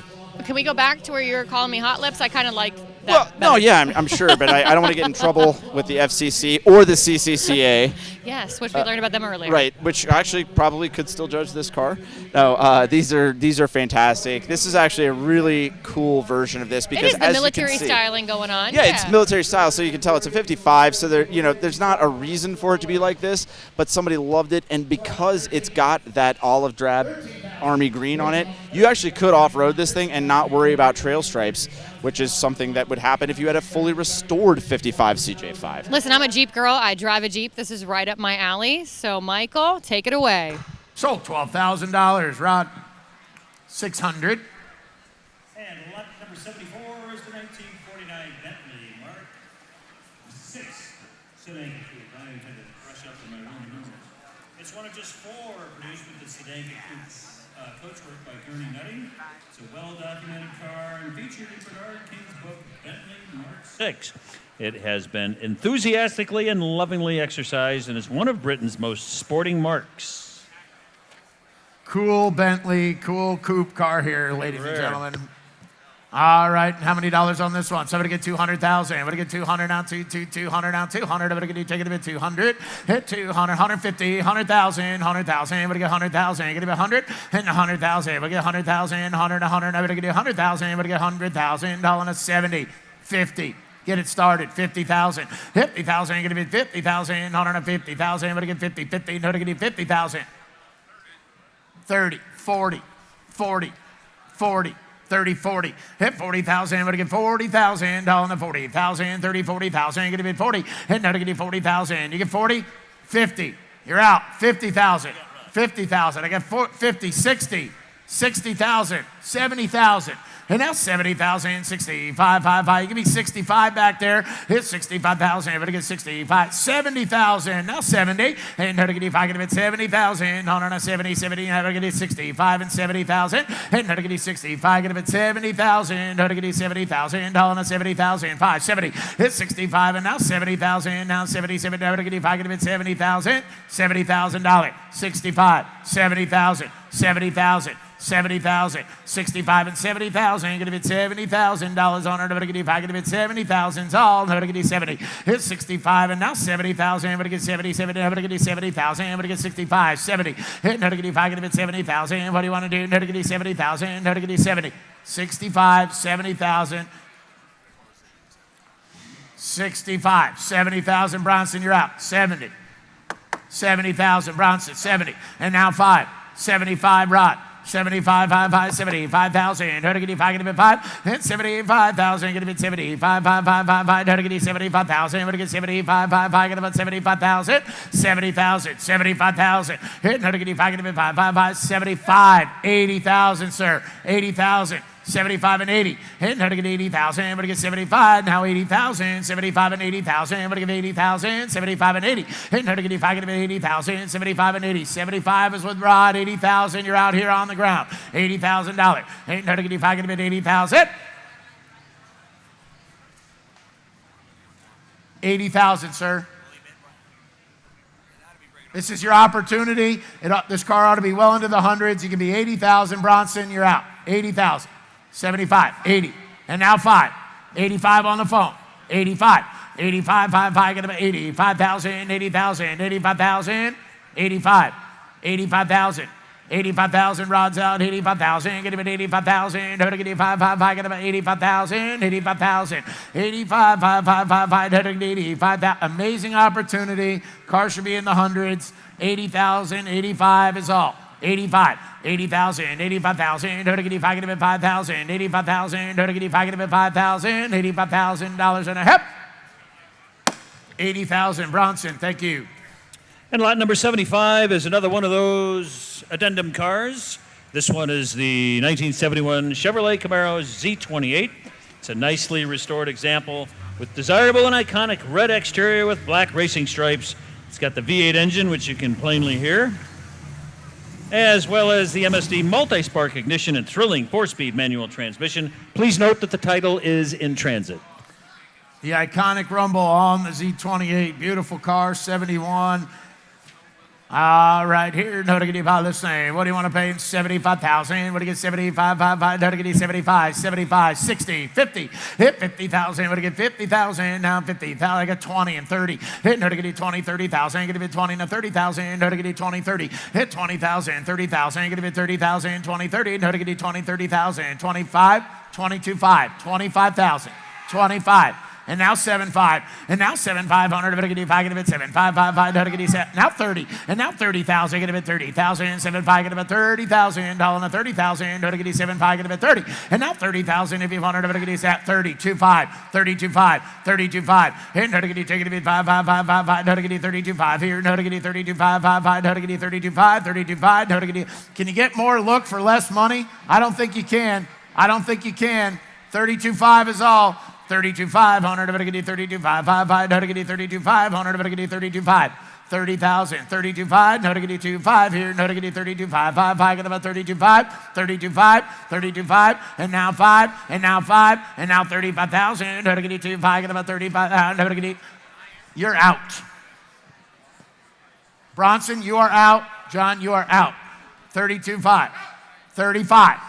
Can we go back to where you were calling me hot lips? I kind of like that. Well, no, better. yeah, I'm sure, but I don't want to get in trouble with the FCC or the CCCA. Yes, which we learned about them earlier. Right, which actually probably could still judge this car. No, these are fantastic. This is actually a really cool version of this because It is the as military you can see, styling going on. Yeah, it's military style, so you can tell it's a 55. So there's not a reason for it to be like this, but somebody loved it, and because it's got that olive drab army green on it, you actually could off-road this thing and not worry about trail stripes, which is something that would happen if you had a fully restored 55 CJ5. Listen, I'm a Jeep girl. I drive a Jeep. This is right up my alley. So, Michael, take it away. Sold $12,000. Rod, 600. And lot number 74 is the 1949 Bentley Mark 6 sedan coupe. I had to brush up on my Roman numerals. It's one of just 4 produced with the sedan coupe coachwork by Gurney Nutting. It's a well-documented car and featured in Bernard King's book, Bentley Mark 6. It has been enthusiastically and lovingly exercised and is one of Britain's most sporting marks. Cool Bentley, cool coupe car here, ladies and Rare. gentlemen. All right, how many dollars on this one? Somebody get 200,000. I'm gonna get 200 now, 200 now, 200. I'm gonna get take it a bit 200, hit 200, 150, 100,000, 100,000. I'm gonna get 100,000. I'm gonna be 100 and 100,000. I'm gonna get 100,000, 100, 100. I'm gonna get 100,000. I'm gonna get 100,000. Dollar and 70, 50. Get it started, 50,000. 50,000. I'm gonna be 50,000, 150,000. I'm gonna get 50, 50. No, I'm gonna get 50,000. 30, 40, 40, 40. 30, 40, hit 40,000, I'm gonna get 40,000, down to 40,000, 30, 40,000, you're gonna get 40, hit now to get 40,000, you get 40, 50, you're out, 50,000, 50,000, I got 50, 60, 60,000, 70,000, and now 70,000, 65, 5, you give me 65 back there, hit 65,000, I'm gonna get 65, 70,000, now 70, and now to get 5, I'm gonna get 70,000, no, 70, 70, I'm gonna get 65 and 70,000, and now to get 65, I'm gonna get 70,000, now to get 70,000, dollar 70,000, 5, 70, hit 65, and now 70,000, now 77, now to get 5, I'm gonna get 70,000, $70,000, 65, 70,000, 70,000, 70,000, 65 and 70,000. You're gonna get $70,000 on it. I'm gonna get 70,000 all. I'm gonna get 70. Here's 65 and now 70,000. I'm gonna get 70. I'm gonna get 70,000. I'm gonna get 65, 70. Hit another get 5. I'm gonna get 70,000. What do you want to do? Another get 70,000. Another get 70. 65, 70,000. 65, 70,000. Bronson, you're out. 70. 70,000. Bronson, 70. And now 5. 75, Rod. 75, 5, 75,000. How to get it? 5, get it 5. And 75,000. Get it 75, 5, 5, 5, 5. How to get it? 75,000. How to get 75, 5, 5. Get about 75,000. 70,000. 75,000. How to get it? 5, get it 5, 5, 5. 75. 80,000, sir. 80,000. 75 and 80. Hitting her to get 80,000. I'm going to get 75. Now 80,000. 75 and 80,000. I'm going to get 80,000. 75 and 80. Hitting her to get 85. Going to get 80,000. 75 and 80. 75 is with Rod. 80,000. You're out here on the ground. $80,000. Hitting her to get 85. Going to get 80,000. 80,000, sir. This is your opportunity. This car ought to be well into the hundreds. You can be 80,000. Bronson, you're out. 80,000. 75, 80, and now 5. 85 on the phone. 85, 85, 5, 5, get about 85,000, 80,000, 85,000, 85, 85,000, 85,000, Rod's out, 85,000, get about 85,000, get 85, 5, 5, get about 85,000, 85,000, 85, 5, 5, 5, 5, get 85,000. Amazing opportunity. Car should be in the hundreds. 80,000, 85 is all. 85, 80,000, 85,000, don't get 5,000, 85,000, don't get 5,000, $85,000 and a half. 80,000, Bronson, thank you. And lot number 75 is another one of those addendum cars. This one is the 1971 Chevrolet Camaro Z28. It's a nicely restored example with desirable and iconic red exterior with black racing stripes. It's got the V8 engine, which you can plainly hear, as well as the MSD multi-spark ignition and thrilling 4-speed manual transmission. Please note that the title is in transit. The iconic rumble on the Z28. Beautiful car, 71. All right, here, no to get you by the same. What do you want to pay? 75,000. What do you get? 75, 5, no to get you 75, 75, 60, 50. Hit 50,000. What do you get? 50,000. Now 50,000. I got 20 and 30. Hit no to get you 20, 30,000. Get a bit 20 and 30,000. No to get you 20, 30. Hit 20,000, 30,000. Get a bit 30,000, 20, 30. No to get you 20, 30,000. 25, 22, 5, 25,000, 25. And now 7.5, and now 7,500. Get a 5, get a bit 7,555. Get a set. Now 30, and now 30,000. Get a bit 30,000. 7.5, get a bit 30,000. $1 and 30,000. Get a 7.5, get a bit 30, and now 30,000. If you want to get a set. 32.5, 32.5, 32.5. And no to get take it a bit 5,555. No to get 32.5 here. No to get 32.555. No to get 32.5, 32.5. No to get. Can you get more look for less money? I don't think you can. I don't think you can. 32.5 is all. 32,500, I'm going to get 32,555, no to get 32,500, I'm going to get 32,500. 30,000, 32,500, no to get 2,500 here, no to get 32,555, get about 32,500, 32,500, 32,500, and now 5, and now 5, and now 35,000, no to get 2,500, get about 35,000, no to get. You're out. Bronson, you are out. John, you are out. 32,500, 35,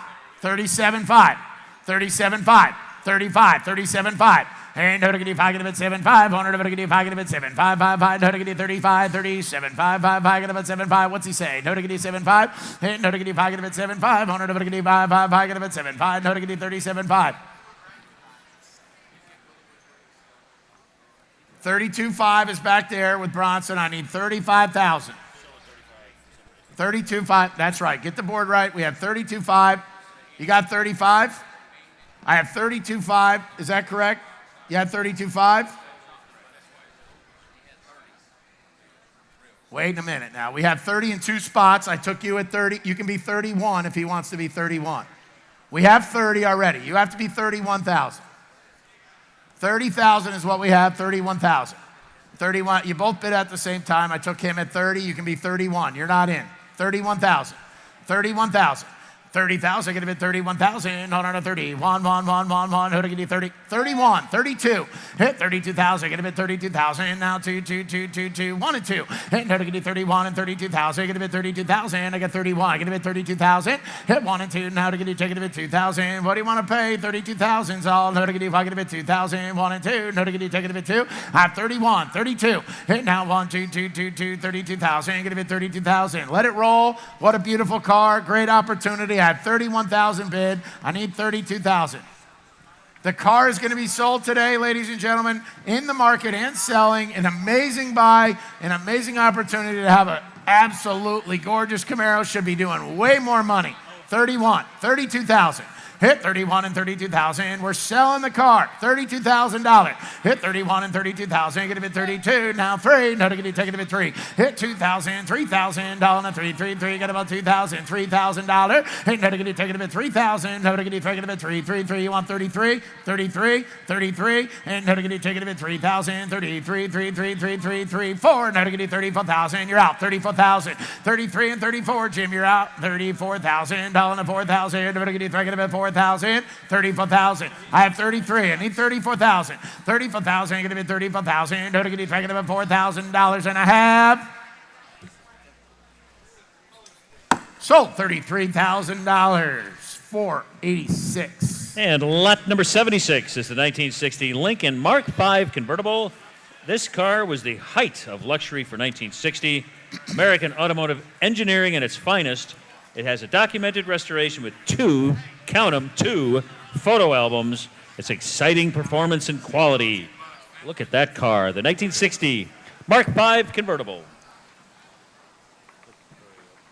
37,500, 37,500. 35, 37.5. And no to get 5, get a bit 7.5. 100 to get 5, get a bit 7.5. No to get 35, 37.5. Get a bit 7.5. What's he say? No to get 7.5. And no to get 5, get a bit 7.5. 100 to get 5, get a bit 7.5. No to get 37.5. 32.5 is back there with Bronson. I need 35,000. 32.5. That's right. Get the board right. We have 32.5. You got 35? I have 32.5. Is that correct? You had 32.5? Wait a minute now. We have 30 in 2 spots. I took you at 30. You can be 31 if he wants to be 31. We have 30 already. You have to be 31,000. 30,000 is what we have, 31,000. 31. You both bid at the same time. I took him at 30. You can be 31. You're not in. 31,000. 31,000. 30,000, get a bit 31,000, hold on to 30, 1, who to get you 30, 31, 32, hit 32,000, get a bit 32,000, now 2, 1 and 2, hit no to get you 31 and 32,000, get a bit 32,000, I got 31, get a bit 32,000, hit 1 and 2, now to get you, take it a bit 2,000, what do you want to pay, 32,000's all, no to get you, if I get a bit 2,000, 1 and 2, no to get you, take it a bit 2, I have 31, 32, hit now 1, 2, 32,000, get a bit 32,000, let it roll, what a beautiful car, great opportunity. I have 31,000 bid. I need 32,000. The car is going to be sold today, ladies and gentlemen, in the market and selling. An amazing buy, an amazing opportunity to have an absolutely gorgeous Camaro. Should be doing way more money. 31, 32,000. Hit 31 and 32,000. We're selling the car. $32,000. Hit 31 and 32,000. Get a bit 32. Now 3. No to get you. Take it a bit 3. Hit 2,000. $3,000 and 3. Get about $2,000. $3,000. Hit no to get you. Take it a bit 3,000. No to get you. Take it a bit 3. You want 33. 33. And no to get you. Take it a bit 3,000. 33. 4. No to get you. 34,000. You're out. 34,000. 33 and 34. Jim, you're out. $34,000 and 4,000. No to get you. Take it a bit 4,000. 34,000. I have 33. I need 34,000. 34,000. You're going to be 34,000. Don't get you taking about $4,000 and I have sold $33,000. 486. And lot number 76 is the 1960 Lincoln Mark V convertible. This car was the height of luxury for 1960. American automotive engineering at its finest. It has a documented restoration with 2, count them, 2 photo albums. It's exciting performance and quality. Look at that car, the 1960 Mark V convertible.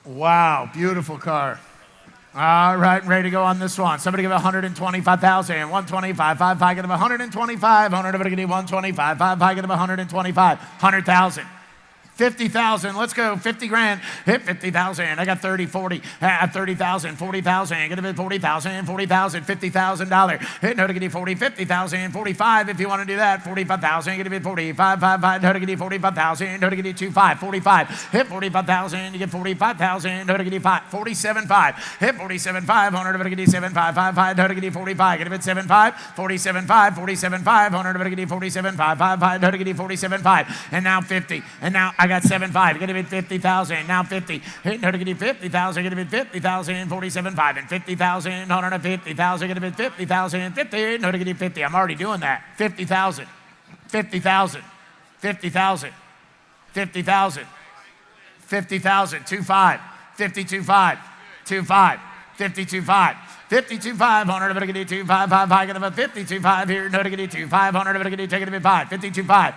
Wow, beautiful car. All right, ready to go on this one. Somebody give 125,000. 125. 5 get him 125. 100 give 125. 5 get him 125. 100,000. 50,000. Let's go. 50 grand. Hit 50,000. I got 30, 40. 30,000, 40,000. Get a bid 40,000, 40,000, $50,000. Hit no to get you 40, 50,000, 45 if you want to do that. 45,000. Get a bid 45, 5, no to get you 45,000. No to get you 25, 45. Hit 45,000. You get 45,000. No to get you 5, 47, 5. Hit 47, 5. 100 to get you 7, 5, 5, 5. No to get you 45. Get a bid 7, 5. 47, 5. 47, 5. 100 to get you 47, 5, 5, 5. No to get you 47, 5. And now 50. And now I got 7.5. Get a bid 50,000. Now 50. Hit no to get you 50,000. Get a bid 50,000. 47.5 and 50,000. 150,000. Get a bid 50,000. 50. No to get you 50. I'm already doing that. 50,000. 50,000. 50,000. 50,000. 50,000. 2.5. 52.5. 2.5. 52.5. 52.5, 100 of it, get you 2, 5, 5, 5, get about 52.5 here, no to get you 2, 5, 100 of it, get you, take it a bit 5, 52.5,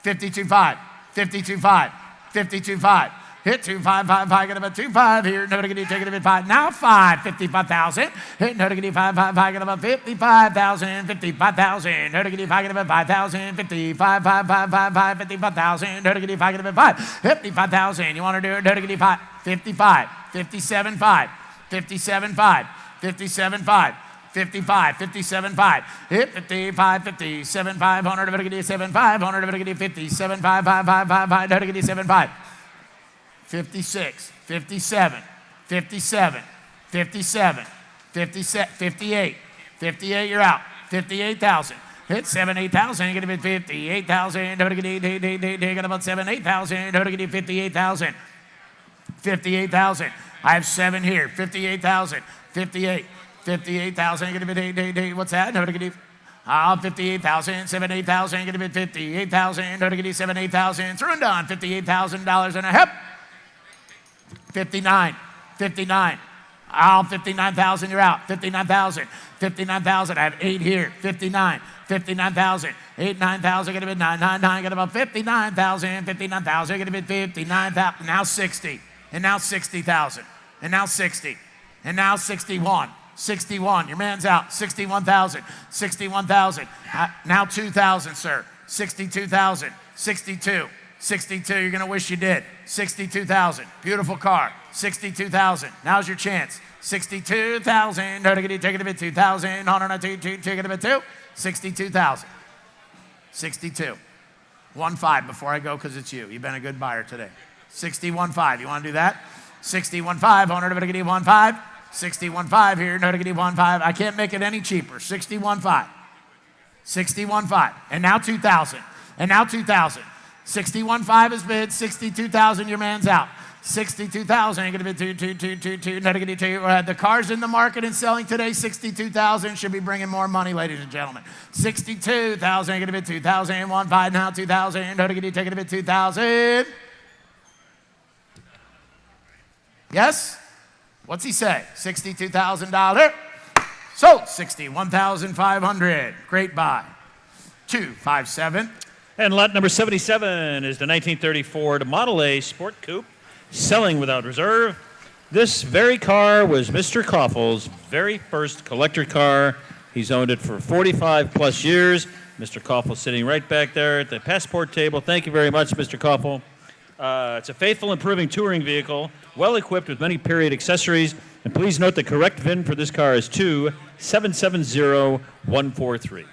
52.5, 52.5, 52.5, hit 2, 5, 5, 5, get about 2, 5 here, no to get you, take it a bit 5, now 5, 55,000, hit no to get you 5, 5, 5, get about 55,000, 55,000, no to get you 5, get about 5,000, 55, 5, 5, 5, 5, 55,000, no to get you 5, get about 5, 55,000, you want to do it, no to get you 5, 55, 57.5, 57.5, 57.5, 55, 57.5, hit 55, 57.5, 100 of it, get you 7.5, 100 of it, get you 50, 7.5, 5, 5, 5, 5, 100 get you 7.5, 56, 57, 57, 57, 57, 58, 58, you're out, 58,000. Hit 7, 8,000, you're going to be 58,000, don't get you, got about 7, 8,000, don't get you 58,000, 58,000. I have 7 here, 58,000. 58, 58,000, you're going to bid, what's that? No, to get you, 58,000, 7, 8,000, you're going to bid 58,000, no, to get you 7, 8,000, through and done, $58,000 and a hip. 59, 59, 59,000, you're out, 59,000, 59,000, I have 8 here, 59, 59,000, 8, 9,000, going to bid 999, got about 59,000, 59,000, going to bid 59,000, now 60, and now 60,000, and now 60. And now 61, 61, your man's out, 61,000, 61,000, now 2,000, sir, 62,000, 62, 62, you're gonna wish you did, 62,000, beautiful car, 62,000, now's your chance, 62,000, no, take it a bit, 2,000, on a 2, take it a bit 2, 62,000, 62, 1.5 before I go because it's you, you've been a good buyer today, 61.5, you wanna do that? 61.5, 100 of it, get you 1.5. 61.5 here, no to get you 1.5. I can't make it any cheaper. 61.5. 61.5. And now 2,000. And now 2,000. 61.5 is bid. 62,000, your man's out. 62,000, you're going to bid 2, no to get you 2. The cars in the market and selling today, 62,000 should be bringing more money, ladies and gentlemen. 62,000, you're going to bid 2,000, 1.5 now 2,000, no to get you, take it a bid 2,000. Yes? What's he say? $62,000. Sold. 61,500. Great buy. 257. And lot number 77 is the 1930 Ford Model A Sport Coupe, selling without reserve. This very car was Mr. Koffel's very first collector car. He's owned it for 45 plus years. Mr. Koffel sitting right back there at the passport table. Thank you very much, Mr. Koffel. It's a faithful, improving touring vehicle, well equipped with many period accessories. And please note the correct VIN for this car is 2770143.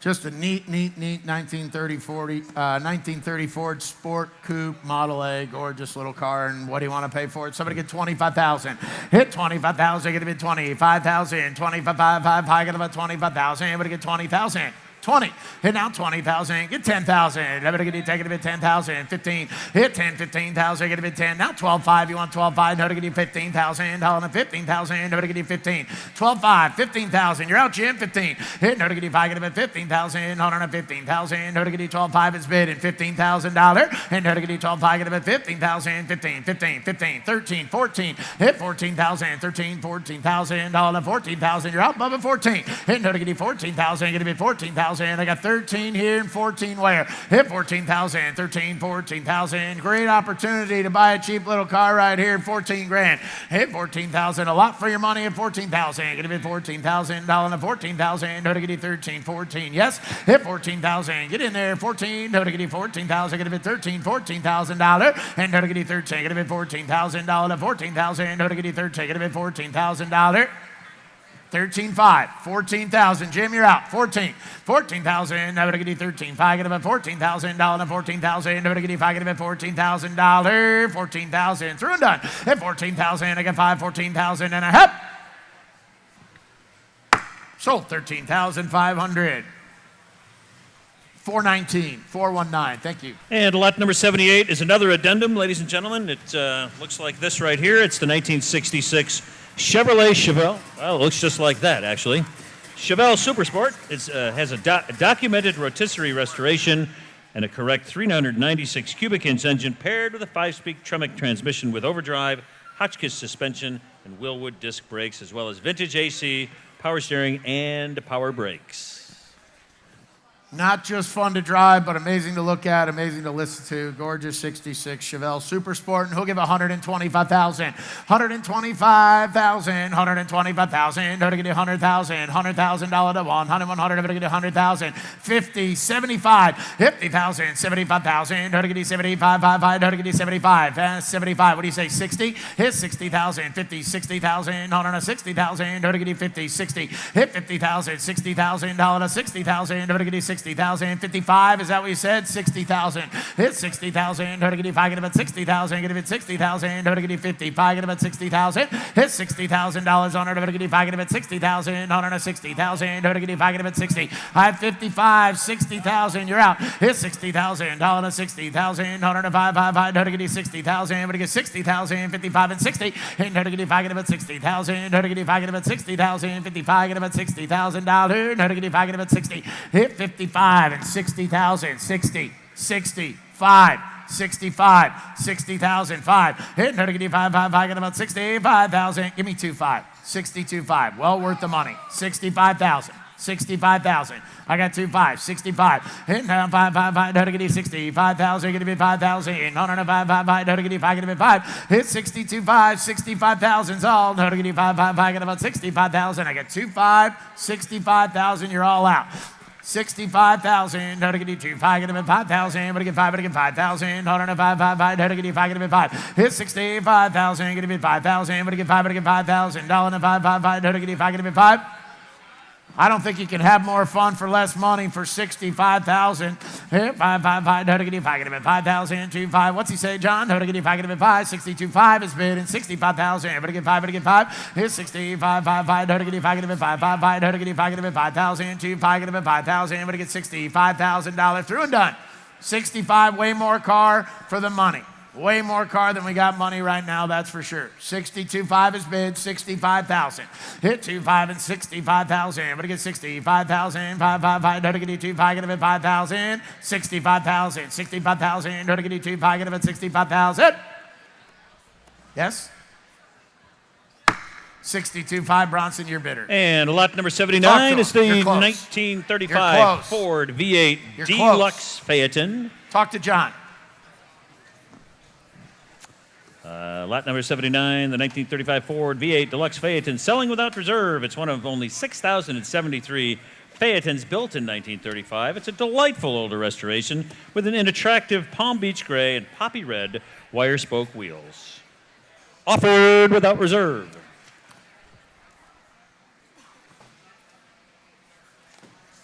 Just a neat 1930 Ford Sport Coupe Model A, gorgeous little car. And what do you want to pay for it? Somebody get 25,000. Hit 25,000. Get a bit 25,000. 25,500. High. Get about 25,000. Everybody get 20,000. 20. Hit now 20,000. Get 10,000. Everybody get take it a bit 10,000. 15. Hit 10, 15,000. Get a bit 10. Now 12,500. You want 12,500. No to get you 15,000. Hold on 15,000. No to get you 15. 12,500. 15,000. You're out, Jim. 15. Hit no to get you 5. Get a bit 15,000. Hold on 15,000. No to get you 12,500 is bid and $15,000. And no to get you 12,500. Get a bit 15,000. 15. 15. 15. 13. 14. Hit 14,000. 13. 14,000. Hold on 14,000. You're out, Bubba. 14. Hit no to get you 14,000. Get a bit 14,000. 14,000. I got 13 here and 14 where? Hit 14,000, 13, 14,000. Great opportunity to buy a cheap little car right here, 14 grand. Hit 14,000, a lot for your money at 14,000. Gonna be 14,000, dollar to 14,000. No to get you 13, 14. Yes, hit 14,000. Get in there, 14. No to get you 14,000. Gonna be 13, $14,000. And no to get you 13. Gonna be $14,000 to 14,000. No to get you 13. Gonna be $14,000. 13.5, 14,000. Jim, you're out. 14, 14,000. Now we're gonna get you 13. Five, get about $14,000 and 14,000. Now we're gonna get you five, get about $14,000. 14,000. Through and done. At 14,000, I got five, 14,000 and a half. Sold 13,500. 419, 419. Thank you. And lot number 78 is another addendum, ladies and gentlemen. It looks like this right here. It's the 1966 Chevrolet Chevelle. Well, it looks just like that, actually. Chevelle Supersport has a documented rotisserie restoration and a correct 396 cubic inch engine paired with a 5-speed Tremec transmission with overdrive, Hotchkiss suspension, and Willwood disc brakes, as well as vintage AC, power steering, and power brakes. Not just fun to drive, but amazing to look at, amazing to listen to. Gorgeous 66 Chevelle Supersport, and he'll give 125,000, 125,000, 125,000. He'll give you 100,000, $100,000 to one, 100, he'll give you 100,000, 50, 75, 50,000, 75,000. He'll give you 75, 55, he'll give you 75, 75. What do you say? 60? Hit 60,000, 50, 60,000, 160,000. He'll give you 50, 60, hit 50,000, $60,000 to 60,000. He'll give you 60,000, 55, is that what you said? 60,000, hit 60,000, to get you 5, get about 60,000, get about 60,000, to get you 50, 5, get about 60,000, hit $60,000 on her, to get you 5, get about 60,000, 160,000, to get you 5, get about 60, I have 55, 60,000, you're out, hit $60,000, to 60,000, 105, to get you 60,000, to get 60,000, 55 and 60, and to get you 5, get about 60,000, to get you 5, get about 60,000, 55, get about $60,000, to get you 5, get about 60, hit 55 and 60,000, 60, 65, 65, 60,000, 5. Hit no to get you 5, 5, 5, get about 65,000. Give me 2.5, 62.5. Well worth the money. 65,000. 65,000. I got 2.5, 65. Hit now 5, 5, 5, no to get you 65,000, get me 5,000. No, 5, 5, 5, no to get you 5, get me 5. Hit 62.5, 65,000's all. No to get you 5, 5, 5, get about 65,000. I got 2.5, 65,000. You're all out. 65,000, no to get you 2, 5, get him at 5,000, but to get 5, but to get 5,000, hold on to 5, 5, 5, no to get you 5, get him at 5, hit 65,000, get him at 5,000, but to get 5, but to get 5,000, dollar to 5, 5, 5, no to get you 5, get him at 5. I don't think you can have more fun for less money for 65,000. Hit 5, 5, 5, no to get you 5, get him at 5,000, 2, 5. What's he say, John? No to get you 5, get him at 5, 62.5 is bid, and 65,000, but to get 5, but to get 5. Hit 65, 5, 5, no to get you 5, get him at 5, 5, 5, no to get you 5, get him at 5,000, 2, 5, get him at 5,000, but to get $65,000 through and done. 65, way more car for the money. Way more car than we got money right now, that's for sure. 62.5 is bid, 65,000. Hit 2.5 and 65,000. But to get 65,000, 5, 5, 5, no to get you 2.5, get him at 5,000. 65,000, 65,000, no to get you 2.5, get him at 65,000. Yes? 62.5, Bronson, you're bidder. And lot number 79 is the You're close. 1935 Ford V8 Deluxe Phaeton. Talk to John. Lot number 79, the 1935 Ford V8 Deluxe Phaeton, selling without reserve. It's one of only 6,073 Phaetons built in 1935. It's a delightful older restoration with an attractive Palm Beach gray and poppy red wire spoke wheels. Offered without reserve.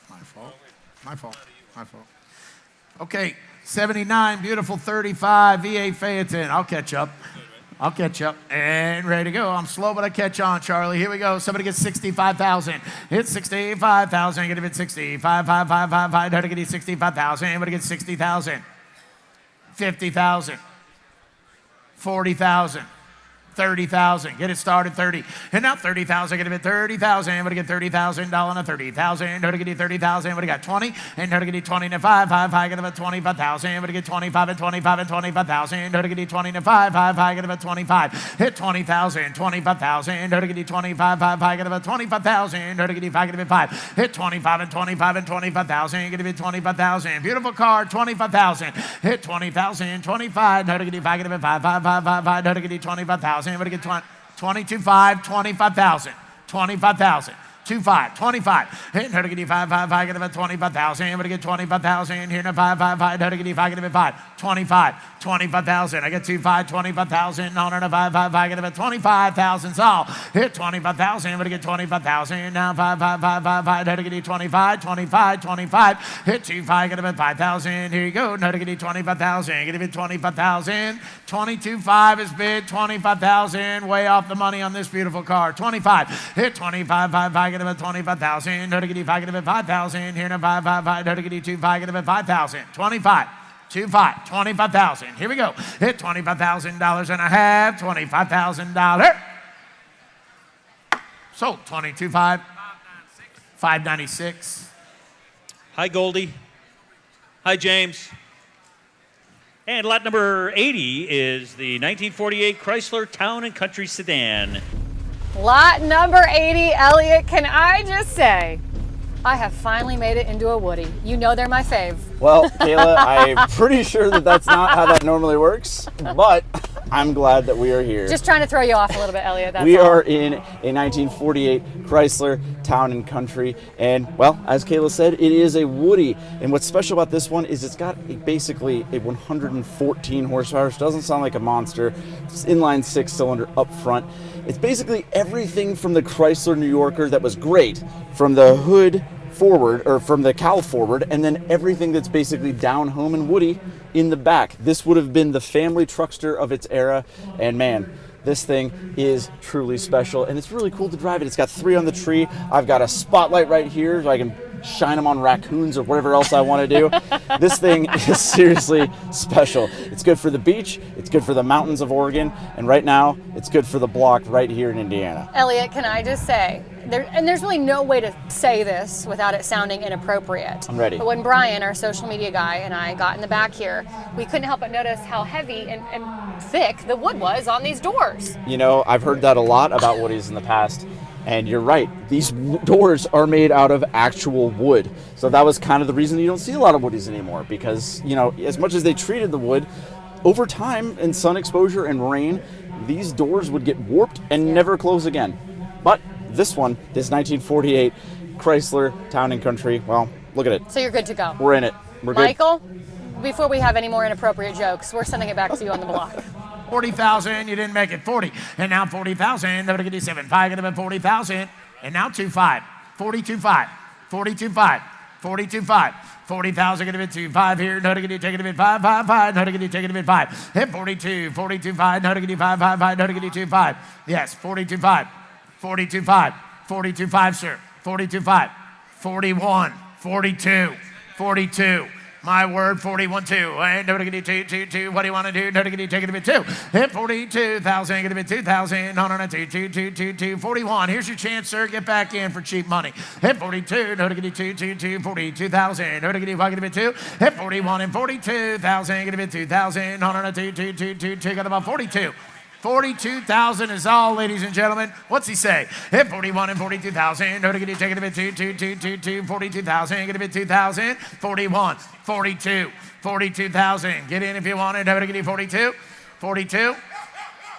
My fault. Okay, 79, beautiful 35 V8 Phaeton. I'll catch up. And ready to go. I'm slow, but I catch on, Charlie. Here we go. Somebody gets 65,000. Hit 65,000. Get him at 65, 5, 5, 5, 5. How to get you 65,000. Anybody get 60,000. 50,000. 40,000. 30,000. Get it started, 30. And now 30,000. Get it at 30,000. What do you get? $30,000 on a 30,000. What do you get? 30,000. What do you got? 20. And how do you get 20 and 5? 5. Get about 25,000. What do you get? 25 and 25 and 25,000. How do you get 20 and 5? 5. Get about 25. Hit 20,000. 25,000. How do you get 25? 5. Get about 25,000. How do you get 5? Get about 5. Hit 25 and 25 and 25,000. Get it 25,000. Beautiful car. 25,000. Hit 20,000. 25. How do you get 5? Get about 5. 5. How do you get 25,000? What do you get? 22.5, 25,000, 25,000, 25, 25. Hit how to get 5, get about 25,000. What do you get? 25,000. Here now 5, how to get 5, get about 5, 25, 25,000. I get 25, 25,000. No, 5, get about 25,000. So hit 25,000. What do you get? 25,000. Now 5, how to get 25, 25, 25. Hit 25, get about 5,000. Here you go. How to get 25,000. Get it 25,000. 22.5 is bid. 25,000. Way off the money on this beautiful car. 25. Hit 25, 5, get about 25,000. How to get 5, get about 5,000. Here now 5, how to get 25, get about 5,000. 25. 25, 25,000. Here we go. Hit $25,000 and a half. $25,000. Sold 22.5. 596. Hi, Goldie. Hi, James. And lot number 80 is the 1948 Chrysler Town and Country Sedan. Lot number 80, Elliot, can I just say, I have finally made it into a Woody. You know they're my fave. Well, Kayla, I'm pretty sure that that's not how that normally works, but I'm glad that we are here. Just trying to throw you off a little bit, Elliot. That's we all. are in a 1948 Chrysler Town and Country, and well, as Kayla said, it is a Woody. And what's special about this one is it's got basically a 114 horsepower, which doesn't sound like a monster. It's inline 6-cylinder up front. It's basically everything from the Chrysler New Yorker that was great, from the hood forward, or from the cowl forward, and then everything that's basically down home and Woody in the back. This would have been the family truckster of its era, and man, this thing is truly special, and it's really cool to drive it. It's got 3 on the tree. I've got a spotlight right here so I can shine them on raccoons or whatever else I want to do. This thing is seriously special. It's good for the beach, it's good for the mountains of Oregon, and right now, it's good for the block right here in Indiana. Elliot, can I just say, there's really no way to say this without it sounding inappropriate. I'm ready. But when Brian, our social media guy, and I got in the back here, we couldn't help but notice how heavy and thick the wood was on these doors. You know, I've heard that a lot about Woodies in the past, and you're right. These doors are made out of actual wood. So that was kind of the reason you don't see a lot of Woodies anymore, because, you know, as much as they treated the wood, over time in sun exposure and rain, these doors would get warped and never close again. But this one, this 1948 Chrysler Town and Country, well, look at it. So you're good to go. We're in it. We're good. Michael, before we have any more inappropriate jokes, we're sending it back to you on the block. 40,000, you didn't make it. 40, and now 40,000. How to get 7, 5, get about 40,000, and now 2.5, 42.5, 42.5, 42.5. 40,000, get a bit 2.5 here. No to get you, take it a bit 5, 5, 5. No to get you, take it a bit 5. Hit 42, 42.5. No to get you 5, 5, 5. No to get you 2.5. Yes, 42.5, 42.5, 42.5, sir. 42.5, 41, 42, 42. My word, 41, 2. And no to get you 2, 2. What do you want to do? No to get you, take it a bit 2. Hit 42,000, get a bit 2,000. No, 2, 2, 2, 2, 2. 41. Here's your chance, sir. Get back in for cheap money. Hit 42. No to get you 2, 2, 2. 42,000. No to get you 5, get a bit 2. Hit 41 and 42,000. Get a bit 2,000. No, 2, 2, 2, 2, 2. Got about 42. 42,000 is all, ladies and gentlemen. What's he say? Hit 41 and 42,000. No to get you, take it a bit 2, 2, 2, 2, 2. 42,000. Get a bit 2,000. 41, 42, 42,000. Get in if you want it. No to get you 42, 42.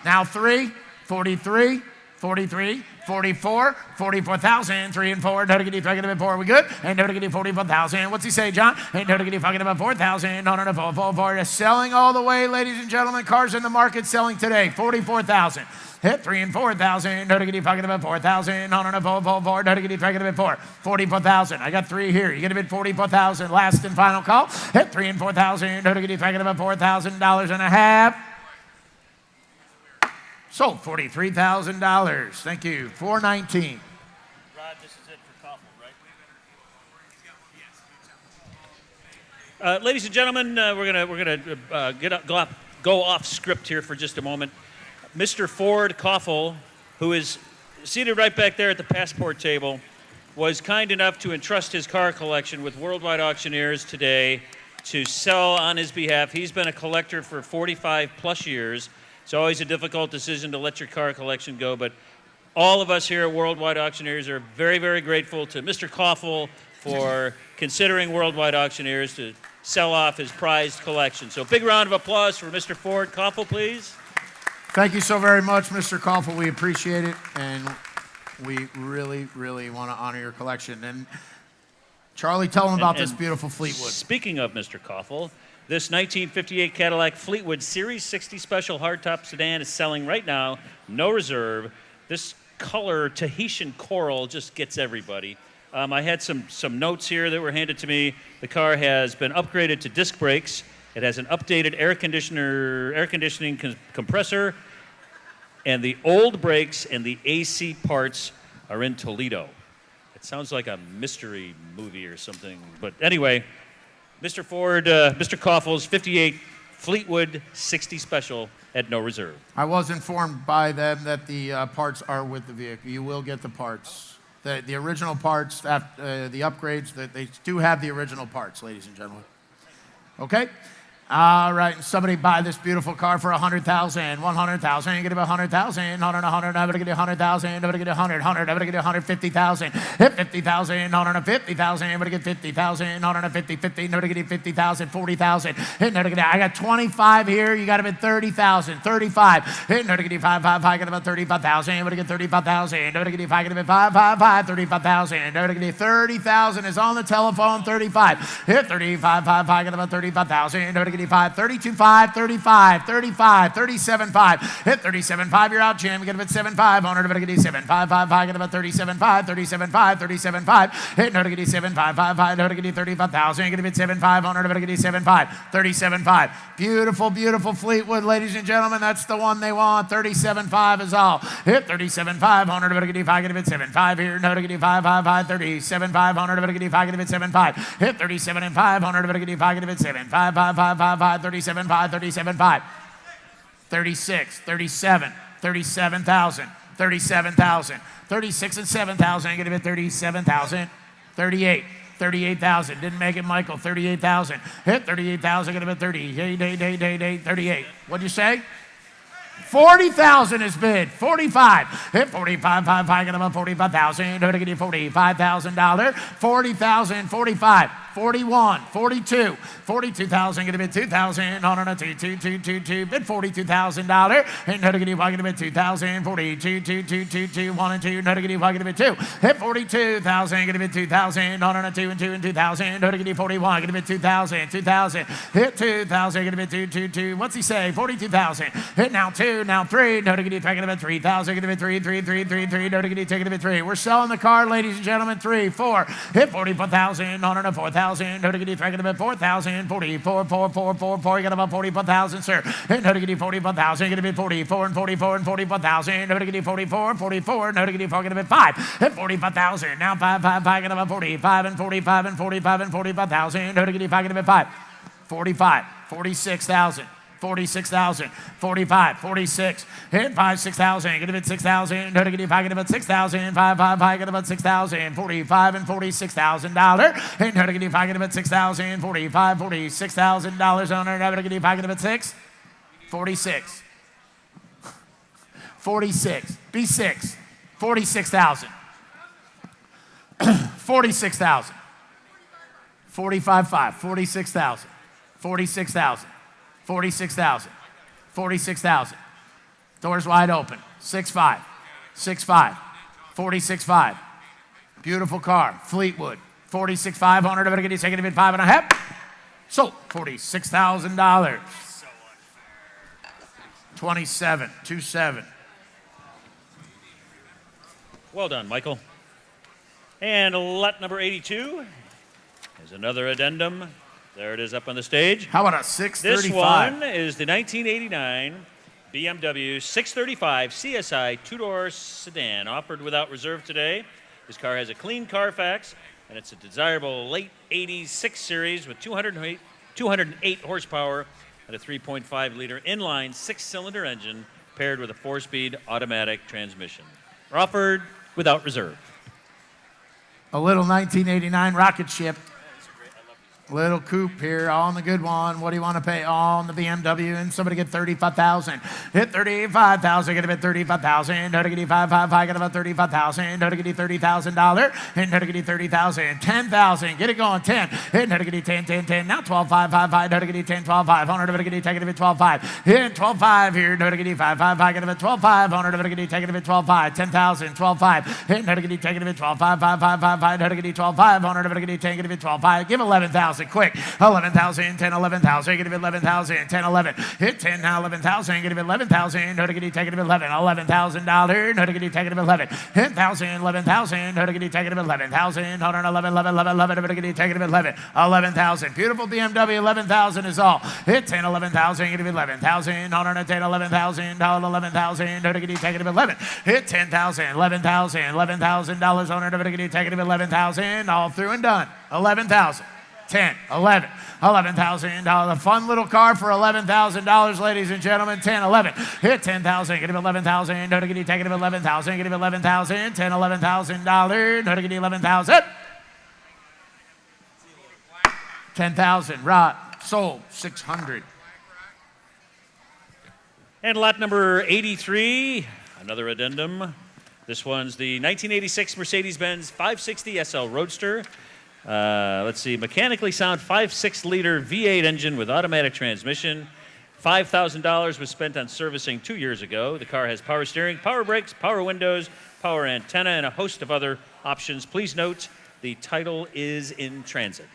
Now 3, 43, 43, 44, 44,000, 3 and 4. No to get you, take it a bit 4. Are we good? And no to get you 44,000. What's he say, John? And no to get you fucking about 4,000. No, 4, 4, 4. Selling all the way, ladies and gentlemen. Cars in the market selling today. 44,000. Hit 3 and 4,000. No to get you fucking about 4,000. No, 4, 4, 4. No to get you fucking about 4. 44,000. I got 3 here. You get a bit 44,000. Last and final call. Hit 3 and 4,000. No to get you fucking about $4,000 and a half. Sold $43,000. Thank you. 419. Rod, this is it for Koffel, right? Ladies and gentlemen, we're gonna go off script here for just a moment. Mr. Ford Koffel, who is seated right back there at the passport table, was kind enough to entrust his car collection with Worldwide Auctioneers today to sell on his behalf. He's been a collector for 45 plus years. It's always a difficult decision to let your car collection go, but all of us here at Worldwide Auctioneers are very, very grateful to Mr. Koffel for considering Worldwide Auctioneers to sell off his prized collection. So big round of applause for Mr. Ford Koffel, please. Thank you so very much, Mr. Koffel. We appreciate it, and we really, really want to honor your collection. And Charlie, tell them about this beautiful Fleetwood. Speaking of Mr. Koffel, this 1958 Cadillac Fleetwood Series 60 Special hardtop sedan is selling right now, no reserve. This color, Tahitian coral, just gets everybody. I had some notes here that were handed to me. The car has been upgraded to disc brakes. It has an updated air conditioning compressor, and the old brakes and the AC parts are in Toledo. It sounds like a mystery movie or something. But anyway, Mr. Ford, Mr. Koffel's 58 Fleetwood 60 Special at no reserve. I was informed by them that the parts are with the vehicle. You will get the parts. The original parts, the upgrades, they do have the original parts, ladies and gentlemen. Okay? All right, somebody buy this beautiful car for $100,000, $100,000. You get about $100,000, $100, $100. I'm gonna get $100,000. I'm gonna get $100, $100. I'm gonna get $150,000. Hit $50,000, $150,000. I'm gonna get $50,000, $150, $50. I'm gonna get $50,000, $40,000. Hit another. I got 25 here. You got about $30,000, $35. Hit another. Get 5, 5, 5. I got about $35,000. I'm gonna get $35,000. I'm gonna get 5, get 5, 5, 5. $35,000. I'm gonna get $30,000. Is on the telephone. 35. Hit 35, 5, 5. I got about $35,000. I'm gonna 32.5, 35, 35, 37.5. Hit 37.5. You're out, Jim. You get about 7.5. Owner to get 7.5, 5, 5. Get about 37.5, 37.5, 37.5. Hit no to get 7.5, 5, 5. No to get 35,000. Get about 7.5. Owner to get 7.5, 37.5. Beautiful, beautiful Fleetwood, ladies and gentlemen. That's the one they want. 37.5 is all. Hit 37.5. Owner to get 5. Get about 7.5 here. No to get 5, 5, 5. 37.5. Owner to get 5. Get about 7.5. Hit 37.5. Owner to get 5. Get about 7. 5, 5, 5, 5. 37, 5, 37, 5, 36, 37, 37,000, 37,000, 36 and 7,000. I'm going to be 37,000, 38, 38,000. Didn't make it, Michael. 38,000. Hit 38,000. Going to be 38, 38. What'd you say? 40,000 is bid. 45. Hit 45, 5, 5. Get about 45,000. Going to get you $45,000. 40,000, 45. 41, 42, 42,000, going to bid 2,000, on a 2, bid $42,000, and no to get you walking to bid 2,000, 42, 2, 1 and 2, no to get you walking to bid 2, hit 42,000, going to bid 2,000, on a 2 and 2,000, no to get you 41, going to bid 2,000, 2,000, hit 2,000, going to bid 2, what's he say, 42,000, hit now 2, now 3, no to get you taking about 3,000, going to bid 3, no to get you taking about 3, we're selling the car, ladies and gentlemen, 3, 4, hit 44,000, on a 4,000, no to get you taking about 4,000, 44, 4, 4, 4, 4, you got about 44,000, sir, hit no to get you 44,000, going to bid 44 and 44 and 44,000, no to get you 44, 44, no to get you 4, going to bid 5, hit 45,000, now 5, 5, 5, got about 45 and 45 and 45 and 45,000, no to get you 5, going to bid 5, 45, 46,000. 46,000, 45, 46, hit 5, 6,000, get about 6,000, no negative, I get about 6,000, 5, 5, 5, get about 6,000, 45 and $46,000, hit no negative, I get about 6,000, 45, $46,000 on it, no negative, I get about 6, 46, 46, B6, 46,000, 46,000, 45, 5, 46,000, 46,000. 46,000, 46,000. Doors wide open. 6'5", 6'5", 46.5. Beautiful car. Fleetwood. 46.5. Owner to get second bid 5.5. Sold. $46,000. 27, 27. Well done, Michael. And lot number 82 is another addendum. There it is up on the stage. How about a 635? This one is the 1989 BMW 635 CSI two-door sedan, offered without reserve today. This car has a clean Carfax, and it's a desirable late 80s 6 Series with 208 horsepower and a 3.5-liter inline 6-cylinder engine paired with a 4-speed automatic transmission. Are offered without reserve. A little 1989 rocket ship. Little coupe here, all on the good one. What do you want to pay? All on the BMW, and somebody get 35,000. Hit 35,000. Get about 35,000. No to get 555. Get about 35,000. No to get $30,000. Hit no to get 30,000. 10,000. Get it going. 10. Hit no to get 10, 10, 10. Now 12,555. No to get 10, 12,500. No to get take it a bit 12,5. Hit 12,5 here. No to get 555. Get about 12,500. No to get take it a bit 12,5. 10,000. 12,5. Hit no to get take it a bit 12,555. No to get 12,500. No to get take it a bit 12,5. Give 11,000. Quick. 11,000, 10, 11,000, get it 11,000, 10, 11. Hit 10, now 11,000, get it 11,000, no to get it, take it 11, $11,000, no to get it, take it 11. Hit 1,000, 11,000, no to get it, take it 11,000, hold on, 11, 11, 11, 11, no to get it, take it 11, 11,000. Beautiful BMW, 11,000 is all. Hit 10, 11,000, get it 11,000, hold on, 10, 11,000, $11,000, no to get it, take it 11. Hit 10,000, $11,000 on it, no to get it, take it 11,000, all through and done. 11,000. 10, 11, $11,000. Fun little car for $11,000, ladies and gentlemen. 10, 11. Hit 10,000. Get him 11,000. No to get you. Take it 11,000. Get him 11,000. 10, $11,000. No to get you 11,000. 10,000. Rod. Sold. 600. And lot number 83, another addendum. This one's the 1986 Mercedes-Benz 560 SL Roadster. Let's see, mechanically sound 5.6-liter V8 engine with automatic transmission. $5,000 was spent on servicing 2 years ago. The car has power steering, power brakes, power windows, power antenna, and a host of other options. Please note, the title is in transit.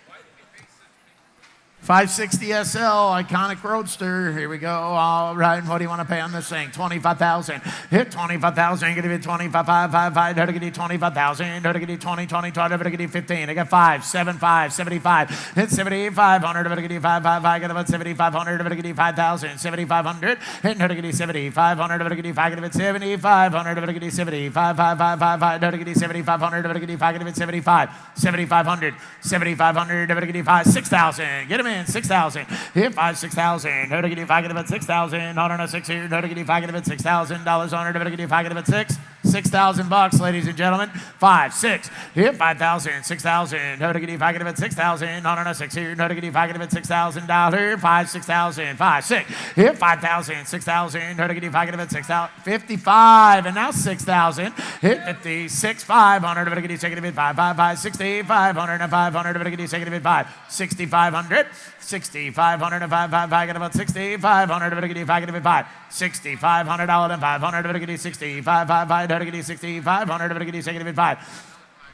560 SL, iconic roadster. Here we go. All right, what do you want to pay on this thing? 25,000. Hit 25,000. Get it 25,555. No to get 25,000. No to get 20, 20, 20. No to get 15. I got 5, 7, 5, 75. Hit 7,500. No to get 555. Get about 7,500. No to get 5,000. 7,500. Hit no to get 7,500. No to get 5. Get about 7,500. No to get 75,555. No to get 7,500. No to get 5. Get about 75. 7,500. 7,500. No to get 5. 6,000. Get him in. 6,000. Hit 5, 6,000. No to get 5. Get about 6,000. No to 6 here. No to get 5. Get about $6,000 on her. No to get 5. Get about 6. $6,000, ladies and gentlemen. 5, 6. Hit 5,000. 6,000. No to get 5. Get about 6,000. No to 6 here. No to get 5. Get about $6,000. 5, 6,000. 5, 6. Hit 5,000. 6,000. No to get 5. Get about 6,000. 55. And now 6,000. Hit 50. 6, 500. No to get 5. Get 5, 5, 5. 60, 500 and 500. No to get 5. 6,500. 6,500 and 555. Get about 6,500. No to get 5. Get 5. $6,500 and 500. No to get 6,555. No to get 6,500. No to get 5.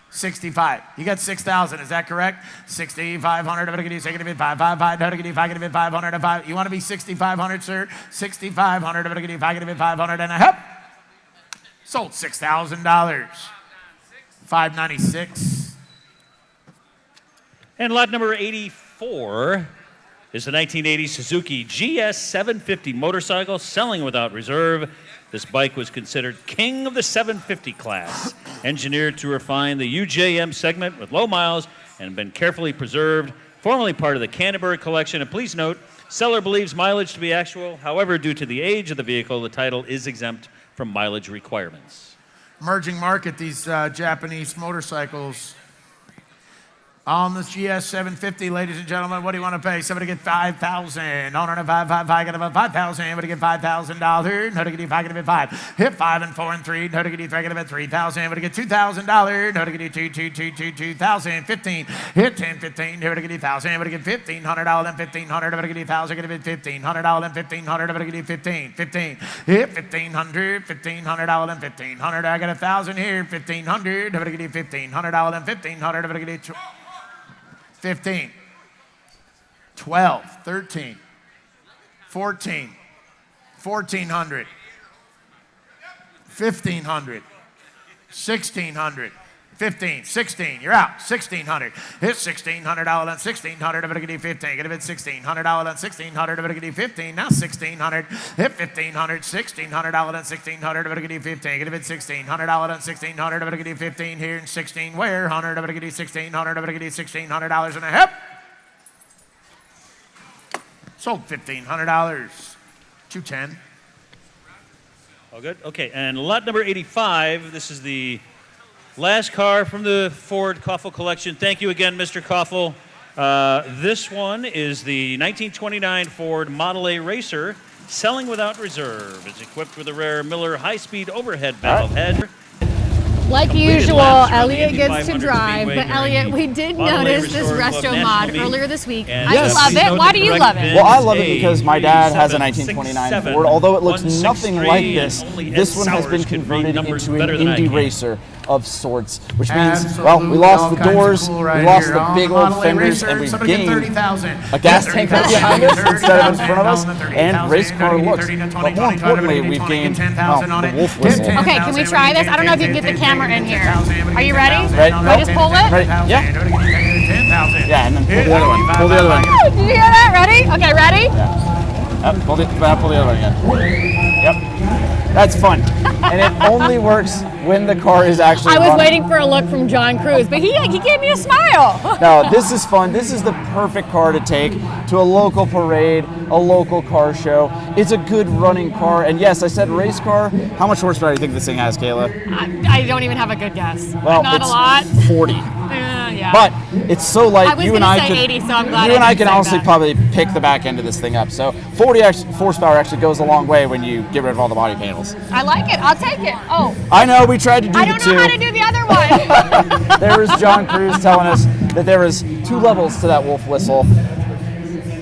65. You got 6,000. Is that correct? 6,500. No to get 555. No to get 5. Get 500 and 5. You want to be 6,500, sir? 6,500. No to get 5. Get 500 and a half. Sold $6,000. 596. And lot number 84 is the 1980 Suzuki GS 750 motorcycle, selling without reserve. This bike was considered king of the 750 class, engineered to refine the UJM segment with low miles and been carefully preserved, formerly part of the Canterbury collection. And please note, seller believes mileage to be actual. However, due to the age of the vehicle, the title is exempt from mileage requirements. Emerging market, these Japanese motorcycles. On this GS 750, ladies and gentlemen, what do you want to pay? Somebody get 5,000. No, 555. Get about 5,000. Somebody get $5,000. No to get 5. Get 5. Hit 5 and 4 and 3. No to get 3. Get about 3,000. Somebody get $2,000. No to get 2,000. 15. Hit 10, 15. No to get 1,000. Somebody get $1,500 and 1,500. No to get 1,000. Get $1,500 and 1,500. No to get 15. 15. Hit 1,500. $1,500 and 1,500. I got 1,000 here. 1,500. No to get $1,500 and 1,500. No to get 15, 12, 13, 14, 1,400, 1,500, 1,600, 15, 16, you're out, 1,600. Hit $1,600 and 1,600, I'm going to get you 15. Get a bit $1,600 and 1,600, I'm going to get you 15. Now 1,600, hit $1,500, $1,600 and 1,600, I'm going to get you 15. Get a bit $1,600 and 1,600, I'm going to get you 15 here and 16 where? 100, I'm going to get you 1,600, I'm going to get you $1,600 and a half. Sold $1,500, 210. All good? Okay, and lot number 85, this is the last car from the Ford Koffel collection. Thank you again, Mr. Koffel. This one is the 1929 Ford Model A Racer, selling without reserve. It's equipped with a rare Miller high-speed overhead valve head. Like Completed usual, laps around the Elliot Indy gets to 500 drive, Speedway but during Elliot, the we did Model A notice this Restored Club resto National mod Meet. earlier this week. And, I Yes. love please it. note Why the do you correct love it? VIN Well, I is love it because my dad has a 1929 Ford. Although it looks nothing like this, this one has been converted into an Indy racer of sorts, which means, well, we lost the doors, we lost the big old fenders, and we've gained a gas tank right behind us instead of in front of us, and race car looks. But more importantly, we've gained, well, the wolf whistle. Okay, can we try this? I don't know if you can get the camera in here. Are you ready? Right. Can we just pull it? Right, yeah. Yeah, and then pull the other one. Pull the other one. Oh, did you hear that? Ready? Okay, ready? Pull the other one again. Yep. That's fun. And it only works when the car is actually I was running. waiting for a look from John Cruz, but he gave me a smile. No, this is fun. This is the perfect car to take to a local parade, a local car show. It's a good running car. And yes, I said race car. How much horsepower do you think this thing has, Kayla? I don't even have a good guess. Well, Not it's a lot. 40. Yeah. But it's so light. I was You and gonna I say could, 80, so I'm glad you I and I didn't can say honestly that. probably pick the back end of this thing up. So 40 horsepower actually goes a long way when you get rid of all the body panels. I like it. I'll take it. Oh, I know we tried to do I the don't two. know how to do the other one. There was John Cruz telling us that there was 2 levels to that wolf whistle,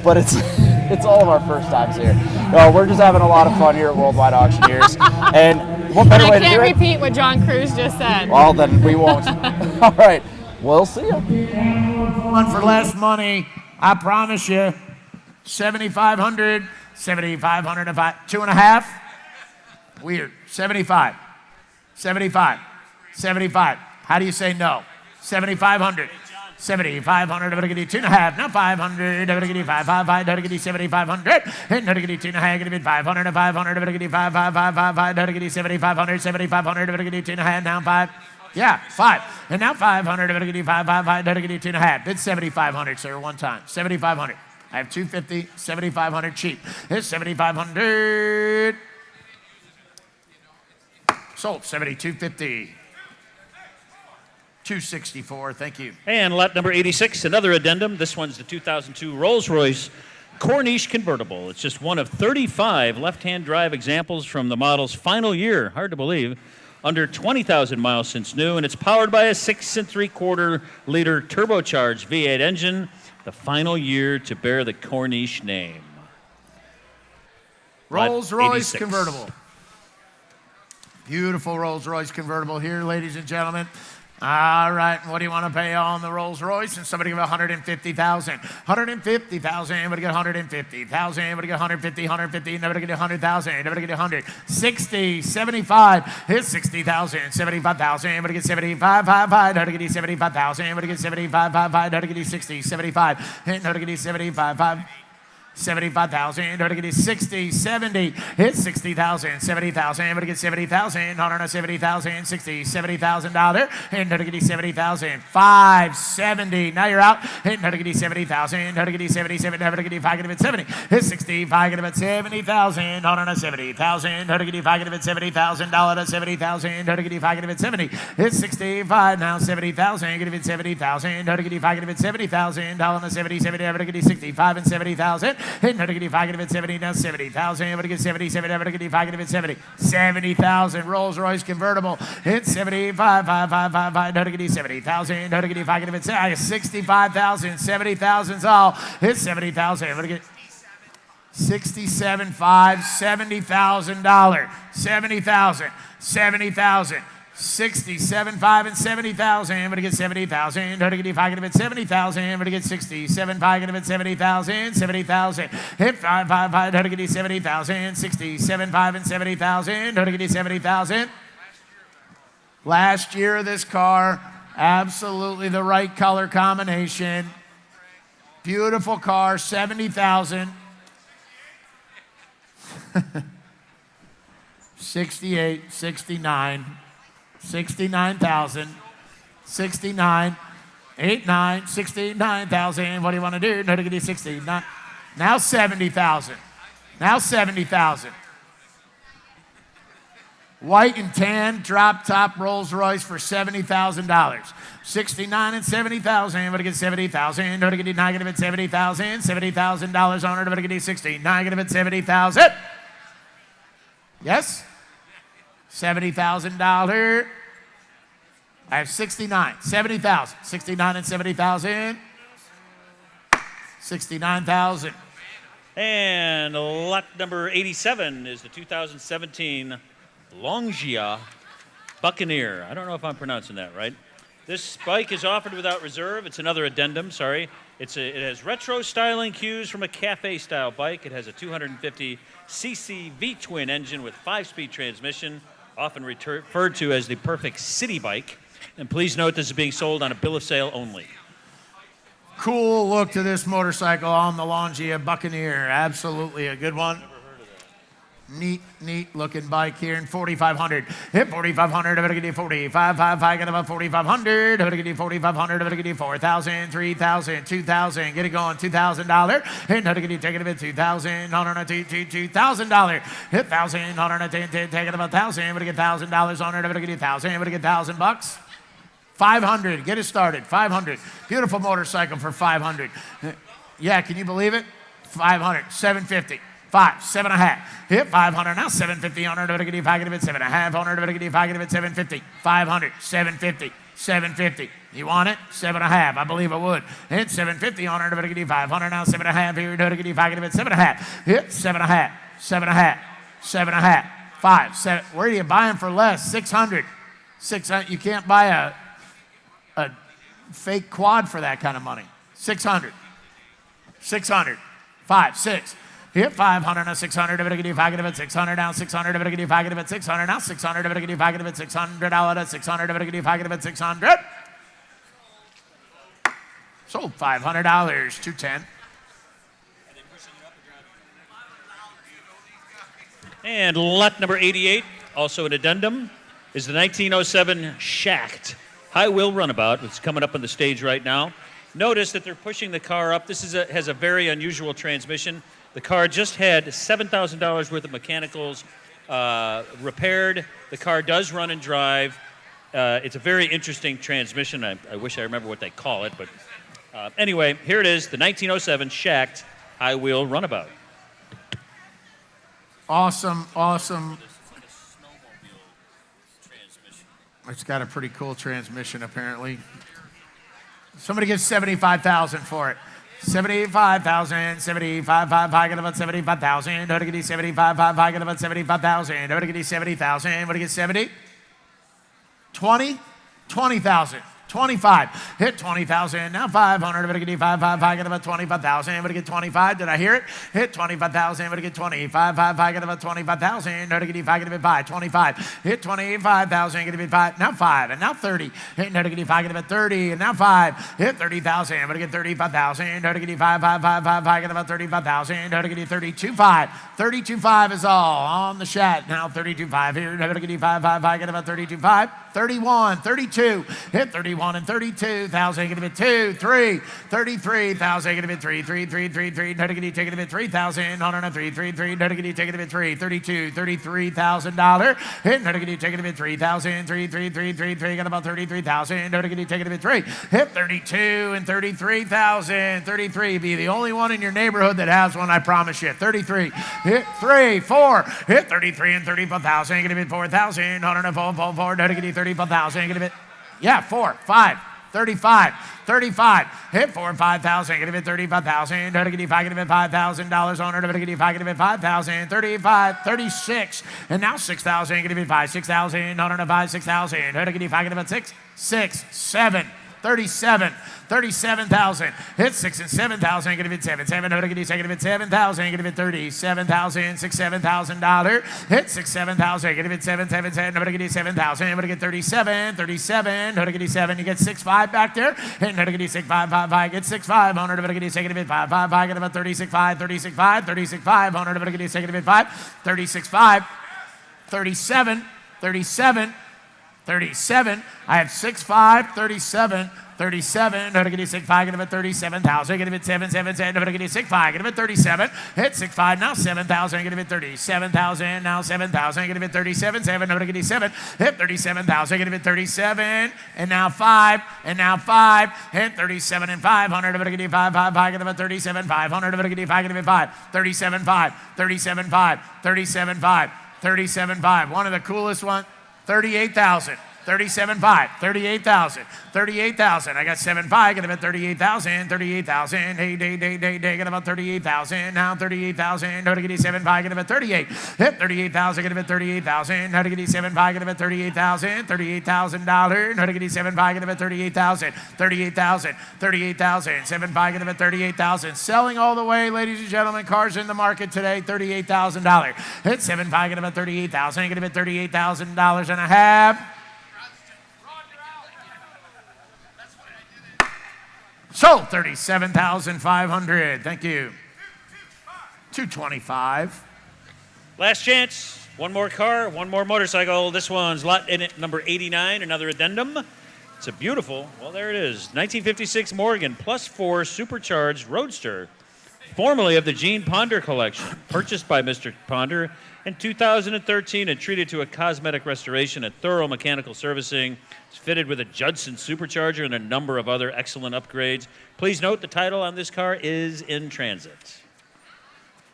but it's all of our first times here. No, we're just having a lot of fun here at Worldwide Auctioneers, and what better I way to do can't it? repeat what John Cruz just said. Well, then we won't. All right, we'll see you. One for less money, I promise you. 7,500, 7,500 if I 2.5. Weird. 75, 75, 75. How do you say no? 7,500. 7,500, I'm going to give you 2.5. Now 500, I'm going to give you 5, 5, 5, I'm going to give you 7,500. And I'm going to give you 2.5, I'm going to give you 500, 500, I'm going to give you 5, 5, 5, 5, 5, I'm going to give you 7,500, 7,500, I'm going to give you 2.5, now 5. Yeah, 5. And now 500, I'm going to give you 5, 5, 5, I'm going to give you 2.5. It's 7,500, sir, one time. 7,500. I have 250, 7,500 cheap. It's 7,500. Sold, 7,250. 264, thank you. And lot number 86, another addendum. This one's the 2002 Rolls-Royce Corniche convertible. It's just one of 35 left-hand drive examples from the model's final year. Hard to believe. Under 20,000 miles since new, and it's powered by a 6 3/4 liter turbocharged V8 engine. The final year to bear the Corniche name. Rolls-Royce 86. convertible. Beautiful Rolls-Royce convertible here, ladies and gentlemen. All right, what do you want to pay on the Rolls-Royce? And somebody give 150,000. 150,000, everybody get 150,000, everybody get 150, 150, nobody get 100,000, everybody get 100. 60, 75, here's 60,000, 75,000, everybody get 75, 5, 5, nobody get 75,000, everybody get 75, 5, 5, nobody get 60, 75, nobody get 75, 5. 75,000, nobody get 60, 70, hit 60,000, 70,000, everybody get 70,000, on a 70,000, 60, $70,000, and nobody get 70,000, 570, now you're out, hit nobody get 70,000, nobody get 77, nobody get 5, get 70, hit 60, 5, get 70,000, on a 70,000, nobody get 5, get $70,000, 70,000, nobody get 5, get 70, hit 65, now 70,000, get 70,000, nobody get 5, get 70,000, on a 70, 70, nobody get 65 and 70,000. Hit nobody get 5, get 70, now 70,000. Everybody get 77, everybody get 5, get 70. 70,000. Rolls-Royce convertible. Hit 75, 5, 5, 5, 5. Nobody get 70,000. Nobody get 5, get 70. 65,000. 70,000's all. Hit 70,000. Everybody get 67, 5, $70,000. 70,000. 70,000. 67, 5, and 70,000. Everybody get 70,000. Nobody get 5, get 70,000. Everybody get 67, 5, get 70,000. 70,000. Hit 5, 5, 5. Nobody get 70,000. 67, 5, and 70,000. Nobody get 70,000. Last year, this car, absolutely the right color combination. Beautiful car, 70,000. 68, 69. 69,000, 69, 89, 69,000. What do you want to do? No, to get you 69. Now 70,000. Now 70,000. White and tan drop top Rolls Royce for $70,000. 69 and 70,000. Everybody get 70,000. Everybody get negative at 70,000. $70,000 on it. Everybody get 60. Negative at 70,000. Yes? $70,000. I have 69. 70,000. 69 and 70,000. 69,000. And lot number 87 is the 2017 Longia Buccaneer. I don't know if I'm pronouncing that right. This bike is offered without reserve. It's another addendum, sorry. It has retro styling cues from a cafe-style bike. It has a 250cc V-twin engine with 5-speed transmission, often referred to as the perfect city bike. And please note this is being sold on a bill of sale only. Cool look to this motorcycle on the Longia Buccaneer. Absolutely a good one. Neat looking bike here in 4,500. Hit 4,500. I'm going to get you 4,555. Get about 4,500. I'm going to get you 4,500. I'm going to get you 4,000, 3,000, 2,000. Get it going. $2,000. Hit. I'm going to get you taking a bit. 2,000. $2,000. Hit 1,000. Taking about 1,000. I'm going to get $1,000 on it. I'm going to get you 1,000. I'm going to get $1,000. 500. Get it started. 500. Beautiful motorcycle for 500. Yeah, can you believe it? 500. 750. 5, 7.5. Hit 500 now. 750 on it. I'm going to get you 7.5 on it. I'm going to get you 750. 500. 750. 750. You want it? 7.5. I believe I would. Hit 750 on it. I'm going to get you 500 now. 7.5 here. I'm going to get you 7.5. Hit 7.5. 7.5. 7.5. 5. 7. Where are you buying for less? 600. 600. You can't buy a fake quad for that kind of money. 600. 600. 5, 6. Hit 500 now 600. I'm going to get you 600 now 600. I'm going to get you 600 now 600. I'm going to get you 600 out of 600. I'm going to get you 600. Sold $500. 210. And lot number 88, also an addendum, is the 1907 Shacked High Wheel Runabout. It's coming up on the stage right now. Notice that they're pushing the car up. This has a very unusual transmission. The car just had $7,000 worth of mechanicals repaired. The car does run and drive. It's a very interesting transmission. I wish I remember what they call it, but anyway, here it is, the 1907 Shacked High Wheel Runabout. Awesome. It's got a pretty cool transmission, apparently. Somebody gives $75,000 for it. 75,000, 75, I get about 75,000. Don't get you 75, I get about 75,000. Don't get you 70,000. What do you get 70? 20? 20,000. 25. Hit 20,000. Now 500. I'm going to get you 5, I get about 25,000. I'm going to get 25. Did I hear it? Hit 25,000. I'm going to get 25, I get about 25,000. I'm going to get you 5, get a 5. 25. Hit 25,000. Get a 5. Now 5. And now 30. Hit now to get you 5, get about 30. And now 5. Hit 30,000. I'm going to get 35,000. Now to get you 5, I get about 35,000. Now to get you 32,5. 32,5 is all on the chat. Now 32,5 here. Now to get you 5, I get about 32,5. 31, 32. Hit 31 and 32,000. Get a bit 2, 3, 33,000. Get a bit 3, 3, 3, 3, 3. Now to get you take it a bit 3,000. On a 3, 3, 3. Now to get you take it a bit 3, 32, $33,000. Hit now to get you take it a bit 3,000. 3, 3, 3, 3, 3. Got about 33,000. Now to get you take it a bit 3. Hit 32 and 33,000. 33. Be the only one in your neighborhood that has one, I promise you. 33. Hit 3, 4. Hit 33 and 34,000. Get a bit 4,000. On a 4, 4, 4. Now to get you 35,000. Get a bit. Yeah, 4, 5, 35, 35. Hit 4 and 5,000. Get a bit 35,000. Don't get you 5, get a bit $5,000 on her. Don't get you 5, get a bit 5,000. 35, 36. And now 6,000. Get a bit 5, 6,000. On her 5, 6,000. Don't get you 5, get a bit 6, 6, 7. 37, 37,000. Hit 6 and 7,000. Get a bit 7, 7. Don't get you 2, get a bit 7,000. Get a bit 37,000. $7,000. Hit 6, 7,000. Get a bit 7, 7, 7. Don't get you 7,000. I'm going to get 37, 37. Don't get you 7. You get 6, 5 back there. And don't get you 6, 5, 5, 5. Get 6, 5. 100. Don't get you 2, get a bit 5, 5, 5. Get about 36, 5, 36, 5, 36, 5. 100. Don't get you 2, get a bit 5, 36, 5, 37, 37. 37. I have 6-5, 37. 37, no to get 6-5, get him at 37,000, get him at 7,7, no to get 6-5, get him at 37, hit 6-5, now 7,000, get him at 37,000, now 7,000, get him at 37,7, no to get 7, hit 37,000, get him at 37, and now 5, hit 37 and 500, no to get 5, get him at 37, 500, no to get 5, get him at 5, 37,5, 37,5, 37,5, 37,5, one of the coolest ones, 38,000. 37,5, 38,000, 38,000. I got 7,5, get him at 38,000, 38,000. Hey, get him at 38,000. Now 38,000. No to get 7,5, get him at 38. Hit 38,000, get him at 38,000. No to get 7,5, get him at 38,000, $38,000. No to get 7,5, get him at 38,000, 38,000, 38,000. 7,5, get him at 38,000. Selling all the way, ladies and gentlemen. Cars in the market today, $38,000. Hit 7,5, get him at 38,000, get him at $38,000 and a half. Sold 37,500. Thank you. 225. Last chance. One more car, one more motorcycle. This one's lot in it, number 89, another addendum. It's a beautiful, well, there it is. 1956 Morgan +4 supercharged Roadster, formerly of the Gene Ponder collection, purchased by Mr. Ponder in 2013 and treated to a cosmetic restoration and thorough mechanical servicing. It's fitted with a Judson supercharger and a number of other excellent upgrades. Please note the title on this car is in transit.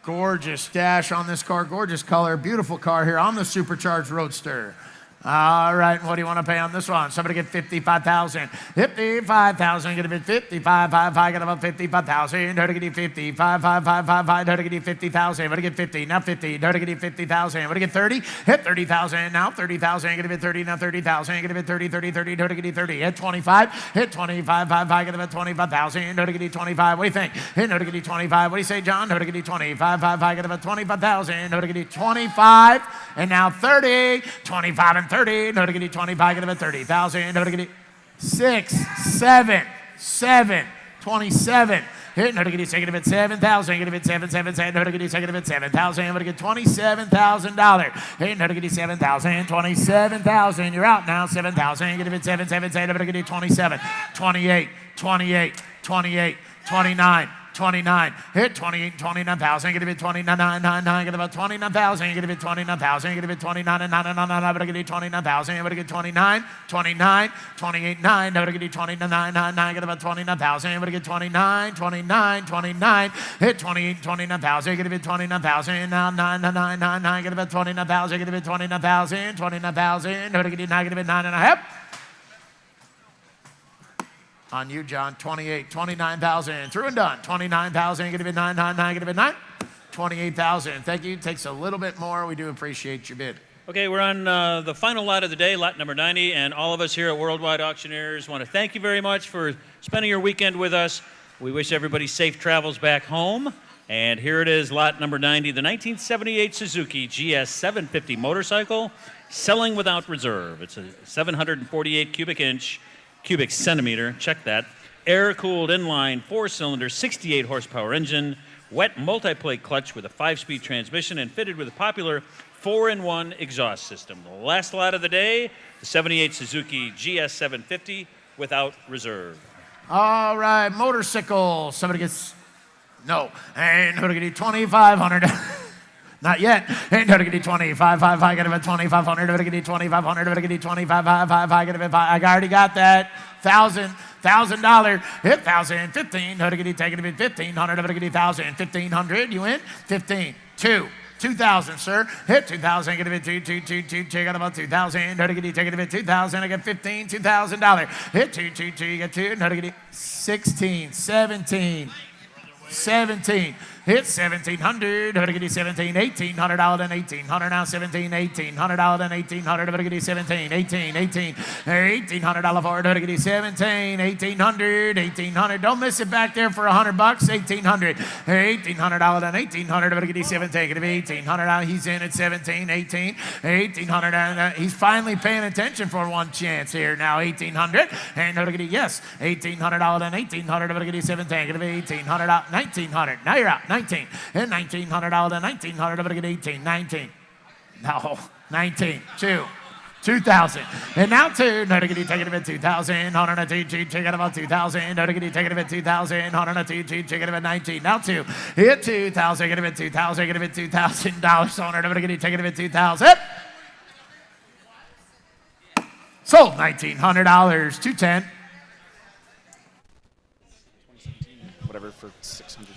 Gorgeous dash on this car, gorgeous color, beautiful car here on the supercharged Roadster. All right, and what do you want to pay on this one? Somebody get 55,000. 55,000, get a bit 55, 5, get about 55,000. How to get 50, 5, 5, 5, 5, 5, how to get 50,000. What to get 50, now 50, how to get 50,000. What to get 30, hit 30,000, now 30,000, get a bit 30, now 30,000, get a bit 30, 30, 30, how to get 30. Hit 25, hit 25, 5, 5, get about 25,000. How to get 25, what do you think? Hit how to get 25, what do you say, John? How to get 25, 5, 5, get about 25,000. How to get 25, and now 30, 25 and 30, no to get 25, get him at 30,000, no to get 6, 7, 7, 27. Hit, no to get second at 7,000, get him at 7, 7, 7, no to get second at 7,000, no to get $27,000. Hit, no to get 7,000, 27,000. You're out now, 7,000, get him at 7, 7, 7, no to get 27, 28, 28, 28, 29. 29, hit 28, 29,000, get a bit 29, 9, 9, 9, get about 29,000, get a bit 29,000, get a bit 29, 9, 9, 9, 9, but I get 29,000, but I get 29, 29, 28, 9, but I get 29, 9, 9, 9, get about 29,000, but I get 29, 29, 29, hit 28, 29,000, get a bit 29,000, now 9, 9, 9, 9, 9, get about 29,000, get a bit 29,000, 29,000, but I get 9, get a bit 9 and a half. On you, John, 28, 29,000, through and done. 29,000, get a bid 999, get a bid 9. 28,000, thank you. Takes a little bit more. We do appreciate your bid. Okay, we're on the final lot of the day, lot number 90, and all of us here at Worldwide Auctioneers want to thank you very much for spending your weekend with us. We wish everybody safe travels back home. And here it is, lot number 90, the 1978 Suzuki GS 750 motorcycle, selling without reserve. It's a 748 cubic centimeter, check that, air-cooled inline 4-cylinder 68 horsepower engine, wet multi-plate clutch with a 5-speed transmission and fitted with a popular 4-in-1 exhaust system. The last lot of the day, the 78 Suzuki GS 750 without reserve. All right, motorcycle. Somebody gets, no, and who to get 2,500. Not yet. Ain't gonna get 25, 5, I got about 2,500, gonna get 2,500, gonna get 25, 5, I got about I already got that. $1,000, hit 1,000, 15, how to get take it a bit 1,500, how to get 1,000, 1,500, you win? 15, 2. 2,000, sir. Hit 2,000, get a bit 2, got about 2,000. How to get take it a bit 2,000, I got 15, $2,000. Hit 2, you got 2, how to get 16, 17, 17. Hit 1,700, how to get 17, $1,800 and 1,800 now 17, $1,800 and 1,800, how to get 17, 18, $1,800 for it, how to get 17, 1,800, 1,800. Don't miss it back there for $100, 1,800, $1,800 and 1,800, how to get 17, get 1,800. He's in at 17, 18, 1,800, and he's finally paying attention for one chance here now. 1,800, and how to get yes, $1,800 and 1,800, how to get 17, get 1,800 out, 1,900. Now you're out. 19 and $1,900 and 1,900, I'm gonna get 18, 19. No, 19, 2, 2,000. And now 2. No diggity, take it a bit 2,000. On a 2, cheat, take it about 2,000. No diggity, take it a bit 2,000. On a 2, cheat, take it about 19. Now 2. Hit 2,000, get a bit 2,000, get a bit $2,000 on it. No diggity, take it a bit 2,000. Sold $1,900. 210. Whatever for 600.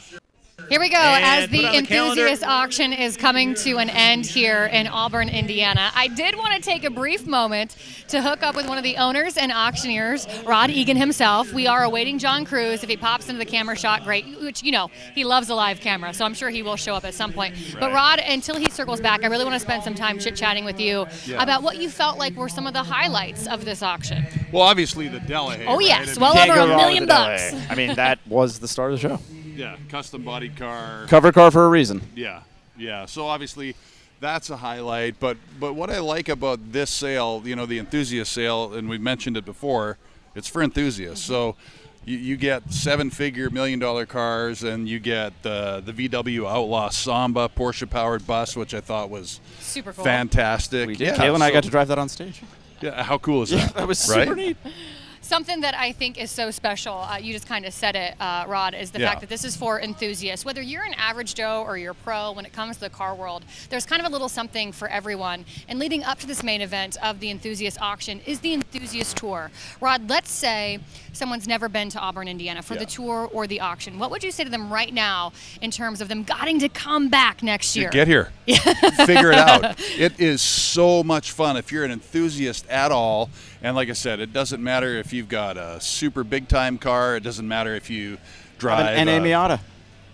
Here we go, And as put the on the Enthusiast calendar. auction is coming to an end here in Auburn, Indiana. I did want to take a brief moment to hook up with one of the owners and auctioneers, Rod Egan himself. We are awaiting John Cruz. If he pops into the camera shot, great, which, you know, he loves a live camera, so I'm sure he will show up at some point. But Rod, until he circles back, I really want to spend some time chit-chatting with you about what you felt like were some of the highlights of this auction. Well, obviously the Delahaye. Oh, right? yes, I well mean, over Can't $1 go wrong with million the bucks. Delahaye. I mean, that was the star of the show. yeah, custom bodied car. Cover car for a reason. Yeah. So obviously, that's a highlight. But what I like about this sale, you know, the Enthusiast sale, and we mentioned it before, it's for enthusiasts. So you get 7-figure $1 million cars, and you get the VW Outlaw Samba Porsche-powered bus, which I thought was Super cool. fantastic. We did. Yeah, Kayla and I so- got to drive that on stage. Yeah, how cool is that? That was right? super neat. Something that I think is so special, you just kind of said it, Rod, is the Yeah. fact that this is for enthusiasts. Whether you're an average Joe or you're a pro, when it comes to the car world, there's kind of a little something for everyone. And leading up to this main event of the Enthusiast auction is the Enthusiast Tour. Rod, let's say someone's never been to Auburn, Indiana for the tour or the auction. What would you say to them right now in terms of them getting to come back next year? Get here. Figure it out. It is so much fun if you're an enthusiast at all. And like I said, it doesn't matter if you've got a super big time car. It doesn't matter if you drive An NA Miata.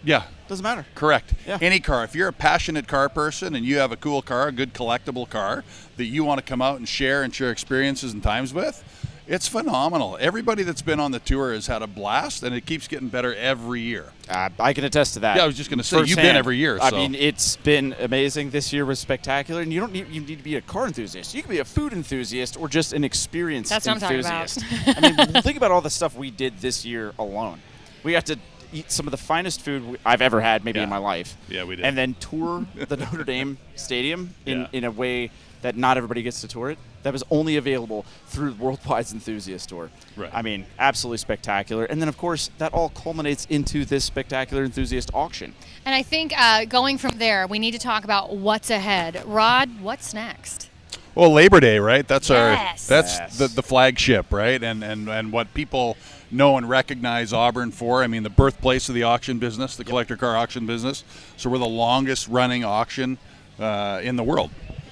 Yeah, Doesn't matter. correct. Yeah. Any car. If you're a passionate car person and you have a cool car, a good collectible car that you want to come out and share experiences and times with, it's phenomenal. Everybody that's been on the tour has had a blast, and it keeps getting better every year. I can attest to that. Yeah, I was just gonna say, you've been firsthand. every year, I so. mean, it's been amazing. This year was spectacular, and you need to be a car enthusiast. You can be a food enthusiast or just an experience That's what I'm talking about. enthusiast. I mean, think about all the stuff we did this year alone. We got to eat some of the finest food I've ever had, maybe Yeah. in my life. Yeah, we did. And then tour the Notre Dame Stadium Yeah. in a way that not everybody gets to tour it. That was only available through Worldwide's Enthusiast Tour. Right. I mean, absolutely spectacular. And then, of course, that all culminates into this spectacular enthusiast auction. And I think going from there, we need to talk about what's ahead. Rod, what's next? Well, Labor Day, right? That's Yes. that's the flagship, right? And what people know and recognize Auburn for. I mean, the birthplace of the auction business, the collector car auction business. So we're the longest running auction in the world.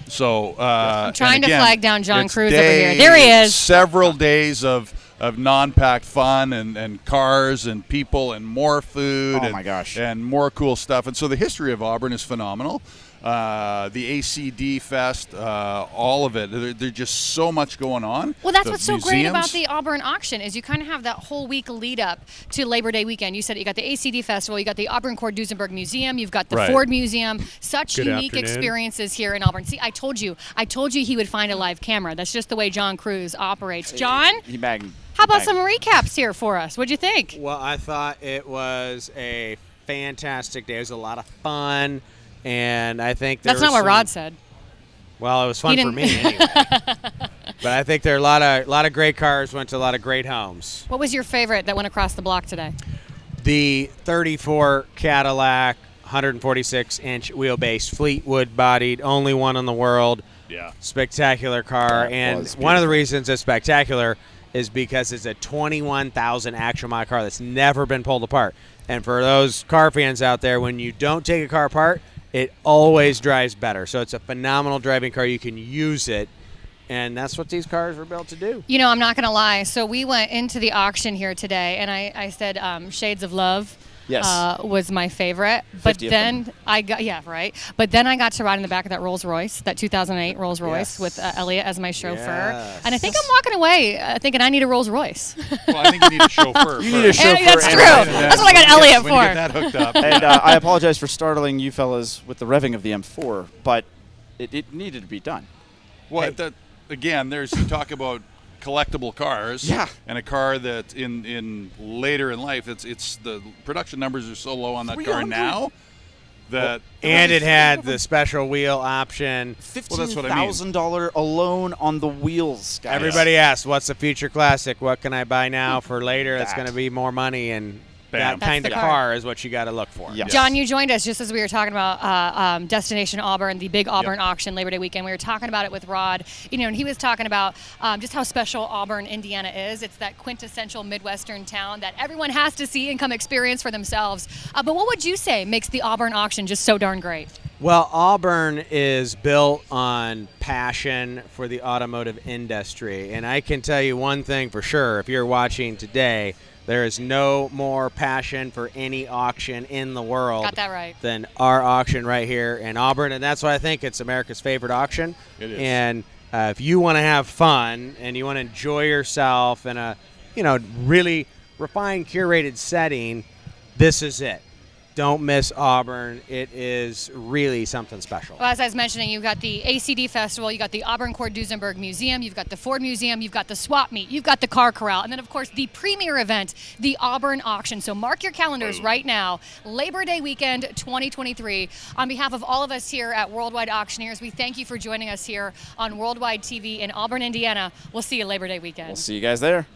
So I'm trying and to again, flag down John it's Cruz over here. There he is. Several days of non-packed fun and cars and people and more food. Oh, and, my gosh. And more cool stuff. And so the history of Auburn is phenomenal. The ACD Fest, all of it. There's just so much going on. Well, that's The what's so great about museums. the Auburn auction is you kind of have that whole week lead up to Labor Day weekend. You said you got the ACD Festival, you got the Auburn Cord Duesenberg Museum, you've got the Right. Ford Museum. Such Good unique afternoon. experiences here in Auburn. See, I told you he would find a live camera. That's just the way John Cruz operates. John, how about some recaps here for us? What'd you think? Well, I thought it was a fantastic day. It was a lot of fun, and I think That's not what Rod said. Well, it was fun He for didn't- me anyway. But I think there are a lot of great cars went to a lot of great homes. What was your favorite that went across the block today? The 34 Cadillac, 146-inch wheelbase, Fleetwood bodied, only one in the world. Yeah. Spectacular car, That and was one of the beautiful. reasons it's spectacular is because it's a 21,000 actual mile car that's never been pulled apart. And for those car fans out there, when you don't take a car apart, it always drives better. So it's a phenomenal driving car. You can use it, and that's what these cars were built to do. You know, I'm not going to lie. So we went into the auction here today, and I said Shades of Love Yes. was my favorite. But 50 of then them. I got, yeah, right. But then I got to ride in the back of that Rolls Royce, that 2008 Rolls Royce Yes. with Elliot as my chauffeur. Yes. And I think I'm walking away thinking I need a Rolls Royce. Well, I think you need a chauffeur. You need a first. chauffeur. That's and- true. That's what I got Elliot When you get for. that hooked up. And I apologize for startling you fellas with the revving of the M4, but it needed to be done. Well, again, you talk about collectible cars. Yeah. And a car that in later in life, it's the production numbers are so low on that car 300. now. that. And it had the special wheel option. Well, that's what I mean. $15,000 alone on the wheels, guys. Everybody asks, what's the future classic? What can I buy now for later? That's going to be more money, and Bam. that kind That's of the car. car is what you got to look for. Yes. John, you joined us just as we were talking about Destination Auburn, the big Auburn auction Labor Day weekend. We were talking about it with Rod, and he was talking about just how special Auburn, Indiana is. It's that quintessential Midwestern town that everyone has to see and come experience for themselves. But what would you say makes the Auburn auction just so darn great? Well, Auburn is built on passion for the automotive industry. And I can tell you one thing for sure. If you're watching today, there is no more passion for any auction in the world Got that right. than our auction right here in Auburn. And that's why I think it's America's favorite auction. It is. And if you want to have fun and you want to enjoy yourself in a, really refined, curated setting, this is it. Don't miss Auburn. It is really something special. Well, as I was mentioning, you've got the ACD Festival, you got the Auburn Cord Duesenberg Museum, you've got the Ford Museum, you've got the swap meet, you've got the car corral, and then, of course, the premier event, the Auburn Auction. So mark your calendars right now, Labor Day weekend 2023. On behalf of all of us here at Worldwide Auctioneers, we thank you for joining us here on Worldwide TV in Auburn, Indiana. We'll see you Labor Day weekend. We'll see you guys there.